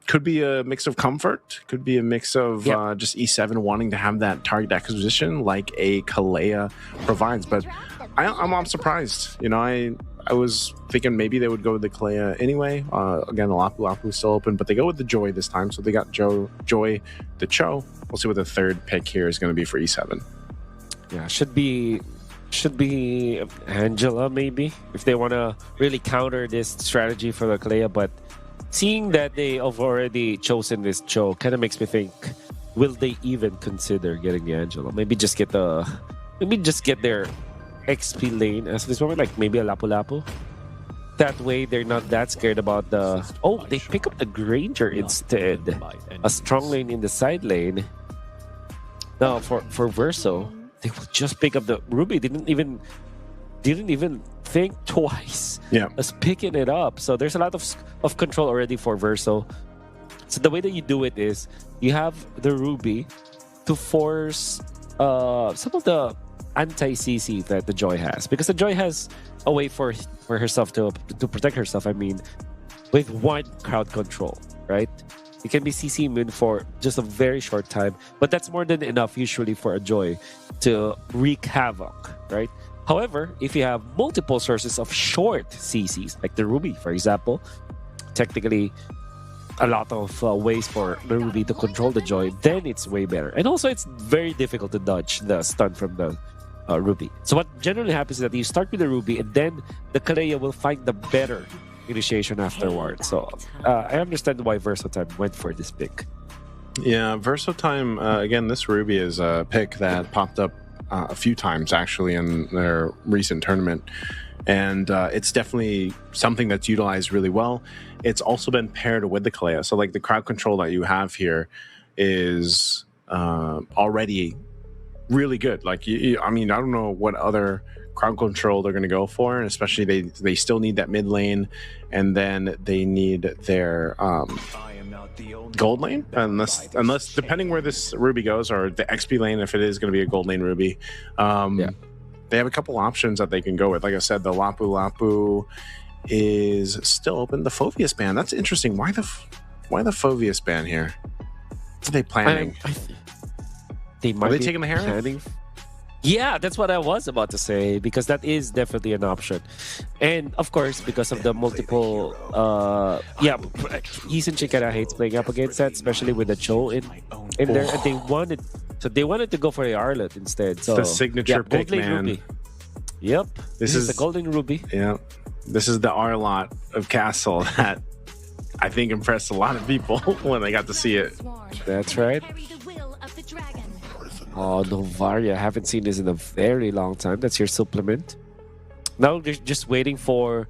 Could be a mix of comfort. Could be a mix of just E7 wanting to have that target acquisition like a Kalea provides. But I'm surprised. You know, I was thinking maybe they would go with the Kalea anyway. Again, the Lapu Lapu is still open, but they go with the Joy this time. So they got Joy, the Cho. We'll see what the 3rd pick here is going to be for E7. Yeah, should be Angela, maybe, if they want to really counter this strategy for the Kalea. But seeing that they have already chosen this Cho kind of makes me think, will they even consider getting the Angela? Maybe just get their XP lane as this moment, like maybe a Lapu Lapu. That way they're not that scared about the... Oh, they pick up the Granger instead. A strong lane in the side lane. Now for Verso, they will just pick up the Ruby. Didn't even think twice as picking it up. So there's a lot of control already for Verso. So the way that you do it is you have the Ruby to force some of the anti-CC that the Joy has, because the Joy has a way for herself to protect herself. I mean, with one crowd control, right? You can be CC immune for just a very short time, but that's more than enough usually for a Joy to wreak havoc, right? However, if you have multiple sources of short CCs, like the Ruby, for example, technically a lot of ways for the Ruby to control the Joy, then it's way better. And also, it's very difficult to dodge the stun from the Ruby. So what generally happens is that you start with the Ruby, and then the Kalea will find the better initiation afterwards. So I understand why Versatime went for this pick. Yeah, Versatime, again, this Ruby is a pick that popped up a few times actually in their recent tournament. And it's definitely something that's utilized really well. It's also been paired with the Kalea. So like the crowd control that you have here is already really good. Like, I mean, I don't know what other crowd control they're going to go for, and especially they still need that mid lane, and then they need their gold lane, unless depending where this Ruby goes, or the XP lane if it is going to be a gold lane Ruby. They have a couple options that they can go with. Like I said, the Lapu Lapu is still open. The Phoveus ban, that's interesting. Why the Phoveus ban here? What are they planning? They might are they be taking the hair? Planning. Yeah, that's what I was about to say, because that is definitely an option. And of course, because of the multiple He's in Chikara hates playing up against that, especially with the Cho in there. And they wanted to go for a Arlet instead. So the signature pick, man. Ruby. Yep. This is the Golden Ruby. Yeah. This is the Arlot of Castle that I think impressed a lot of people when they got to see it. That's right. Oh, Novaria. I haven't seen this in a very long time. That's your supplement. Now they're just waiting for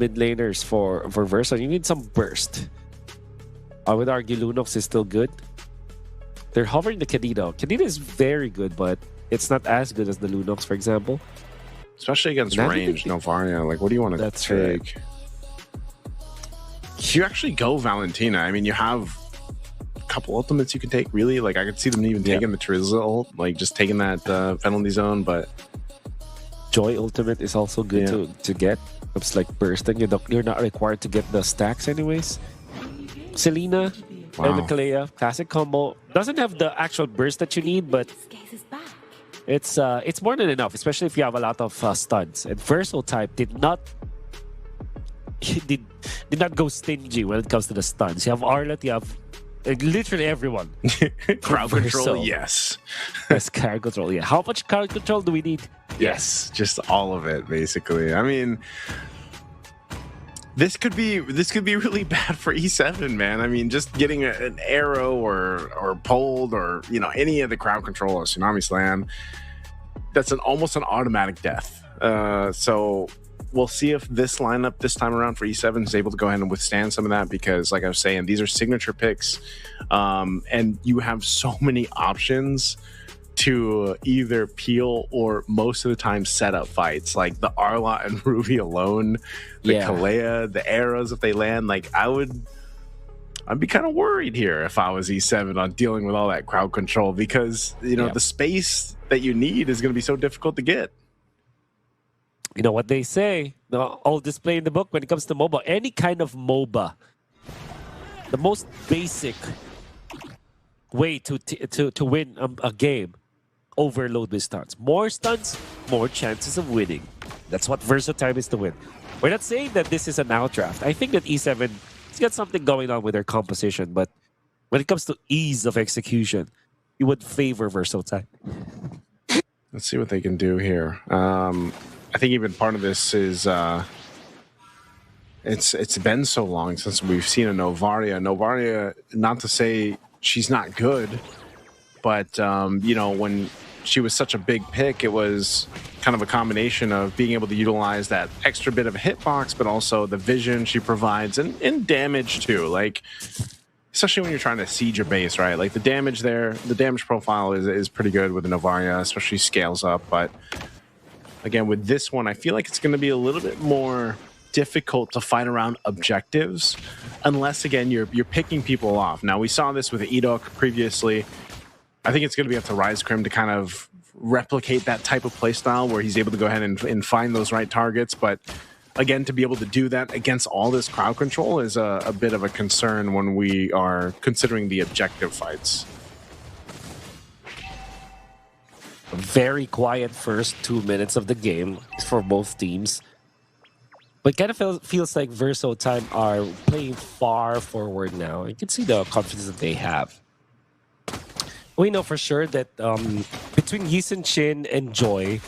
mid laners for Versa. You need some burst. I would argue Lunox is still good. They're hovering the Kadena. Kadena is very good, but it's not as good as the Lunox, for example. Especially against range, Novaria. Like, what do you want to take? Right. You actually go Valentina. I mean, you have couple ultimates you can take, really. Like, I could see them even taking the Trizza ult, like just taking that penalty zone. But Joy ultimate is also good to get. It's like bursting. You're not required to get the stacks anyways. Selena and the Kalea classic combo doesn't have the actual burst that you need, but it's more than enough, especially if you have a lot of stuns. And Versal type did not go stingy when it comes to the stuns. You have Arlet, you have literally everyone. Crowd control, yes. Yes, crowd control, yeah. How much crowd control do we need? Yes, just all of it, basically. I mean, this could be really bad for E7, man. I mean, just getting an arrow or pulled, or any of the crowd control or Tsunami Slam, that's almost an automatic death. So we'll see if this lineup this time around for E7 is able to go ahead and withstand some of that, because like I was saying, these are signature picks, and you have so many options to either peel or most of the time set up fights. Like the Arlot and Ruby alone, the Kalea, the arrows if they land. Like I'd be kind of worried here if I was E7 on dealing with all that crowd control, because the space that you need is going to be so difficult to get. You know what they say, the old display in the book when it comes to MOBA, any kind of MOBA, the most basic way to win a game, overload with stuns. More stuns, more chances of winning. That's what Versatime is to win. We're not saying that this is an outdraft. I think that E7 has got something going on with their composition, but when it comes to ease of execution, you would favor Versatime. Let's see what they can do here. I think even part of this is it's been so long since we've seen a Novaria. Novaria, not to say she's not good, but when she was such a big pick, it was kind of a combination of being able to utilize that extra bit of a hitbox, but also the vision she provides and damage too. Like, especially when you're trying to siege your base, right? Like the damage there, the damage profile is pretty good with the Novaria, especially scales up, but again, with this one, I feel like it's going to be a little bit more difficult to fight around objectives, unless, again, you're picking people off. Now, we saw this with ADNOC previously. I think it's going to be up to RiseCrim to kind of replicate that type of playstyle where he's able to go ahead and find those right targets. But again, to be able to do that against all this crowd control is a bit of a concern when we are considering the objective fights. A very quiet first 2 minutes of the game for both teams. But kind of feels like Verso Time are playing far forward now. You can see the confidence that they have. We know for sure that between Yisun Shin and Joy,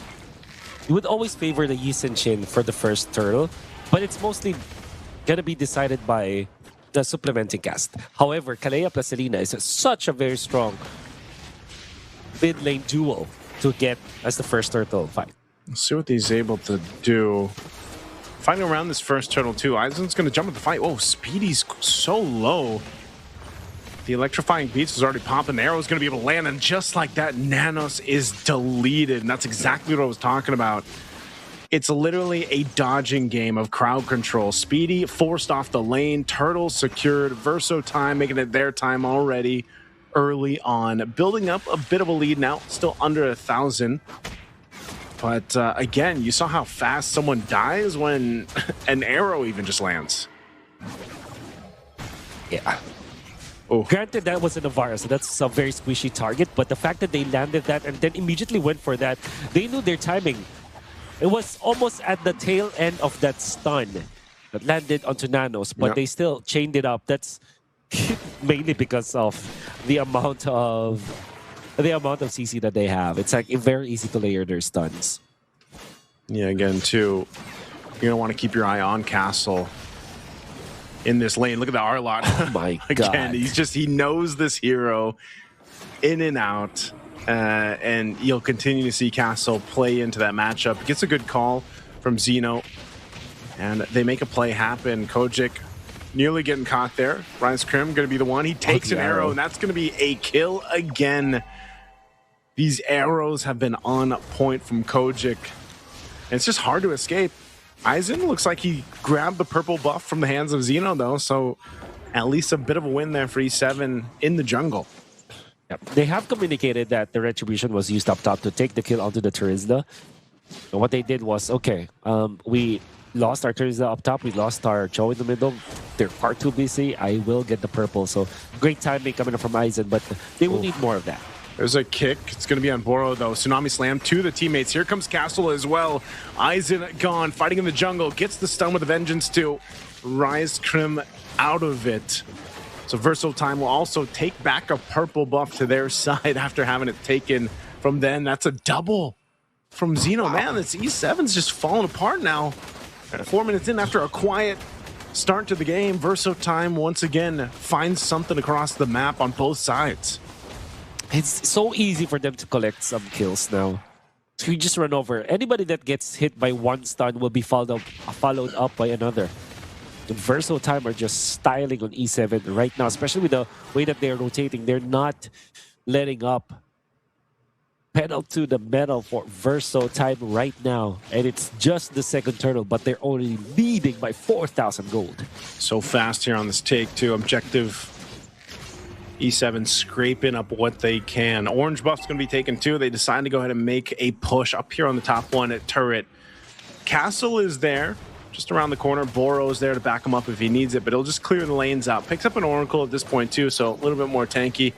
you would always favor the Yisun Shin for the first turtle, but it's mostly gonna be decided by the supplementing cast. However, Kalea plus Selena is such a very strong mid lane duo to get as the first turtle fight. Let's see what he's able to do. Fighting around this first turtle too. Aizen's going to jump at the fight. Oh, Speedy's so low. The electrifying beats is already popping. The arrow's going to be able to land, and just like that, Nanos is deleted. And that's exactly what I was talking about. It's literally a dodging game of crowd control. Speedy forced off the lane. Turtle secured. Verso Time making it their time already early on. Building up a bit of a lead now. Still under 1,000. But again, you saw how fast someone dies when an arrow even just lands. Yeah. Oh. Granted, that was a Navarra, so that's a very squishy target. But the fact that they landed that and then immediately went for that, they knew their timing. It was almost at the tail end of that stun that landed onto Nanos, but they still chained it up. That's mainly because of the amount of CC that they have. It's like very easy to layer their stuns. Yeah, again, too, you're gonna want to keep your eye on Castle in this lane. Look at the Arlot. Oh my Again, God. he knows this hero in and out. And you'll continue to see Castle play into that matchup. Gets a good call from Xeno. And they make a play happen. Kojic nearly getting caught there. Rise Krim going to be the one. He takes an arrow, and that's going to be a kill again. These arrows have been on point from Kojic. And it's just hard to escape. Aizen looks like he grabbed the purple buff from the hands of Xeno, though. So at least a bit of a win there for E7 in the jungle. Yep. They have communicated that the Retribution was used up top to take the kill onto the Terizla. And what they did was, okay, we lost our Terizla up top, we lost our Cho in the middle. They're far too busy. I will get the purple. So great timing coming from Aizen, but they will need more of that. There's a kick. It's going to be on Boro, though. Tsunami Slam to the teammates. Here comes Castle as well. Aizen gone, fighting in the jungle. Gets the stun with a vengeance, too. Rise Krim out of it. So Verso Time will also take back a purple buff to their side after having it taken from them. That's a double from Xeno. Man, this E7's just falling apart now. 4 minutes in after a quiet start to the game, Verso Time once again finds something across the map on both sides. It's so easy for them to collect some kills now. So you just run over. Anybody that gets hit by one stun will be followed up by another. The Verso Time are just styling on E7 right now, especially with the way that they're rotating. They're not letting up. Pedal to the metal for Verso Time right now. And it's just the second turtle, but they're only leading by 4,000 gold. So fast here on this take, too. Objective E7 scraping up what they can. Orange buff's going to be taken, too. They decide to go ahead and make a push up here on the top one at turret. Castle is there. Just around the corner. Boro's there to back him up if he needs it, but he'll just clear the lanes out. Picks up an Oracle at this point, too, so a little bit more tanky,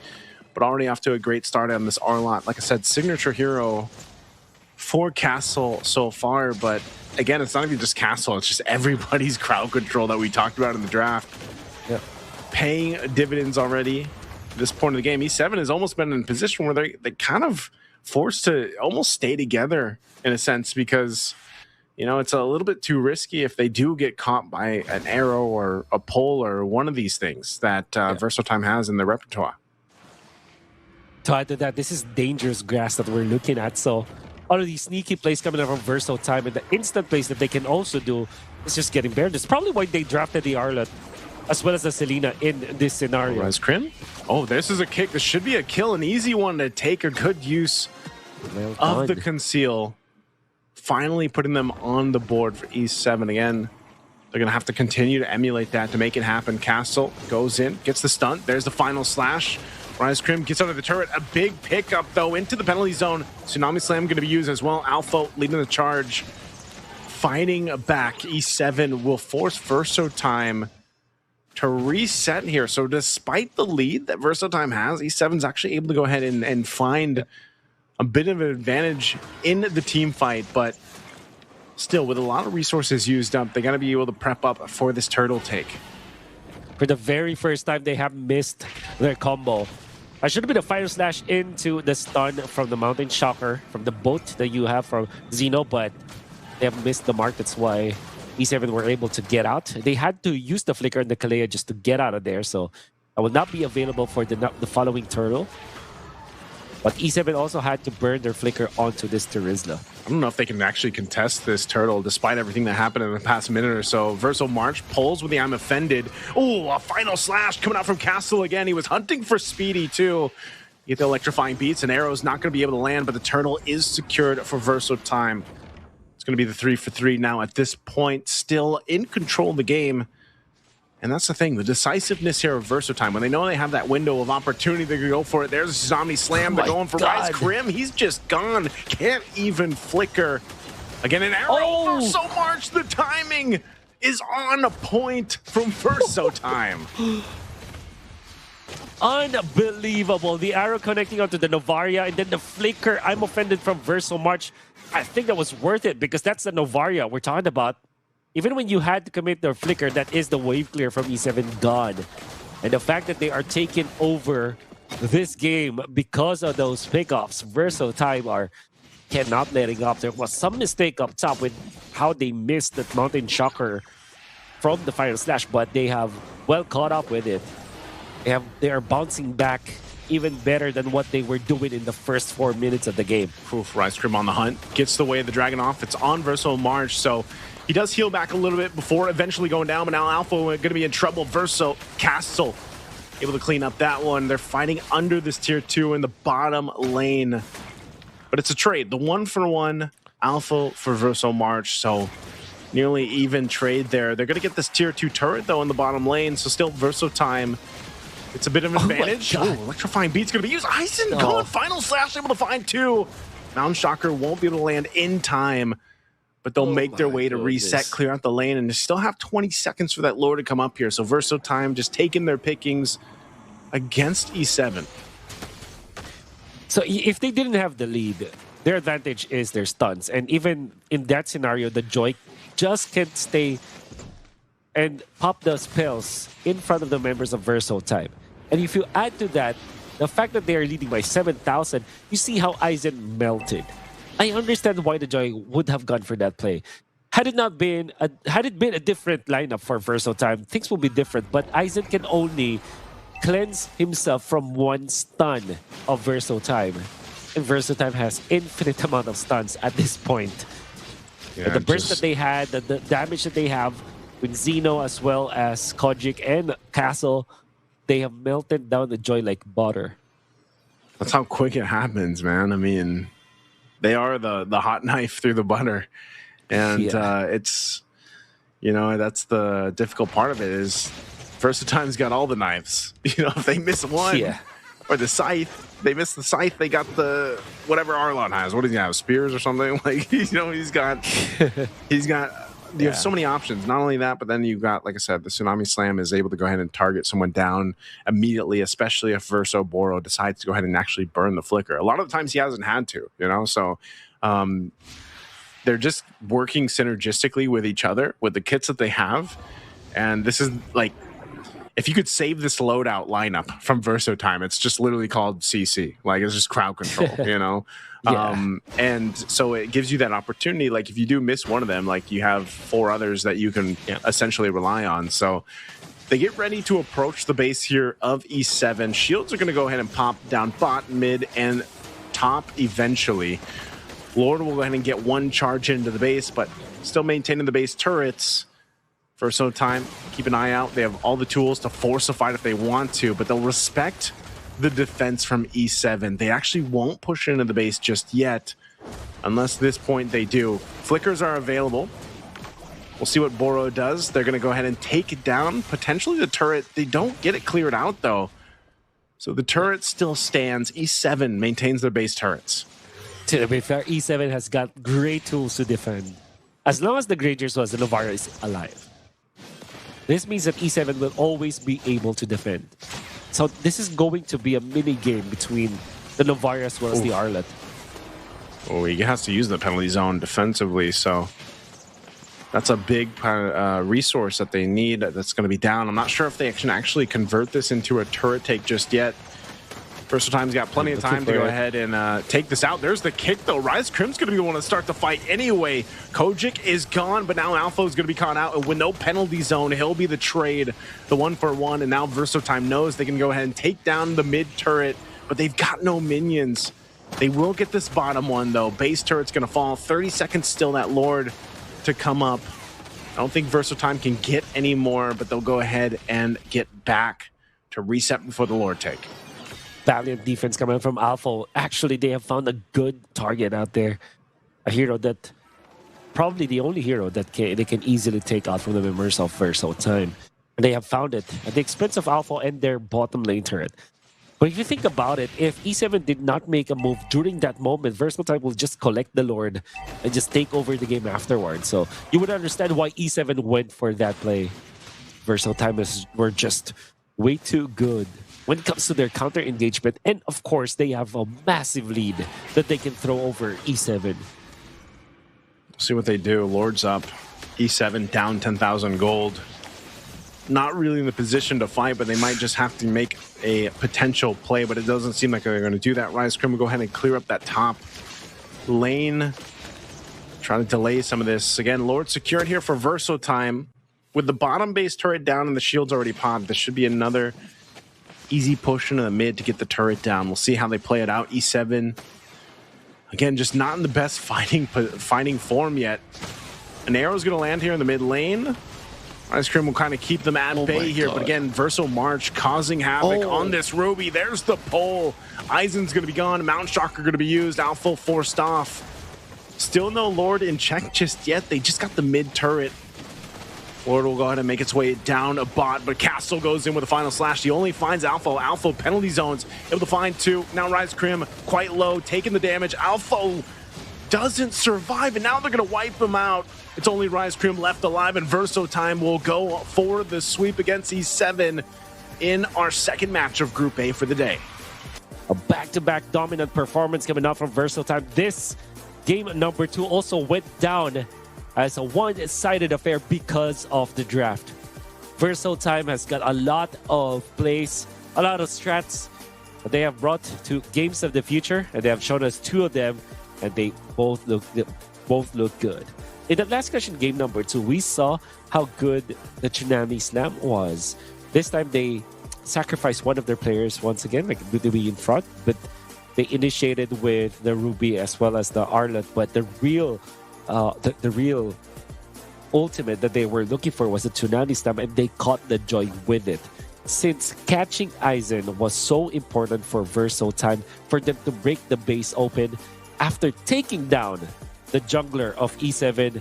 but already off to a great start on this Arlot. Like I said, signature hero for Castle so far, but again, it's not even just Castle, it's just everybody's crowd control that we talked about in the draft. Yep. Paying dividends already at this point of the game. E7 has almost been in a position where they kind of forced to almost stay together in a sense, because you know, it's a little bit too risky if they do get caught by an arrow or a pole or one of these things that Verso Time has in their repertoire. To add to that, this is dangerous grass that we're looking at. So all of these sneaky plays coming out from Verso Time, and the instant plays that they can also do is just getting buried. That's probably why they drafted the Arlot as well as the Selena in this scenario. Rise Krim? Oh, this is a kick. This should be a kill, an easy one to take a good use of the conceal. Finally putting them on the board for E7 again. They're going to have to continue to emulate that to make it happen. Castle goes in, gets the stunt. There's the final slash. Rise Krim gets out of the turret. A big pickup, though, into the penalty zone. Tsunami Slam going to be used as well. Alpha leading the charge. fighting back. E7 will force Versotime to reset here. So despite the lead that Versotime has, E7's actually able to go ahead and find a bit of an advantage in the team fight, but still, with a lot of resources used up, they got to be able to prep up for this turtle take. For the very first time, they have missed their combo. I should have been a Fire Slash into the stun from the Mountain Shocker, from the boat that you have from Zeno, but they have missed the mark. That's why E7 were able to get out. They had to use the Flicker and the Kalea just to get out of there, so I will not be available for the following turtle. But E7 also had to burn their Flicker onto this Terizla. I don't know if they can actually contest this turtle despite everything that happened in the past minute or so. Verso March pulls with the I'm offended. Oh, a final slash coming out from Castle again. He was hunting for Speedy too. You get the electrifying beats, and Arrow's not going to be able to land, but the turtle is secured for Versotime. It's going to be the 3-for-3 now at this point, still in control of the game. And that's the thing, the decisiveness here of Versotime. When they know they have that window of opportunity, they're going to go for it. There's a Zombie Slam. They're going for Rise Grim. He's just gone. Can't even flicker. Again, an arrow. Verso March. The timing is on point from Versotime. Unbelievable. The arrow connecting onto the Novaria and then the flicker. I'm offended from Verso March. I think that was worth it because that's the Novaria we're talking about. Even when you had to commit their flicker, that is the wave clear from E7 gone. And the fact that they are taking over this game because of those pickoffs, Versotime cannot letting up. There was some mistake up top with how they missed that Mountain Shocker from the Fire Slash, but they have well caught up with it. They are bouncing back even better than what they were doing in the first 4 minutes of the game. Oof, Rise Grim on the hunt, gets the way of the Dragon off. It's on Verso March, so he does heal back a little bit before eventually going down, but now Alpha going to be in trouble. Verso Castle able to clean up that one. They're fighting under this tier 2 in the bottom lane. But it's a trade. The 1-for-1 Alpha for Verso March, so nearly even trade there. They're going to get this tier 2 turret, though, in the bottom lane, so still Versotime. It's a bit of an advantage. Oh, electrifying beat's going to be used. Eisen going final slash, able to find 2. Mountain Shocker won't be able to land in time, but they'll make their way to reset, clear out the lane, and they still have 20 seconds for that lore to come up here. So Versotime just taking their pickings against E7. So if they didn't have the lead, their advantage is their stuns. And even in that scenario, the Joy just can't stay and pop the spells in front of the members of Versotime. And if you add to that, the fact that they are leading by 7,000, you see how Eisen melted. I understand why the Joy would have gone for that play. Had it been a different lineup for Versotime, things will be different. But Eisen can only cleanse himself from one stun of Versotime. And Versotime has infinite amount of stuns at this point. Yeah, the burst that they had, the damage that they have with Zeno as well as Kojic and Castle, they have melted down the Joy like butter. That's how quick it happens, man. I mean, they are the hot knife through the butter. And it's, you know, that's the difficult part of it is Versotime's got all the knives. You know, if they miss one or the scythe, they miss the scythe, they got the whatever Arlon has. What does he have? Spears or something? Like, you know, he's got you have so many options. Not only that, but then you've got, like I said, the Tsunami Slam is able to go ahead and target someone down immediately, especially if Verso Boro decides to go ahead and actually burn the flicker. A lot of the times he hasn't had to, you know, so they're just working synergistically with each other, with the kits that they have. And this is like, if you could save this loadout lineup from Versotime, it's just literally called CC. Like, it's just crowd control, you know? And so it gives you that opportunity. Like, if you do miss one of them, like, you have 4 others that you can essentially rely on. So they get ready to approach the base here of E7. Shields are going to go ahead and pop down bot, mid, and top eventually. Lord will go ahead and get one charge into the base, but still maintaining the base turrets. Versotime, keep an eye out. They have all the tools to force a fight if they want to, but they'll respect the defense from E7. They actually won't push into the base just yet, unless this point they do. Flickers are available. We'll see what Boro does. They're going to go ahead and take down potentially the turret. They don't get it cleared out, though. So the turret still stands. E7 maintains their base turrets. To be fair, E7 has got great tools to defend. As long as the Grangers was, the Novara is alive. This means that E7 will always be able to defend. So this is going to be a mini game between the Novara as well as the Arlet. Oh, he has to use the penalty zone defensively, so that's a big resource that they need that's going to be down. I'm not sure if they can actually convert this into a turret take just yet. Versatile Time's got plenty of time to go ahead and take this out. There's the kick, though. Rise Crim's going to be the one to start the fight anyway. Kojic is gone, but now Alpha is going to be caught out. And with no penalty zone, he'll be the trade, the 1-for-1. And now Versatile Time knows they can go ahead and take down the mid turret, but they've got no minions. They will get this bottom one, though. Base turret's going to fall. 30 seconds still, that Lord to come up. I don't think Versatile Time can get any more, but they'll go ahead and get back to reset before the Lord take. Valiant defense coming from Alpha. Actually, they have found a good target out there. A hero that, probably the only hero that they can easily take out from the members of Versatile Time. And they have found it at the expense of Alpha and their bottom lane turret. But if you think about it, if E7 did not make a move during that moment, Versatile Time will just collect the Lord and just take over the game afterwards. So you would understand why E7 went for that play. Versatile Time were just way too good when it comes to their counter engagement. And of course, they have a massive lead that they can throw over E7. See what they do. Lord's up. E7 down 10,000 gold. Not really in the position to fight, but they might just have to make a potential play, but it doesn't seem like they're going to do that. Rise Crim will go ahead and clear up that top lane. Trying to delay some of this. Again, Lord secured here for Versatile Time. With the bottom base turret down and the shields already popped, this should be another easy push into the mid to get the turret down. We'll see how they play it out. E7, again, just not in the best fighting form yet. An arrow's going to land here in the mid lane. Ice Cream will kind of keep them at bay here, but again, Verso March causing havoc on this Ruby. There's the pull. Eisen's going to be gone. Mount Shocker going to be used. Alpha forced off. Still no Lord in check just yet. They just got the mid turret. Lord will go ahead and make its way down a bot, but Castle goes in with a final slash. He only finds Alpha. Alpha penalty zones, able to find two. Now Rise Crim quite low, taking the damage. Alpha doesn't survive, and now they're going to wipe him out. It's only Rise Crim left alive, and Verso Time will go for the sweep against E7 in our second match of Group A for the day. A back-to-back dominant performance coming out from Versatile Time. This game number 2 also went down as a one-sided affair because of the draft. Versatile Time has got a lot of plays, a lot of strats that they have brought to games of the future, and they have shown us 2 of them, and they both look good. In the last question, game number 2, we saw how good the Tsunami Slam was. This time they sacrificed one of their players once again, like to be in front, but they initiated with the Ruby as well as the Arlet, but the real ultimate that they were looking for was the Tsunami Slam, and they caught the joy with it. Since catching Eisen was so important for Versatile Time, for them to break the base open after taking down the jungler of E7,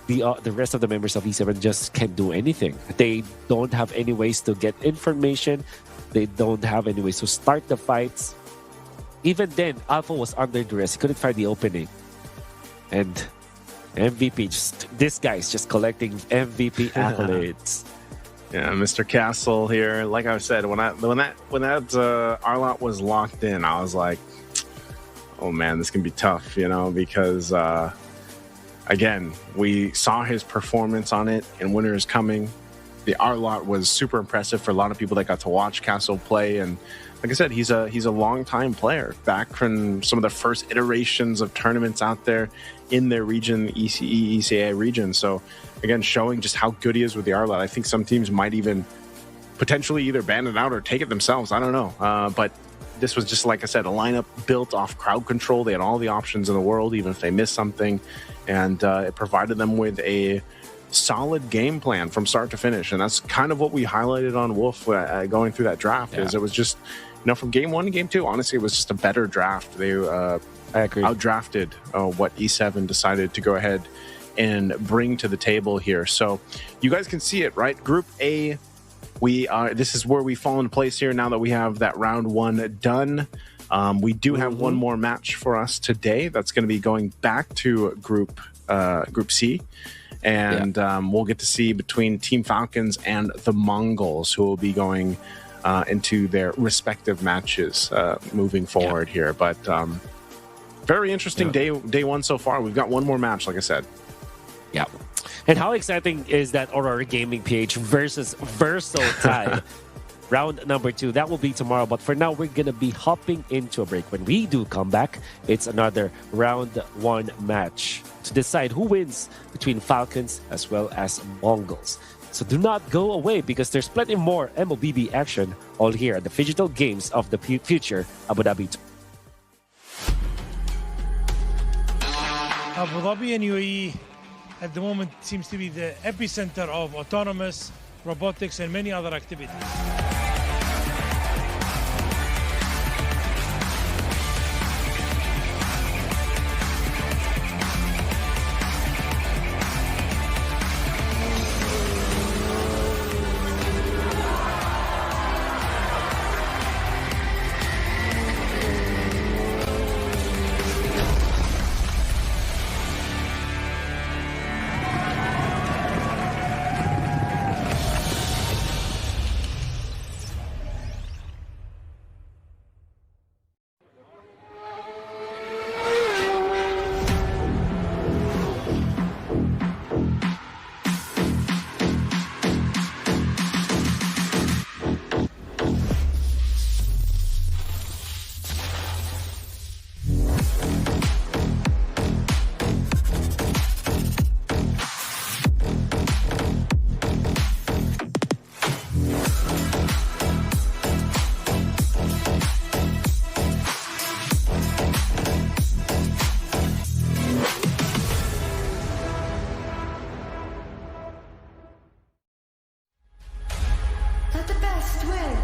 the rest of the members of E7 just can't do anything. They don't have any ways to get information. They don't have any ways to start the fights. Even then, Alpha was under duress. He couldn't find the opening. And MVP, this guy's just collecting MVP accolades. Yeah, Mr. Castle here. Like I said, when that Arlot was locked in, I was like, oh man, this can be tough, because again, we saw his performance on it in Winter is Coming. The Arlot was super impressive for a lot of people that got to watch Castle play, and like I said, he's a long-time player, back from some of the first iterations of tournaments out there in their region, ECA region. So again, showing just how good he is with the Arlot. I think some teams might even potentially either ban it out or take it themselves. I don't know, but this was just, like I said, a lineup built off crowd control. They had all the options in the world, even if they missed something, and it provided them with a solid game plan from start to finish. And that's kind of what we highlighted on Wolf going through that draft. Is it was just, from game 1 to game 2, honestly, it was just a better draft. They outdrafted what E7 decided to go ahead and bring to the table here. So you guys can see it, right? Group A, this is where we fall into place here now that we have that round 1 done. We do have one more match for us today. That's going to be going back to Group Group C. And we'll get to see between Team Falcons and the Mongols, who will be going into their respective matches moving forward here. But very interesting day one so far. We've got one more match, like I said. Yeah. And how exciting is that Aurora Gaming PH versus Verso Tide? Round number 2, that will be tomorrow. But for now, we're going to be hopping into a break. When we do come back, it's another round 1 match to decide who wins between Falcons as well as Mongols. So do not go away, because there's plenty more MLBB action all here at the Digital Games of the Future Abu Dhabi. Abu Dhabi and UAE at the moment seems to be the epicenter of autonomous, robotics, and many other activities. Let the best win.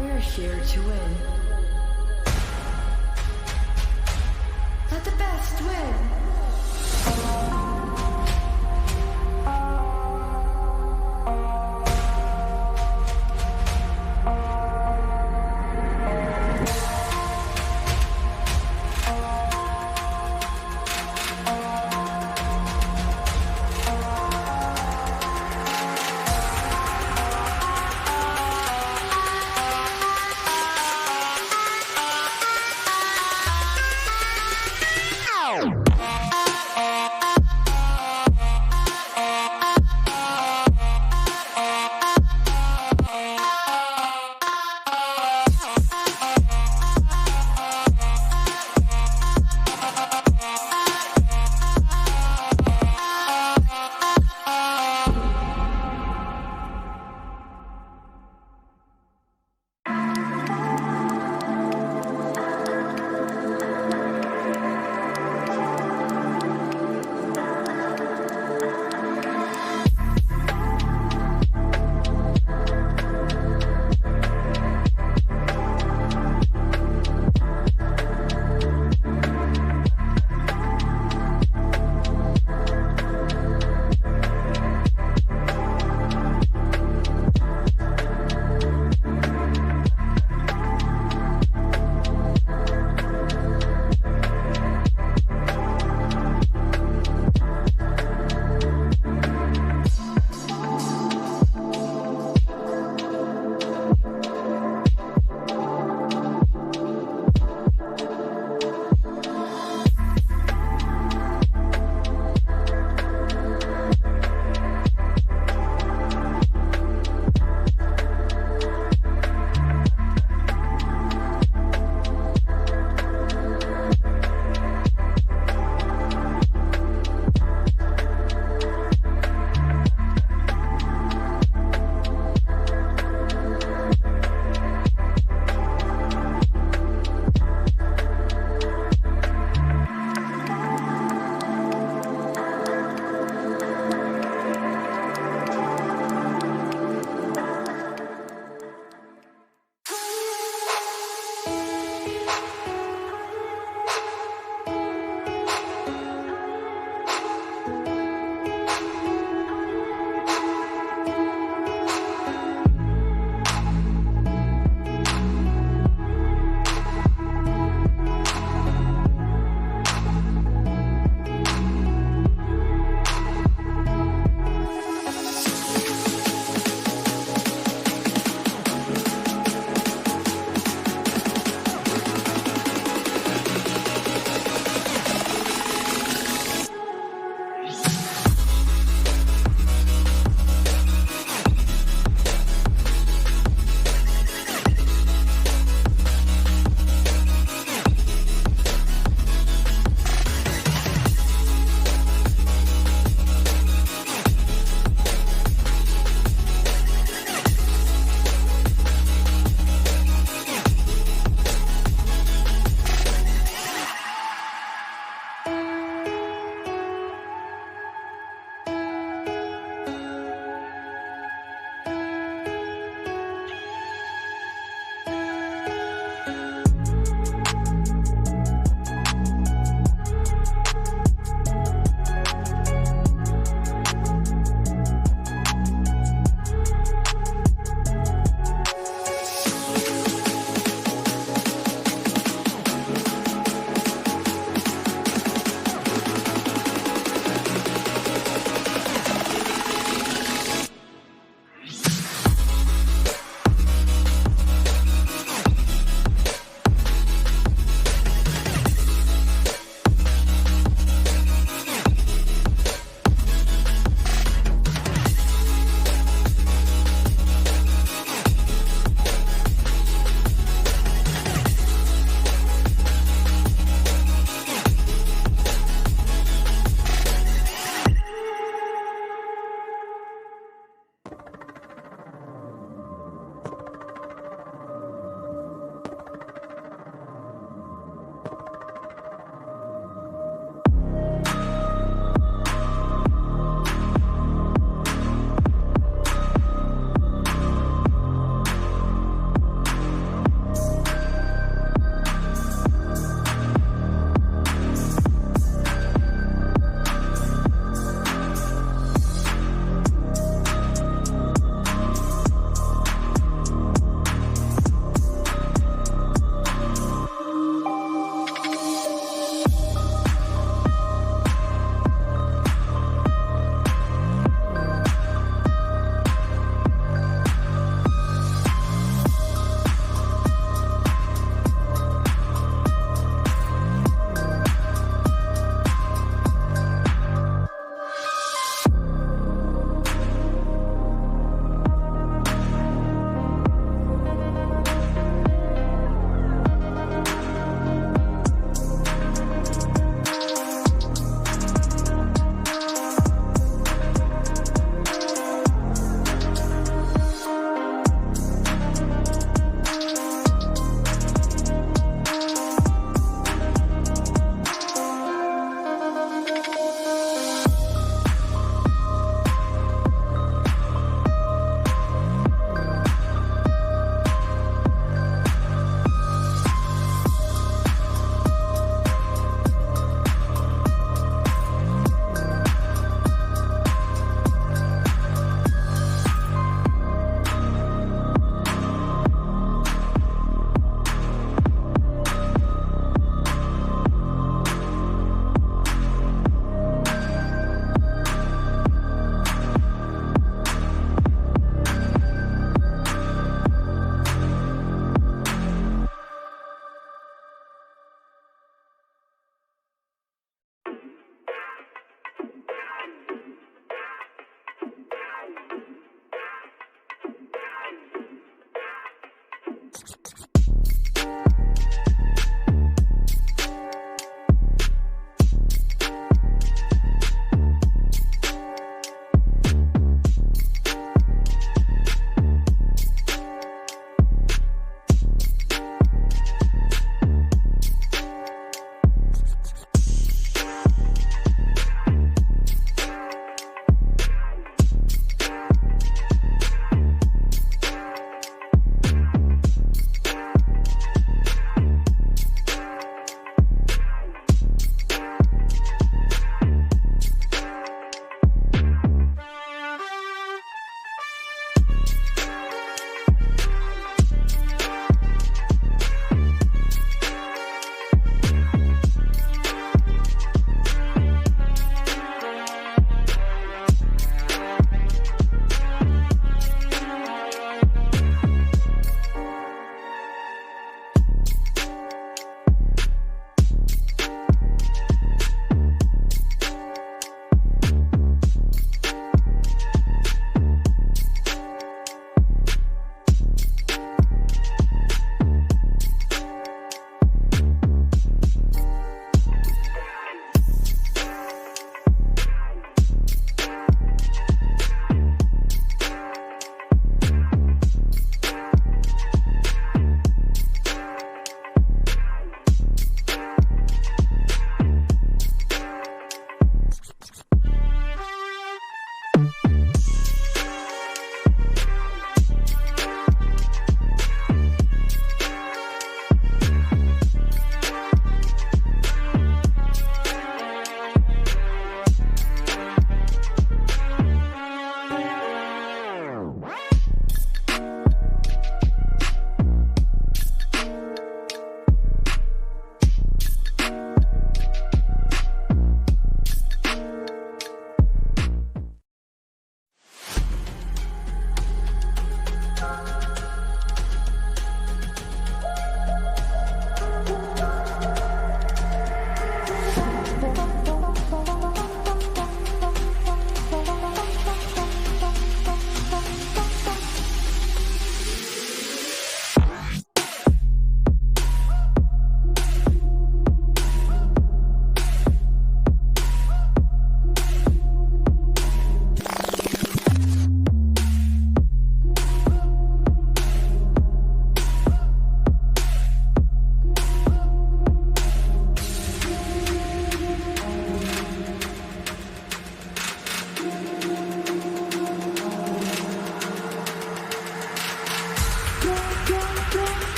We're here to win. Let the best win.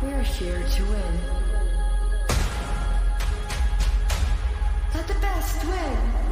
We're here to win. Let the best win.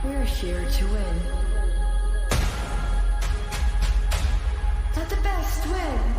We're here to win. Let the best win.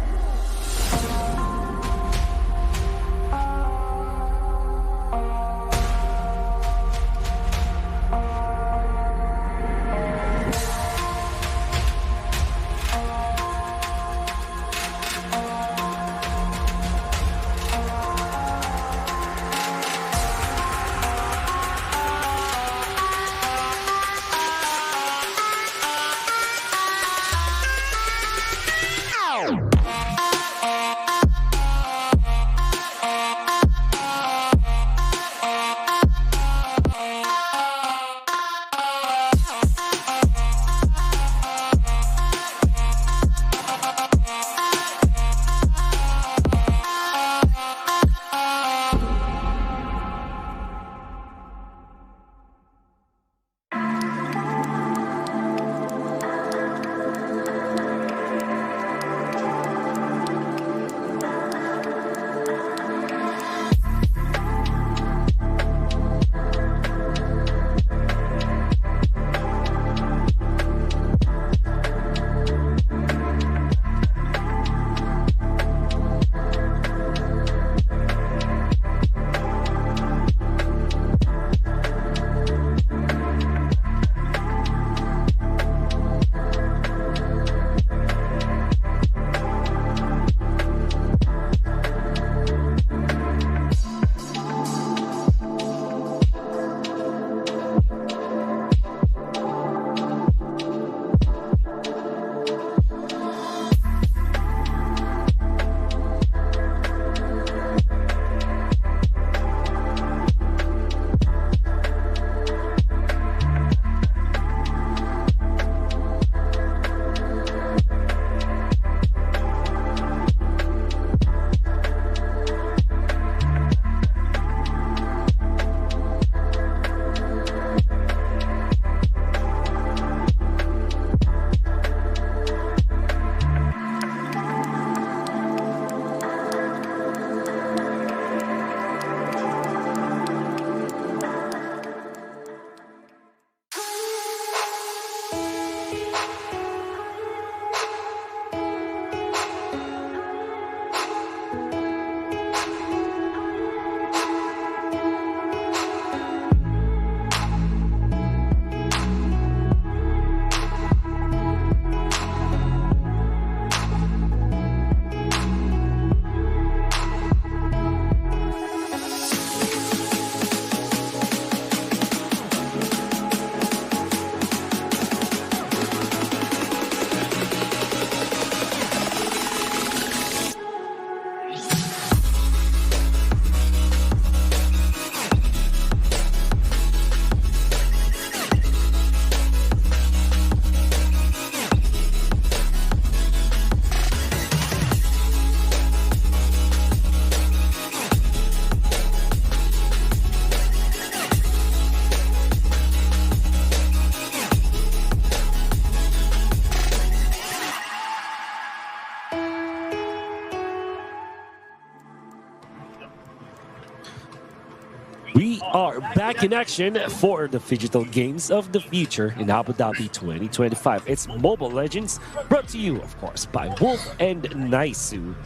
We are back in action for the Digital Games of the Future in Abu Dhabi 2025. It's Mobile Legends, brought to you, of course, by Wolf and Naisu.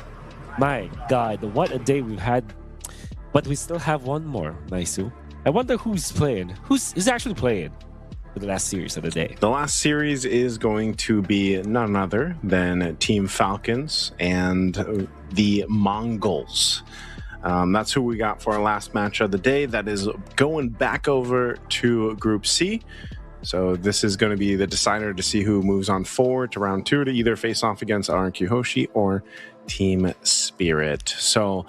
My God, what a day we've had. But we still have one more, Naisu. I wonder who's playing. Who's actually playing for the last series of the day? The last series is going to be none other than Team Falcons and the Mongols. That's who we got for our last match of the day. That is going back over to Group C. So this is going to be the decider to see who moves on forward to round 2 to either face off against RNQ Hoshi or Team Spirit. So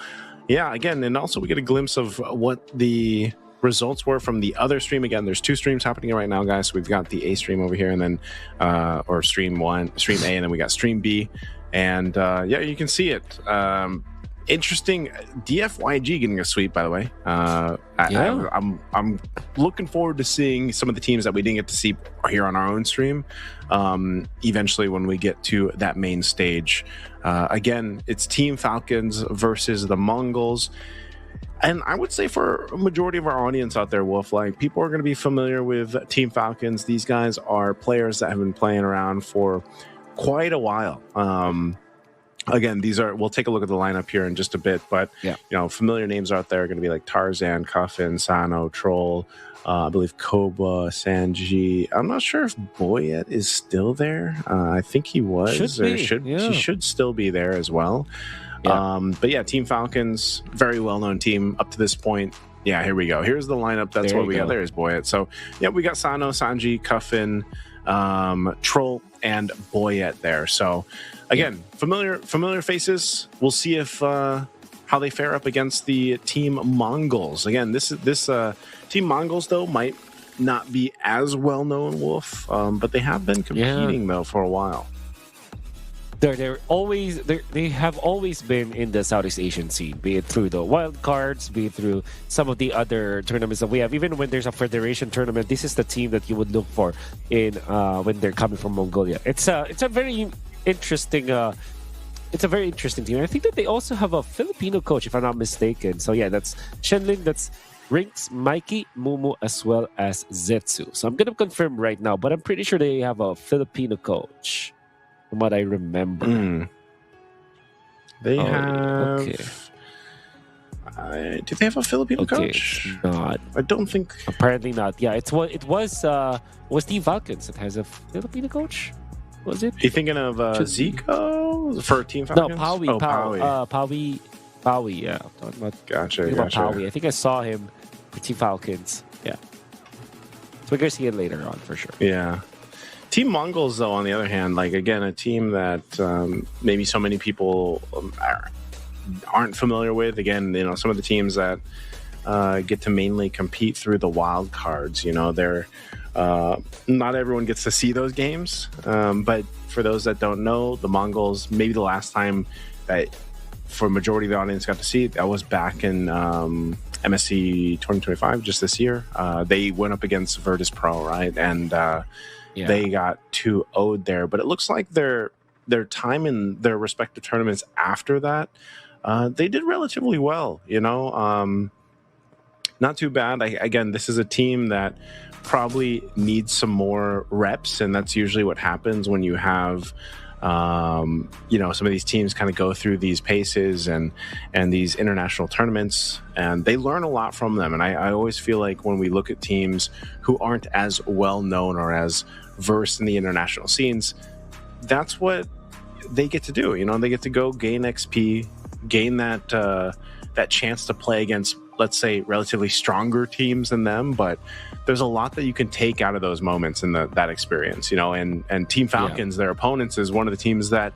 yeah, again, and also we get a glimpse of what the results were from the other stream. Again, there's 2 streams happening right now, guys. So we've got the A stream over here, and then or stream A, and then we got stream B, and yeah, you can see it. Interesting. DFYG getting a sweep, by the way. I'm looking forward to seeing some of the teams that we didn't get to see here on our own stream. Eventually, when we get to that main stage, again, it's Team Falcons versus the Mongols. And I would say for a majority of our audience out there, Wolf, like, people are going to be familiar with Team Falcons. These guys are players that have been playing around for quite a while. Again, we'll take a look at the lineup here in just a bit, but familiar names out there are going to be like Tarzan, Cuffin, Sano, Troll, I believe Koba, Sanji. I'm not sure if Boyet is still there. I think he was. He should still be there as well. But yeah, Team Falcons, very well-known team up to this point. Yeah, here we go. Here's the lineup. That's what we got. There's Boyet. So yeah, we got Sano, Sanji, Cuffin, Troll, and Boyet there. So again, familiar faces. We'll see if how they fare up against the Team Mongols. Again, this Team Mongols though might not be as well known, Wolf, but they have been competing though for a while. They have always been in the Southeast Asian scene, be it through the wild cards, be it through some of the other tournaments that we have. Even when there's a federation tournament, this is the team that you would look for in when they're coming from Mongolia. It's a very interesting team. I think that they also have a Filipino coach, if I'm not mistaken. So yeah, that's Shenlin, that's Rinks, Mikey, Mumu, as well as Zetsu. So I'm gonna confirm right now, but I'm pretty sure they have a Filipino coach, from what I remember. They have. Okay. Did they have a Filipino coach? It's not. I don't think. Apparently not. Yeah, it was Team Falcons that has a Filipino coach. Was it? You thinking of Zico for Team Falcons? No, Paui. Paui. Yeah, I'm talking about. Gotcha. Paui. I think I saw him for Team Falcons. Yeah. So we're gonna see it later on for sure. Yeah. Team Mongols, though, on the other hand, like, again, a team that maybe so many people aren't familiar with. Again, some of the teams that get to mainly compete through the wild cards. They're not everyone gets to see those games. But for those that don't know, the Mongols, maybe the last time that for a majority of the audience got to see it, that was back in MSC 2025, just this year. They went up against Virtus Pro, right? And they got 2-0'd there. But it looks like their time in their respective tournaments after that, they did relatively well, not too bad. Again, this is a team that probably needs some more reps, and that's usually what happens when you have some of these teams kind of go through these paces and these international tournaments, and they learn a lot from them. And I always feel like when we look at teams who aren't as well known or as versed in the international scenes, that's what they get to do. They get to go gain XP, gain that chance to play against, let's say, relatively stronger teams than them. But there's a lot that you can take out of those moments and that experience, and Team Falcons, their opponents, is one of the teams that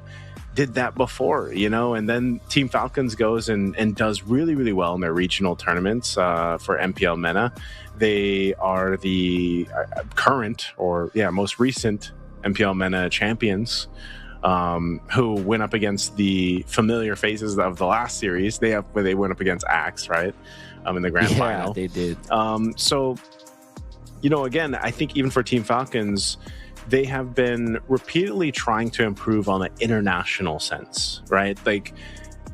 did that before, and then Team Falcons goes and does really, really well in their regional tournaments for MPL MENA. They are the current most recent MPL MENA champions, who went up against the familiar faces of the last series. They went up against Axe, right? In the grand final. Yeah, they did. So, again, I think even for Team Falcons, they have been repeatedly trying to improve on the international sense, right? Like,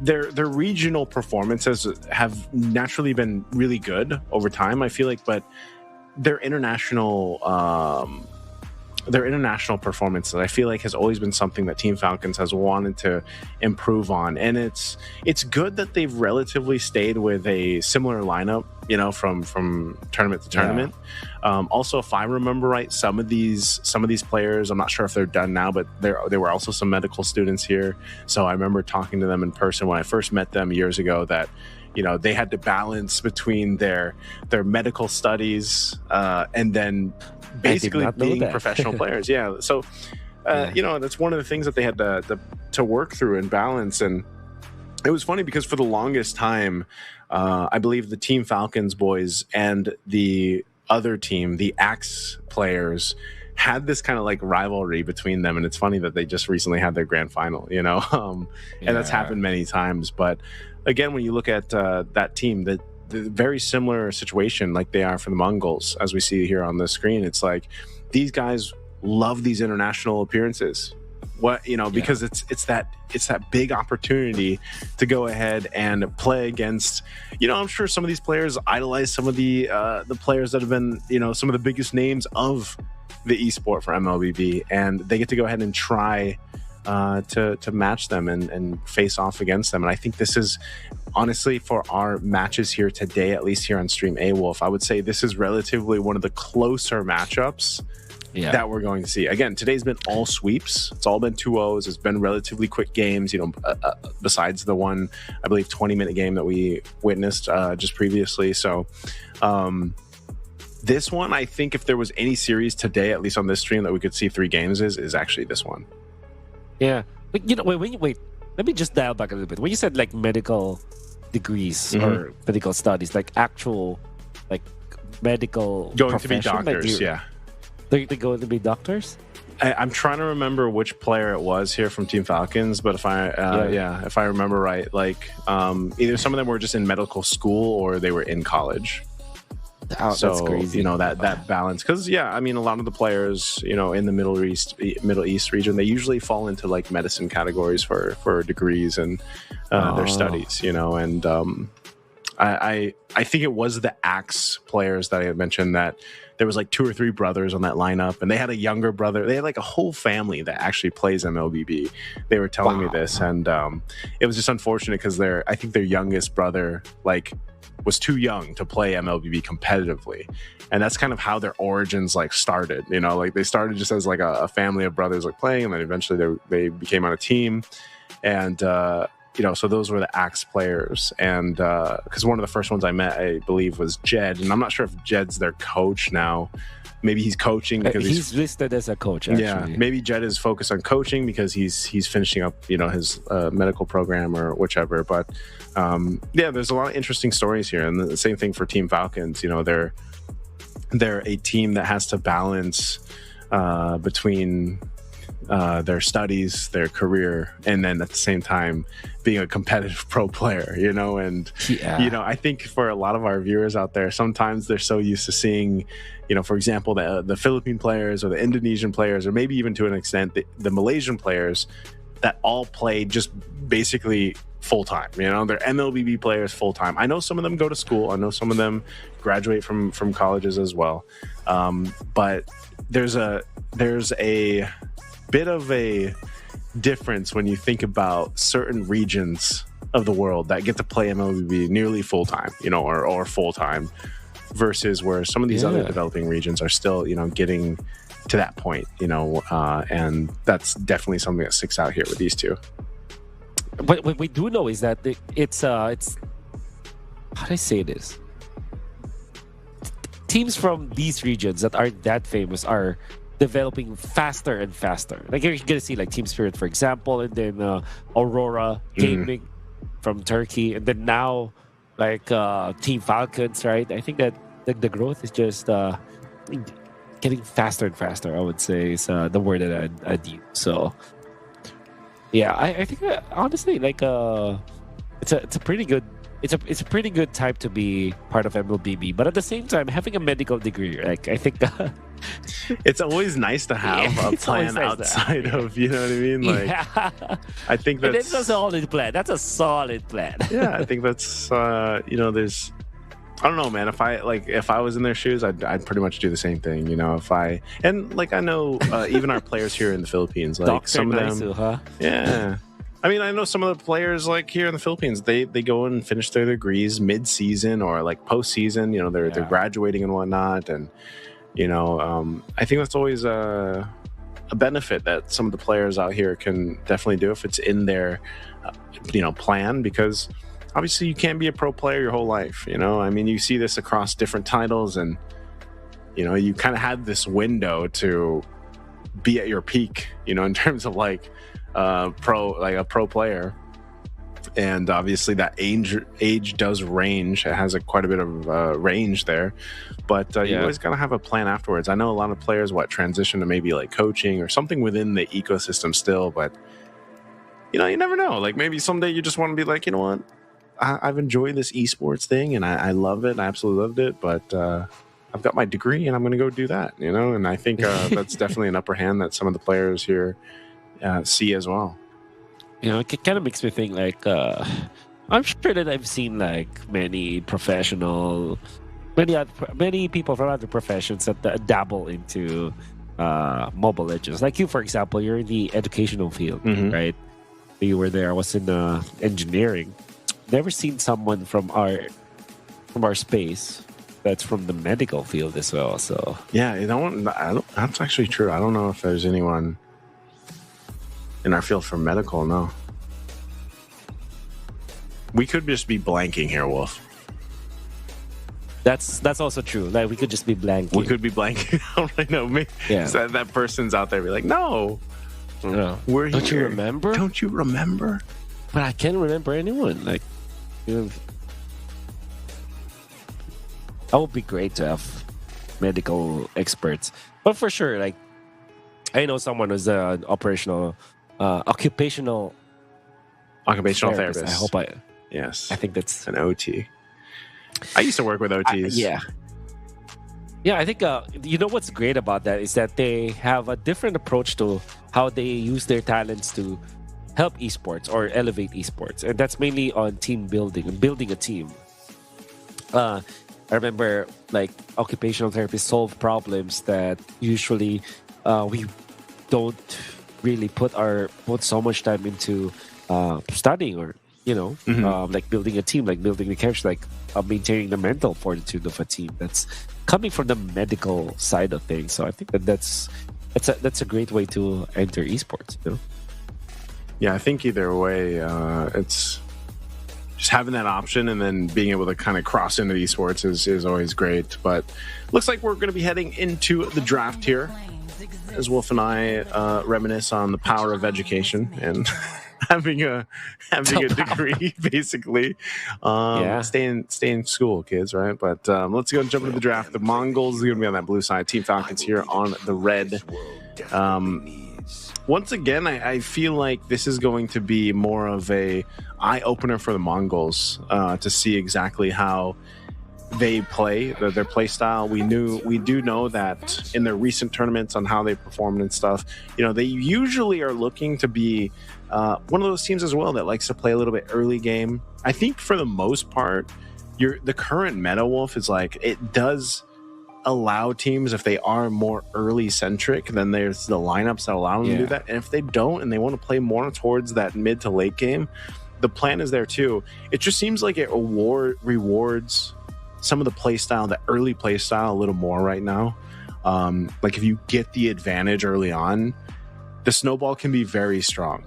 their regional performances have naturally been really good over time, I feel like, but their international performances, I feel like, has always been something that Team Falcons has wanted to improve on. And it's good that they've relatively stayed with a similar lineup, from tournament to tournament. Also, if I remember right, some of these players, I'm not sure if they're done now, but there were also some medical students here. So I remember talking to them in person when I first met them years ago, that they had to balance between their medical studies and then basically being professional players. Yeah. So, that's one of the things that they had to work through and balance. And It was funny because for the longest time, I believe the Team Falcons boys and the other team, the Axe players, had this kind of like rivalry between them. And it's funny that they just recently had their grand final, you know, and that's happened many times. But again, when you look at that team, the very similar situation like they are for the Mongols, as we see here on the screen, it's like these guys love these international appearances. What, you know, because it's that big opportunity to go ahead and play against, you know, I'm sure some of these players idolize some of the players that have been, you know, some of the biggest names of the esport for MLBB, and they get to go ahead and try to match them and face off against them. And I think this is honestly, for our matches here today, at least here on Stream A-Wolf, I would say this is relatively one of the closer matchups that we're going to see. Again, today's been all sweeps. It's all been 2-0s. It's been relatively quick games, you know, besides the one, I believe, 20-minute game that we witnessed just previously. So this one, I think if there was any series today, at least on this stream, that we could see 3 games is actually this one. Yeah. But, you know, wait. Let me just dial back a little bit. When you said, like, medical degrees or medical studies, like actual, like, medical going to be doctors, They're going to be doctors? I'm trying to remember which player it was here from Team Falcons, but if I remember right, like either some of them were just in medical school or they were in college. Oh, so, that's crazy. You know, that balance, because I mean, a lot of the players, you know, in the Middle East region, they usually fall into like medicine categories for degrees and their studies, you know, and I think it was the Axe players that I had mentioned that there was like 2 or 3 brothers on that lineup, and they had a younger brother. They had like a whole family that actually plays MLBB. They were telling me this, and it was just unfortunate because I think their youngest brother like was too young to play MLBB competitively, and that's kind of how their origins like started. You know, like they started just as like a family of brothers like playing, and then eventually they became on a team, and you know, so those were the Axe players. And because one of the first ones I met, I believe, was Jed, and I'm not sure if Jed's their coach now. Maybe he's coaching because he's listed as a coach, actually. Yeah, maybe Jed is focused on coaching because he's finishing up, you know, his medical program or whichever. But yeah, there's a lot of interesting stories here, and the same thing for Team Falcons. You know, they're a team that has to balance between their studies, their career, and then at the same time being a competitive pro player, you know. And you know, I think for a lot of our viewers out there, sometimes they're so used to seeing, you know, for example, the Philippine players or the Indonesian players, or maybe even to an extent the Malaysian players that all play just basically full-time. You know, they're MLBB players full-time. I know some of them go to school. I know some of them graduate from colleges as well. But there's a bit of a difference when you think about certain regions of the world that get to play MLBB nearly full-time, you know, or full-time, versus where some of these other developing regions are still, you know, getting to that point, you know, and that's definitely something that sticks out here with these two. But what we do know is that it's how do I say this? Teams from these regions that aren't that famous are developing faster and faster. Like you're gonna see like Team Spirit, for example, and then Aurora Gaming from Turkey, and then now like Team Falcons, right? I think that the growth is just getting faster and faster, I would say, is the word that I'd use. So yeah, I think honestly, like it's a pretty good time to be part of MLBB, but at the same time, having a medical degree, like I think it's always nice to have a plan outside of, you know what I mean? Like, I think that's a solid plan. That's a solid plan. Yeah, I think that's you know, I don't know, man. If I was in their shoes, I'd pretty much do the same thing. You know, I know even our players here in the Philippines, like Dr. some of them, yeah. I mean, I know some of the players like here in the Philippines, they go and finish their degrees mid-season or like post-season. You know, they're graduating and whatnot, and you know, I think that's always a benefit that some of the players out here can definitely do if it's in their you know, plan, because obviously you can't be a pro player your whole life. You know, I mean, you see this across different titles, and you know, you kind of had this window to be at your peak, you know, in terms of like a pro player. And obviously that age does range. It has quite a bit of range there, but you always gotta have a plan afterwards. I know a lot of players transition to maybe like coaching or something within the ecosystem still, but you never know. Like maybe someday you just want to be like, you know what, I've enjoyed this esports thing and I love it. I absolutely loved it, but I've got my degree and I'm going to go do that. And I think that's definitely an upper hand that some of the players here see as well. It kind of makes me think like I'm sure that I've seen like many people from other professions that dabble into Mobile Legends. Like you, for example, you're in the educational field, right? You were there. I was in engineering. Never seen someone from our space that's from the medical field as well. So yeah, that's actually true. I don't know if there's anyone in our field for medical. No, we could just be blanking here, Wolf. That's also true. Like we could just be blanking. We could be blanking. I know. Yeah. So that person's out there be like, no, we're here. Don't you remember? Don't you remember? But I can't remember anyone. Like, that would be great to have medical experts. But for sure, like I know someone who's an occupational therapist. Yes. I think that's an OT. I used to work with OTs. Yeah, I think what's great about that is that they have a different approach to how they use their talents to help esports or elevate esports, and that's mainly on team building and building a team. I remember like occupational therapists solve problems that usually we don't really put so much time into studying or like building a team, like building the character, like maintaining the mental fortitude of a team. That's coming from the medical side of things. So I think that's a great way to enter esports. Yeah, I think either way, it's just having that option and then being able to kind of cross into esports is always great. But looks like we're going to be heading into the draft here, as Wolf and I reminisce on the power of education and having a degree, basically. Stay in school, kids, right? But let's go and jump into the draft. The Mongols are going to be on that blue side. Team Falcons here on the red. Once again, I feel like this is going to be more of a eye-opener for the Mongols to see exactly how they play, their play style. We do know that in their recent tournaments on how they performed and stuff, they usually are looking to be one of those teams as well that likes to play a little bit early game. I think for the most part, the current meta, Wolf, is like it does allow teams, if they are more early centric, then there's the lineups that allow them to do that. And if they don't and they want to play more towards that mid to late game, the plan is there too. It just seems like it rewards some of the play style, the early play style, a little more right now. Like if you get the advantage early on, the snowball can be very strong.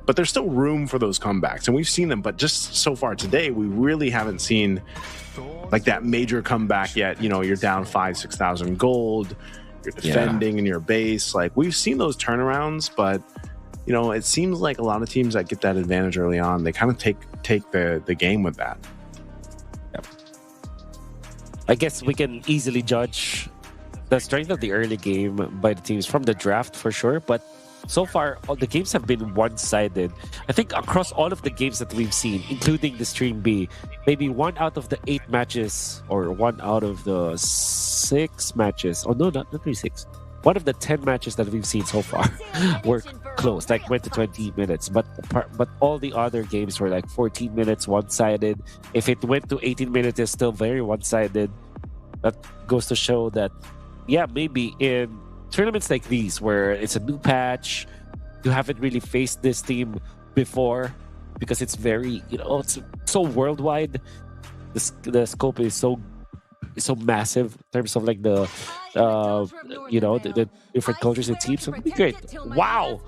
But there's still room for those comebacks, and we've seen them. But just so far today, we really haven't seen like that major comeback yet. You're down 5,000-6,000 gold, you're defending in your base. Like we've seen those turnarounds, but it seems like a lot of teams that get that advantage early on, they kind of take the game with that. Yep. I guess we can easily judge the strength of the early game by the teams from the draft for sure, but so far, all the games have been one-sided. I think across all of the games that we've seen, including the Stream B, maybe 1 out of the 8 matches or 1 out of the 6 matches. Oh, no, not really 6. 1 of the 10 matches that we've seen so far were close, like went to 20 minutes. But all the other games were like 14 minutes, one-sided. If it went to 18 minutes, it's still very one-sided. That goes to show that, maybe in tournaments like these where it's a new patch, you haven't really faced this team before because it's very, it's so worldwide. The scope is so massive in terms of like the different cultures and teams. So it'd be great. Wow,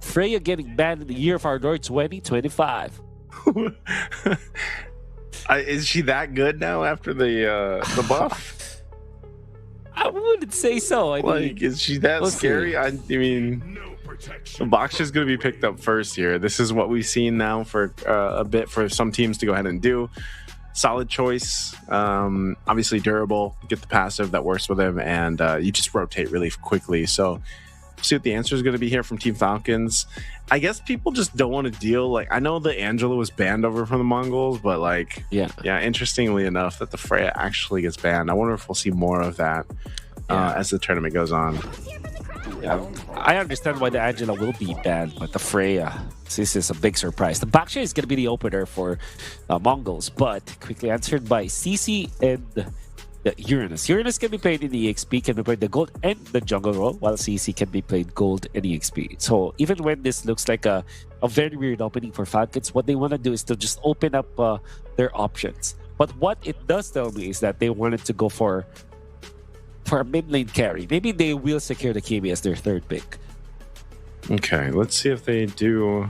Freya getting banned in the year of our Lord 2025. Is she that good now after the buff? I wouldn't say so. I mean, is she that scary? I mean, The box is going to be picked up first here. This is what we've seen now for a bit for some teams to go ahead and do. Solid choice, obviously durable, get the passive that works with him, and you just rotate really quickly. So see what the answer is going to be here from Team Falcons. I guess people just don't want to deal, like, I know the Angela was banned over from the Mongols, but like, yeah, interestingly enough, that the Freya actually gets banned. I wonder if we'll see more of that as the tournament goes on. Yeah, I understand why the Angela will be banned, but the Freya, this is a big surprise. The Baksha is going to be the opener for Mongols, but quickly answered by CC and the Uranus. Uranus can be played in the EXP, can be played the gold and the jungle role, while CC can be played gold and EXP. So even when this looks like a very weird opening for Falcons, what they want to do is to just open up their options. But what it does tell me is that they wanted to go for a mid lane carry. Maybe they will secure the Kimi as their third pick. Okay, let's see if they do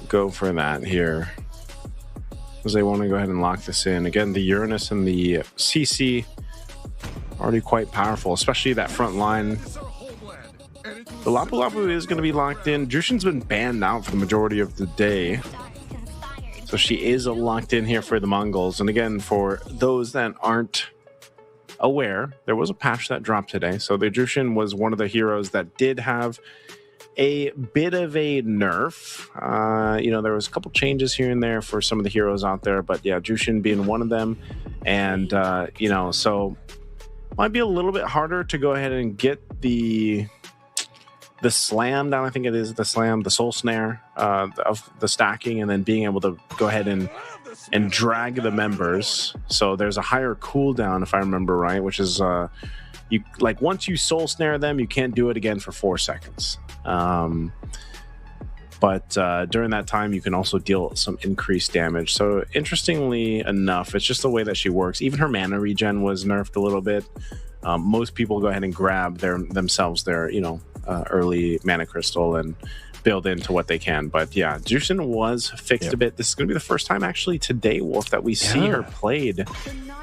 go for that here, because they want to go ahead and lock this in. Again, the Uranus and the CC already quite powerful, especially that front line. The Lapu Lapu is going to be locked in. Jushin's been banned out for the majority of the day, so she is locked in here for the Mongols. And again, for those that aren't aware, there was a patch that dropped today, so the Jushin was one of the heroes that did have a bit of a nerf. You know, there was a couple changes here and there for some of the heroes out there, but yeah, Jushin being one of them. And you know, so might be a little bit harder to go ahead and get the slam down. I think it is the slam, the soul snare of the stacking, and then being able to go ahead and drag the members. So there's a higher cooldown, if I remember right, which is you, like, once you soul snare them, you can't do it again for 4 seconds. But during that time, you can also deal some increased damage. So interestingly enough, it's just the way that she works. Even her mana regen was nerfed a little bit. Most people go ahead and grab themselves their, you know, early mana crystal and build into what they can. But yeah, Jushin was fixed a bit. This is going to be the first time actually today, Wolf, that we see her played.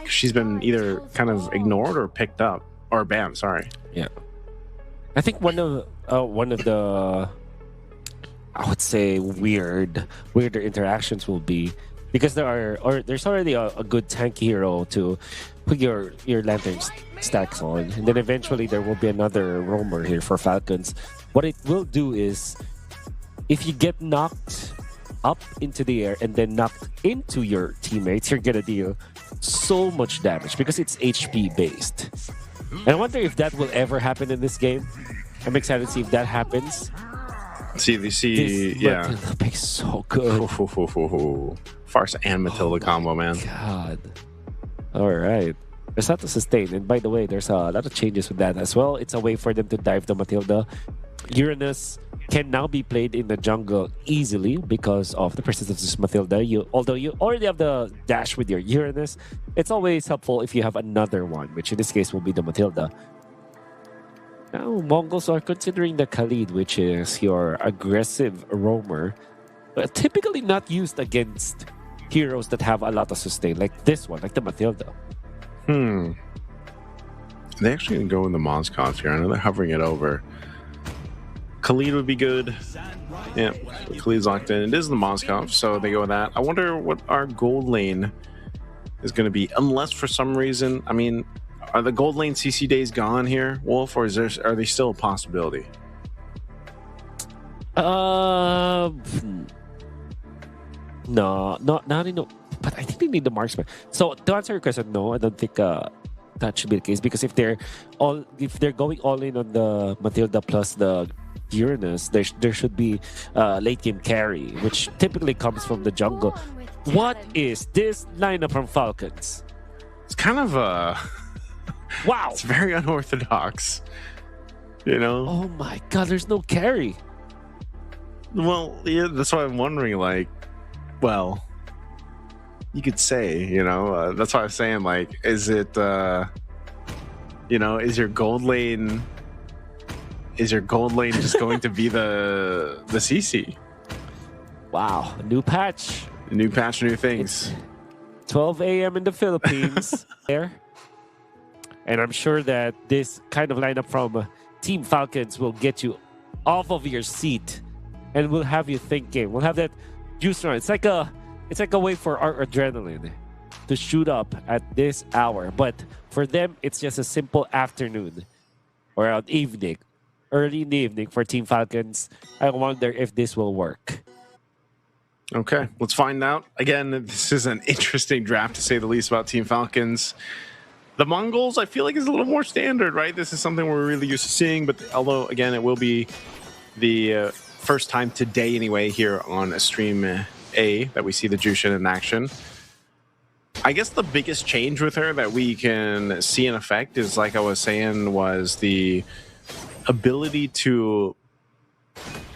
She's been either kind of ignored or picked up or banned. Sorry. Yeah, I think one of the, I would say, weirder interactions will be because there's already a good tank hero to put your lantern stacks on, and then eventually there will be another roamer here for Falcons. What it will do is, if you get knocked up into the air and then knocked into your teammates, you're gonna deal so much damage because it's HP based. And I wonder if that will ever happen in this game. I'm excited to see if that happens. Yeah. Matilda pick so good. Farce and Matilda combo, man. God. All right. There's not to sustain. And by the way, there's a lot of changes with that as well. It's a way for them to dive the Matilda. Uranus can now be played in the jungle easily because of the presence of this Matilda. Although you already have the dash with your Uranus, it's always helpful if you have another one, which in this case will be the Matilda. Now, Mongols are considering the Khalid, which is your aggressive roamer, but typically not used against heroes that have a lot of sustain, like this one, like the Matilda. They actually can go in the Mozcov here. I know they're hovering it over. Khalid would be good. Yeah, Khalid's locked in. It is the Mozcov, so they go with that. I wonder what our gold lane is going to be, unless for some reason, I mean, are the gold lane CC days gone here, Wolf, or are they still a possibility? No, not enough. But I think they need the marksman. So to answer your question, no, I don't think that should be the case, because if they're going all in on the Matilda plus the Uranus, there should be late game carry, which typically comes from the jungle. What is this lineup from Falcons? It's kind of wow. It's very unorthodox, you know. Oh my God, there's no carry. Well, yeah, that's why I'm wondering. Like, well, you could say, you know, that's why I was saying, like, is it, you know, is your gold lane just going to be the CC? Wow, new patch, new things. It's 12 a.m. in the Philippines there, and I'm sure that this kind of lineup from Team Falcons will get you off of your seat, and we'll have you thinking. We'll have that juice run. It's like a way for our adrenaline to shoot up at this hour. But for them, it's just a simple afternoon or an evening, early in the evening for Team Falcons. I wonder if this will work. Okay, let's find out. Again, this is an interesting draft to say the least about Team Falcons. The Mongols, I feel like, is a little more standard, right? This is something we're really used to seeing, but although, again, it will be the first time today anyway here on Stream A that we see the Jushin in action. I guess the biggest change with her that we can see in effect is, like I was saying, was the ability to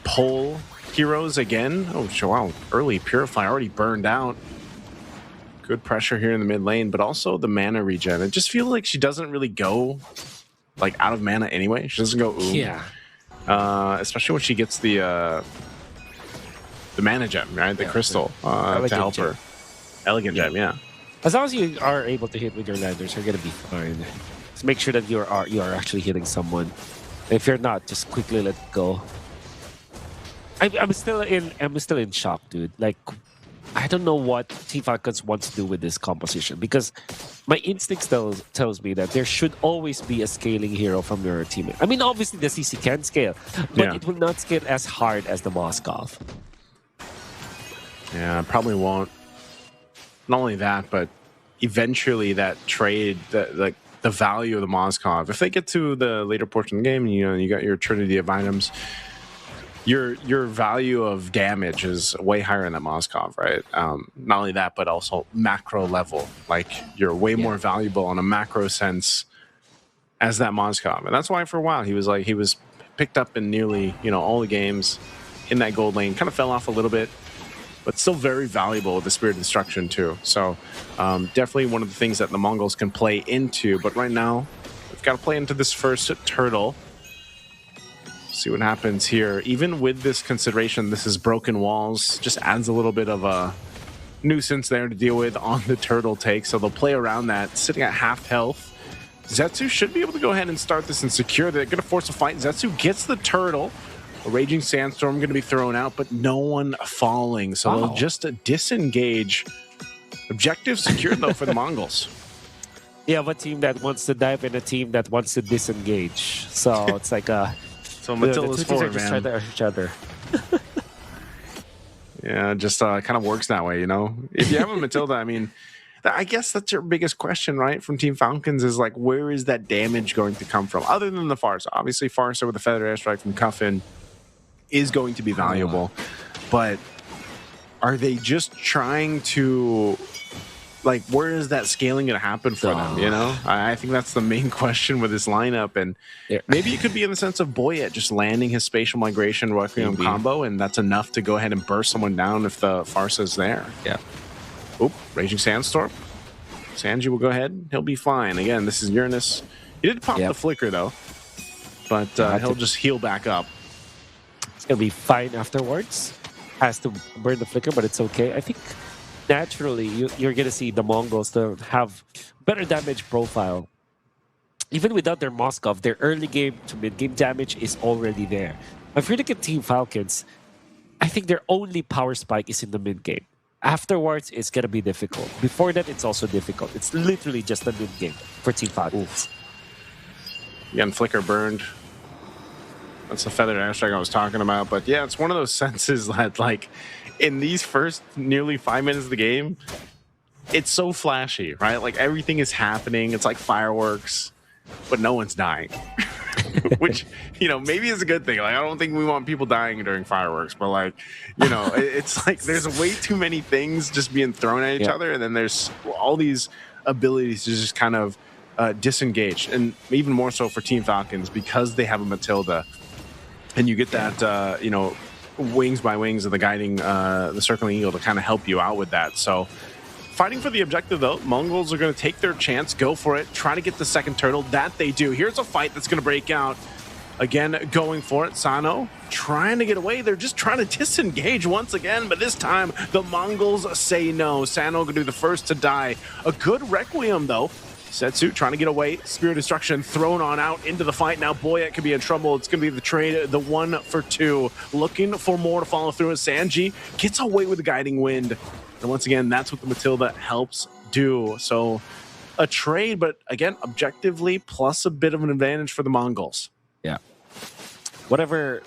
pull heroes again. Oh, wow. Early Purify already burned out. Good pressure here in the mid lane, but also the mana regen. It just feels like she doesn't really go like out of mana anyway. She doesn't go ooh. Yeah. Especially when she gets the mana gem, right? The crystal to help her. Elegant gem, yeah. As long as you are able to hit with your landers, you're gonna be fine. Just make sure that you are actually hitting someone. If you're not, just quickly let go. I'm still in shock, dude. Like, I don't know what Team Falcons wants to do with this composition, because my instinct tells me that there should always be a scaling hero from your team. I mean, obviously the CC can scale, but it will not scale as hard as the Moskov. Yeah, probably won't. Not only that, but eventually that trade, the value of the Moskov, if they get to the later portion of the game, you got your Trinity of items, your value of damage is way higher in the Moskov, right? Not only that, but also macro level. Like, you're way more valuable on a macro sense as that Moskov. And that's why for a while he was picked up in nearly, all the games in that gold lane. Kind of fell off a little bit, but still very valuable with the Spirit of Destruction too. So definitely one of the things that the Mongols can play into. But right now, we've got to play into this first turtle. See what happens here. Even with this consideration, this is broken walls. Just adds a little bit of a nuisance there to deal with on the turtle take. So they'll play around that, sitting at half health. Zetsu should be able to go ahead and start this and secure. They're going to force a fight. Zetsu gets the turtle. A Raging Sandstorm going to be thrown out, but no one falling. So they'll just disengage. Objective secured, though, for the Mongols. Yeah, a team that wants to dive and a team that wants to disengage. So it's like a... So Matilda's forward, just trying to hurt each other. Yeah, just kind of works that way, If you have a Matilda, I mean, I guess that's your biggest question, right? From Team Falcons is like, where is that damage going to come from? Other than the Farsa. Obviously, Farsa with the Feather Airstrike from Cuffin is going to be valuable. But are they just trying to... Like, where is that scaling going to happen for them, I think that's the main question with this lineup. And maybe it could be in the sense of Boyet just landing his Spatial Migration Requiem combo, and that's enough to go ahead and burst someone down if the Farsa's there. Yeah. Oop, Raging Sandstorm. Sanji will go ahead. He'll be fine. Again, this is Uranus. He did pop the Flicker, though. But he'll just heal back up. He'll be fine afterwards. Has to burn the Flicker, but it's okay. I think... naturally, you're going to see the Mongols to have better damage profile. Even without their Moskov, their early game to mid-game damage is already there. If you look at Team Falcons, I think their only power spike is in the mid-game. Afterwards, it's going to be difficult. Before that, it's also difficult. It's literally just the mid-game for Team Falcons. Again, Flicker burned. That's the Feathered Airstrike I was talking about. But yeah, it's one of those senses that, like, in these first nearly 5 minutes of the game, it's so flashy, right? Like, everything is happening. It's like fireworks, but no one's dying. Which, maybe is a good thing. Like, I don't think we want people dying during fireworks, but, like, it's like there's way too many things just being thrown at each other, and then there's all these abilities to just kind of disengage. And even more so for Team Falcons, because they have a Matilda, and you get that, wings by wings of the guiding, the circling eagle to kind of help you out with that. So fighting for the objective, though, Mongols are going to take their chance, go for it, try to get the second turtle. That they do. Here's a fight that's going to break out. Again, going for it. Sano trying to get away. They're just trying to disengage once again, but this time the Mongols say no. Sano going to be the first to die. A good Requiem, though, Setsu trying to get away. Spirit Destruction thrown on out into the fight. Now Boyet could be in trouble. It's going to be the trade, the 1 for 2. Looking for more to follow through as Sanji gets away with the Guiding Wind. And once again, that's what the Matilda helps do. So a trade, but again, objectively, plus a bit of an advantage for the Mongols. Yeah. Whatever,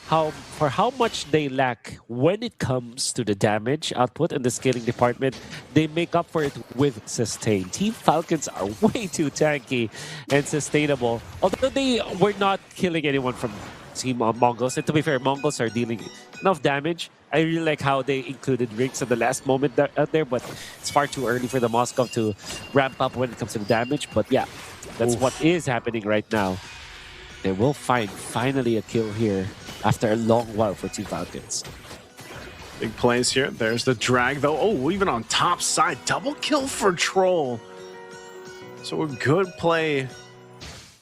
for how much they lack when it comes to the damage output and the scaling department, they make up for it with sustain. Team Falcons are way too tanky and sustainable. Although they were not killing anyone from Team Mongols. And to be fair, Mongols are dealing enough damage. I really like how they included Rinks at the last moment out there, but it's far too early for the Moscow to ramp up when it comes to the damage. But yeah, that's what is happening right now. They will find finally a kill here after a long while for Team Falcons. Big plays here. There's the drag, though. Oh, even on top side. Double kill for Troll. So a good play.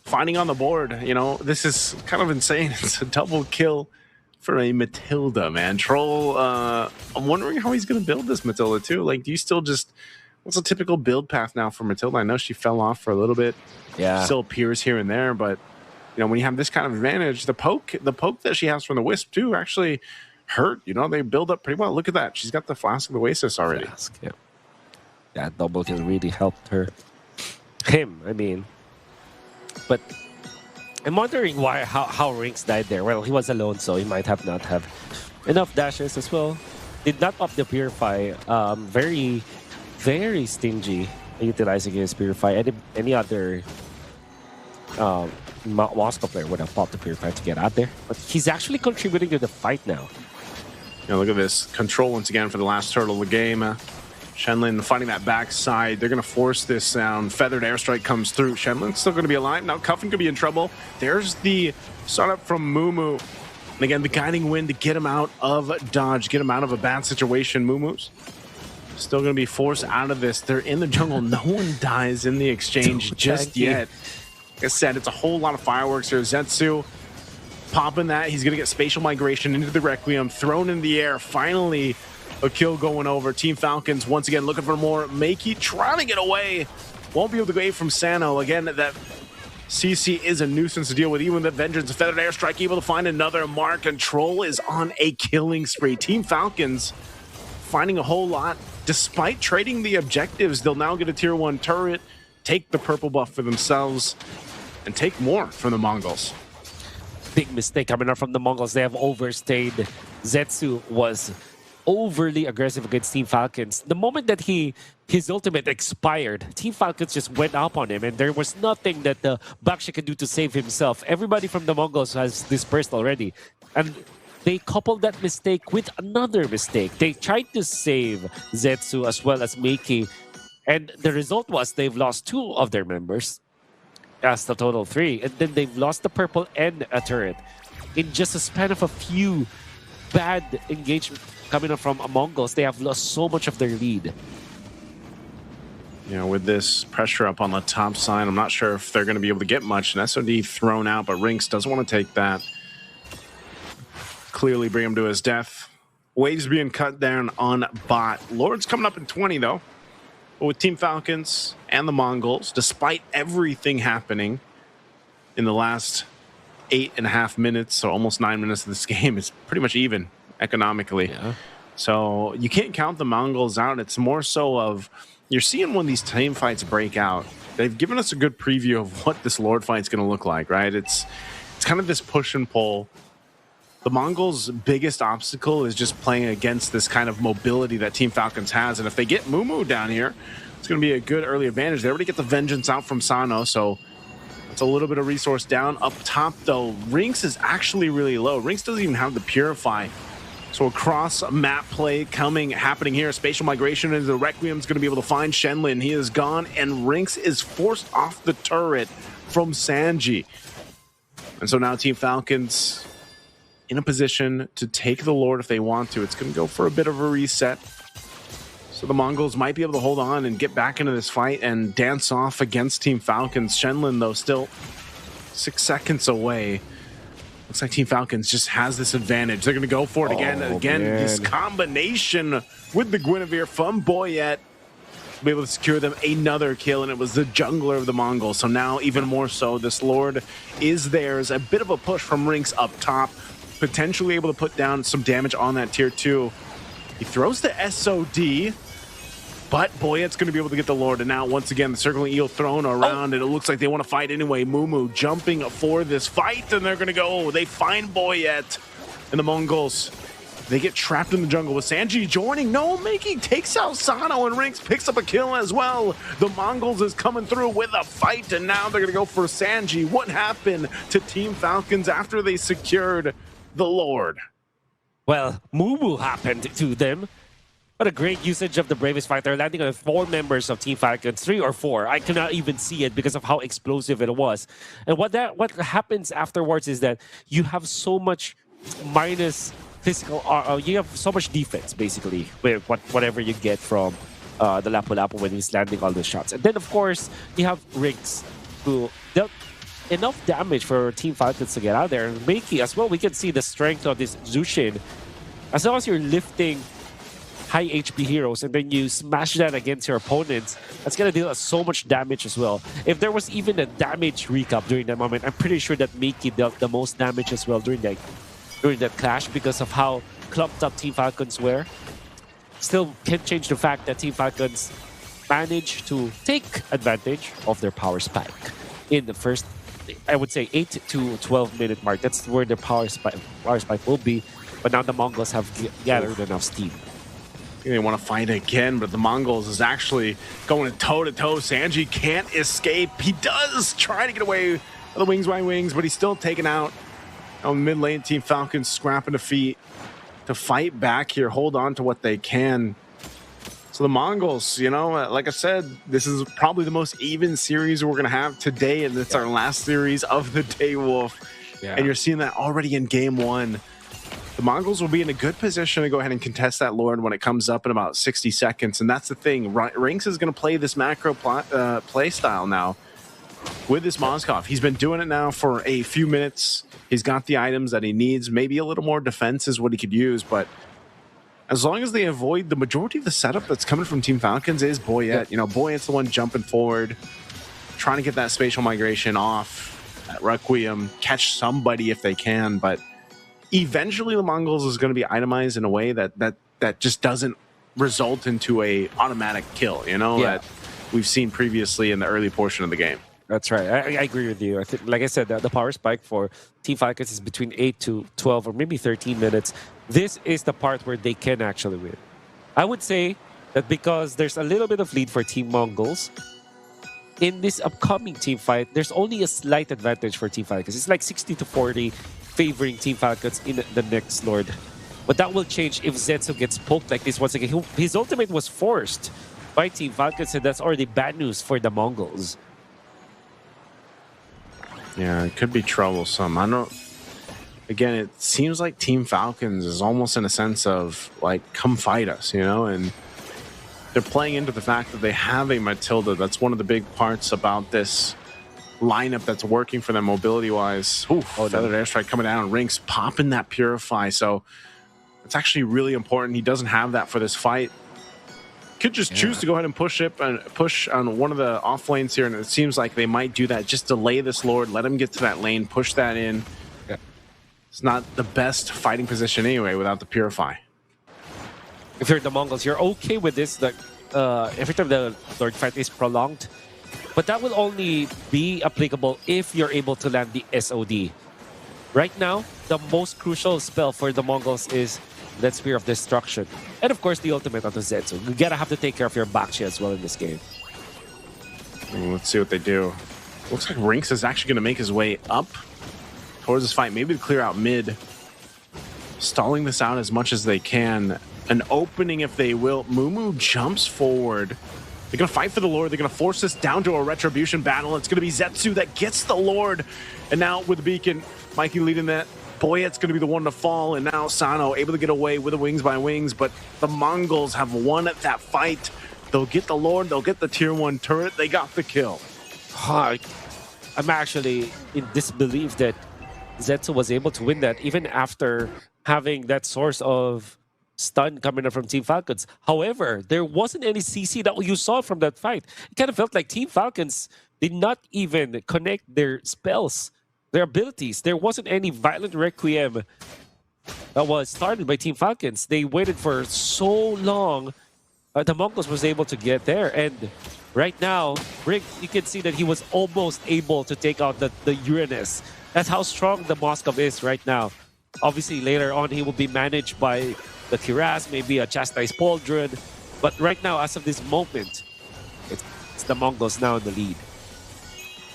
Finding on the board. You know, this is kind of insane. It's a double kill for a Matilda, man. Troll, I'm wondering how he's going to build this Matilda, too. Like, do you still just... What's a typical build path now for Matilda? I know she fell off for a little bit. Yeah. Still appears here and there, but... You know, when you have this kind of advantage, the poke that she has from the Wisp too actually hurt. You know, they build up pretty well. Look at that. She's got the Flask of the Oasis already. Flask, yeah. That double kill really helped her. Him, I mean. But I'm wondering how Rinks died there. Well, he was alone, so he might have not have enough dashes as well. Did not pop the Purify. Very, very stingy utilizing his Purify. Any other Moscow player would have popped the Purify to get out there. But he's actually contributing to the fight now. Yeah, look at this. Control once again for the last turtle of the game. Shenlin fighting that backside. They're going to force this down. Feathered Airstrike comes through. Shenlin's still going to be alive. Now Cuffin could be in trouble. There's the startup from Mumu. And again, the Guiding Wind to get him out of dodge, get him out of a bad situation. Mumu's still going to be forced out of this. They're in the jungle. No one dies in the exchange just yet. Like I said, it's a whole lot of fireworks here. Zetsu popping that. He's going to get Spatial Migration into the Requiem, thrown in the air. Finally, a kill going over. Team Falcons, once again, looking for more. Makey trying to get away. Won't be able to go away from Sano. Again, that CC is a nuisance to deal with. Even with the Vengeance, Feathered Airstrike, able to find another mark. Control is on a killing spree. Team Falcons finding a whole lot. Despite trading the objectives, they'll now get a Tier 1 turret, take the purple buff for themselves, and take more from the Mongols. Big mistake coming up from the Mongols. They have overstayed. Zetsu was overly aggressive against Team Falcons. The moment that his ultimate expired, Team Falcons just went up on him, and there was nothing that the Bakshi could do to save himself. Everybody from the Mongols has dispersed already. And they coupled that mistake with another mistake. They tried to save Zetsu as well as Meiki. And the result was they've lost 2 of their members. That's the total 3. And then they've lost the purple and a turret. In just a span of a few bad engagement coming up from Mongols, they have lost so much of their lead. You know, with this pressure up on the top side, I'm not sure if they're going to be able to get much. An SOD thrown out, but Rinks doesn't want to take that. Clearly bring him to his death. Waves being cut down on bot. Lord's coming up in 20, though. But with Team Falcons and the Mongols, despite everything happening in the last 8.5 minutes, so almost 9 minutes of this game, it's pretty much even economically. Yeah. So you can't count the Mongols out. It's more so of, you're seeing when these team fights break out. They've given us a good preview of what this Lord fight's going to look like, right? It's kind of this push and pull. The Mongols' biggest obstacle is just playing against this kind of mobility that Team Falcons has. And if they get Mumu down here, it's going to be a good early advantage. They already get the Vengeance out from Sano, so it's a little bit of resource down. Up top, though, Rinks is actually really low. Rinks doesn't even have the Purify. So a cross-map play happening here. Spatial Migration into the Requiem's going to be able to find Shenlin. He is gone, and Rinks is forced off the turret from Sanji. And so now Team Falcons in a position to take the Lord if they want to. It's going to go for a bit of a reset. So the Mongols might be able to hold on and get back into this fight and dance off against Team Falcons. Shenlin, though, still 6 seconds away. Looks like Team Falcons just has this advantage. They're going to go for it again. Again, this combination with the Guinevere from Boyet. to be able to secure them another kill, and it was the jungler of the Mongols. So now, even more so, this Lord is theirs. A bit of a push from Rinks up top, potentially able to put down some damage on that tier 2. He throws the SOD, but Boyet's going to be able to get the Lord. And now, once again, the circling eel thrown around, and it looks like they want to fight anyway. Mumu jumping for this fight, and they're going to go. They find Boyet, and the Mongols, they get trapped in the jungle with Sanji joining. No, Makey takes out Sano, and Rinks picks up a kill as well. The Mongols is coming through with a fight, and now they're going to go for Sanji. What happened to Team Falcons after they secured the Lord? Well, Mumu happened to them. What a great usage of the Bravest Fighter, landing on 4 members of Team Falcons, 3 or 4. I cannot even see it because of how explosive it was. And what happens afterwards is that you have so much minus physical, you have so much defense basically with whatever you get from the Lapu-Lapu when he's landing all the shots. And then of course you have Rinks, who dealt enough damage for Team Falcons to get out there. And Makey as well, we can see the strength of this Zushin. As long as you're lifting high HP heroes and then you smash that against your opponents, that's gonna deal so much damage as well. If there was even a damage recap during that moment, I'm pretty sure that Makey dealt the most damage as well during that clash because of how clumped up Team Falcons were. Still can't change the fact that Team Falcons managed to take advantage of their power spike in the first, I would say, 8 to 12 minute mark. That's where their power spike will be. But now the Mongols have gathered enough steam. They want to fight again, but the Mongols is actually going toe-to-toe. Sanji can't escape. He does try to get away with the wings by wings, but he's still taken out. On mid lane, Team Falcons scrapping a feet to fight back here, hold on to what they can. So the Mongols, you know, like I said, this is probably the most even series we're going to have today, and it's our last series of the day, Wolf. Yeah. And you're seeing that already in game 1. The Mongols will be in a good position to go ahead and contest that Lord when it comes up in about 60 seconds. And that's the thing. Rinks is going to play this macro play style now with this Moskov. He's been doing it now for a few minutes. He's got the items that he needs. Maybe a little more defense is what he could use. But as long as they avoid the majority of the setup that's coming from Team Falcons is Boyet. Yeah. You know, Boyet's the one jumping forward, trying to get that spatial migration off at Requiem, catch somebody if they can. But eventually the Mongols is going to be itemized in a way that just doesn't result into a automatic kill, you know, that we've seen previously in the early portion of the game. That's right. I agree with you. I think, like I said, the power spike for Team Falcons is between 8 to 12 or maybe 13 minutes. This is the part where they can actually win. I would say that because there's a little bit of lead for Team Mongols, in this upcoming team fight, there's only a slight advantage for Team Falcons. It's like 60 to 40 favoring Team Falcons in the next Lord. But that will change if Zetsu gets poked like this once again. His ultimate was forced by Team Falcons, and that's already bad news for the Mongols. Yeah, it could be troublesome. I don't... Again, it seems like Team Falcons is almost in a sense of, like, come fight us, you know? And they're playing into the fact that they have a Matilda. That's one of the big parts about this lineup that's working for them mobility-wise. Feathered Airstrike coming down. Rinks popping that Purify. So it's actually really important. He doesn't have that for this fight. Could just choose to go ahead and push on one of the off lanes here, and it seems like they might do that. Just delay this Lord, let him get to that lane, push that in. It's not the best fighting position anyway without the Purify. If you're the Mongols, you're okay with this. That every time the Lord fight is prolonged, but that will only be applicable if you're able to land the SOD. Right now, the most crucial spell for the Mongols is that Spear of Destruction. And of course, the ultimate on the Zetsu. You gotta have to take care of your Bakshi as well in this game. Let's see what they do. Looks like Rinks is actually gonna make his way up towards this fight, maybe to clear out mid. Stalling this out as much as they can. An opening if they will. Mumu jumps forward. They're going to fight for the Lord. They're going to force this down to a retribution battle. It's going to be Zetsu that gets the Lord. And now with the beacon, Mikey leading that. Boyet's going to be the one to fall. And now Sano able to get away with the wings by wings. But the Mongols have won at that fight. They'll get the Lord. They'll get the tier 1 turret. They got the kill. I'm actually in disbelief that Zetsu was able to win that even after having that source of stun coming up from Team Falcons. However, there wasn't any CC that you saw from that fight. It kind of felt like Team Falcons did not even connect their spells, their abilities. There wasn't any violent requiem that was started by Team Falcons. They waited for so long. The Mongols was able to get there, and right now, Rick, you can see that he was almost able to take out the Uranus. That's how strong the Moskov is right now. Obviously, later on, he will be managed by the Kiraz, maybe a chastised Pauldron. But right now, as of this moment, it's the Mongols now in the lead.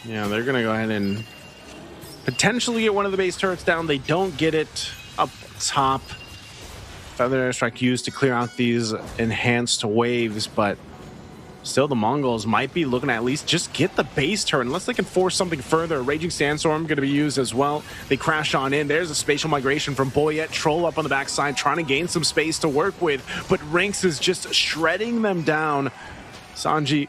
Yeah, they're going to go ahead and potentially get one of the base turrets down. They don't get it up top. Feather Airstrike used to clear out these enhanced waves, but still the Mongols might be looking to at least just get the base turret unless they can force something further. Raging Sandstorm going to be used as well. They crash on in. There's a spatial migration from Boyet. Troll up on the backside trying to gain some space to work with, but Rinks is just shredding them down. Sanji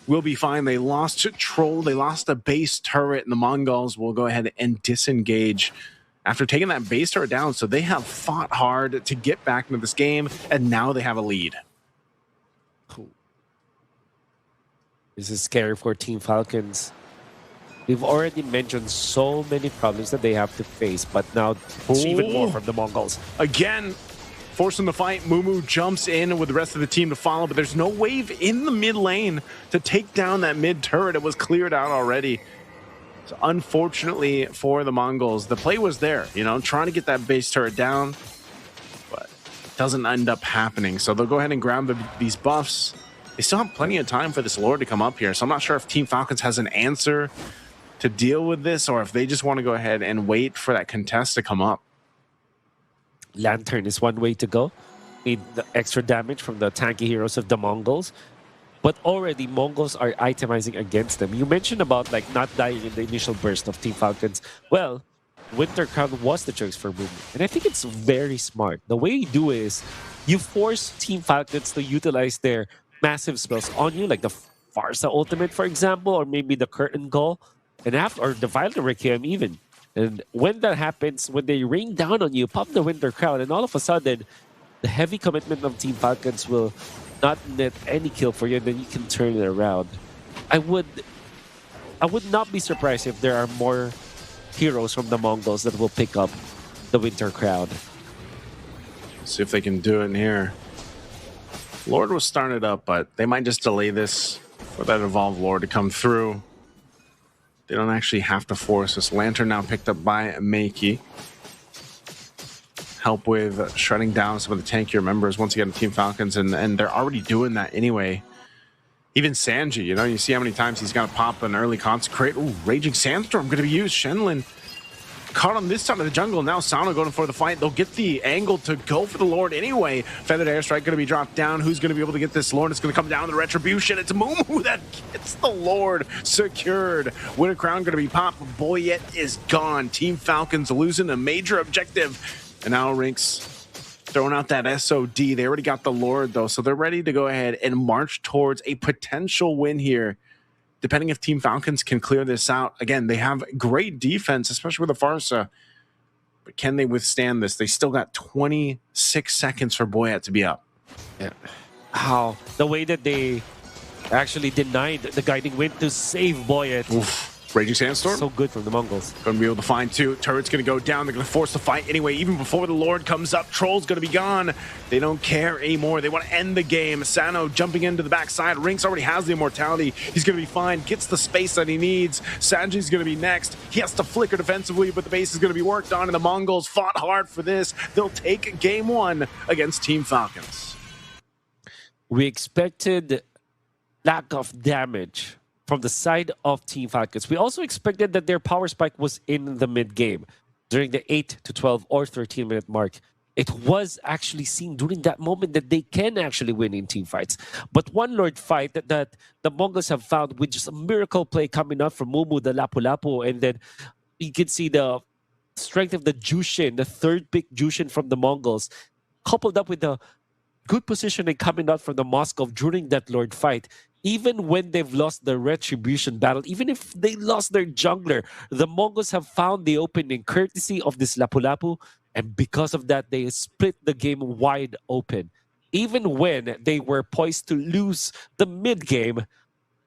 will be fine. They lost to Troll. They lost a base turret, and the Mongols will go ahead and disengage after taking that base turret down. So they have fought hard to get back into this game, and now they have a lead. This is scary for Team Falcons. We've already mentioned so many problems that they have to face, but now it's even more from the Mongols. Again, forcing the fight. Mumu jumps in with the rest of the team to follow, but there's no wave in the mid lane to take down that mid turret. It was cleared out already. So unfortunately for the Mongols, the play was there, you know, trying to get that base turret down, but it doesn't end up happening. So they'll go ahead and grab these buffs. They still have plenty of time for this Lord to come up here, so I'm not sure if Team Falcons has an answer to deal with this or if they just want to go ahead and wait for that contest to come up. Lantern is one way to go. Need the extra damage from the tanky heroes of the Mongols. But already Mongols are itemizing against them. You mentioned about like not dying in the initial burst of Team Falcons. Well, Winter Crown was the choice for Mumu. And I think it's very smart. The way you do is you force Team Falcons to utilize their massive spells on you, like the Farsa ultimate, for example, or maybe the Curtain Call, and after, or the Violent Requiem even. And when that happens, when they rain down on you, pop the Winter Crown, and all of a sudden, the heavy commitment of Team Falcons will not net any kill for you, and then you can turn it around. I would not be surprised if there are more heroes from the Mongols that will pick up the Winter Crown. See if they can do it in here. Lord was started up, but they might just delay this for that Evolved Lord to come through. They don't actually have to force this. Lantern now picked up by Meiki. Help with shutting down some of the tankier members once again, Team Falcons, and they're already doing that anyway. Even Sanji, you know, you see how many times he's got to pop an early consecrate. Ooh, Raging Sandstorm going to be used. Shenlin caught on this side of the jungle. Now Sano going for the fight. They'll get the angle to go for the Lord anyway. Feathered Airstrike going to be dropped down. Who's going to be able to get this Lord? It's going to come down the Retribution. It's Mumu that gets the Lord secured. Winter Crown going to be popped. Boyet is gone. Team Falcons losing a major objective. And now Rinks throwing out that SOD. They already got the Lord, though, so they're ready to go ahead and march towards a potential win here, depending if Team Falcons can clear this out. Again, they have great defense, especially with the Farsa. But can they withstand this? They still got 26 seconds for Boyet to be up. Yeah. How? The way that they actually denied the guiding wind to save Boyet. Oof. Raging Sandstorm. So good from the Mongols. Going to be able to find two. Turret's going to go down. They're going to force the fight anyway. Even before the Lord comes up, Troll's going to be gone. They don't care anymore. They want to end the game. Sano jumping into the backside. Rinks already has the immortality. He's going to be fine. Gets the space that he needs. Sanji's going to be next. He has to flicker defensively, but the base is going to be worked on, and the Mongols fought hard for this. They'll take game one against Team Falcons. We expected lack of damage from the side of Team Falcons. We also expected that their power spike was in the mid-game during the 8 to 12 or 13-minute mark. It was actually seen during that moment that they can actually win in team fights. But one Lord fight that the Mongols have found with just a miracle play coming out from Mumu, the Lapu-Lapu, and then you can see the strength of the Jushin, the third pick Jushin from the Mongols, coupled up with the good positioning coming out from the Moskov during that Lord fight. Even when they've lost the Retribution battle, even if they lost their jungler, the Mongols have found the opening courtesy of this Lapu-Lapu And because of that, they split the game wide open. Even when they were poised to lose the mid-game,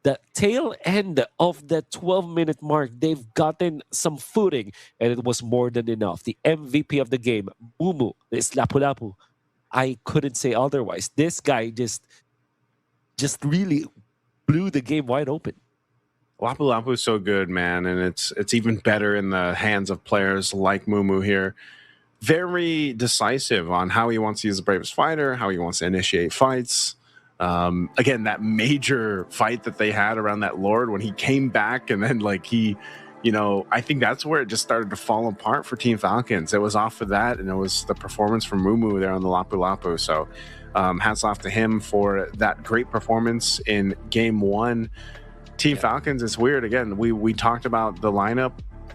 the tail end of the 12-minute mark, they've gotten some footing, and it was more than enough. The MVP of the game, Mumu, this Lapu-Lapu, I couldn't say otherwise. This guy just really blew the game wide open. Lapu Lapu is so good, man, and it's even better in the hands of players like Mumu here. Very decisive on how he wants to use the bravest fighter, how he wants to initiate fights. Again, that major fight that they had around that Lord when he came back, and then like he, I think that's where it just started to fall apart for Team Falcons. It was off of that, and it was the performance from Mumu there on the Lapu Lapu. So hats off to him for that great performance in game one. Team Falcons, it's weird. Again, we talked about the lineup,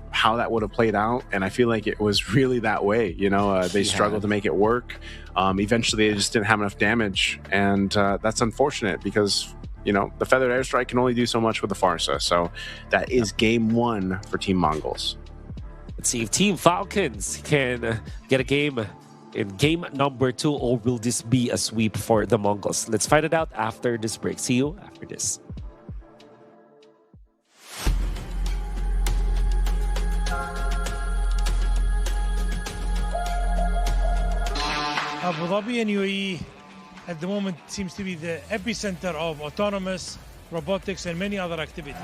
how that would have played out, and I feel like it was really that way. They struggled to make it work. Eventually, they just didn't have enough damage, and that's unfortunate because the feathered airstrike can only do so much with the Farsa. So that is game one for Team Mongols. Let's see if Team Falcons can get a game in game number 2, or will this be a sweep for the Mongols? Let's find it out after this break. See you after this. Abu Dhabi and UAE at the moment seems to be the epicenter of autonomous, robotics, and many other activities.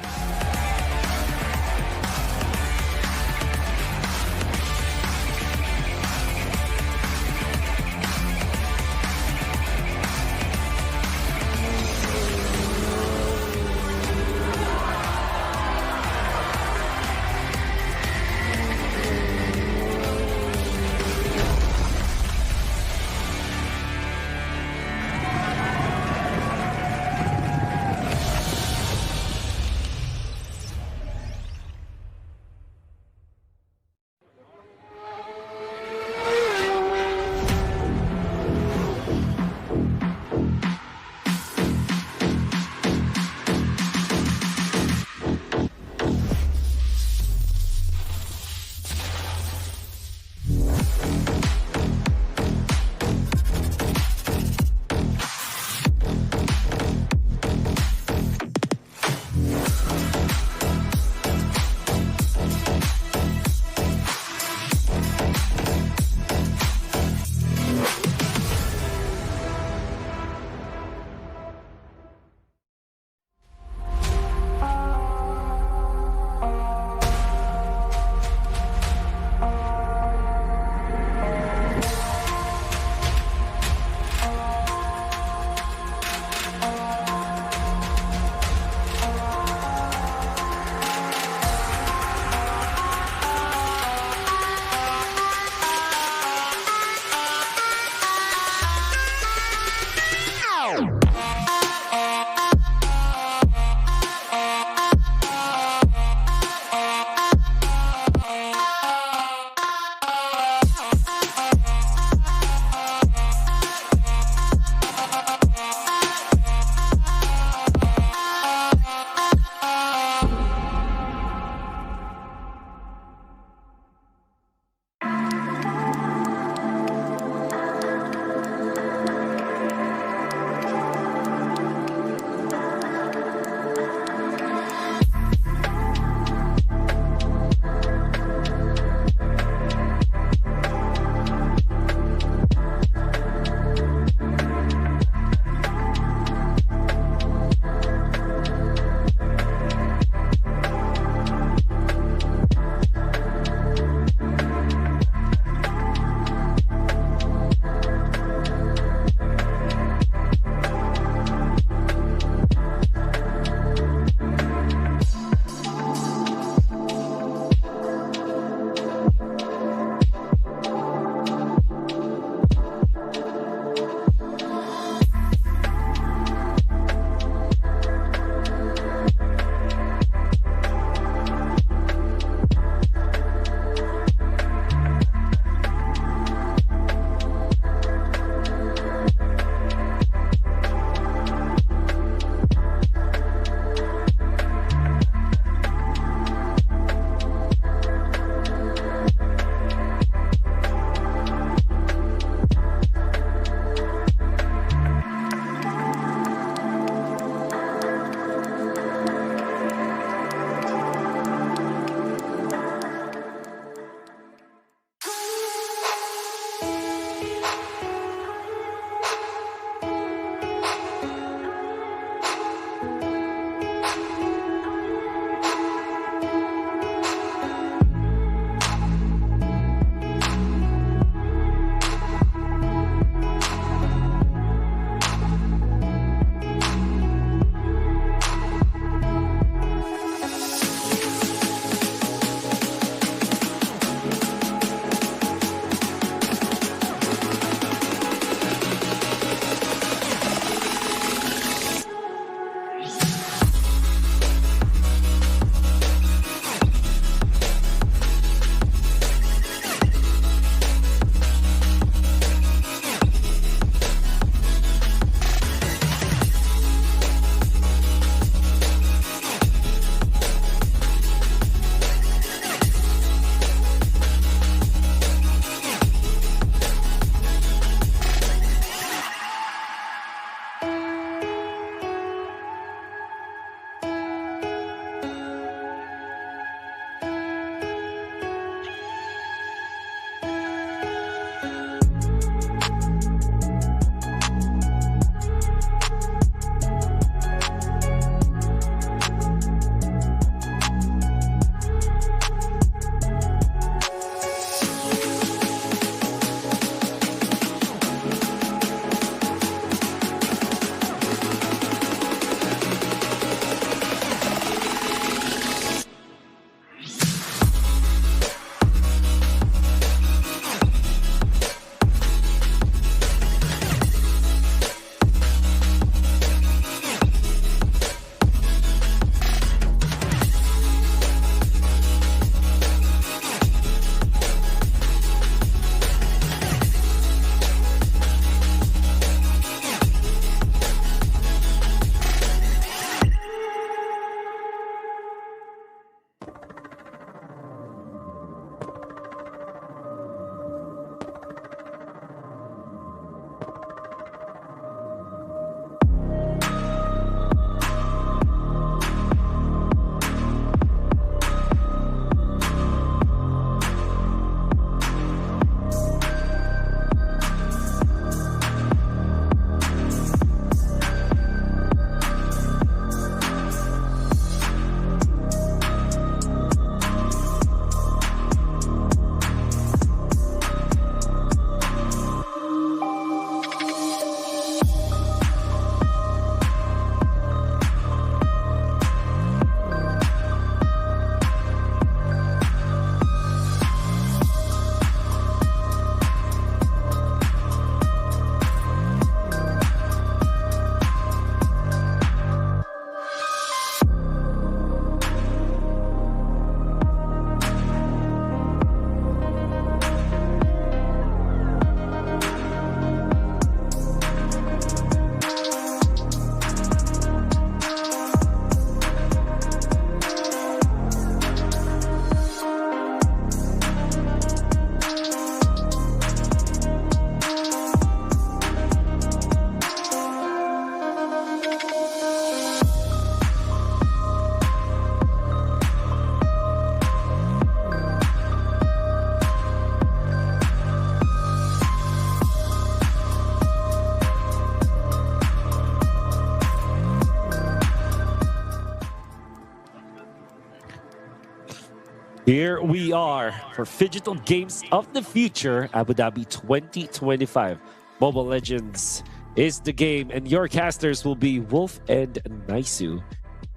Here we are for Digital Games of the Future, Abu Dhabi 2025. Mobile Legends is the game, and your casters will be Wolf and Naisu.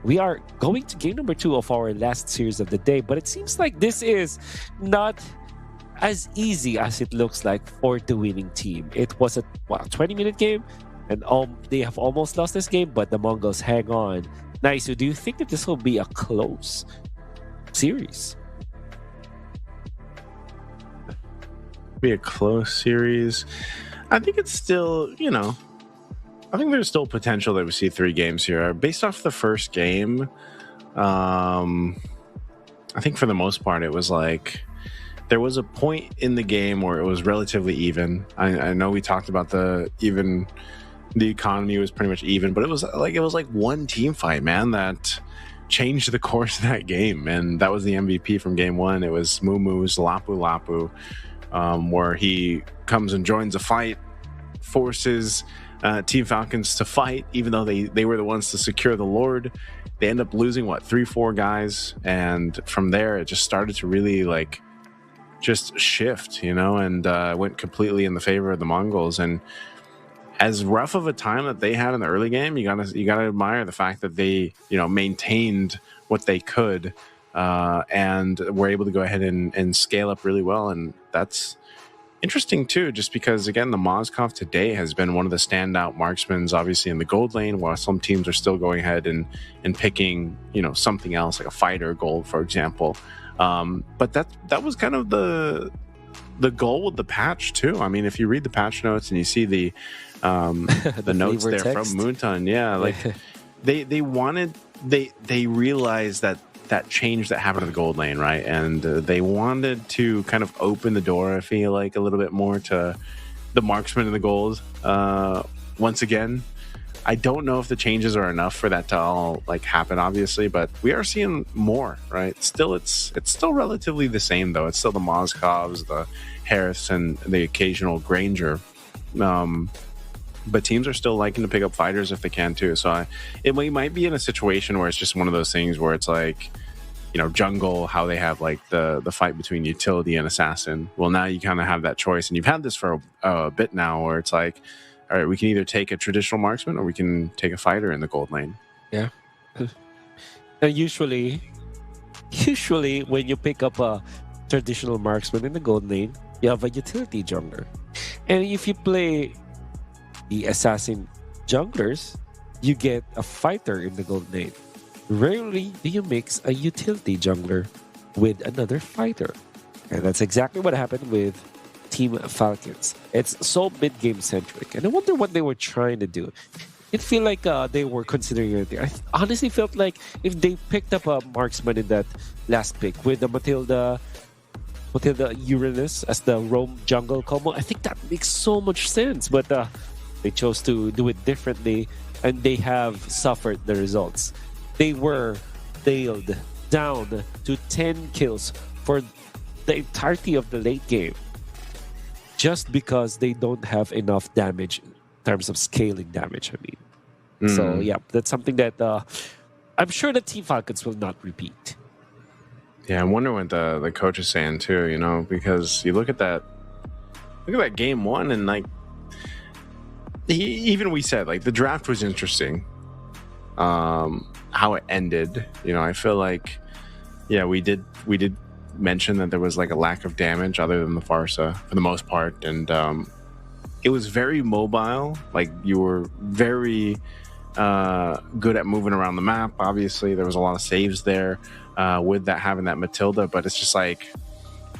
We are going to game number 2 of our last series of the day, but it seems like this is not as easy as it looks like for the winning team. It was a 20-minute game, and they have almost lost this game, but the Mongols hang on. Naisu, do you think that this will be a close series? Be a close series. I think it's still, I think there's still potential that we see 3 games here. Based off the first game, I think for the most part, it was like there was a point in the game where it was relatively even. I know we talked about the economy was pretty much even, but it was like one team fight, man, that changed the course of that game. And that was the MVP from game 1. It was Mumu's Lapu Lapu. Where he comes and joins a fight, forces Team Falcons to fight, even though they were the ones to secure the Lord. They end up losing, 3-4 guys, and from there it just started to really just shift, and went completely in the favor of the Mongols. And as rough of a time that they had in the early game, you gotta admire the fact that they maintained what they could. And we're able to go ahead and scale up really well. And that's interesting too, just because, again, the Moskov today has been one of the standout marksmen, obviously, in the gold lane, while some teams are still going ahead and picking, something else, like a fighter gold, for example. But that was kind of the goal with the patch too. I mean, if you read the patch notes and you see the notes there text from Moonton, they realized that change that happened to the gold lane, right? And they wanted to kind of open the door, I feel like, a little bit more to the marksman and the gold. Once again, I don't know if the changes are enough for that to all happen, obviously, but we are seeing more, right? Still, it's still relatively the same, though. It's still the Moskovs, the Harris, and the occasional Granger. But teams are still liking to pick up fighters if they can too. So we might be in a situation where it's just one of those things where it's jungle, how they have the fight between utility and assassin. Well, now you kind of have that choice, and you've had this for a bit now, where it's all right, we can either take a traditional marksman or we can take a fighter in the gold lane. Yeah. Now, usually when you pick up a traditional marksman in the gold lane, you have a utility jungler, and if you play the assassin junglers, you get a fighter in the gold lane. Rarely do you mix a utility jungler with another fighter. And that's exactly what happened with Team Falcons. It's so mid-game centric. And I wonder what they were trying to do. It feel like they were considering it. I honestly felt like if they picked up a marksman in that last pick with the Matilda Uranus as the roam jungle combo, I think that makes so much sense. But they chose to do it differently, and they have suffered the results. They were nailed down to 10 kills for the entirety of the late game, just because they don't have enough damage in terms of scaling damage, I mean. So, yeah, that's something that I'm sure the Team Falcons will not repeat. Yeah, I wonder what the coach is saying too, because you look at that game 1, and we said the draft was interesting. How it ended, I feel like, yeah, we did mention that there was a lack of damage other than the Farsa for the most part, and it was very mobile. You were very good at moving around the map. Obviously, there was a lot of saves there with having that Matilda, but it's just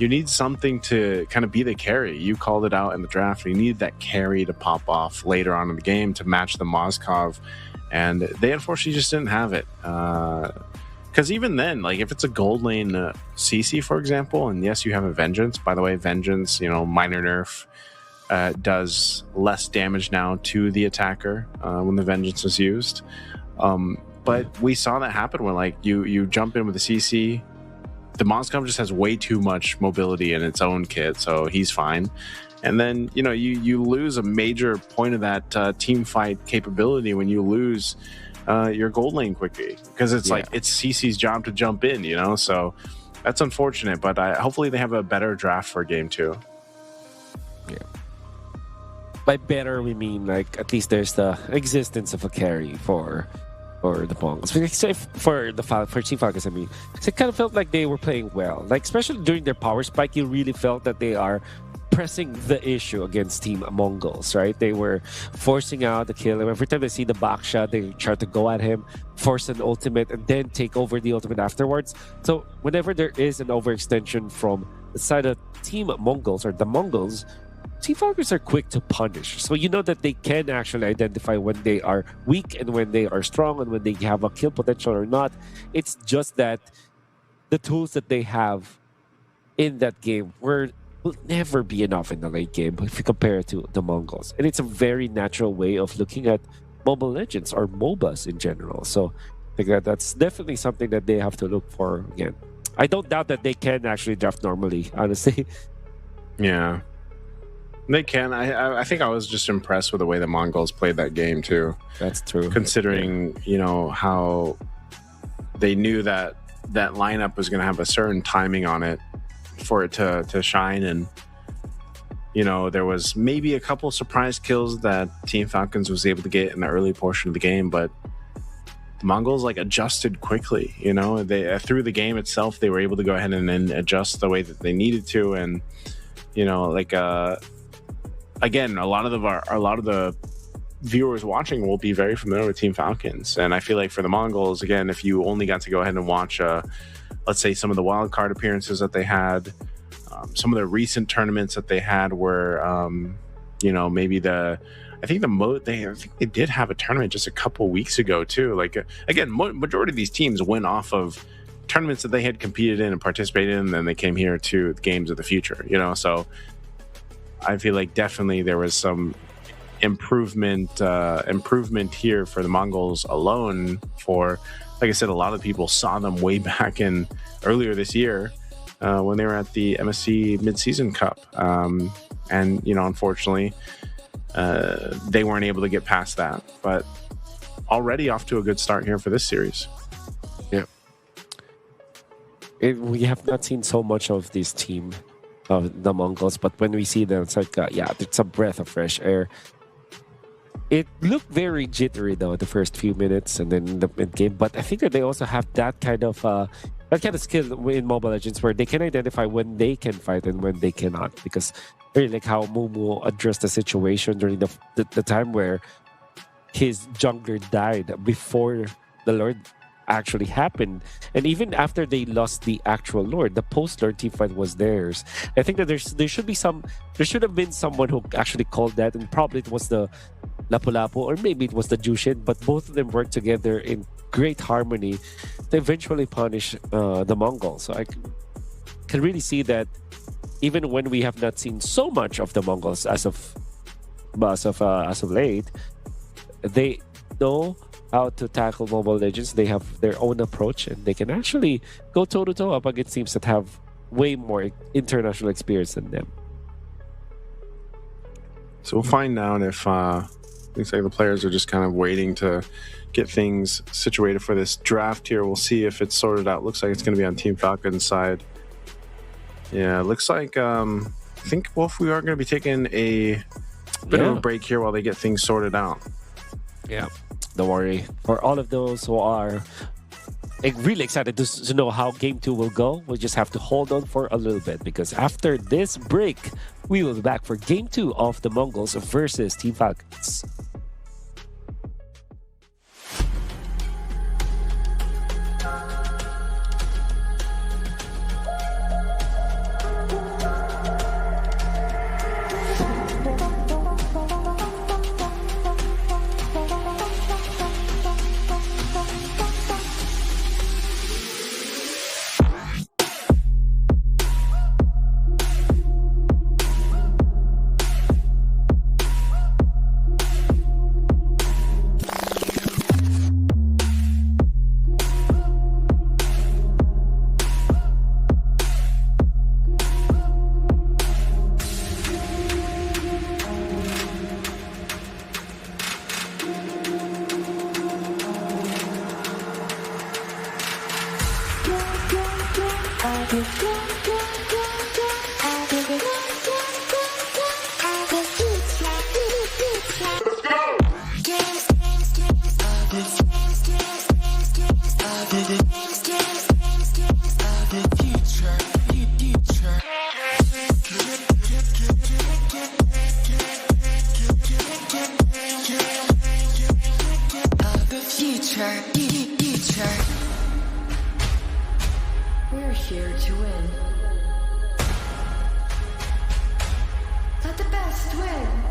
you need something to kind of be the carry. You called it out in the draft. You need that carry to pop off later on in the game to match the Moskov, and they unfortunately just didn't have it. Because even then, if it's a gold lane CC, for example, and yes, you have a Vengeance. By the way, Vengeance, minor nerf, does less damage now to the attacker when the Vengeance is used. But we saw that happen when you jump in with the CC. The Moskov just has way too much mobility in its own kit, so he's fine. And then, you lose a major point of that team fight capability when you lose your gold lane quickly, because it's it's CC's job to jump in, So That's unfortunate, but hopefully they have a better draft for game 2. Yeah. By better, we mean like at least there's the existence of a carry for the Mongols. For Team Falcons, I mean, it kind of felt like they were playing well. Like especially during their power spike, you really felt that they are pressing the issue against Team Mongols, right? They were forcing out the kill. Every time they see the back shot, they try to go at him, force an ultimate, and then take over the ultimate afterwards. So whenever there is an overextension from the side of Team Mongols or the Mongols, Team Falcons are quick to punish. So you know that they can actually identify when they are weak and when they are strong and when they have a kill potential or not. It's just that the tools that they have in that game will never be enough in the late game if you compare it to the Mongols. And it's a very natural way of looking at Mobile Legends or MOBAs in general. So I think that's definitely something that they have to look for again. I don't doubt that they can actually draft normally, honestly. Yeah. They can. I think I was just impressed with the way the Mongols played that game too. That's true. Considering, you know, how they knew that that lineup was going to have a certain timing on it for it to shine. And, you know, there was maybe a couple surprise kills that Team Falcons was able to get in the early portion of the game, but the Mongols like adjusted quickly. You know, they through the game itself, they were able to go ahead and then adjust the way that they needed to. And, you know, like, again, a lot of the viewers watching will be very familiar with Team Falcons, and I feel like for the Mongols, again, if you only got to go ahead and watch, let's say some of the wild card appearances that they had, some of the recent tournaments that they had, were, you know, maybe I think they did have a tournament just a couple weeks ago too. Like again, majority of these teams went off of tournaments that they had competed in and participated in, and then they came here to the Games of the Future. You know, so I feel like definitely there was some improvement here for the Mongols alone. For, like I said, a lot of people saw them way back in earlier this year when they were at the MSC Mid-Season Cup, and you know, unfortunately, they weren't able to get past that. But already off to a good start here for this series. Yeah, we have not seen so much of this team of the Mongols, but when we see them, it's like it's a breath of fresh air. It looked very jittery though the first few minutes and then the mid game, but I think that they also have that kind of skill in Mobile Legends where they can identify when they can fight and when they cannot, because really like how Mumu addressed the situation during the time where his jungler died before the Lord actually happened, and even after they lost the actual Lord, the post-Lord team fight was theirs. I think that there should have been someone who actually called that, and probably it was the Lapu-Lapu or maybe it was the Jushin, but both of them worked together in great harmony to eventually punish the Mongols. So I can really see that even when we have not seen so much of the Mongols as of late, they know how to tackle Mobile Legends. They have their own approach, and they can actually go toe-to-toe up against teams that have way more international experience than them. So we'll find out if looks like the players are just kind of waiting to get things situated for this draft here. We'll see if it's sorted out. Looks like it's going to be on Team Falcon's side. Yeah, looks like I think Wolf, we are going to be taking a bit of a break here while they get things sorted out. Yeah, don't worry. For all of those who are really excited to know how Game 2 will go, we'll just have to hold on for a little bit, because after this break, we will be back for Game 2 of the Mongols versus Team Falcons. We're here to win. Let the best win.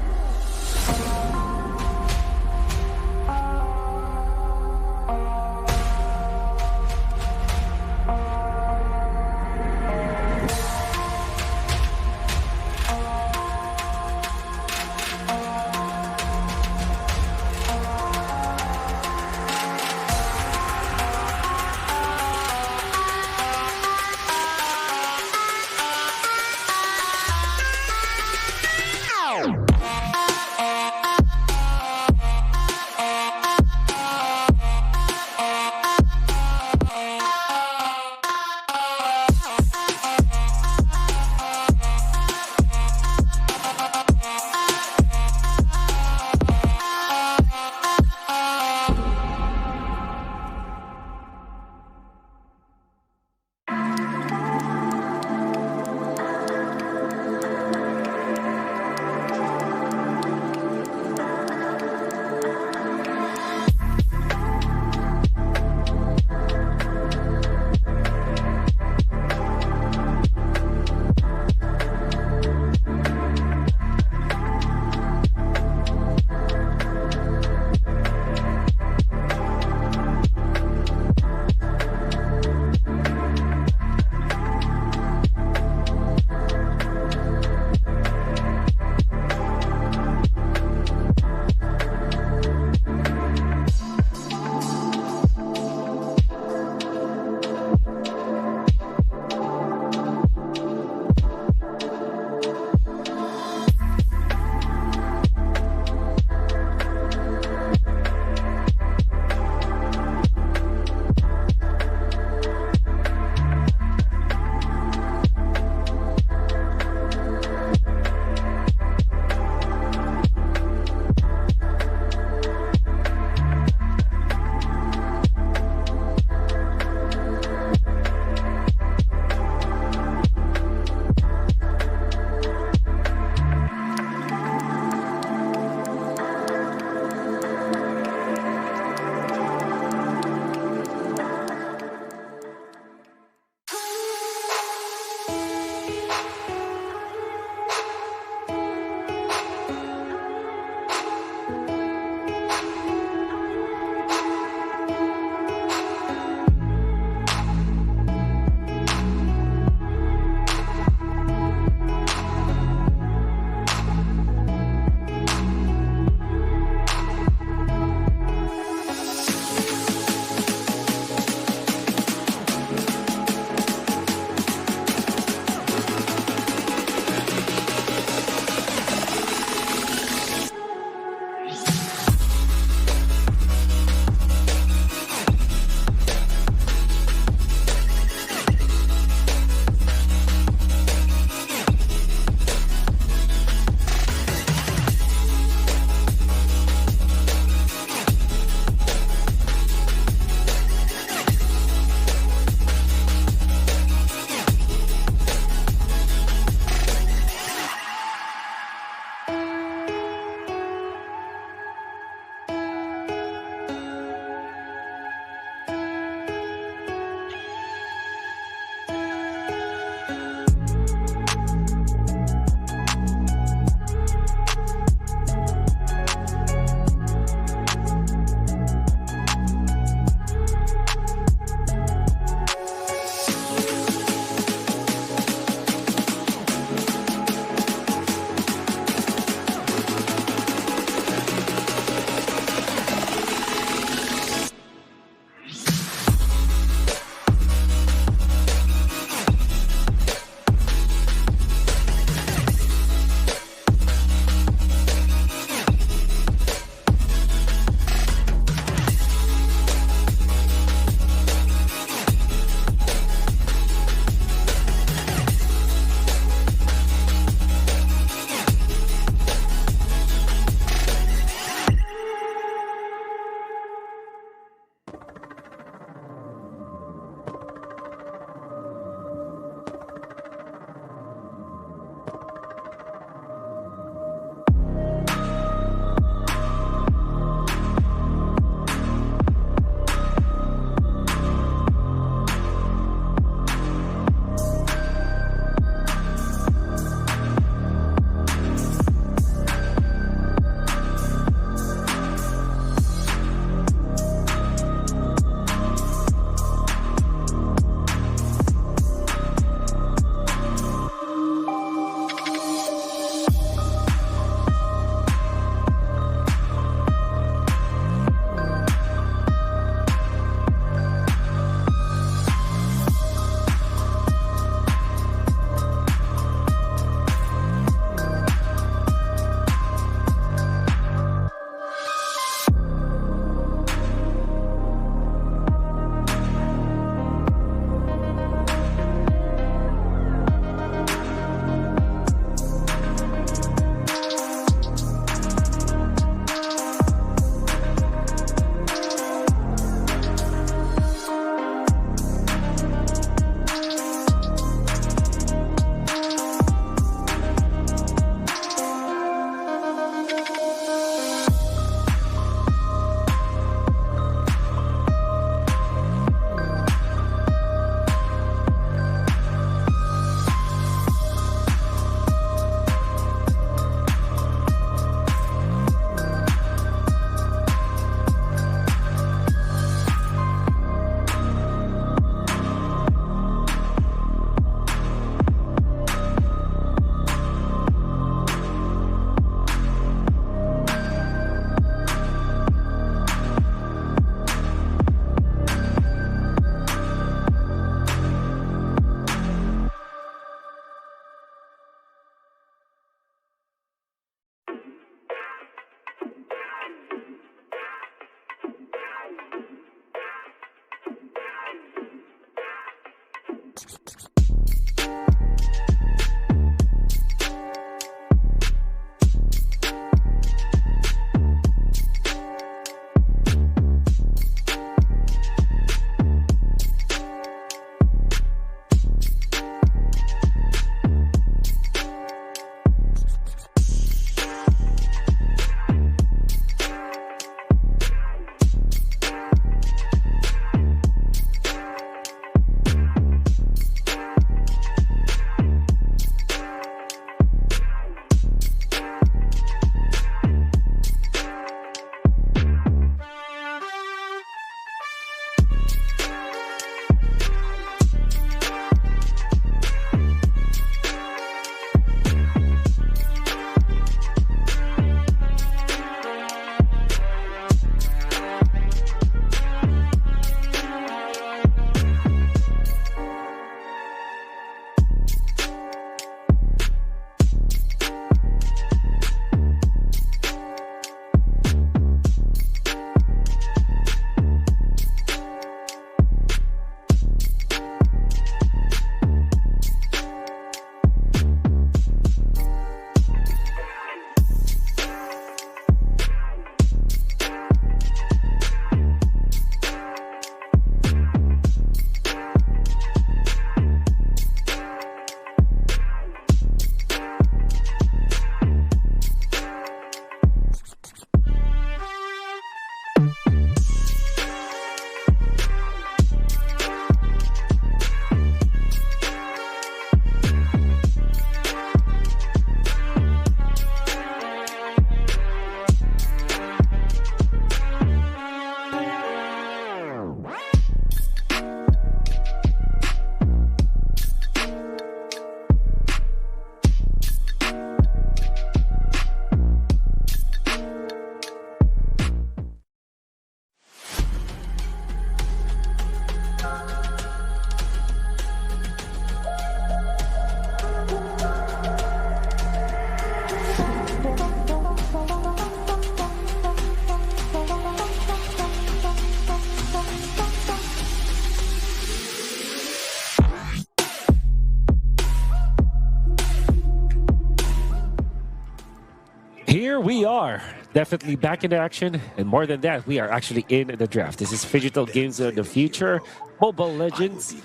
Here we are, definitely back in action, and more than that, we are actually in the draft. This is Digital Games of the Future, Mobile Legends.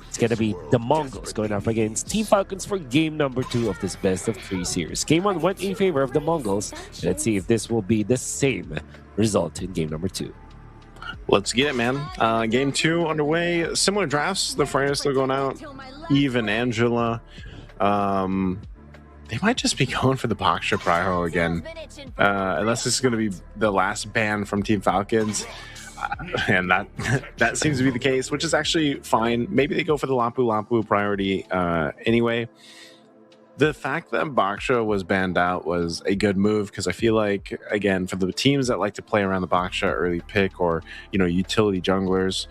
It's gonna be the Mongols going up against Team Falcons for game number 2 of this best of 3 series. Game 1 went in favor of the Mongols. Let's see if this will be the same result in game number 2. Let's get it, man. Game 2 underway. Similar drafts. The Friars still going out. Eve and Angela. They might just be going for the Boxer Pryho again. Unless this is going to be the last ban from Team Falcons. And that seems to be the case, which is actually fine. Maybe they go for the Lampu Lampu priority anyway. The fact that Boxer was banned out was a good move because I feel like, again, for the teams that like to play around the Boxer early pick or, utility junglers,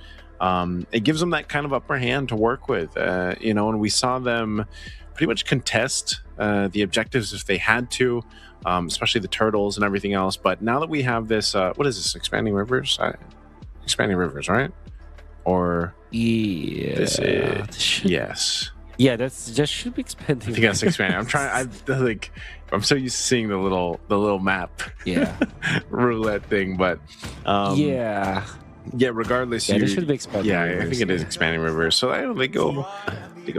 it gives them that kind of upper hand to work with. And we saw them pretty much contest the objectives if they had to, especially the turtles and everything else. But now that we have this, what is this, Expanding Rivers? Expanding Rivers, right? Or yeah, this is, yes. Yeah, that's just should be expanding. I think that's expanding. I'm so used to seeing the little map, roulette thing. But yeah. Regardless, it should be expanding. Yeah, I think it is Expanding Rivers. So they go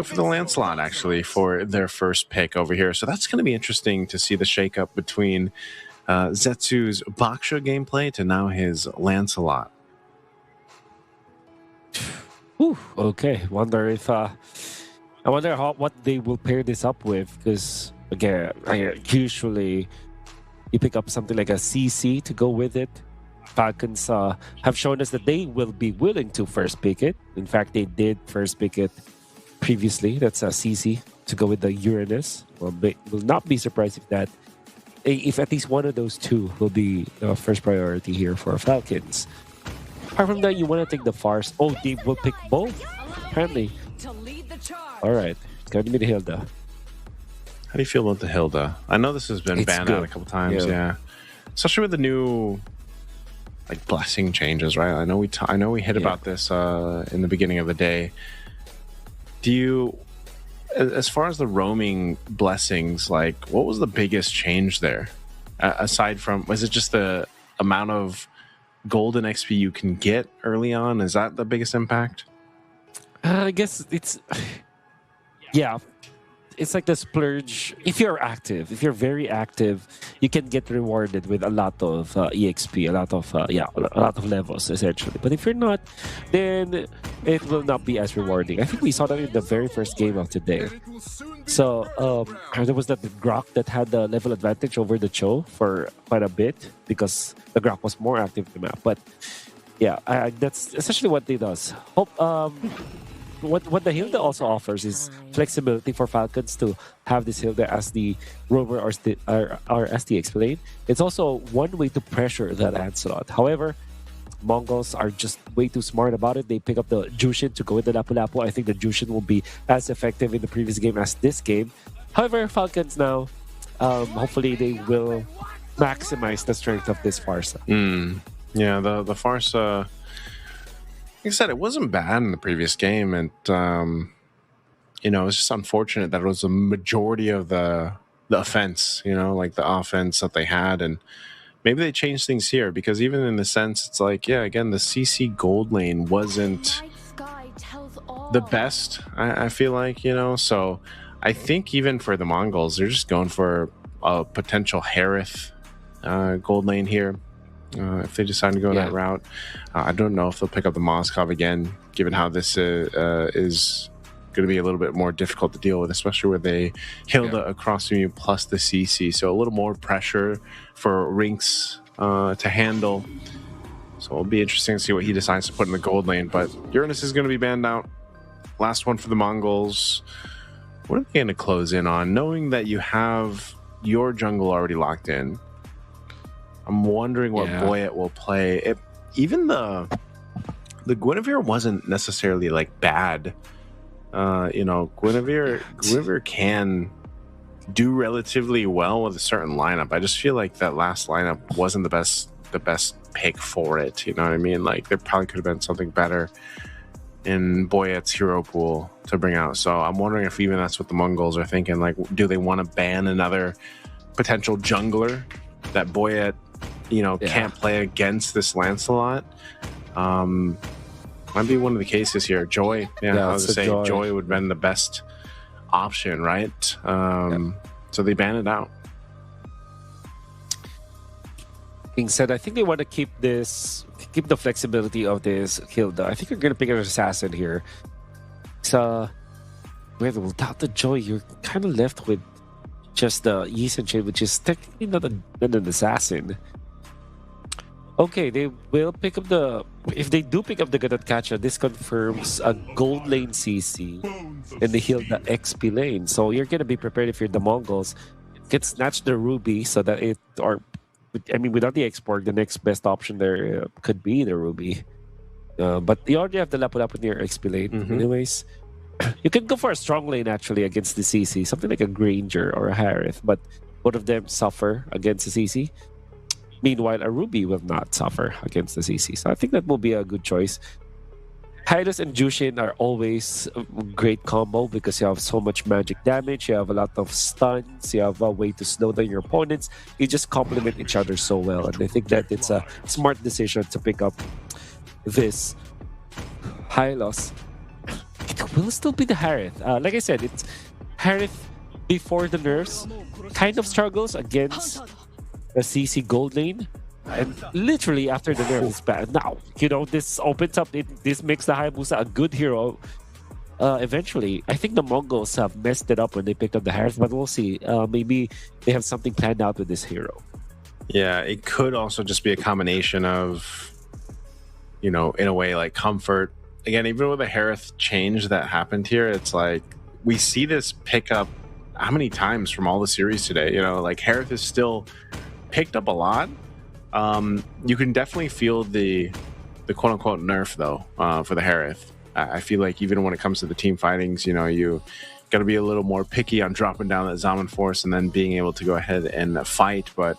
for the Lancelot actually for their first pick over here. So that's going to be interesting to see the shakeup between Zetsu's Baksha gameplay to now his Lancelot. Whew, okay, I wonder what they will pair this up with, because again, usually you pick up something like a CC to go with it. Falcons have shown us that they will be willing to first pick it. In fact, they did first pick it previously. That's a CC to go with the Uranus. Will not be surprised if at least one of those two will be the first priority here for Falcons. Apart from that, you want to take the Fars. Oh, they will pick both, apparently. All right, it's going to be the Hilda. How do you feel about the Hilda? I know this has been banned out a couple times, yeah. Especially with the new blessing changes, right? I know we hit about this in the beginning of the day. Do you, as far as the roaming blessings, like what was the biggest change there? Aside from, was it just the amount of golden XP you can get early on? Is that the biggest impact? I guess it's yeah. It's like the splurge. If you're active, if you're very active, you can get rewarded with a lot of EXP, a lot of levels essentially. But if you're not, then it will not be as rewarding. I think we saw that in the very first game of today. So there was that Grok that had the level advantage over the Cho for quite a bit because the Grok was more active in the map. But yeah, that's essentially what it does. What the Hilda also offers is flexibility for Falcons to have this Hilda as the rover or as the explained. It's also one way to pressure that Lancelot. However, Mongols are just way too smart about it. They pick up the Jushin to go with the Lapu-Lapu. I think the Jushin will be as effective in the previous game as this game. However, Falcons now, hopefully they will maximize the strength of this Farsa. Yeah, the Farsa... Like I said, it wasn't bad in the previous game, and it's just unfortunate that it was the majority of the offense, like the offense that they had, and maybe they changed things here because even in the sense, it's like, yeah, again, the CC gold lane wasn't the best. I feel like, so I think even for the Mongols, they're just going for a potential Harith gold lane here. If they decide to go that route, I don't know if they'll pick up the Moskov again, given how this is going to be a little bit more difficult to deal with, especially with a Hilda across from you plus the CC. So a little more pressure for Rinks to handle. So it'll be interesting to see what he decides to put in the gold lane. But Uranus is going to be banned out. Last one for the Mongols. What are they going to close in on? Knowing that you have your jungle already locked in, I'm wondering what Boyet will play. Even the Guinevere wasn't necessarily like bad. Guinevere can do relatively well with a certain lineup. I just feel like that last lineup wasn't the best pick for it. You know what I mean? Like there probably could have been something better in Boyet's hero pool to bring out. So I'm wondering if even that's what the Mongols are thinking. Like, do they want to ban another potential jungler that Boyet can't play against this Lancelot? Might be one of the cases here. Joy, I was going to say Joy would have been the best option, right? So they ban it out. Being said, I think they want to keep the flexibility of this Hilda. I think you're going to pick an assassin here. So without the Joy, you're kind of left with just the Yi Chain, which is technically not an assassin. Okay, they will pick up if they do pick up the Gatatkacha, this confirms a gold lane CC and the Hilda XP lane. So you're going to be prepared if you're the Mongols. Get snatch the Ruby so that without the export, the next best option there could be the Ruby. But you already have the Lapu-Lapu near XP lane. Anyways, you can go for a strong lane actually against the CC, something like a Granger or a Harith, but both of them suffer against the CC. Meanwhile, a Ruby will not suffer against the CC. So I think that will be a good choice. Hylos and Jushin are always a great combo because you have so much magic damage, you have a lot of stuns, you have a way to slow down your opponents. You just complement each other so well. And I think that it's a smart decision to pick up this Hylos. It will still be the Harith. Like I said, it's Harith before the nerfs. Kind of struggles against the CC gold lane, and literally after the nerf is bad. Now, this opens up, this makes the Hayabusa a good hero eventually. I think the Mongols have messed it up when they picked up the Harith, but we'll see. Maybe they have something planned out with this hero. Yeah, it could also just be a combination of, in a way, like comfort. Again, even with the Harith change that happened here, it's like we see this pick up how many times from all the series today? Like Harith is still picked up a lot. You can definitely feel the quote-unquote nerf though for the Harith. I feel like even when it comes to the team fightings, you got to be a little more picky on dropping down that Zaman force and then being able to go ahead and fight. But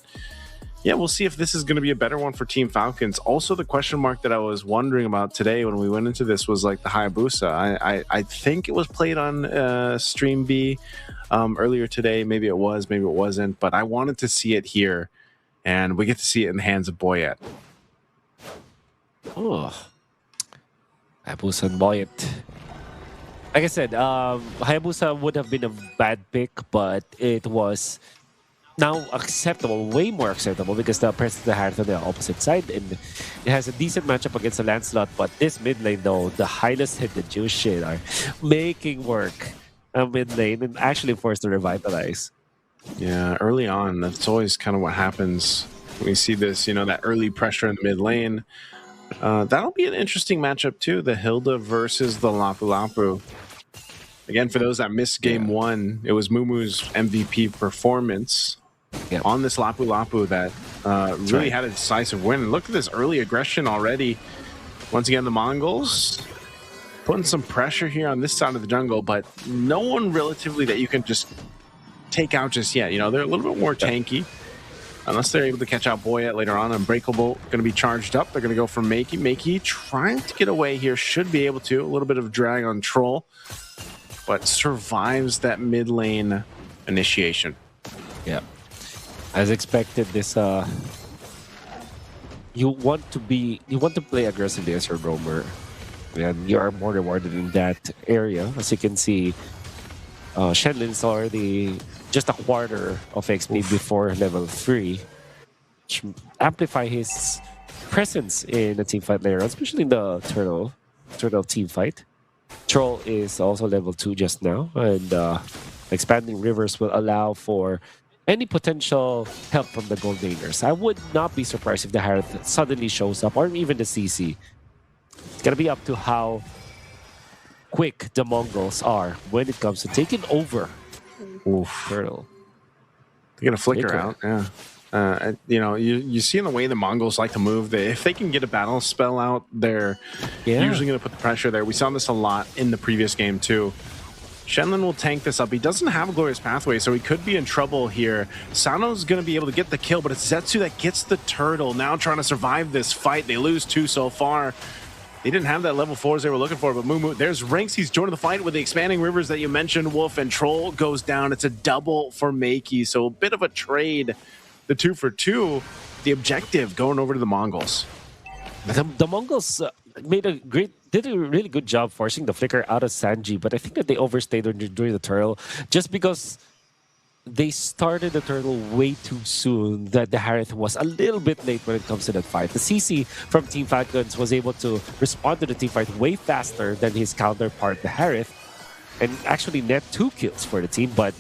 Yeah, we'll see if this is going to be a better one for Team Falcons. Also, the question mark that I was wondering about today when we went into this was like the Hayabusa. I think it was played on Stream B earlier today. Maybe it was, maybe it wasn't. But I wanted to see it here, and we get to see it in the hands of Boyet. Oh, Hayabusa and Boyet. Like I said, Hayabusa would have been a bad pick, but it was now acceptable, way more acceptable, because the presence of the Harith on the opposite side, and it has a decent matchup against the Lancelot. But this mid lane, though, the Hylas hit the Juice shit are making work mid lane and actually forced to revitalize. Yeah, early on, that's always kind of what happens. We see this, you know, that early pressure in the mid lane. That'll be an interesting matchup too, the Hilda versus the Lapu Lapu. Again, for those that missed game one, it was Mumu's MVP performance on this Lapu Lapu that really had a decisive win. And look at this early aggression already. Once again, the Mongols putting some pressure here on this side of the jungle, but no one relatively that you can just take out just yet. You know, they're a little bit more tanky. Unless they're able to catch out Boyet later on. Unbreakable going to be charged up. They're going to go for Makey. Makey trying to get away here. Should be able to. A little bit of drag on Troll. But survives that mid lane initiation. Yeah. As expected, this you want to play aggressively as your roamer. And you are more rewarded in that area. As you can see, Shenlin's already just a quarter of XP before level 3, which amplify his presence in the team fight later, especially in the turtle team fight. Troll is also level 2 just now, and expanding rivers will allow for any potential help from the gold laners. I would not be surprised if the Harith suddenly shows up, or even the CC. It's gonna be up to how quick the Mongols are when it comes to taking over. Turtle. They're gonna flicker out, yeah. You know, you see in the way the Mongols like to move, if they can get a battle spell out, they're usually gonna put the pressure there. We saw this a lot in the previous game too. Shenlin will tank this up. He doesn't have a glorious pathway, so he could be in trouble here. Sano's gonna be able to get the kill, but it's Zetsu that gets the turtle. Now trying to survive this fight. They lose 2 so far. They didn't have that level 4s they were looking for, but Mumu, there's Rinks. He's joining the fight with the expanding rivers that you mentioned. Wolf and Troll goes down. It's a double for Makey, so a bit of a trade. The 2 for 2, the objective going over to the Mongols. The Mongols did a really good job forcing the flicker out of Sanji, but I think that they overstayed during the turtle just because they started the turtle way too soon, that the Harith was a little bit late when it comes to that fight. The CC from Team Falcons was able to respond to the team fight way faster than his counterpart, the Harith, and actually net 2 kills for the team, but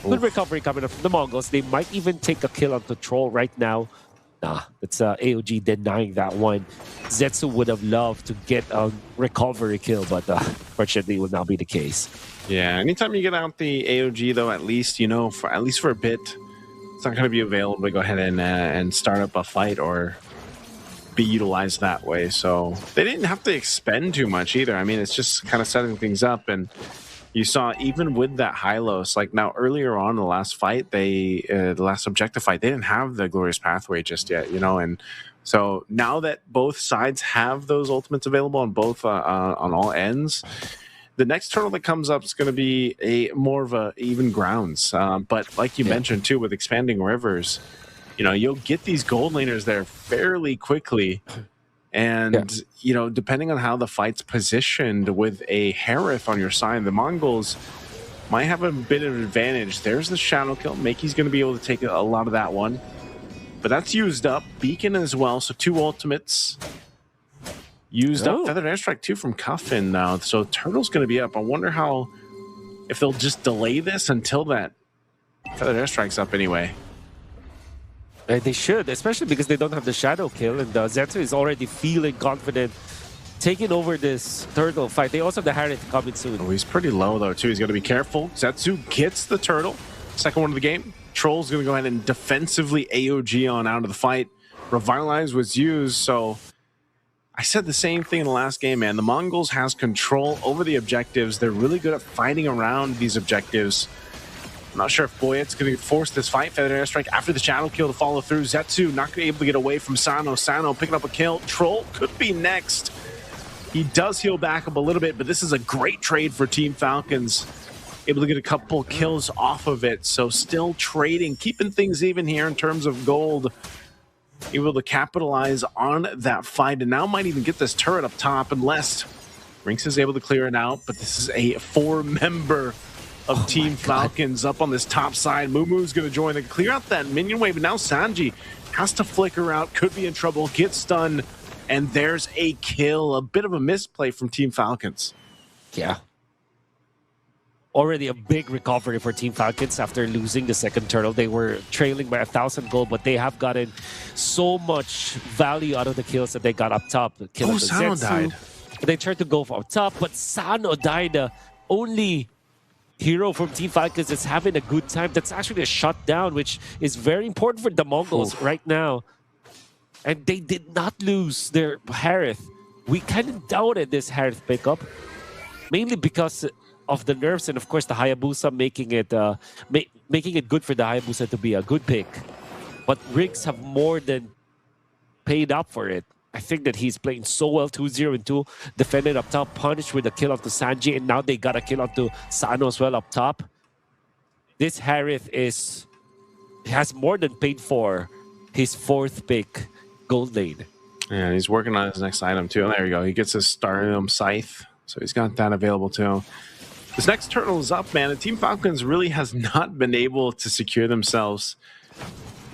good recovery coming up from the Mongols. They might even take a kill on the Troll right now. Nah, it's AOG denying that one. Zetsu would have loved to get a recovery kill, but fortunately it would not be the case. Yeah, anytime you get out the AOG, though, at least, you know, at least for a bit, it's not going to be available to go ahead and start up a fight or be utilized that way. So they didn't have to expend too much either. I mean, it's just kind of setting things up. And you saw even with that Hylos, like now earlier on in the last fight, the last objective fight, they didn't have the glorious pathway just yet, you know, and so now that both sides have those ultimates available on both on all ends, the next turtle that comes up is going to be a more of a even grounds. But like you mentioned too, with expanding rivers, you know, you'll get these gold laners there fairly quickly. And, you know, depending on how the fight's positioned with a Harith on your side, the Mongols might have a bit of advantage. There's the shadow kill. Makey's going to be able to take a lot of that one. But that's used up. Beacon as well. So 2 ultimates used up. Feathered Airstrike too from Cuffin now. So Turtle's going to be up. I wonder if they'll just delay this until that Feathered Airstrike's up anyway. They should, especially because they don't have the shadow kill, and Zetsu is already feeling confident taking over this turtle fight. They also have the Harith coming soon. Oh, he's pretty low though too. He's got to be careful. Zetsu gets the turtle. Second one of the game. Troll's going to go ahead and defensively AOG on out of the fight. Revitalize was used, so I said the same thing in the last game, man. The Mongols has control over the objectives. They're really good at fighting around these objectives. not sure if Boyet's going to force this fight. Feathered airstrike after the shadow kill to follow through. Zetsu not able to get away from Sano. Sano picking up a kill. Troll could be next. He does heal back up a little bit, but this is a great trade for Team Falcons. Able to get a couple kills off of it. So still trading, keeping things even here in terms of gold. Able to capitalize on that fight, and now might even get this turret up top unless Rinks is able to clear it out. But this is a 4-member of Team Falcons up on this top side. Mumu's going to join and clear out that minion wave, and now Sanji has to flicker out, could be in trouble, get stunned, and there's a kill. A bit of a misplay from Team Falcons. Yeah. Already a big recovery for Team Falcons after losing the second turtle. They were trailing by 1,000 gold, but they have gotten so much value out of the kills that they got up top. The kill of the Sano Zetsu. died. They tried to go for up top, but Sano died. The only hero from Team Falcons is having a good time. That's actually a shutdown, which is very important for the Mongols right now. And they did not lose their Harith. We kind of doubted this Harith pickup, mainly because of the nerfs and of course the Hayabusa making it good for the Hayabusa to be a good pick. But Riggs have more than paid up for it. I think that he's playing so well, 2-0 and 2, defended up top, punished with a kill onto Sanji, and now they got a kill onto Sano as well up top. This Harith has more than paid for his 4th pick, gold lane. Yeah, he's working on his next item too. There you go. He gets his Stardom Scythe, so he's got that available to him. This next turtle is up, man. And Team Falcons really has not been able to secure themselves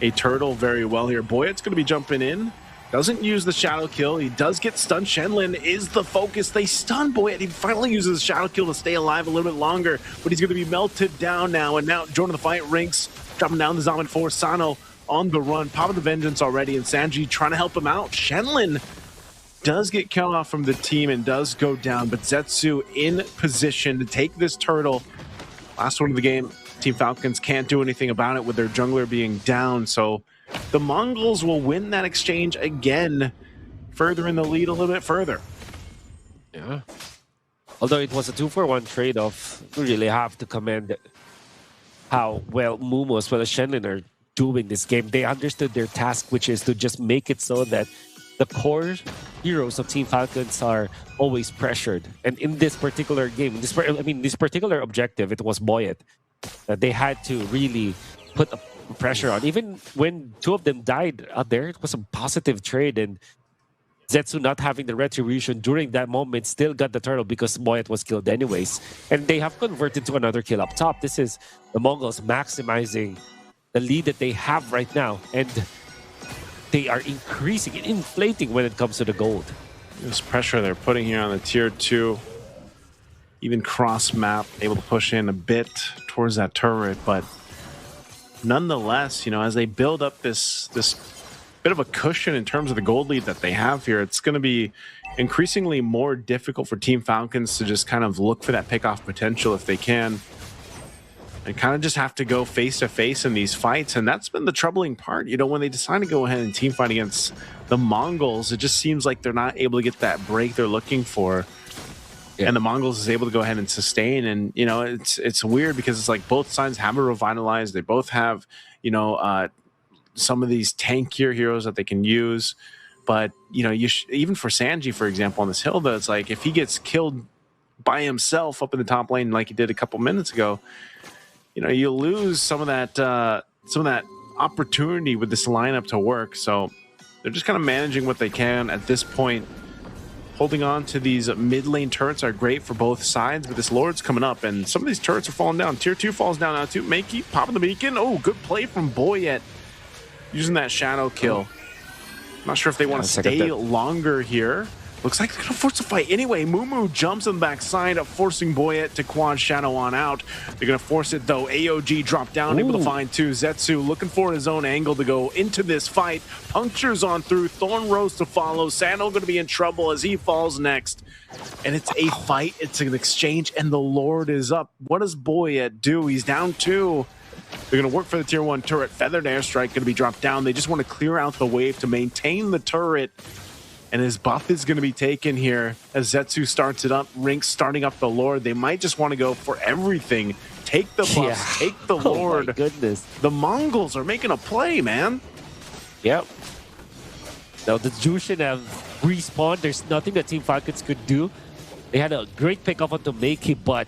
a turtle very well here. Boyet's going to be jumping in. Doesn't use the shadow kill. He does get stunned. Shenlin is the focus. They stun Boyet. He finally uses the shadow kill to stay alive a little bit longer, but he's going to be melted down now. And now joining the fight, Rinks dropping down the Zaman 4. Sano on the run, popping the vengeance already, and Sanji trying to help him out. Shenlin does get killed off from the team and does go down, but Zetsu in position to take this turtle. Last one of the game. Team Falcons can't do anything about it with their jungler being down, so the Mongols will win that exchange again, further in the lead a little bit further. Yeah. Although it was a 2-for-1 trade-off, we really have to commend how well Mumu as well as Shenlin are doing this game. They understood their task, which is to just make it so that the core heroes of Team Falcons are always pressured. And in this particular game, this particular objective, it was Boyet. They had to really put a pressure on. Even when 2 of them died out there, it was a positive trade. And Zetsu not having the retribution during that moment still got the turtle because Boyet was killed anyways. And they have converted to another kill up top. This is the Mongols maximizing the lead that they have right now. And they are increasing and inflating when it comes to the gold. This pressure they're putting here on the tier 2, even cross map, able to push in a bit towards that turret, but nonetheless, you know, as they build up this bit of a cushion in terms of the gold lead that they have here, it's going to be increasingly more difficult for Team Falcons to just kind of look for that pickoff potential if they can. And kind of just have to go face to face in these fights. And that's been the troubling part. You know, when they decide to go ahead and team fight against the Mongols, it just seems like they're not able to get that break they're looking for. Yeah. And the Mongols is able to go ahead and sustain. And, you know, it's weird because it's like both sides have a revitalized. They both have, you know, some of these tankier heroes that they can use. But, you know, even for Sanji, for example, on this hill, though, it's like if he gets killed by himself up in the top lane like he did a couple minutes ago, you know, you lose some of that opportunity with this lineup to work. So they're just kind of managing what they can at this point. Holding on to these mid lane turrets are great for both sides, but this Lord's coming up, and some of these turrets are falling down. Tier 2 falls down now too. Makey popping the beacon. Oh, good play from Boyet using that shadow kill. Not sure if they want to stay longer here. Looks like they're going to force a fight anyway. Mumu jumps on the backside, forcing Boyet to quad shadow on out. They're going to force it, though. AOG dropped down, able to find 2. Zetsu looking for his own angle to go into this fight. Punctures on through. Thorn Rose to follow. Sano going to be in trouble as he falls next. And it's a fight. It's an exchange, and the Lord is up. What does Boyet do? He's down 2. They're going to work for the tier 1 turret. Feathered airstrike going to be dropped down. They just want to clear out the wave to maintain the turret. and his buff is going to be taken here as Zetsu starts it up. Rinks starting up the Lord. They might just want to go for everything. Take the buffs, take the Lord. Oh my goodness. The Mongols are making a play, man. Yep. Now the Jushin have respawned. There's nothing that Team Falcons could do. They had a great pickup onto Meiki, but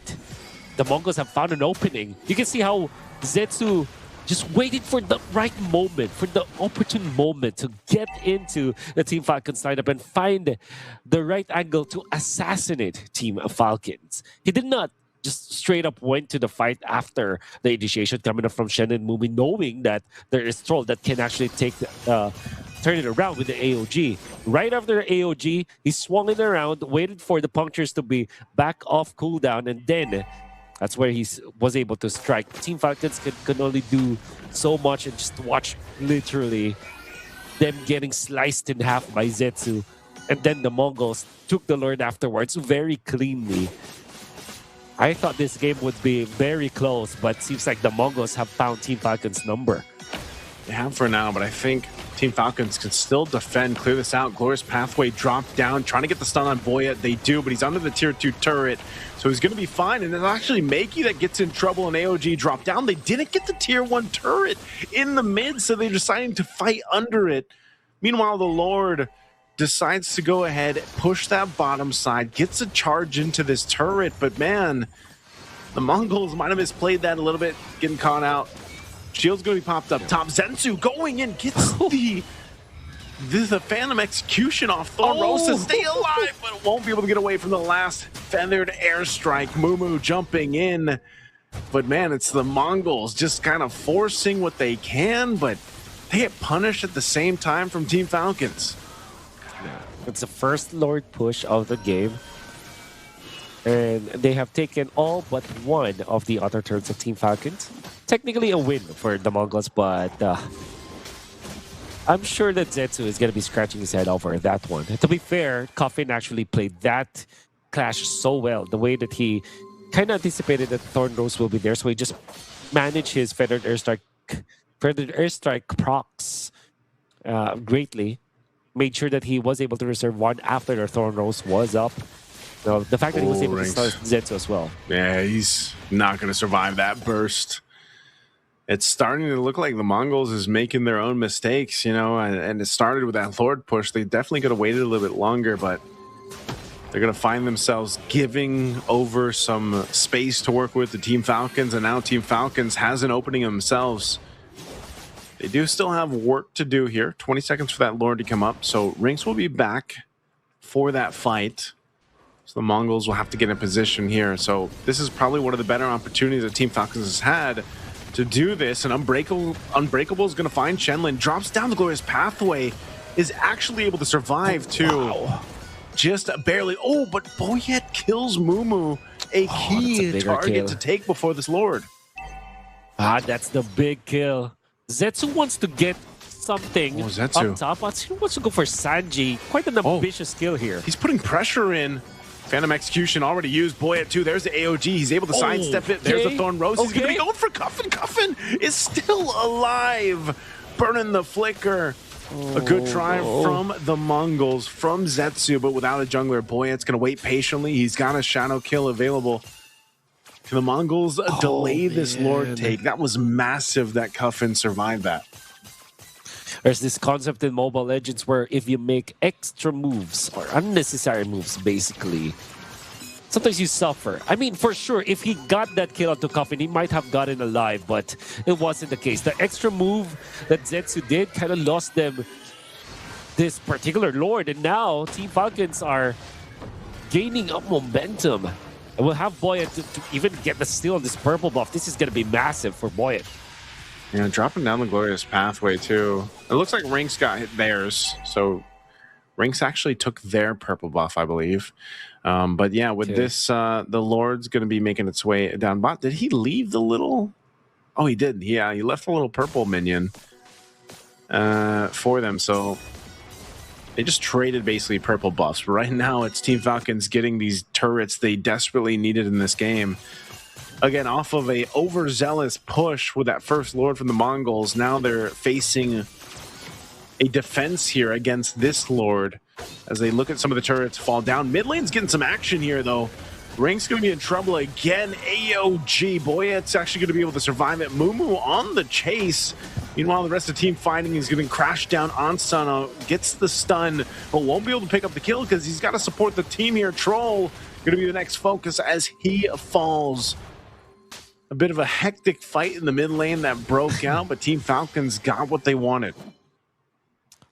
the Mongols have found an opening. You can see how Zetsu just waited for the right moment, for the opportune moment to get into the Team Falcons lineup and find the right angle to assassinate Team Falcons. He did not just straight up went to the fight after the initiation coming up from Shen and Mumi, knowing that there is Troll that can actually take turn it around with the AOG. Right after AOG, he swung it around, waited for the punctures to be back off cooldown, and then that's where he was able to strike. Team Falcons could only do so much and just watch literally them getting sliced in half by Zetsu. And then the Mongols took the Lord afterwards very cleanly. I thought this game would be very close, but seems like the Mongols have found Team Falcons' number. They have for now, but I think Team Falcons can still defend, clear this out. Glorious Pathway dropped down, trying to get the stun on Boya. They do, but he's under the tier 2 turret, so he's going to be fine. And it's actually Meiki that gets in trouble and AOG drop down. They didn't get the tier 1 turret in the mid, so they're deciding to fight under it. Meanwhile, the Lord decides to go ahead, push that bottom side, gets a charge into this turret, but man, the Mongols might have misplayed that a little bit, getting caught out. Shield's going to be popped up top. Zensu going in, gets the Phantom Execution off Thornrosa. Stay alive, but won't be able to get away from the last feathered airstrike. Mumu jumping in. But man, it's the Mongols just kind of forcing what they can, but they get punished at the same time from Team Falcons. It's the first Lord push of the game. And they have taken all but one of the other turns of Team Falcons. Technically a win for the Mongols, but I'm sure that Zetsu is going to be scratching his head over that one. To be fair, Coffin actually played that clash so well. The way that he kind of anticipated that Thornrose will be there, so he just managed his Feathered Airstrike procs greatly. Made sure that he was able to reserve one after the Thornrose was up. So the fact that he was able to start Zetsu as well. Yeah, he's not going to survive that burst. It's starting to look like the Mongols is making their own mistakes, you know, and it started with that Lord push. They definitely could have waited a little bit longer, but they're going to find themselves giving over some space to work with the Team Falcons, and now Team Falcons has an opening themselves. They do still have work to do here. 20 seconds for that Lord to come up, so Rinks will be back for that fight. So the Mongols will have to get in position here. So this is probably one of the better opportunities that Team Falcons has had to do this. And Unbreakable is going to find Shenlin, drops down the Glorious Pathway, is actually able to survive too. Wow. Just barely. Oh, but Boyet kills Mumu, a key target to take before this Lord. Ah, that's the big kill. Zetsu wants to get something up top, but he wants to go for Sanji. Quite an ambitious kill here. He's putting pressure in. Phantom Execution already used. Boyet too. There's the AOG. He's able to sidestep it. There's the Thorn Rose. He's going to be going for Cuffin. Cuffin is still alive. Burning the flicker. A good try from the Mongols, from Zetsu, but without a jungler. Boyet's going to wait patiently. He's got a shadow kill available. Can the Mongols delay this Lord take? That was massive that Cuffin survived that. There's this concept in Mobile Legends where if you make extra moves or unnecessary moves, basically, sometimes you suffer. I mean, for sure, if he got that kill onto Coffin, he might have gotten alive, but it wasn't the case. The extra move that Zetsu did kind of lost them this particular Lord, and now Team Falcons are gaining up momentum. And we'll have Boyet to even get the steal on this purple buff. This is going to be massive for Boyet. Yeah, dropping down the Glorious Pathway too. It looks like Rinks got hit theirs, so Rinks actually took their purple buff, I believe. But yeah, with this, the Lord's going to be making its way down bot. Did he leave the little... Oh, he did. Yeah, he left a little purple minion for them, so they just traded basically purple buffs. Right now, it's Team Falcons getting these turrets they desperately needed in this game. Again, off of a overzealous push with that first Lord from the Mongols, now they're facing a defense here against this Lord. as they look at some of the turrets fall down. Mid lane's getting some action here, though. Rink's going to be in trouble again. AOG. Boyet's actually going to be able to survive it. Mumu on the chase. Meanwhile, the rest of the team fighting is going to crash down on Sana. Gets the stun, but won't be able to pick up the kill because he's got to support the team here. Troll going to be the next focus as he falls. A bit of a hectic fight in the mid lane that broke out, but Team Falcons got what they wanted.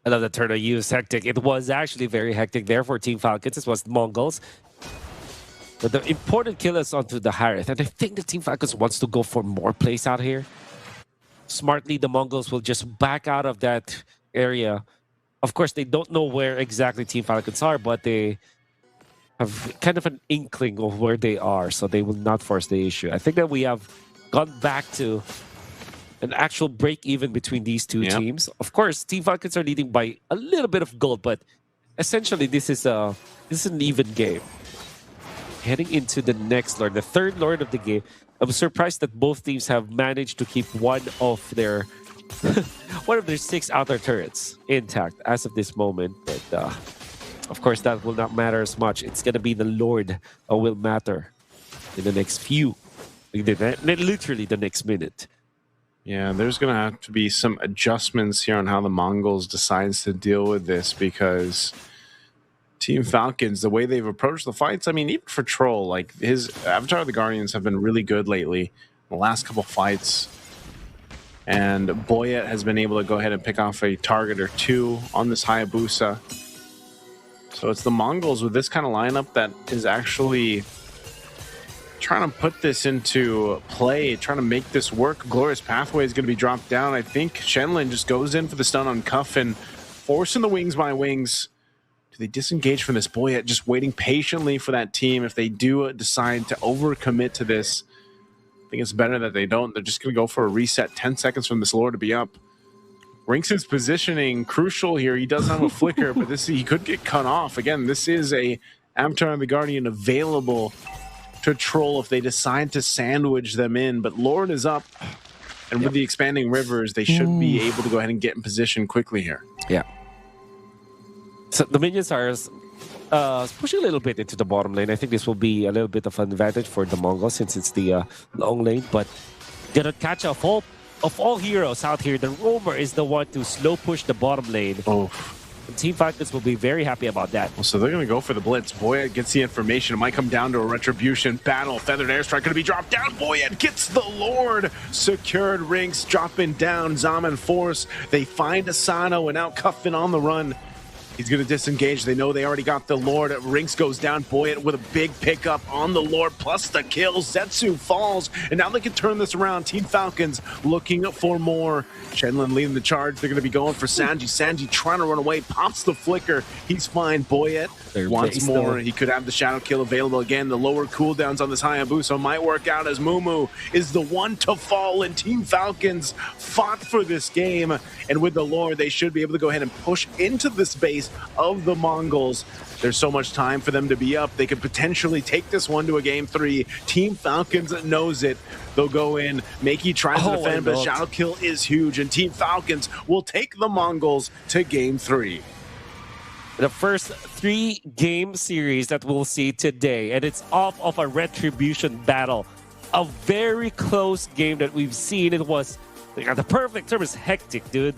I love the turn I used, hectic. It was actually very hectic there for Team Falcons. This was the Mongols. But the important kill is onto the Harith. And I think the Team Falcons wants to go for more plays out here. Smartly, the Mongols will just back out of that area. Of course, they don't know where exactly Team Falcons are, but they have kind of an inkling of where they are, so they will not force the issue. I think that we have gone back to an actual break-even between these two teams. Of course, Team Falcons are leading by a little bit of gold, but essentially this is an even game. Heading into the next Lord, the third Lord of the game, I'm surprised that both teams have managed to keep one of their 6 outer turrets intact as of this moment. But of course, that will not matter as much. It's going to be the Lord who will matter in the next literally the next minute. Yeah, there's going to have to be some adjustments here on how the Mongols decides to deal with this, because Team Falcons, the way they've approached the fights, I mean, even for Troll, like his Avatar of the Guardians have been really good lately, the last couple fights. And Boyet has been able to go ahead and pick off a target or two on this Hayabusa. So it's the Mongols with this kind of lineup that is actually trying to put this into play, trying to make this work. Glorious Pathway is going to be dropped down. I think Shenlin just goes in for the stun on Cuffin, forcing the wings by wings. Do they disengage from this? Boyet just waiting patiently for that team. If they do decide to overcommit to this, I think it's better that they don't. They're just going to go for a reset. 10 seconds from this Lord to be up. Rinks' positioning crucial here. He does have a flicker, but he could get cut off. Again, this is a Avatar of the Guardian available to Troll if they decide to sandwich them in. But Lord is up, and with the expanding rivers, they should be able to go ahead and get in position quickly here. Yeah. So the minions are pushing a little bit into the bottom lane. I think this will be a little bit of an advantage for the Mongols since it's the long lane, but gonna catch up of all heroes out here. The Roamer is the one to slow push the bottom lane. Oh. And Team Falcons will be very happy about that. Well, so they're going to go for the blitz. Boyet gets the information. It might come down to a retribution battle. Feathered airstrike going to be dropped down. Boyet gets the Lord. Secured. Rinks dropping down. Zaman Force. They find Asano and now Cuffin on the run. He's going to disengage. They know they already got the Lord. Rinks goes down. Boyet with a big pickup on the Lord, plus the kill. Zetsu falls, and now they can turn this around. Team Falcons looking for more. Shenlin leading the charge. They're going to be going for Sanji. Sanji trying to run away. Pops the flicker. He's fine. Boyet wants more. He could have the shadow kill available again. The lower cooldowns on this Hayabusa might work out as Mumu is the one to fall, and Team Falcons fought for this game. And with the Lord, they should be able to go ahead and push into the space of the Mongols. There's so much time for them to be up. They could potentially take this one to a game 3. Team Falcons knows it. They'll go in. Makey tries to defend, but shadow kill is huge, and Team Falcons will take the Mongols to game 3. The first 3-game series that we'll see today, and it's off of a retribution battle. A very close game that we've seen. It was, the perfect term is hectic, dude.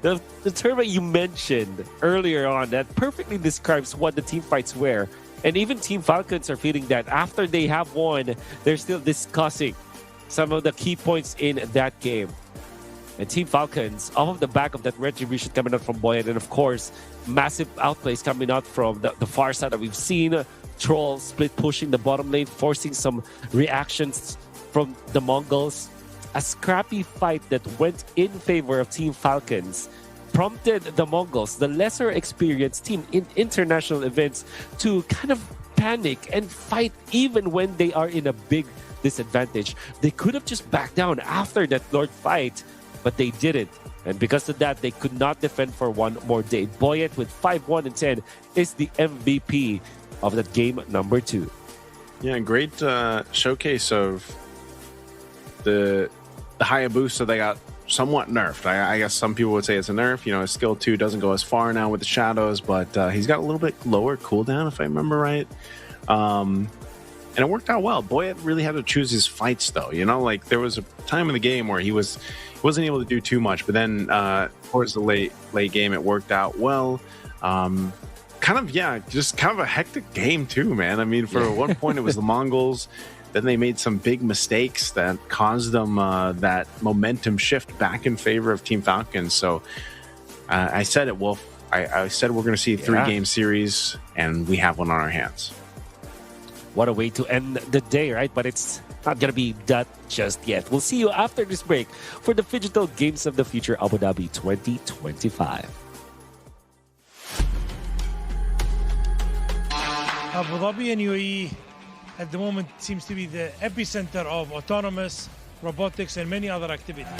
The term that you mentioned earlier on that perfectly describes what the team fights were. And even Team Falcons are feeling that after they have won, they're still discussing some of the key points in that game. And Team Falcons, off of the back of that retribution coming out from Boyet, and of course, massive outplays coming out from the far side that we've seen. Troll split pushing the bottom lane, forcing some reactions from the Mongols. A scrappy fight that went in favor of Team Falcons prompted the Mongols, the lesser experienced team in international events, to kind of panic and fight even when they are in a big disadvantage. They could have just backed down after that Lord fight, but they didn't. And because of that, they could not defend for one more day. Boyet with 5-1-10 is the MVP of that game number 2. Yeah, great showcase of the Hayabusa. They got somewhat nerfed. I guess some people would say it's a nerf. You know, his skill 2 doesn't go as far now with the shadows, but he's got a little bit lower cooldown, if I remember right. And it worked out well. Boyet really had to choose his fights, though. You know, like there was a time in the game where he wasn't able to do too much, but then towards the late game, it worked out well. Just kind of a hectic game too, man. I mean, for one point it was the Mongols. Then they made some big mistakes that caused them that momentum shift back in favor of Team Falcons. So I said it, Wolf. I said we're going to see a 3-game series, and we have one on our hands. What a way to end the day, right? But it's not going to be that just yet. We'll see you after this break for the Phygital Games of the Future Abu Dhabi 2025. Abu Dhabi and UAE at the moment seems to be the epicenter of autonomous, robotics, and many other activities.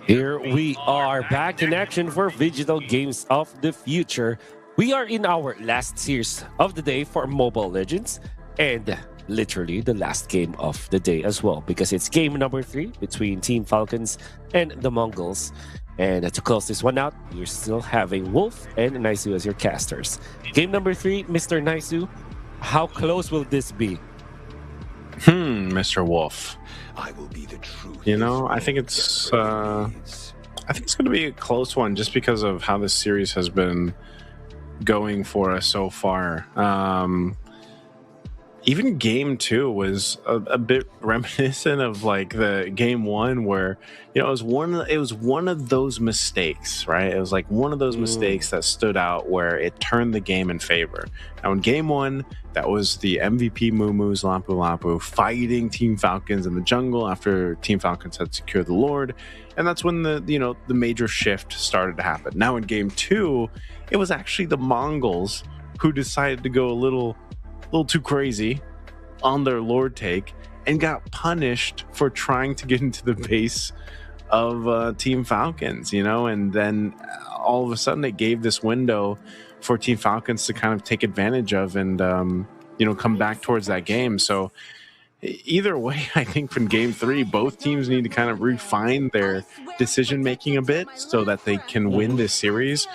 Here we are back in action for Digital Games of the Future. We are in our last series of the day for Mobile Legends and literally the last game of the day as well because it's game number 3 between Team Falcons and the Mongols. And to close this one out, you're still having Wolf and Naisu as your casters. Game number 3, Mr. Naisu, how close will this be? Mr. Wolf. I will be the truth. You know, I think it's going to be a close one just because of how this series has been going for us so far. Even game 2 was a bit reminiscent of like the game 1 where, you know, it was one of those mistakes, right? It was like one of those mistakes that stood out where it turned the game in favor. Now in game 1, that was the MVP Muumu's Lampu Lampu fighting Team Falcons in the jungle after Team Falcons had secured the Lord. And that's when the major shift started to happen. Now in game 2, it was actually the Mongols who decided to go a little too crazy on their Lord take and got punished for trying to get into the base of Team Falcons, you know, and then all of a sudden it gave this window for Team Falcons to kind of take advantage of and, come back towards that game. So either way, I think from game 3, both teams need to kind of refine their decision making a bit so that they can win this series.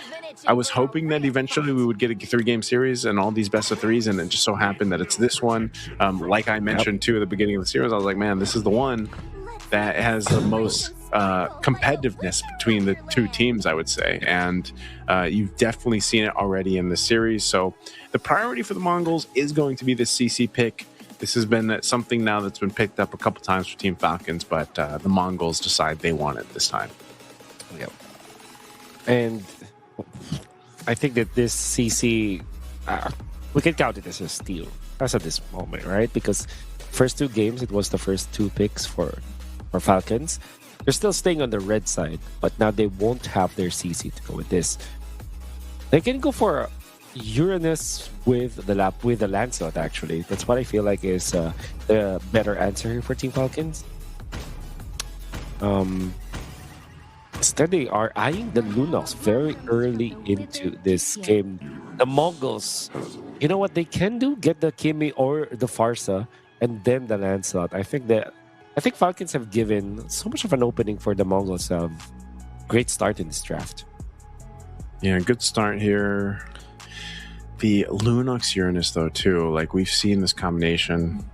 I was hoping that eventually we would get a 3-game series and all these best of 3s, and it just so happened that it's this one. Like I mentioned too at the beginning of the series, I was like, man, this is the one that has the most competitiveness between the two teams, I would say. And you've definitely seen it already in the series. So the priority for the Mongols is going to be the CC pick. This has been something now that's been picked up a couple times for Team Falcons, but the Mongols decide they want it this time. Yep. And I think that this CC, we can count it as a steal as of this moment, right? Because first 2 games, it was the first 2 picks for Falcons. They're still staying on the red side, but now they won't have their CC to go with this. They can go for Uranus with the Lancelot, actually. That's what I feel like is the better answer here for Team Falcons. Instead, they are eyeing the Lunox very early into this game. The Mongols, you know what they can do? Get the Kimi or the Farsa, and then the Lancelot. I think Falcons have given so much of an opening for the Mongols. Great start in this draft. Yeah, good start here. The Lunox Uranus, though, too. Like, we've seen this combination.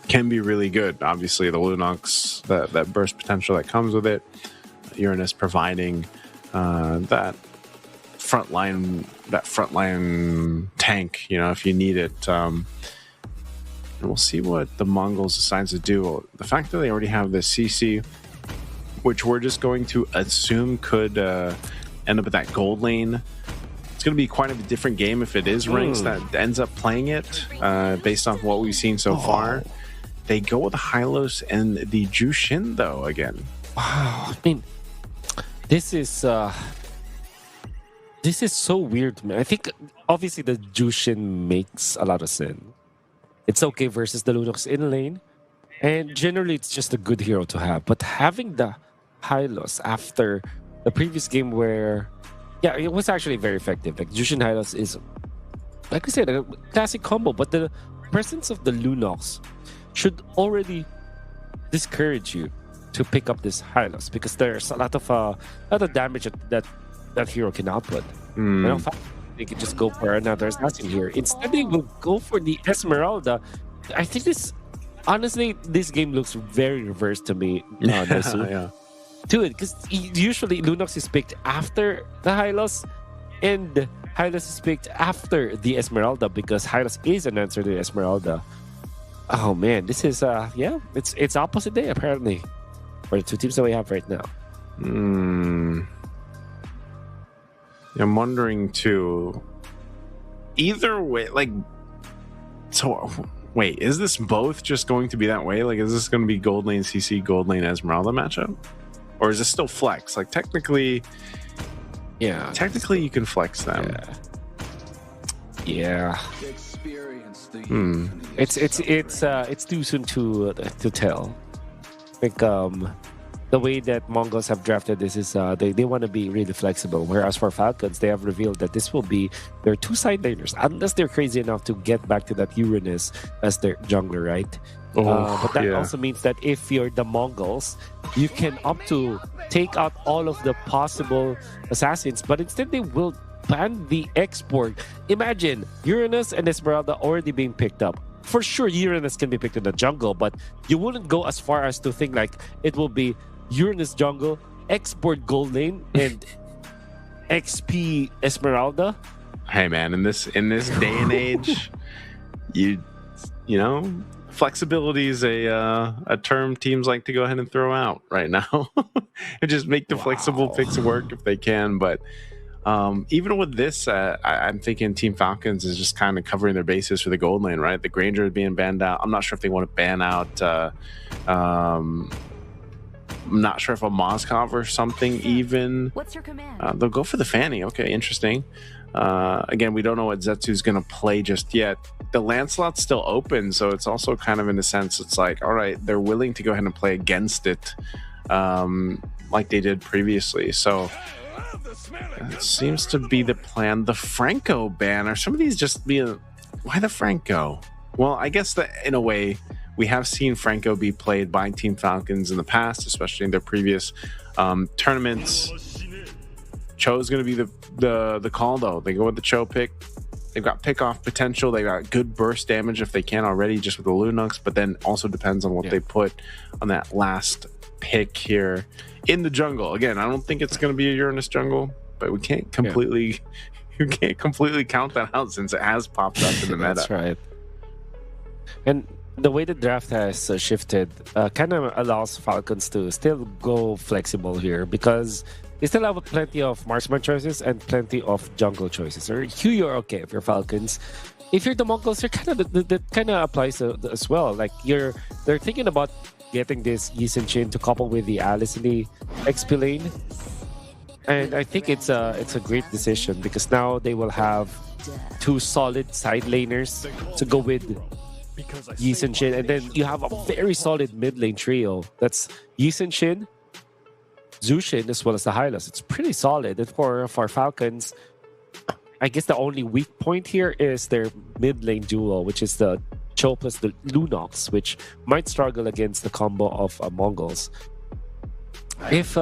Can be really good. Obviously, the Lunox, that burst potential that comes with it. Uranus providing that frontline tank, you know, if you need it. And we'll see what the Mongols decides to do. The fact that they already have this CC, which we're just going to assume could end up at that gold lane. It's going to be quite a different game if it is Ranks that ends up playing it, based on what we've seen so far. They go with the Hylos and the Jushin, though, again. Wow, I mean, this is so weird, man. I think, obviously, the Jushin makes a lot of sense. It's okay versus the Lunox in lane, and generally, it's just a good hero to have. But having the Hylos after the previous game where, yeah, it was actually very effective. Like, Jushin Hylos is, like I said, a classic combo, but the presence of the Lunox should already discourage you to pick up this Hylos because there's a lot of damage that hero can output. You know, they can just go for another assassin here. Instead, they will go for the Esmeralda. I think this game looks very reversed to me. Yeah. To it, because usually Lunox is picked after the Hylos, And Hylas is picked after the Esmeralda because Hylas is an answer to Esmeralda. Oh man, this is yeah, it's opposite day apparently for the two teams that we have right now. I'm wondering too. Either way, like, so wait, is this both just going to be that way? Like, is this going to be gold lane CC, gold lane Esmeralda matchup, or is this still flex? Like, technically, yeah, you can flex them. Yeah. It's too soon to tell. I think the way that Mongols have drafted this is they want to be really flexible. Whereas for Falcons, they have revealed that this will be their two side laners, unless they're crazy enough to get back to that Uranus as their jungler, right? But that also means that if you're the Mongols, you can opt to take out all of the possible assassins, but instead they will ban the export. Imagine Uranus and Esmeralda already being picked up. For sure, Uranus can be picked in the jungle, but you wouldn't go as far as to think like it will be Uranus jungle, export gold lane, and XP Esmeralda. Hey man, in this day and age, you know, flexibility is a term teams like to go ahead and throw out right now, and just make the flexible picks work if they can. But even with this, I'm thinking Team Falcons is just kind of covering their bases for the gold lane, right? The Granger is being banned out. I'm not sure if they want to ban out. I'm not sure if a Moskov or something even. What's your command? They'll go for the Fanny. Okay, interesting. Again, we don't know what Zetsu's going to play just yet. The Lancelot's still open, so it's also kind of in a sense, it's like, all right, they're willing to go ahead and play against it like they did previously. So it seems to be the plan. The Franco ban, are some of these just being... Why the Franco? Well, I guess that in a way, we have seen Franco be played by Team Falcons in the past, especially in their previous tournaments. Cho's going to be the call, though. They go with the Cho pick. They've got pick-off potential. They got good burst damage if they can already, just with the Lunox, but then also depends on what they put on that last pick here in the jungle. Again, I don't think it's going to be a Uranus jungle, but we can't completely count that out since it has popped up in the meta. That's right. And the way the draft has shifted kind of allows Falcons to still go flexible here because they still have plenty of marksman choices and plenty of jungle choices. Or Q, you're okay if you're Falcons. If you're the Mongols, you're that kind of applies as well. Like they're thinking about getting this Yi Sun Shin to couple with the Alice in the XP lane. And I think it's a great decision because now they will have two solid side laners to go with Yi Sun Shin, and then you have a very solid mid lane trio. That's Yi Sun Shin, Zushin, as well as the Hylas. It's pretty solid. And for Falcons, I guess the only weak point here is their mid lane duo, which is the Cho plus the Lunox, which might struggle against the combo of Mongols. If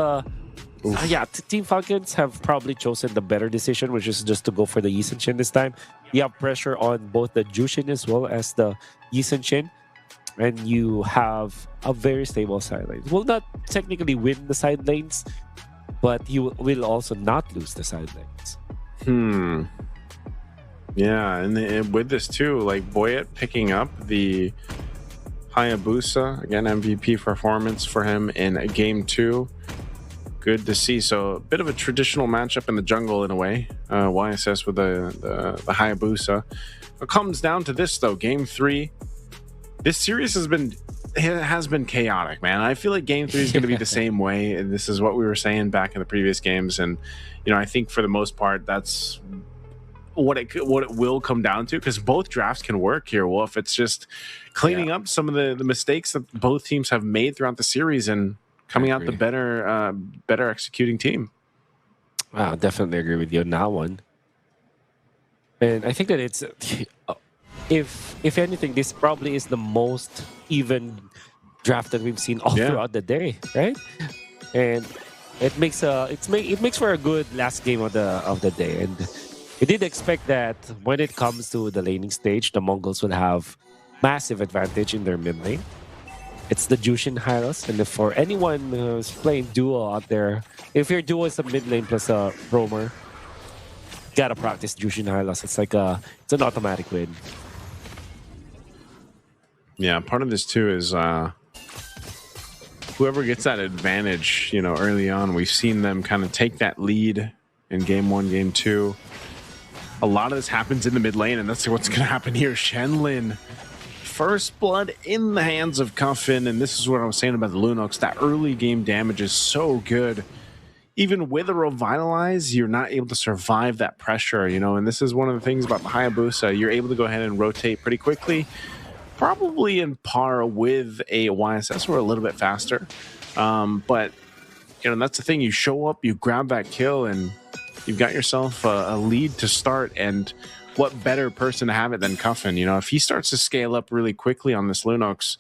Team Falcons have probably chosen the better decision, which is just to go for the Yi Sun Shin this time. You have pressure on both the Jushin as well as the Yi Sun Shin, and you have a very stable side lane. Will not technically win the side lanes, but you will also not lose the side lanes. Yeah, and with this too, like Boyet picking up the Hayabusa, again, MVP performance for him in game 2. Good to see. So a bit of a traditional matchup in the jungle in a way. YSS with the Hayabusa. It comes down to this though. Game 3. This series has been chaotic, man. I feel like game 3 is going to be the same way. And this is what we were saying back in the previous games. And I think for the most part, that's what it will come down to, because both drafts can work here, Wolf. It's just cleaning up some of the mistakes that both teams have made throughout the series and coming out the better executing team. Wow, definitely agree with you on that one. And I think that it's if anything, this probably is the most even draft that we've seen all throughout the day, right? And it makes for a good last game of the day. And we did expect that when it comes to the laning stage, the Mongols will have massive advantage in their mid lane. It's the Jushin Hylos, and for anyone who's playing duo out there, if your duo is a mid lane plus a roamer, gotta practice Jushin Hylos. It's like it's an automatic win. Yeah, part of this too is whoever gets that advantage, you know, early on, we've seen them kind of take that lead in game 1, game 2. A lot of this happens in the mid lane, and that's what's going to happen here. Shenlin, first blood in the hands of Cuffin, and this is what I was saying about the Lunox. That early game damage is so good. Even with a Revitalize, you're not able to survive that pressure, you know, and this is one of the things about the Hayabusa. You're able to go ahead and rotate pretty quickly, probably in par with a YSS or a little bit faster. But, you know, that's the thing. You show up, you grab that kill, and you've got yourself a lead to start. And what better person to have it than Cuffin? You know, if he starts to scale up really quickly on this Lunox,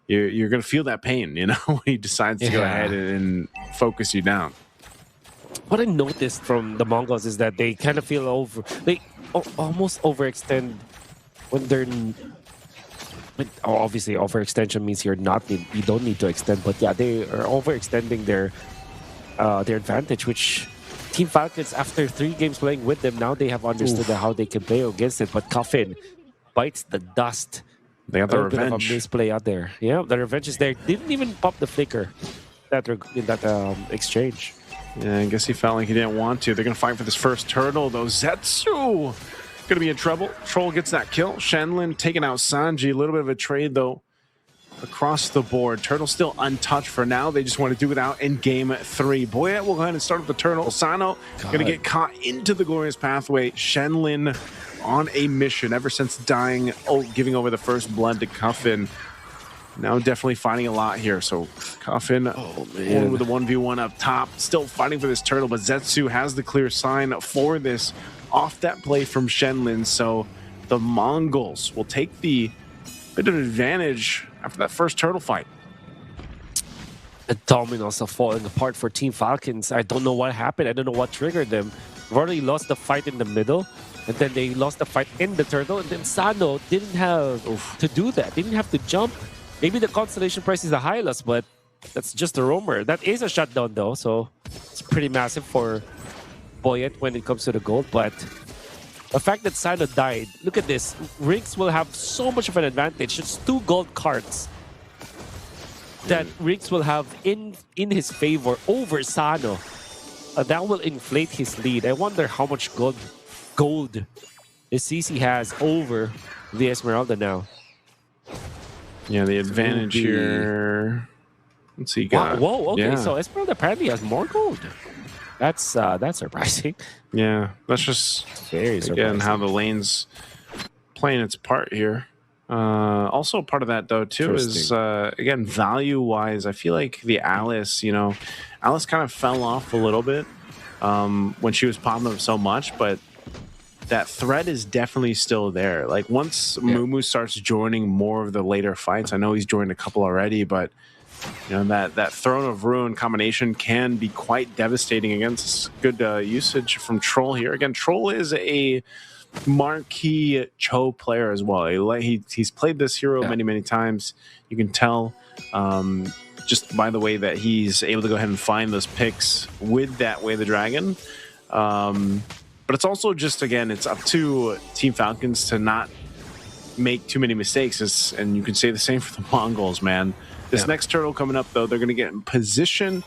you're going to feel that pain, you know, when he decides to go ahead and focus you down. What I noticed from the Mongols is that they kind of feel almost overextend when they're. But obviously, overextension means you don't need to extend. But yeah, they are overextending their advantage, which Team Falcons, after 3 games playing with them, now they have understood how they can play against it. But Cuffin bites the dust. They got the revenge. Bit of a misplay out there. Yeah, the revenge is there. Didn't even pop the flicker in that exchange. Yeah, I guess he felt like he didn't want to. They're going to fight for this first turtle, though. Zetsu going to be in trouble. Troll gets that kill. Shenlin taking out Sanji. A little bit of a trade, though, across the board. Turtle still untouched for now. They just want to do it out in game 3. Boyette will go ahead and start with the turtle. Sano going to get caught into the glorious pathway. Shenlin on a mission ever since dying, giving over the first blood to Cuffin. Now definitely fighting a lot here. So Cuffin with the 1v1 up top, still fighting for this turtle, but Zetsu has the clear sign for this off that play from Shenlin. So the Mongols will take the bit of advantage after that first turtle fight. The dominoes are falling apart for Team Falcons. I don't know what happened. I don't know what triggered them. They've already lost the fight in the middle, and then they lost the fight in the turtle, and then Sano didn't have to do that. Didn't have to jump. Maybe the constellation price is the highest, but that's just a roamer. That is a shutdown, though, so it's pretty massive for Boyette when it comes to the gold. But the fact that Sano died, look at this. Rinks will have so much of an advantage. It's 2 gold cards that Rinks will have in his favor over Sano. That will inflate his lead. I wonder how much gold the CC has over the Esmeralda now. Yeah, the advantage here. Let's see. Whoa, okay. So Esmeralda apparently has more gold. That's surprising. Yeah, that's just again how the lane's playing its part here. Also part of that though too is again value-wise, I feel like the Alice, you know, Alice kind of fell off a little bit when she was popping up so much, but that threat is definitely still there. Like once Mumu starts joining more of the later fights, I know he's joined a couple already, but you know that Throne of Ruin combination can be quite devastating against good usage from Troll here. Again, Troll is a marquee Cho player as well. He's played this hero many times. You can tell just by the way that he's able to go ahead and find those picks with that Way of the Dragon. But it's also just, again, it's up to Team Falcons to not make too many mistakes. And you can say the same for the Mongols, man. This next turtle coming up, though, they're going to get in position.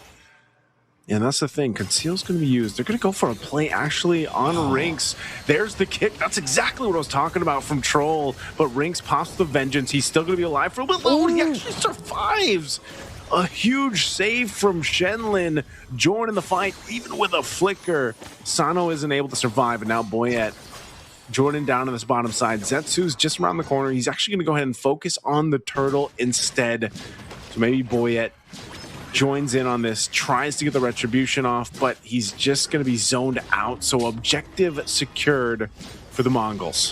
And that's the thing. Conceal's going to be used. They're going to go for a play, actually, on Rinks. There's the kick. That's exactly what I was talking about from Troll. But Rinks pops the Vengeance. He's still going to be alive for a little. Oh, he actually survives. A huge save from Shenlin, joining the fight, even with a flicker. Sano isn't able to survive, and now Boyette joining down on this bottom side. Zetsu's just around the corner. He's actually going to go ahead and focus on the turtle instead. So maybe Boyette joins in on this, tries to get the retribution off, but he's just going to be zoned out. So objective secured for the Mongols.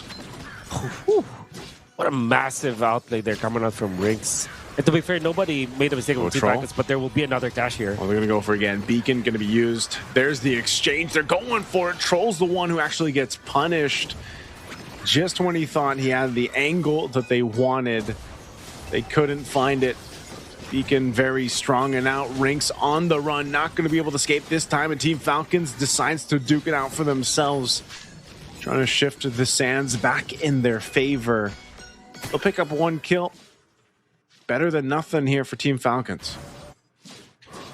What a massive outlay there coming out from Rinks. And to be fair, nobody made a mistake with 2 packets, but there will be another cash here. Well, they're going to go for again. Beacon going to be used. There's the exchange. They're going for it. Troll's the one who actually gets punished. Just when he thought he had the angle that they wanted, they couldn't find it. Beacon very strong, and now Rinks on the run. Not going to be able to escape this time, and Team Falcons decides to duke it out for themselves. Trying to shift the sands back in their favor. They'll pick up 1 kill. Better than nothing here for Team Falcons.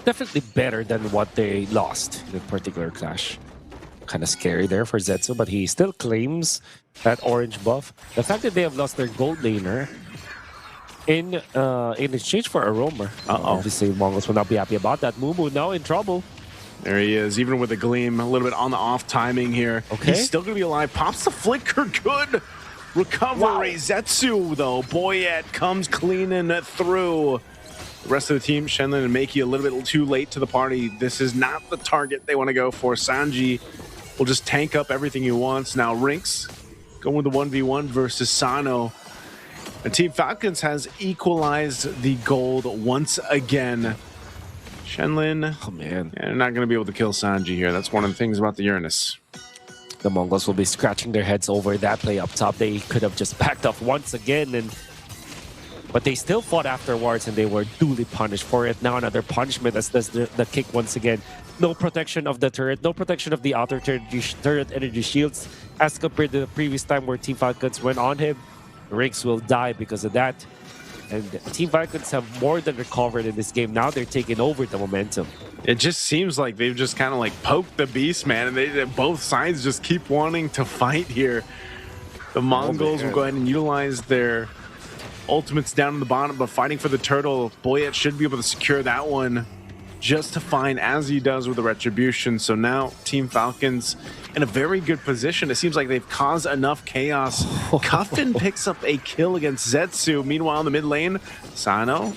Definitely better than what they lost in that particular clash. Kind of scary there for Zetsu, but he still claims that orange buff. The fact that they have lost their gold laner in exchange for a roamer. Obviously, Mongols will not be happy about that. Mumu now in trouble. There he is, even with the gleam, a little bit on the off timing here. Okay. He's still going to be alive. Pops the flicker, good recovery. Wow. Zetsu, though, Boyette comes cleaning through. The rest of the team, Shenlin and Makey, a little bit too late to the party. This is not the target they want to go for. Sanji will just tank up everything he wants. Now Rinks going with the 1v1 versus Sano. And Team Falcons has equalized the gold once again. Shenlin, Oh man, they're not going to be able to kill Sanji here. That's one of the things about the Uranus. the Mongols will be scratching their heads over that play up top. They could have just backed off once again, but they still fought afterwards, and they were duly punished for it. Now another punishment as the kick once again. No protection of the turret, no protection of the outer turret energy shields, as compared to the previous time where Team Falcons went on him. Rinks will die because of that. And Team Falcons have more than recovered in this game. Now they're taking over the momentum. It just seems like they've just kind of like poked the beast, man, and both sides just keep wanting to fight here. The Mongols will go ahead and utilize their ultimates down in the bottom, but fighting for the turtle. Boyette should be able to secure that one just fine, as he does with the retribution. So now Team Falcons in a very good position. It seems like they've caused enough chaos. Cuffin picks up a kill against Zetsu. Meanwhile, in the mid lane, Sano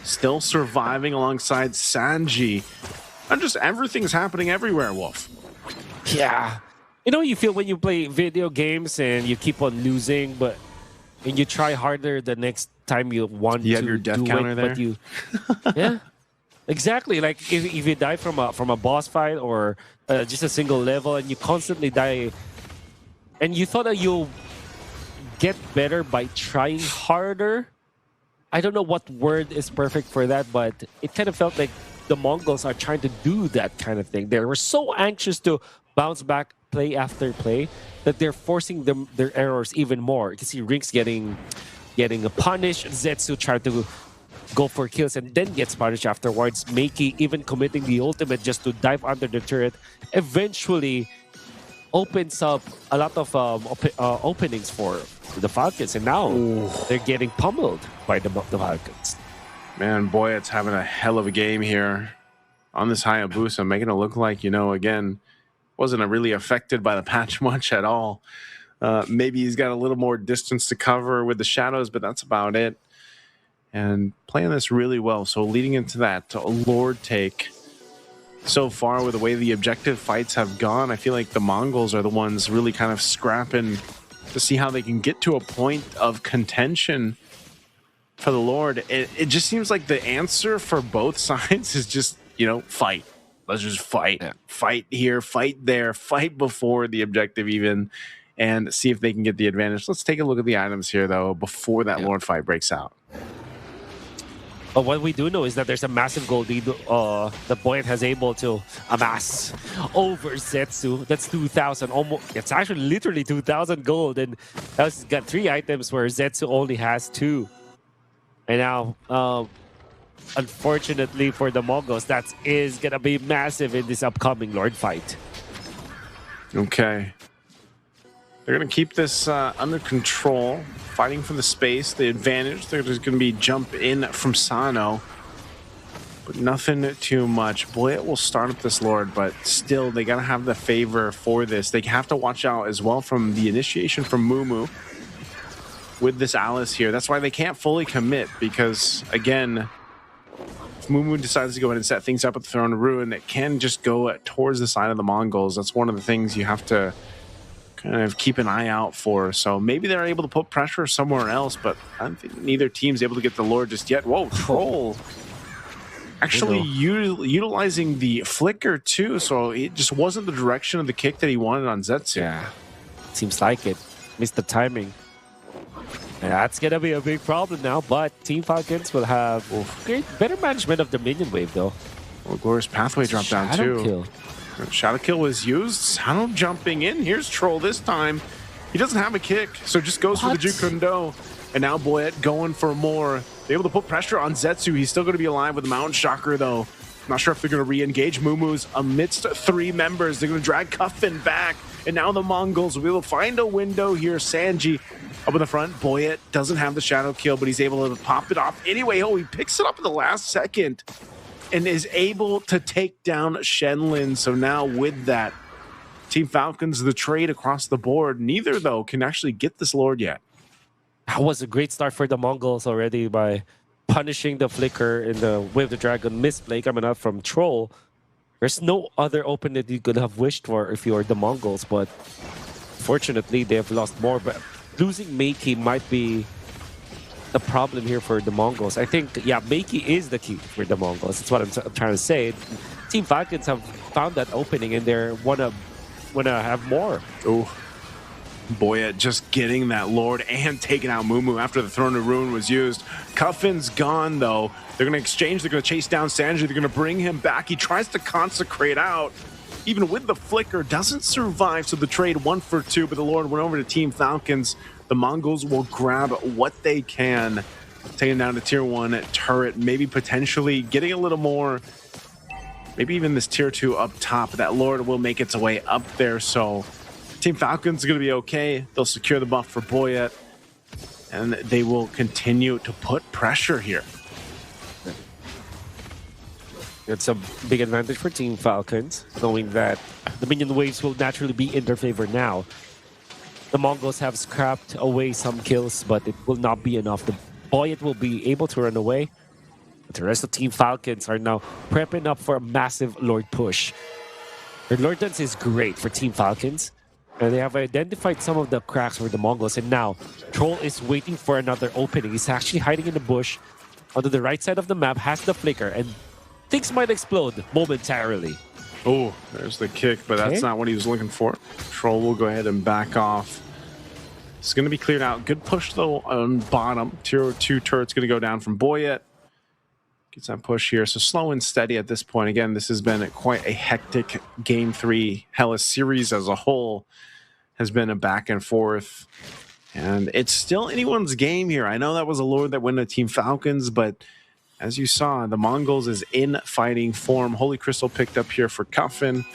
still surviving alongside Sanji. And just everything's happening everywhere, Wolf. Yeah. You know, you feel when you play video games and you keep on losing, and you try harder the next time you want to have your death do counter it, there? but you, yeah, exactly. Like if you die from a boss fight or just a single level, and you constantly die, and you thought that you'll get better by trying harder. I don't know what word is perfect for that, but it kind of felt like the Mongols are trying to do that kind of thing. They were so anxious to bounce back play after play that they're forcing their errors even more. You can see Rinks getting punished. Zetsu tried to go for kills and then gets punished afterwards. Makey even committing the ultimate just to dive under the turret. Eventually opens up a lot of openings for the Falcons, and now they're getting pummeled by the Falcons. Man, Boyette's having a hell of a game here on this Hayabusa, making it look like, again, wasn't really affected by the patch much at all. Maybe he's got a little more distance to cover with the shadows, but that's about it. And playing this really well. So leading into that Lord take so far with the way the objective fights have gone, I feel like the Mongols are the ones really kind of scrapping to see how they can get to a point of contention for the Lord. It just seems like the answer for both sides is just, fight. Let's just fight. Yeah. Fight here, fight there, fight before the objective even, and see if they can get the advantage. Let's take a look at the items here, though, before that Lord fight breaks out. But what we do know is that there's a massive gold lead that Boyette has able to amass over Zetsu. That's 2,000. Almost. It's actually literally 2,000 gold, and he's got 3 items where Zetsu only has 2. And now, unfortunately for the Mongols, that is gonna be massive in this upcoming Lord fight. Okay. They're going to keep this under control, fighting for the space, the advantage. There's going to be jump in from Sano, but nothing too much. Boyette will start up this Lord, but still, they got to have the favor for this. They have to watch out as well from the initiation from Mumu with this Alice here. That's why they can't fully commit, because, again, if Mumu decides to go ahead and set things up at the Throne of Ruin, it can just go towards the side of the Mongols. That's one of the things you have to kind of keep an eye out for. So maybe they're able to put pressure somewhere else, but I don't think neither team's able to get the Lord just yet. Whoa, Troll actually utilizing the flicker too, so it just wasn't the direction of the kick that he wanted on Zetsu. Yeah, seems like it. Missed the timing. That's gonna be a big problem now, but Team Falcons will have better management of the minion wave though. Well, Glorious Pathway dropped down Shadow too. kill. Shadow kill was used. Shadow jumping in. Here's Troll this time. He doesn't have a kick, so just goes for the Jukundo. And now Boyette going for more. They're able to put pressure on Zetsu. He's still going to be alive with the Mountain Shocker though. Not sure if they're going to re-engage Mumu's amidst 3 members. They're going to drag Cuffin back. And now the Mongols will find a window here. Sanji up in the front. Boyette doesn't have the shadow kill, but he's able to pop it off anyway. Oh, he picks it up in the last second and is able to take down Shenlin. So now with that, Team Falcons, the trade across the board. Neither, though, can actually get this Lord yet. That was a great start for the Mongols already by punishing the flicker in the Wave the Dragon misplay coming out from Troll. There's no other open that you could have wished for if you are the Mongols, but fortunately they have lost more. But losing Meiki might be the problem here for the Mongols. I think, yeah, Meiki is the key for the Mongols. That's what I'm trying to say. Team Falcons have found that opening and they wanna have more. Oh, Boyette just getting that Lord and taking out Mumu after the Throne of Ruin was used. Cuffin's gone, though. They're going to exchange. They're going to chase down Sanji. They're going to bring him back. He tries to consecrate out. Even with the flicker, doesn't survive. So the trade 1 for 2, but the Lord went over to Team Falcons. The Mongols will grab what they can. Taking down the tier 1 turret, maybe potentially getting a little more. Maybe even this tier 2 up top. That Lord will make its way up there. So Team Falcons are going to be okay. They'll secure the buff for Boyette, and they will continue to put pressure here. It's a big advantage for Team Falcons, knowing that the minion waves will naturally be in their favor now. The Mongols have scrapped away some kills, but it will not be enough. The Boyette will be able to run away, but the rest of Team Falcons are now prepping up for a massive Lord push. The Lord dance is great for Team Falcons. And they have identified some of the cracks for the Mongols. And now, Troll is waiting for another opening. He's actually hiding in the bush onto the right side of the map, has the flicker, and things might explode momentarily. Oh, there's the kick, but that's not what he was looking for. Troll will go ahead and back off. It's going to be cleared out. Good push, though, on bottom. Tier 2 turret's going to go down from Boyette. Gets that push here. So slow and steady at this point. Again, this has been quite a hectic Game 3. Hellas series as a whole has been a back and forth. And it's still anyone's game here. I know that was a Lord that went to Team Falcons, but as you saw, the Mongols is in fighting form. Holy Crystal picked up here for Cuffin.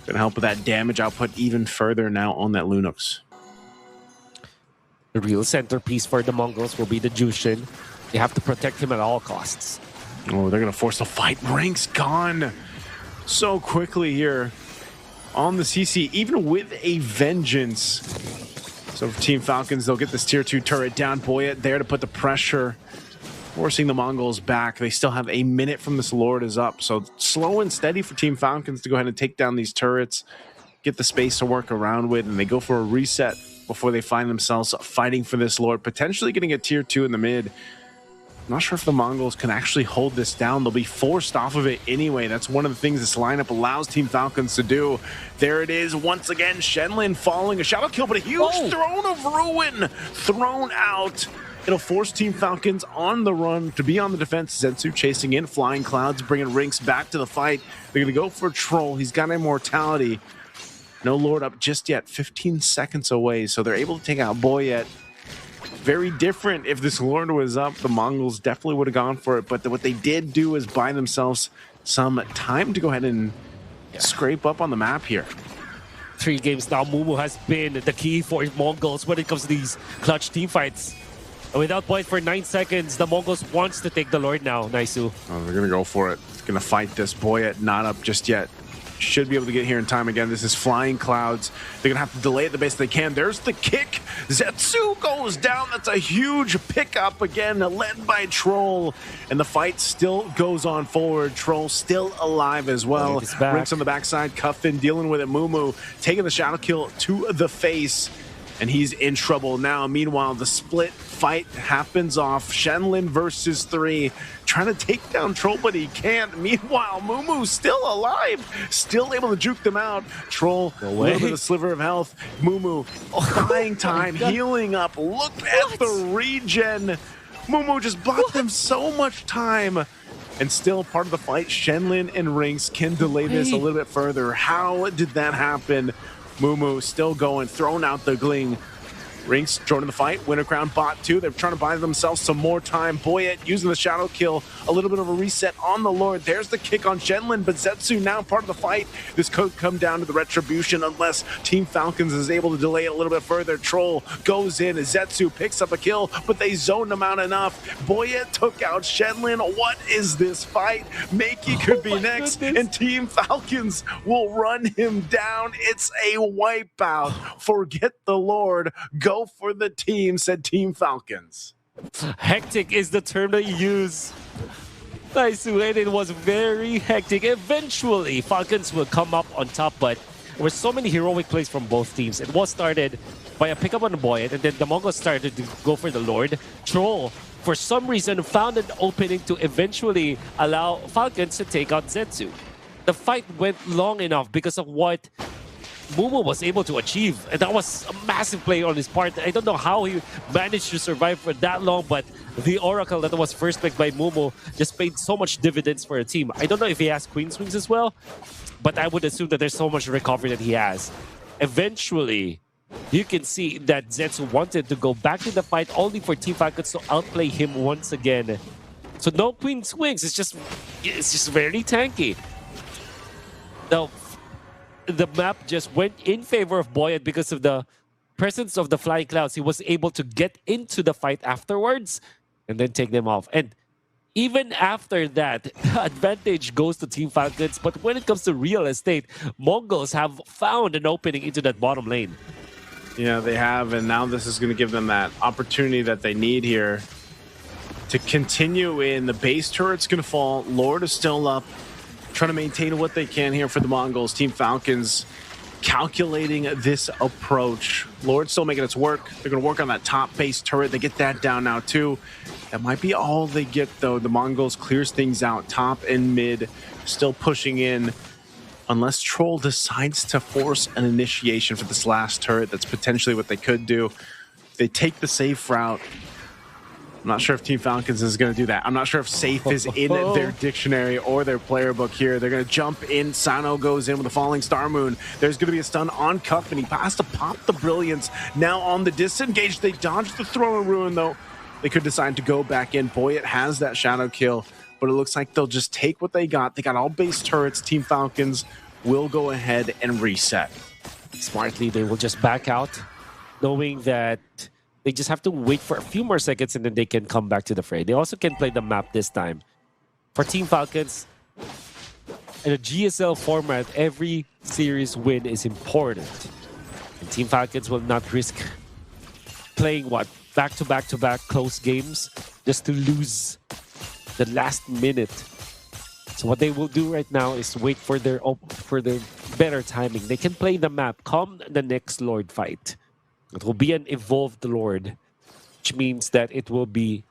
Going to help with that damage output even further now on that Lunox. The real centerpiece for the Mongols will be the Jushin. They have to protect him at all costs. Oh, they're going to force the fight. Rank's gone so quickly here on the CC, even with a vengeance. So for Team Falcons, they'll get this tier 2 turret down. Boyette there to put the pressure, forcing the Mongols back. They still have a minute from this Lord is up. So slow and steady for Team Falcons to go ahead and take down these turrets, get the space to work around with, and they go for a reset before they find themselves fighting for this Lord, potentially getting a tier 2 in the mid. Not sure if the Mongols can actually hold this down. They'll be forced off of it anyway. That's one of the things this lineup allows Team Falcons to do. There it is once again. Shenlin falling. A shadow kill, but a huge Throne of Ruin thrown out. It'll force Team Falcons on the run to be on the defense. Zetsu chasing in. Flying Clouds bringing Rinks back to the fight. They're going to go for Troll. He's got immortality. No Lord up just yet. 15 seconds away. So they're able to take out Boyette. Very different if this Lord was up. The Mongols definitely would have gone for it, but what they did do is buy themselves some time to go ahead and scrape up on the map here. 3 games now, Mumu has been the key for Mongols when it comes to these clutch team fights. And without Boyette for 9 seconds, the Mongols wants to take the Lord now, Naisu. Oh, they're going to go for it. It's going to fight this. Boyette not up just yet. Should be able to get here in time again. This is Flying Clouds. They're going to have to delay it the best they can. There's the kick. Zetsu goes down. That's a huge pickup again, led by Troll. And the fight still goes on forward. Troll still alive as well. Rinks on the backside. Cuffin dealing with it. Mumu taking the shadow kill to the face. And he's in trouble now. Meanwhile, the split fight happens off. Shenlin versus 3. trying to take down Troll, but he can't. Meanwhile, Mumu still alive, still able to juke them out. Troll, a little bit of sliver of health. Mumu, buying time, healing up. Look at the regen. Mumu just bought them so much time. And still part of the fight, Shenlin and Rinks can delay this a little bit further. How did that happen? Mumu still going, throwing out the Gling. Rinks joining the fight. Winter Crown bot 2. They're trying to buy themselves some more time. Boyet using the shadow kill. A little bit of a reset on the Lord. There's the kick on Shenlin, but Zetsu now part of the fight. This could come down to the retribution unless Team Falcons is able to delay it a little bit further. Troll goes in. Zetsu picks up a kill, but they zoned him out enough. Boyet took out Shenlin. What is this fight? Makey could be next, and Team Falcons will run him down. It's a wipeout. Forget the Lord. Go for the team, said Team Falcons. Hectic is the term that you use. Nice, and it was very hectic. Eventually, Falcons will come up on top, but there were so many heroic plays from both teams. It was started by a pickup on the Boyet, and then the Mongols started to go for the Lord. Troll, for some reason, found an opening to eventually allow Falcons to take out Zetsu. The fight went long enough because of what Mumu was able to achieve, and that was a massive play on his part. I don't know how he managed to survive for that long, but the Oracle that was first picked by Mumu just paid so much dividends for a team. I don't know if he has Queen Swings as well, but I would assume that there's so much recovery that he has. Eventually, you can see that Zetsu wanted to go back in the fight only for Team Falcons to outplay him once again. So no Queen Swings, it's just very tanky. Now, the map just went in favor of Boyet because of the presence of the flying clouds. He was able to get into the fight afterwards and then take them off. And even after that, the advantage goes to Team Falcons. But when it comes to real estate, Mongols have found an opening into that bottom lane. Yeah, they have, and now this is going to give them that opportunity that they need here to continue in. The base turret's going to fall. Lord is still up, trying to maintain what they can here for the Mongols. Team Falcons calculating this approach. Lord still making its work. They're going to work on that top base turret. They get that down now too. That might be all they get though. The Mongols clears things out top and mid, still pushing in. Unless Troll decides to force an initiation for this last turret, that's potentially what they could do. If they take the safe route, I'm not sure if Team Falcons is going to do that. I'm not sure if safe is in their dictionary or their player book here. They're going to jump in. Sano goes in with a falling Star Moon. There's going to be a stun on Cuff, and he has to pop the Brilliance. Now on the disengage, they dodge the Throne of Ruin, though. They could decide to go back in. Boyet has that shadow kill, but it looks like they'll just take what they got. They got all base turrets. Team Falcons will go ahead and reset. Smartly, they will just back out, knowing that they just have to wait for a few more seconds and then they can come back to the fray. They also can play the map this time. For Team Falcons, in a GSL format, every series win is important. And Team Falcons will not risk playing, back-to-back-to-back close games just to lose the last minute. So what they will do right now is wait for their better timing. They can play the map come the next Lord fight. It will be an evolved Lord, which means that it will be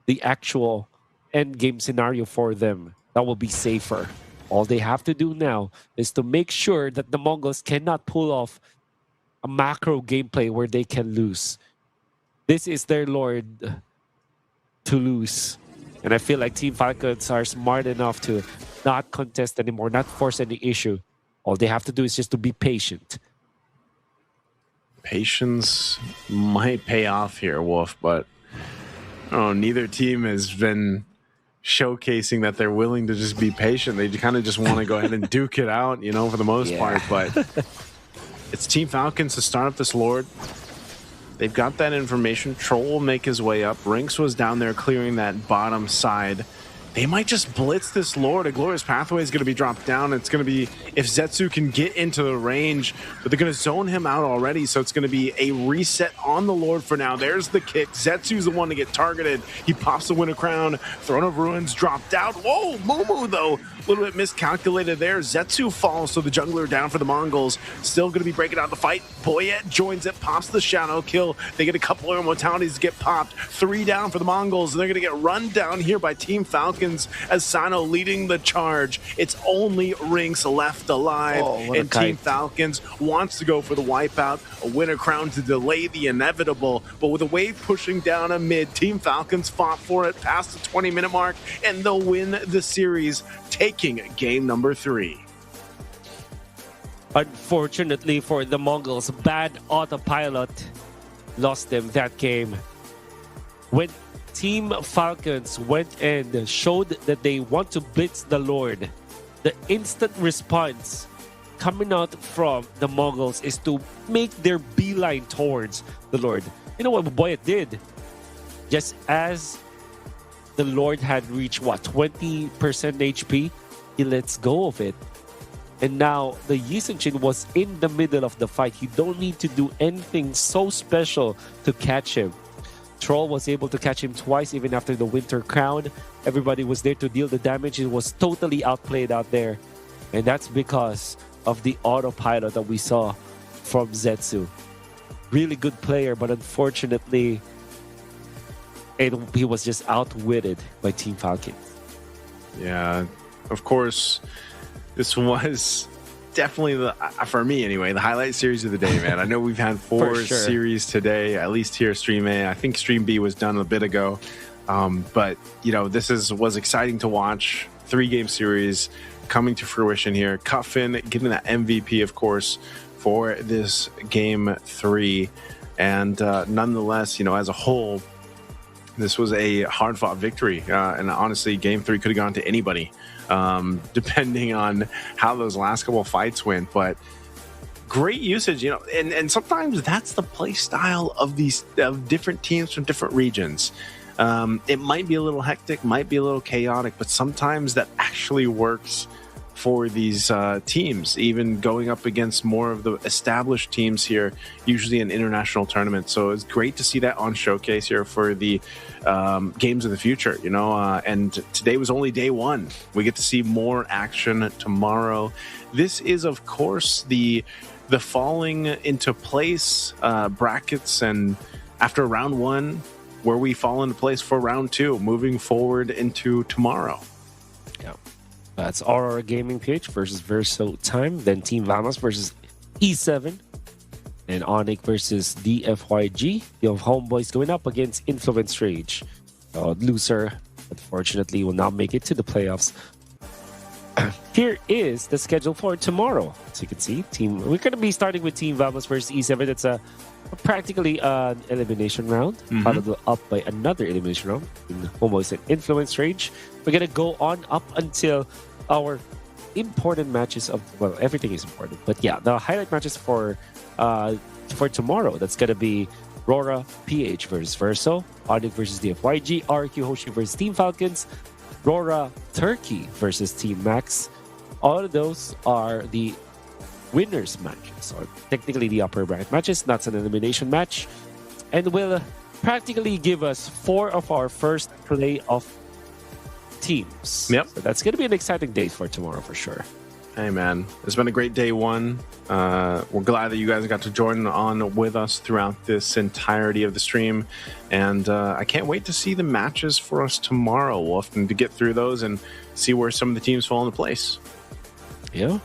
the actual end game scenario for them. That will be safer. All they have to do now is to make sure that the Mongols cannot pull off a macro gameplay where they can lose. This is their Lord to lose. And I feel like Team Falcons are smart enough to not contest anymore, not force any issue. All they have to do is just to be patient. Patience might pay off here, Wolf, but neither team has been showcasing that they're willing to just be patient. They kind of just want to go ahead and duke it out, for the most part. But it's Team Falcons to start up this Lord. They've got that information. Troll will make his way up. Rinks was down there clearing that bottom side. They might just blitz this Lord. A Glorious Pathway is going to be dropped down. It's going to be if Zetsu can get into the range, but they're going to zone him out already, so it's going to be a reset on the Lord for now. There's the kick. Zetsu's the one to get targeted. He pops the Winter Crown. Throne of Ruins dropped out. Whoa, Mumu, though. A little bit miscalculated there. Zetsu falls, so the jungler down for the Mongols. Still going to be breaking out the fight. Boyet joins it, pops the shadow kill. They get a couple of mortalities to get popped. 3 down for the Mongols, and they're going to get run down here by Team Falcons. Falcons as Sano leading the charge. It's only Rinks left alive, and Team Falcons wants to go for the wipeout, a winner crown to delay the inevitable. But with a wave pushing down a mid, Team Falcons fought for it past the 20-minute mark, and they'll win the series, taking game number 3. Unfortunately for the Mongols, bad autopilot lost them that game. When Team Falcons went and showed that they want to blitz the Lord, the instant response coming out from the Mongols is to make their beeline towards the Lord. You know what Boya did? Just as the Lord had reached, 20% HP, he lets go of it. And now the Yisenchin was in the middle of the fight. You don't need to do anything so special to catch him. Troll was able to catch him twice even after the Winter Crown. Everybody was there to deal the damage. It was totally outplayed out there. And that's because of the autopilot that we saw from Zetsu. Really good player, but unfortunately, he was just outwitted by Team Falcons. Yeah, of course. This was definitely, for me anyway, the highlight series of the day, man. I know we've had 4 series today, at least here, Stream A. I think Stream B was done a bit ago. But, you know, this was exciting to watch. 3-game series coming to fruition here. Cuffin getting that MVP, of course, for this game 3. And nonetheless, you know, as a whole, this was a hard-fought victory. And honestly, game 3 could have gone to anybody. Depending on how those last couple of fights went, but great usage, you know, and sometimes that's the play style of these different teams from different regions. It might be a little hectic, might be a little chaotic, but sometimes that actually works for these teams, even going up against more of the established teams here, usually in international tournaments. So it's great to see that on showcase here for the games of the future, you know, and today was only day 1. We get to see more action tomorrow. This is, of course, the falling into place brackets, and after round 1, where we fall into place for round 2, moving forward into tomorrow. Yeah. That's Aurora Gaming PH versus Verso Time. Then Team Vamos versus E7. And Onyx versus DFYG. The Homeboys going up against Influence Rage. Loser, unfortunately, will not make it to the playoffs. Here is the schedule for tomorrow. As you can see, we're going to be starting with Team Vamos versus E7. It's practically an elimination round, followed up by another elimination round in Homeboys and Influence Rage. We're going to go on up until our important matches of, well, everything is important, but yeah, the highlight matches for tomorrow, that's gonna be Rora PH versus Verso, Onyx versus DFYG, RQ Hoshi versus Team Falcons, Rora Turkey versus Team Max. All of those are the winners matches, or technically the upper bracket matches. That's an elimination match, and will practically give us 4 of our first playoff teams. Yep. So that's going to be an exciting day for tomorrow for sure. Hey, man. It's been a great day 1. We're glad that you guys got to join on with us throughout this entirety of the stream. And I can't wait to see the matches for us tomorrow. We'll have to get through those and see where some of the teams fall into place. Yeah.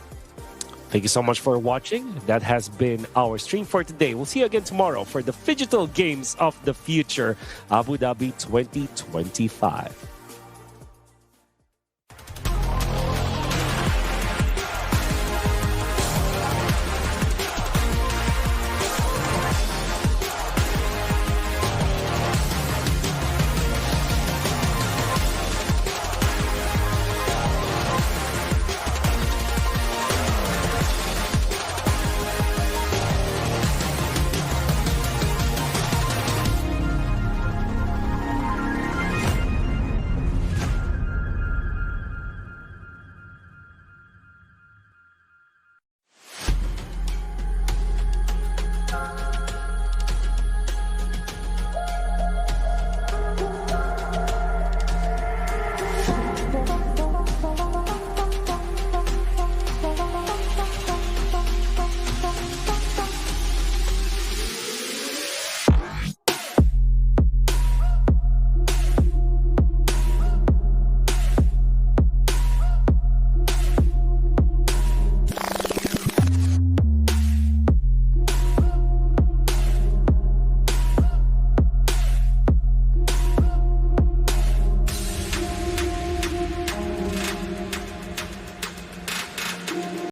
Thank you so much for watching. That has been our stream for today. We'll see you again tomorrow for the Phygital Games of the Future Abu Dhabi 2025.